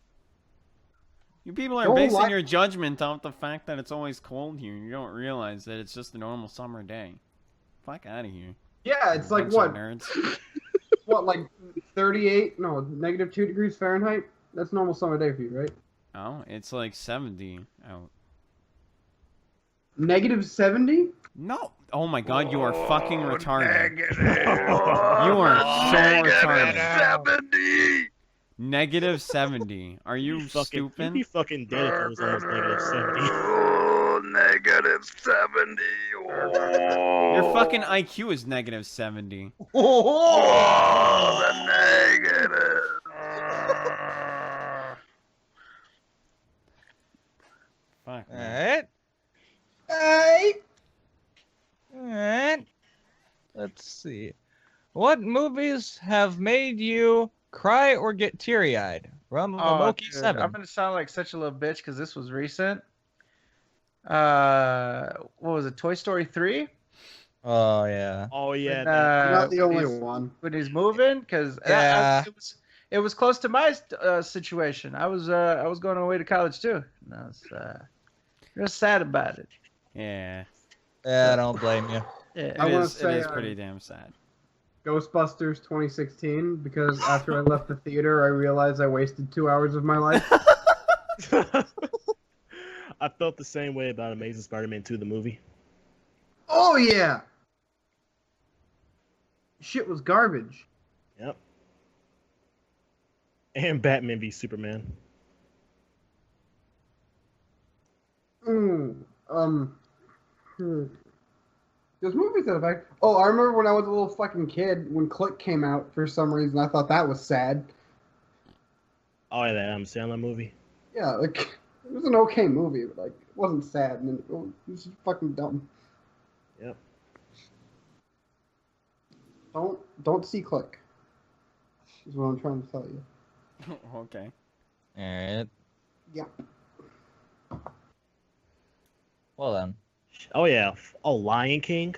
You people are Don't basing lie. your judgment off the fact that it's always cold here, and you don't realize that it's just a normal summer day. Fuck out of here. Yeah, it's like Bunch what? of nerds. What, like 38? No, -2 degrees Fahrenheit? That's a normal summer day for you, right? Oh, it's like 70 out. -70? No. Oh my god, you are fucking retarded. You are so retarded. -70. Are you stupid? You'd be fucking dead if it was almost -70. Oh, -70. Oh. Your fucking IQ is -70. Oh, the negative. Fuck. All Man. right. All right. Let's see. What movies have made you cry or get teary-eyed? From Momoki 7. I'm gonna sound like such a little bitch because this was recent. What was it? Toy Story 3? Oh yeah. Oh yeah. And, man. You're not the only he's- one. When he's moving, because Yeah. it was close to my situation. I was going away to college too, and I was real sad about it. Yeah. Yeah, I don't blame you. Yeah. I wanna say, it is pretty damn sad. Ghostbusters 2016, because after I left the theater, I realized I wasted 2 hours of my life. I felt the same way about Amazing Spider-Man 2, the movie. Oh yeah, shit was garbage. Yep. And Batman v Superman. There's movies that have. Oh, I remember when I was a little fucking kid when Click came out. For some reason, I thought that was sad. Oh yeah, that Adam Sandler movie. Yeah, like it was an okay movie, but like it wasn't sad, and it was just fucking dumb. Yep. Don't see Click. Is what I'm trying to tell you. Okay. All right. Yep. Well then. Oh yeah. Oh, Lion King.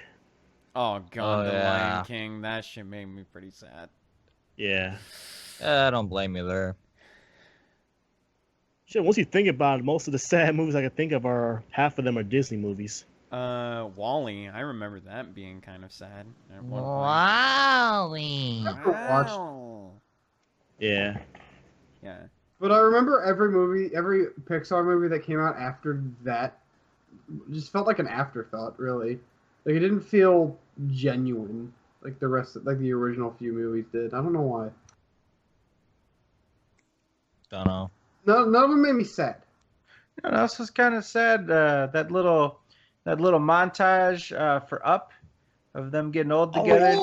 Oh god, Oh, the yeah. Lion King. That shit made me pretty sad. Yeah. I don't blame you there. Shit. Once you think about it, most of the sad movies I can think of are half of them are Disney movies. Wall-E. I remember that being kind of sad at one point. Wally. Wow. Yeah. Yeah. But I remember every Pixar movie that came out after that just felt like an afterthought, really. Like it didn't feel genuine like the rest, like the original few movies did. I don't know why. Don't know. None of them made me sad. You know, this was kind of sad. That little montage for Up of them getting old together. and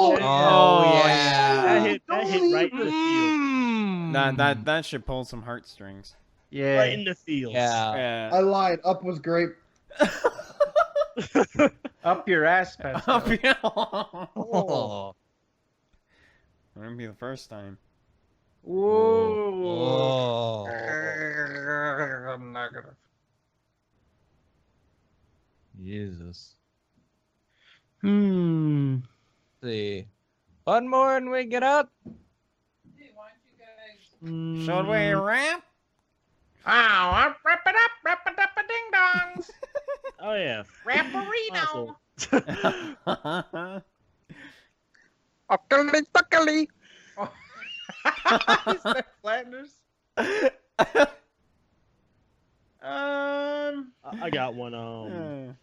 shit. That hit right in the field. That should pull some heartstrings. Yeah. Right in the field. Yeah. I lied. Up was great. Up your ass, Pastor. Up your... Oh. Wouldn't be the first time. Whoa. Oh. I'm not gonna. Jesus. Hmm. See. One more and we get up. Should we rap? Oh, wrap it up, a ding dongs. Oh yeah. Rapperino. Uckly duckly. Is that Flanders? I got one.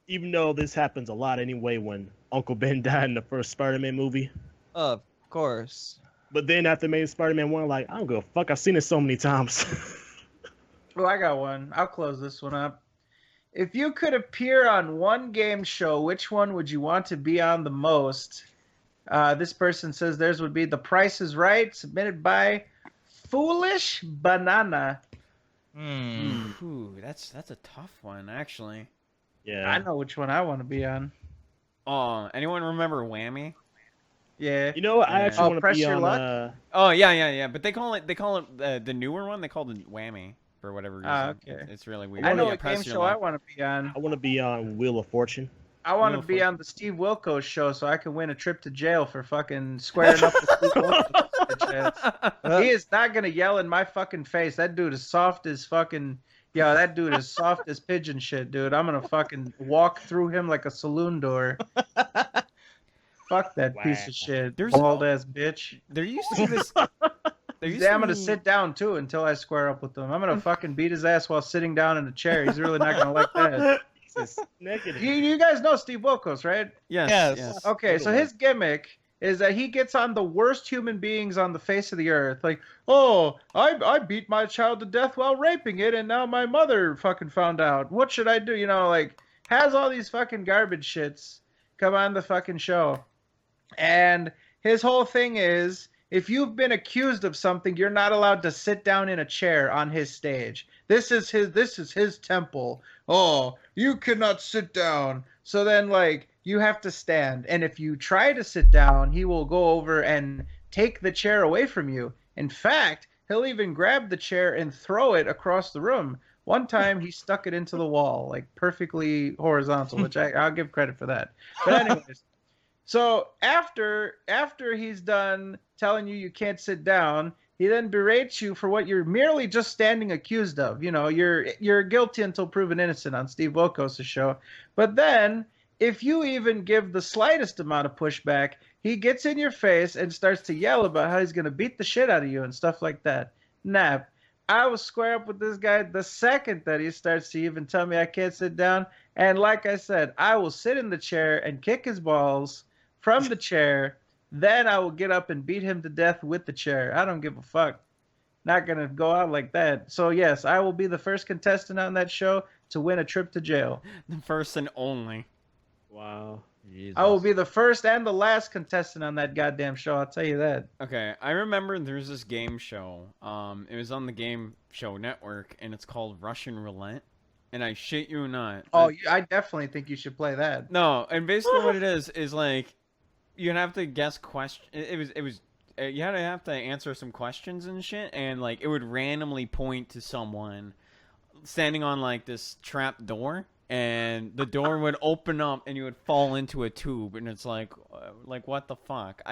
Even though this happens a lot anyway, when Uncle Ben died in the first Spider-Man movie, Of course. but then after Amazing Spider-Man 1, like I don't give a fuck. I've seen it so many times. Oh, I got one. I'll close this one up. If you could appear on one game show, which one would you want to be on the most? This person says theirs would be The Price is Right, submitted by Foolish Banana. Ooh, that's a tough one, actually. Yeah. I know which one I want to be on. Oh, anyone remember Whammy? Yeah. You know what? I actually want to Press be Your on. Luck? Oh yeah. But they call it the newer one. They call it Whammy for whatever reason. Okay. It's really weird. I know Yeah, what Press game Your show I Luck. want to be on. I want to be on Wheel of Fortune. I want to be on the Steve Wilkos show so I can win a trip to jail for fucking squaring up with Steve Wilkos. Bitch. He is not going to yell in my fucking face. That dude is soft as fucking... Yo, that dude is soft as pigeon shit, dude. I'm going to fucking walk through him like a saloon door. Fuck that piece of shit. Bald-ass bitch. There used to be this... I'm going to sit down, too, until I square up with him. I'm going to fucking beat his ass while sitting down in a chair. He's really not going to like that. Negative. You guys know Steve Wilkos, right? Yes. Okay, so his gimmick is that he gets on the worst human beings on the face of the earth. Like, oh, I beat my child to death while raping it, and now my mother fucking found out. What should I do? You know, like, has all these fucking garbage shits come on the fucking show. And his whole thing is, if you've been accused of something, you're not allowed to sit down in a chair on his stage. This is his temple. Oh, you cannot sit down. So then, like, you have to stand. And if you try to sit down, he will go over and take the chair away from you. In fact, he'll even grab the chair and throw it across the room. One time, he stuck it into the wall, like, perfectly horizontal, which I'll give credit for that. But anyways, so after he's done telling you can't sit down, He then berates you for what you're merely just standing accused of. You know, you're guilty until proven innocent on Steve Wilkos' show. But then, if you even give the slightest amount of pushback, he gets in your face and starts to yell about how he's going to beat the shit out of you and stuff like that. Nap, I will square up with this guy the second that he starts to even tell me I can't sit down. And like I said, I will sit in the chair and kick his balls from the chair. Then I will get up and beat him to death with the chair. I don't give a fuck. Not going to go out like that. So, yes, I will be the first contestant on that show to win a trip to jail. The first and only. Wow. Jesus. I will be the first and the last contestant on that goddamn show. I'll tell you that. Okay, I remember there's this game show. It was on the Game Show Network, and it's called Russian Roulette. And I shit you not. Oh, I definitely think you should play that. No, and basically what it is like you'd have to guess question. It was you had to have to answer some questions and shit, and like it would randomly point to someone standing on like this trap door. And the door would open up, and you would fall into a tube, and it's like what the fuck?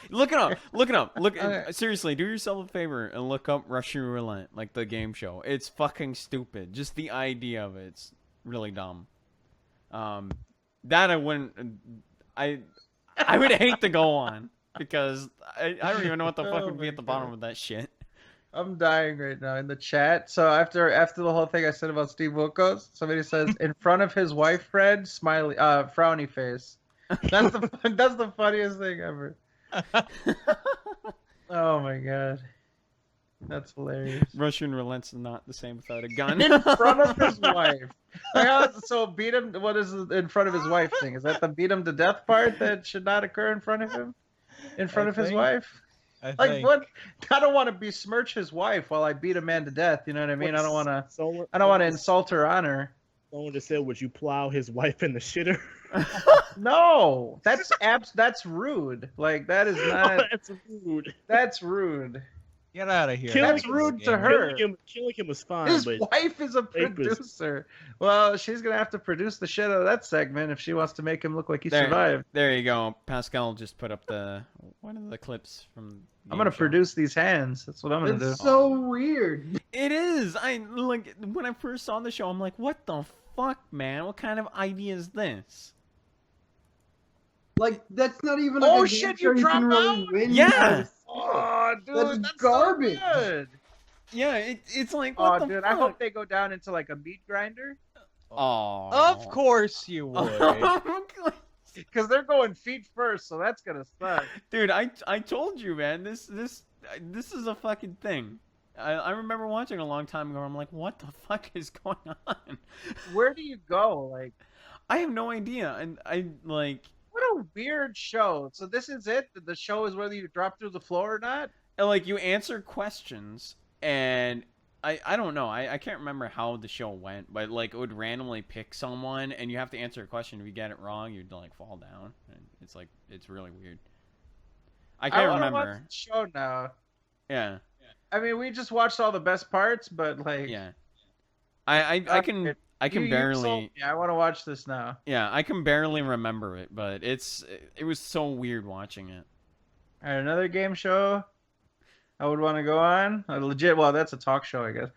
Look it up, Okay. Seriously, do yourself a favor and look up Russian Roulette, like the game show. It's fucking stupid. Just the idea of it's really dumb. That I wouldn't. I would hate to go on because I don't even know what the fuck would be at the bottom of that shit. I'm dying right now in the chat. So after the whole thing I said about Steve Wilkos, somebody says in front of his wife, Fred, smiley, frowny face. That's the funniest thing ever. Oh my god, that's hilarious. Russian Roulette's not the same without a gun. In front of his wife. So beat him. What is the in front of his wife thing? Is that the beat him to death part that should not occur in front of him? In front of his wife? Like what? I don't want to besmirch his wife while I beat a man to death. You know what I mean? I don't want to insult her honor. Someone just said, "Would you plow his wife in the shitter?" No, that's rude. Like that is not. Oh, that's rude. That's rude. Get out of here. That's rude to her. Killing him was fine. His but wife is a producer. Well, she's gonna have to produce the shit out of that segment if she wants to make him look like he survived. There you go. Pascal just put up one of the clips from. I'm gonna produce these hands. That's what I'm gonna do. It's so weird. It is. Like when I first saw the show, I'm like, what the fuck, man? What kind of idea is this? Like that's not even. Oh like a shit! game show You dropped can really out. win. Yeah. Oh, dude, that's garbage. So good. Yeah, it's like what the dude, fuck? I hope they go down into like a meat grinder. Oh, Of course you would. Because they're going feet first, so that's gonna suck. Dude, I told you, man. This is a fucking thing. I remember watching it a long time ago. I'm like, what the fuck is going on? Where do you go? Like, I have no idea, and I like. What a weird show. So this is it? The show is whether you drop through the floor or not? And like you answer questions, and I don't know. I can't remember how the show went, but like it would randomly pick someone, and you have to answer a question. If you get it wrong, you'd like fall down. And it's really weird. I can't remember. Watch the show now. Yeah. I mean, we just watched all the best parts, but like. Yeah. I can barely. Yeah, I want to watch this now. Yeah, I can barely remember it, but it was so weird watching it. All right, another game show I would want to go on. Well, that's a talk show, I guess.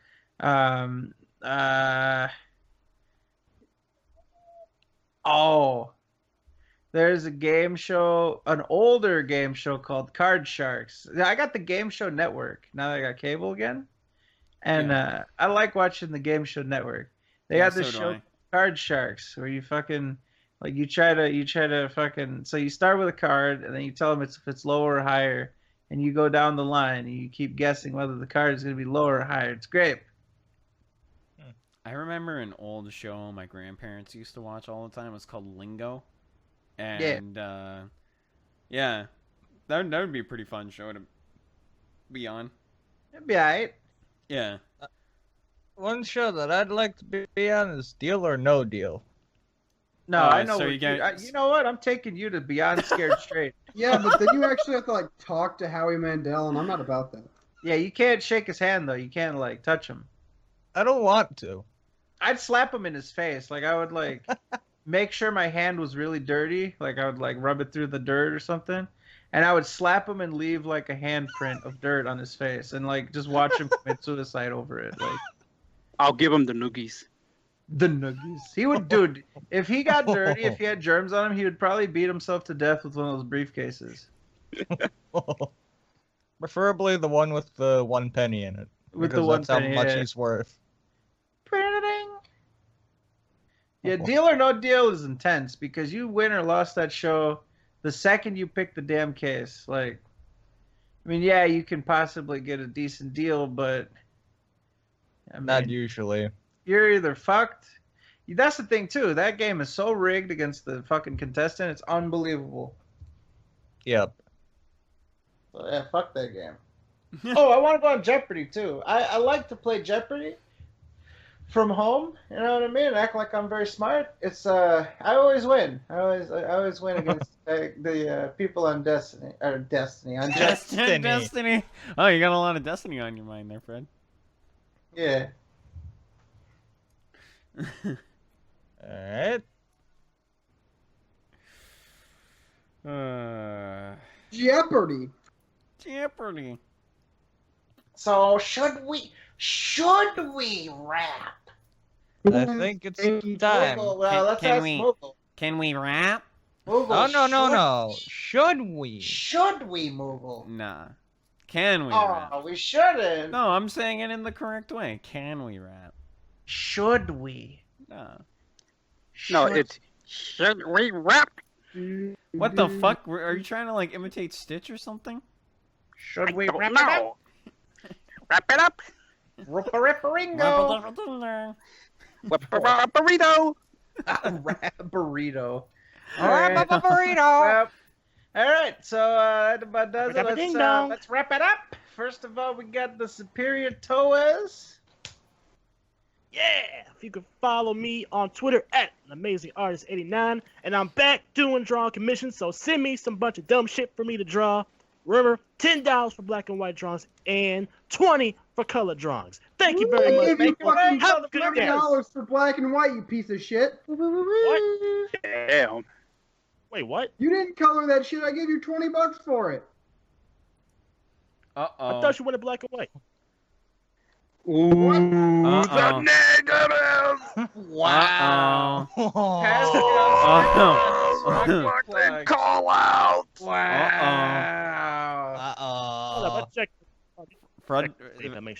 There's a game show, an older game show called Card Sharks. I got the Game Show Network now that I got cable again, and I like watching the Game Show Network. They got this show, Card Sharks, where you fucking like you try to fucking. So you start with a card, and then you tell them if it's lower or higher, and you go down the line, and you keep guessing whether the card is going to be lower or higher. It's great. I remember an old show my grandparents used to watch all the time. It was called Lingo, and that would be a pretty fun show to be on. It'd be alright. Yeah. One show that I'd like to be on is Deal or No Deal. No, I know. So you know what? I'm taking you to Beyond Scared Straight. Yeah, but then you actually have to like talk to Howie Mandel, and I'm not about that. Yeah, you can't shake his hand though. You can't like touch him. I don't want to. I'd slap him in his face. Like I would like make sure my hand was really dirty. Like I would like rub it through the dirt or something. and I would slap him and leave like a handprint of dirt on his face, and like just watch him commit suicide over it. Like I'll give him the noogies. the nuggies. He would, dude. If he got dirty, if he had germs on him, he would probably beat himself to death with one of those briefcases. Preferably the one with the 1 penny in it. With the because one that's how penny, much yeah. he's worth. Yeah, Deal or No Deal is intense because you win or lost that show the second you pick the damn case. Like, I mean, yeah, you can possibly get a decent deal, but I mean, Not usually. you're either fucked. That's the thing too. That game is so rigged against the fucking contestant. It's unbelievable. Yep. So, yeah, fuck that game. Oh, I want to go on Jeopardy too. I like to play Jeopardy from home. You know what I mean? Act like I'm very smart. It's I always win. I always win against the people on Destiny on Jeopardy. Destiny. Oh, you got a lot of Destiny on your mind there, Fred. Yeah. Alright. Jeopardy. Jeopardy. So should we rap? I think it's time. Well, let's Can ask we- Moogle. Can we rap? Moogle, Oh, no. Should we? Should we, Moogle? Nah. Can we rap? Oh, we shouldn't. No, I'm saying it in the correct way. Can we rap? Should we? No. No, it's should we rap? What the fuck? Are you trying to like imitate Stitch or something? Should we Don't wrap it up? know. Wrap it up. Ripper-ripper-ringo. Burrito. Burrito. Burrito. Well, all right, so that about does it. Rap-a-ding-dong. Let's wrap it up. First of all, we got the Superior Toes. Yeah, if you can follow me on Twitter at AmazingArtist89, and I'm back doing drawing commissions, so send me some bunch of dumb shit for me to draw. Remember, $10 for black and white drawings and $20 for color drawings. Thank you very I much. gave you fucking Have a good day. $30 for black and white, you piece of shit. What? Damn. Wait, what? You didn't color that shit. I gave you $20 for it. Uh-oh. I thought you wanted black and white. Ooh, Uh-oh. the negative. Wow. Fucking call out. Wow. Hold up, let's check. Fraud, Make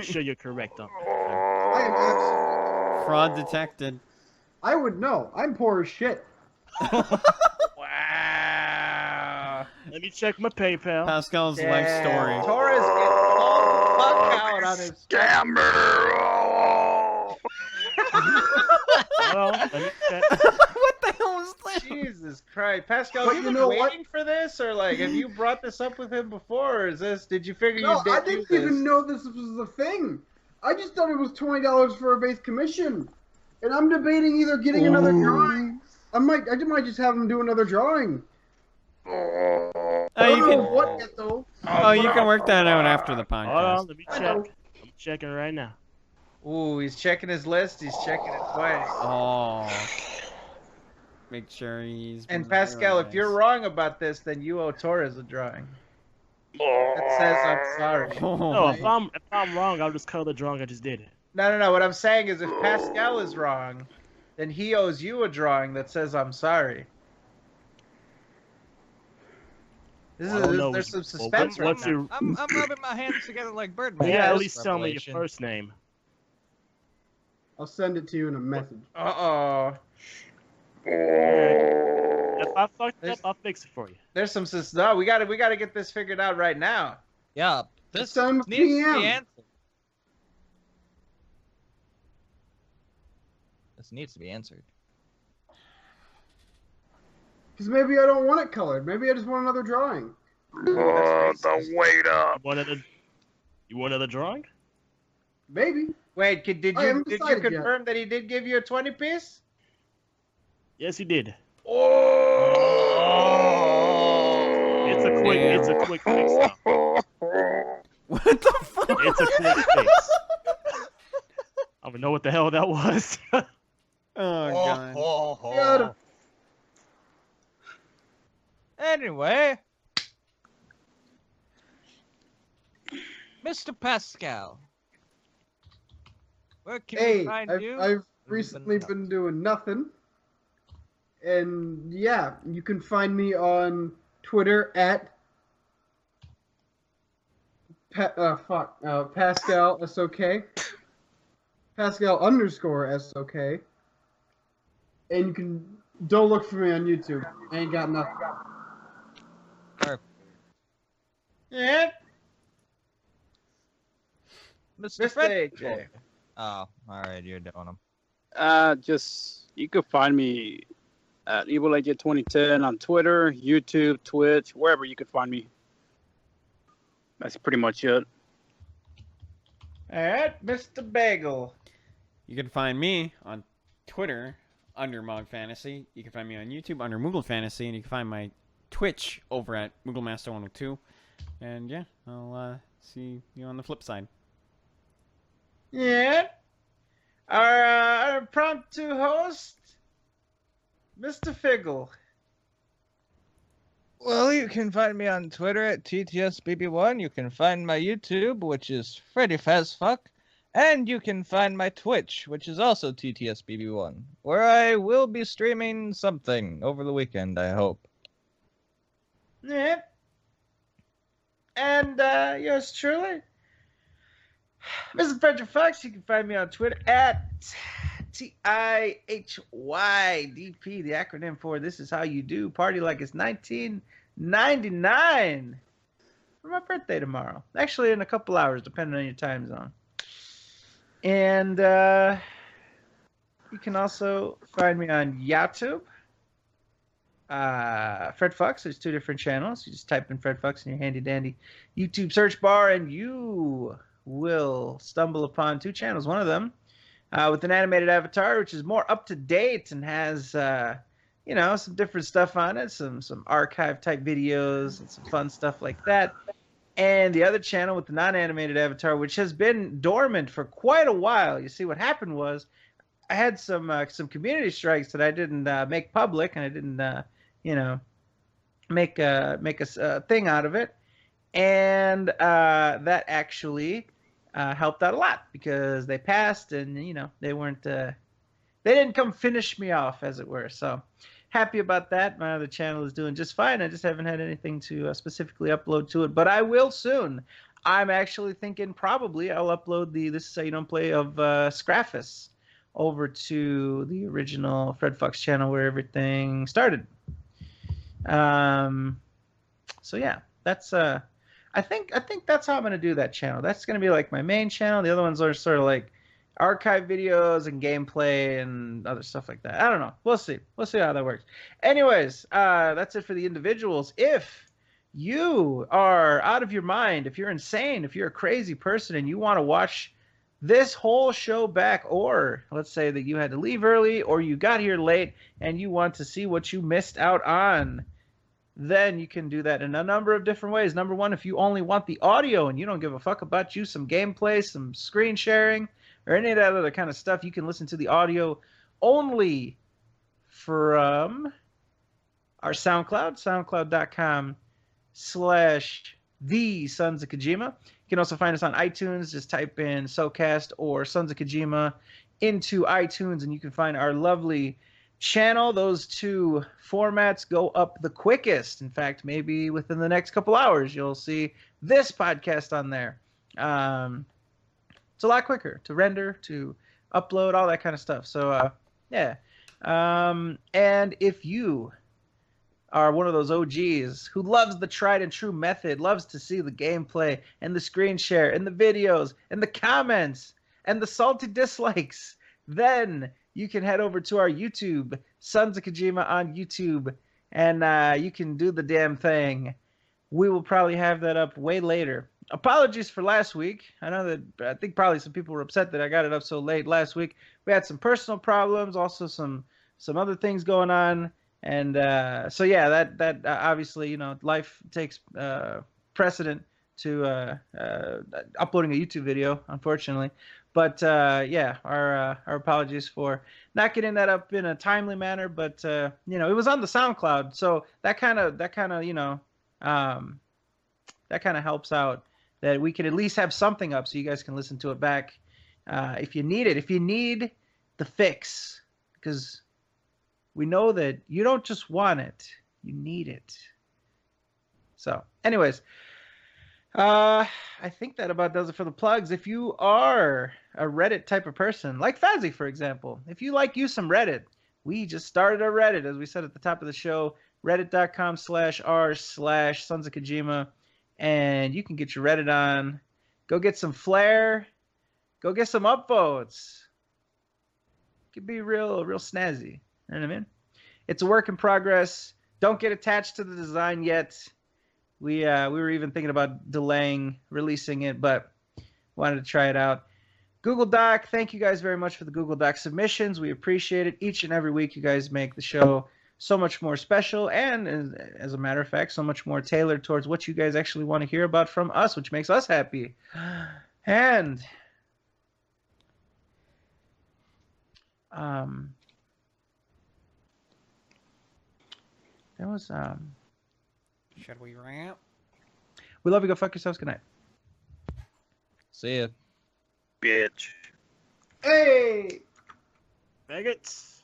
sure you're correct on. I am absolutely. fraud detected. I would know. I'm poor as shit. Wow. Let me check my PayPal. Pascal's life story. Torres gets all the fuck out on his. Scammer. Well, let me check. What the hell was that? Jesus Christ, Pascal, But you you been know what? waiting for this, or like, have you brought this up with him before, or is this? Did you figure No, you did I do didn't this? even know this was a thing. I just thought it was $20 for a base commission, and I'm debating either getting another drawing. I might just have him do another drawing. I Oh, don't you know can. what yet though. Oh, you can work that out after the Hold on, podcast. let me check. I'm checking right now. Ooh, he's checking his list. He's checking it twice. Oh. Make sure he's. And Pascal, if you're wrong about this, then you owe Torres a drawing. That says I'm sorry. No, if I'm wrong, I'll just color the drawing I just did. No. What I'm saying is, if Pascal is wrong, then he owes you a drawing that says I'm sorry. This I don't know. there's some suspense right What's now. your? I'm rubbing my hands together like Birdman. Yeah, at that's least tell me your Revelation. first name. I'll send it to you in a message. Uh-oh. If I fucked up, I'll fix it for you. There's some no, we gotta get this figured out right now. Yeah, this Send him a needs to PM. be answered. This needs to be answered. Because maybe I don't want it colored. Maybe I just want another drawing. The weight up. You want another drawing? Maybe. Wait, did I you haven't decided yet. confirm that he did give you a 20 piece? Yes, he did. Oh! It's a quick fix. Though. What the fuck? It's a quick fix. I don't know what the hell that was. Oh god. Yeah, Anyway, Mr. Pascal, where can we Hey, find I've, you? I've recently been doing nothing. And yeah, you can find me on Twitter at Pascal SOK. Pascal _ SOK. And you can don't look for me on YouTube. I ain't got nothing. Yeah. Mr. Mr. AJ. Oh, all right, you're doing them. Just you can find me at Evil Agent 2010 on Twitter, YouTube, Twitch, wherever you can find me. That's pretty much it. All right, Mr. Bagel. You can find me on Twitter under Mog Fantasy. You can find me on YouTube under Moogle Fantasy, and you can find my Twitch over at MoogleMaster102. And yeah, I'll see you on the flip side. Yeah. Our impromptu host, Mr. Figgle. Well, you can find me on Twitter at TTSBB1. You can find my YouTube, which is Freddy Fazfuck. And you can find my Twitch, which is also TTSBB1, where I will be streaming something over the weekend, I hope. Yeah. And yours truly, Mr. Frederick Fox. You can find me on Twitter at TIHYDP, the acronym for This Is How You Do. Party like it's 1999 for my birthday tomorrow. Actually, in a couple hours, depending on your time zone. And you can also find me on YouTube. Fred Fox. There's 2 different channels. You just type in Fred Fox in your handy dandy YouTube search bar, and you will stumble upon 2 channels. One of them with an animated avatar, which is more up to date and has some different stuff on it, some archive type videos and some fun stuff like that. And the other channel with the non-animated avatar, which has been dormant for quite a while. You see, what happened was I had some community strikes that I didn't make public, and I didn't make a thing out of it, and that actually helped out a lot because they passed, and they weren't they didn't come finish me off, as it were. So happy about that. My other channel is doing just fine. I just haven't had anything to specifically upload to it, but I will soon. I'm actually thinking probably I'll upload the This Is How You Don't Play of Scraffus over to the original Fred Fox channel where everything started. So yeah, that's I think that's how I'm gonna do that channel. That's gonna be like my main channel. The other ones are sort of like archive videos and gameplay and other stuff like that. I don't know. We'll see how that works. Anyways, that's it for the individuals. If you are out of your mind, if you're insane, if you're a crazy person and you want to watch this whole show back, or let's say that you had to leave early or you got here late and you want to see what you missed out on, then you can do that in a number of different ways. Number one, if you only want the audio and you don't give a fuck about some gameplay, some screen sharing, or any of that other kind of stuff, you can listen to the audio only from our SoundCloud, soundcloud.com/The Sons of Kojima. You can also find us on iTunes. Just type in SoKast or Sons of Kojima into iTunes, and you can find our lovely channel. Those 2 formats go up the quickest. In fact, maybe within the next couple hours, you'll see this podcast on there. It's a lot quicker to render, to upload, all that kind of stuff. So, yeah. And if you are one of those OGs who loves the tried and true method, loves to see the gameplay and the screen share and the videos and the comments and the salty dislikes, then you can head over to our YouTube, Sons of Kojima on YouTube, and you can do the damn thing. We will probably have that up way later. Apologies for last week. I think probably some people were upset that I got it up so late last week. We had some personal problems, also some other things going on. And so yeah, that obviously, life takes precedent to uploading a YouTube video, unfortunately. But yeah, our apologies for not getting that up in a timely manner. But it was on the SoundCloud, so that kind of helps out that we could at least have something up so you guys can listen to it back if you need it. If you need the fix, because we know that you don't just want it, you need it. So, anyways, I think that about does it for the plugs. If you are a Reddit type of person, like Fazzy, for example, if you like you some Reddit, we just started a Reddit, as we said at the top of the show, reddit.com/r/Sons of Kojima, and you can get your Reddit on. Go get some flair. Go get some upvotes. It could be real snazzy. You know what I mean? It's a work in progress. Don't get attached to the design yet. We were even thinking about delaying releasing it, but wanted to try it out. Google Doc, thank you guys very much for the Google Doc submissions. We appreciate it. Each and every week you guys make the show so much more special and, as a matter of fact, so much more tailored towards what you guys actually want to hear about from us, which makes us happy. And there was Should we wrap? we love you. Go fuck yourselves. Good night. See ya. Bitch. Hey! Maggots.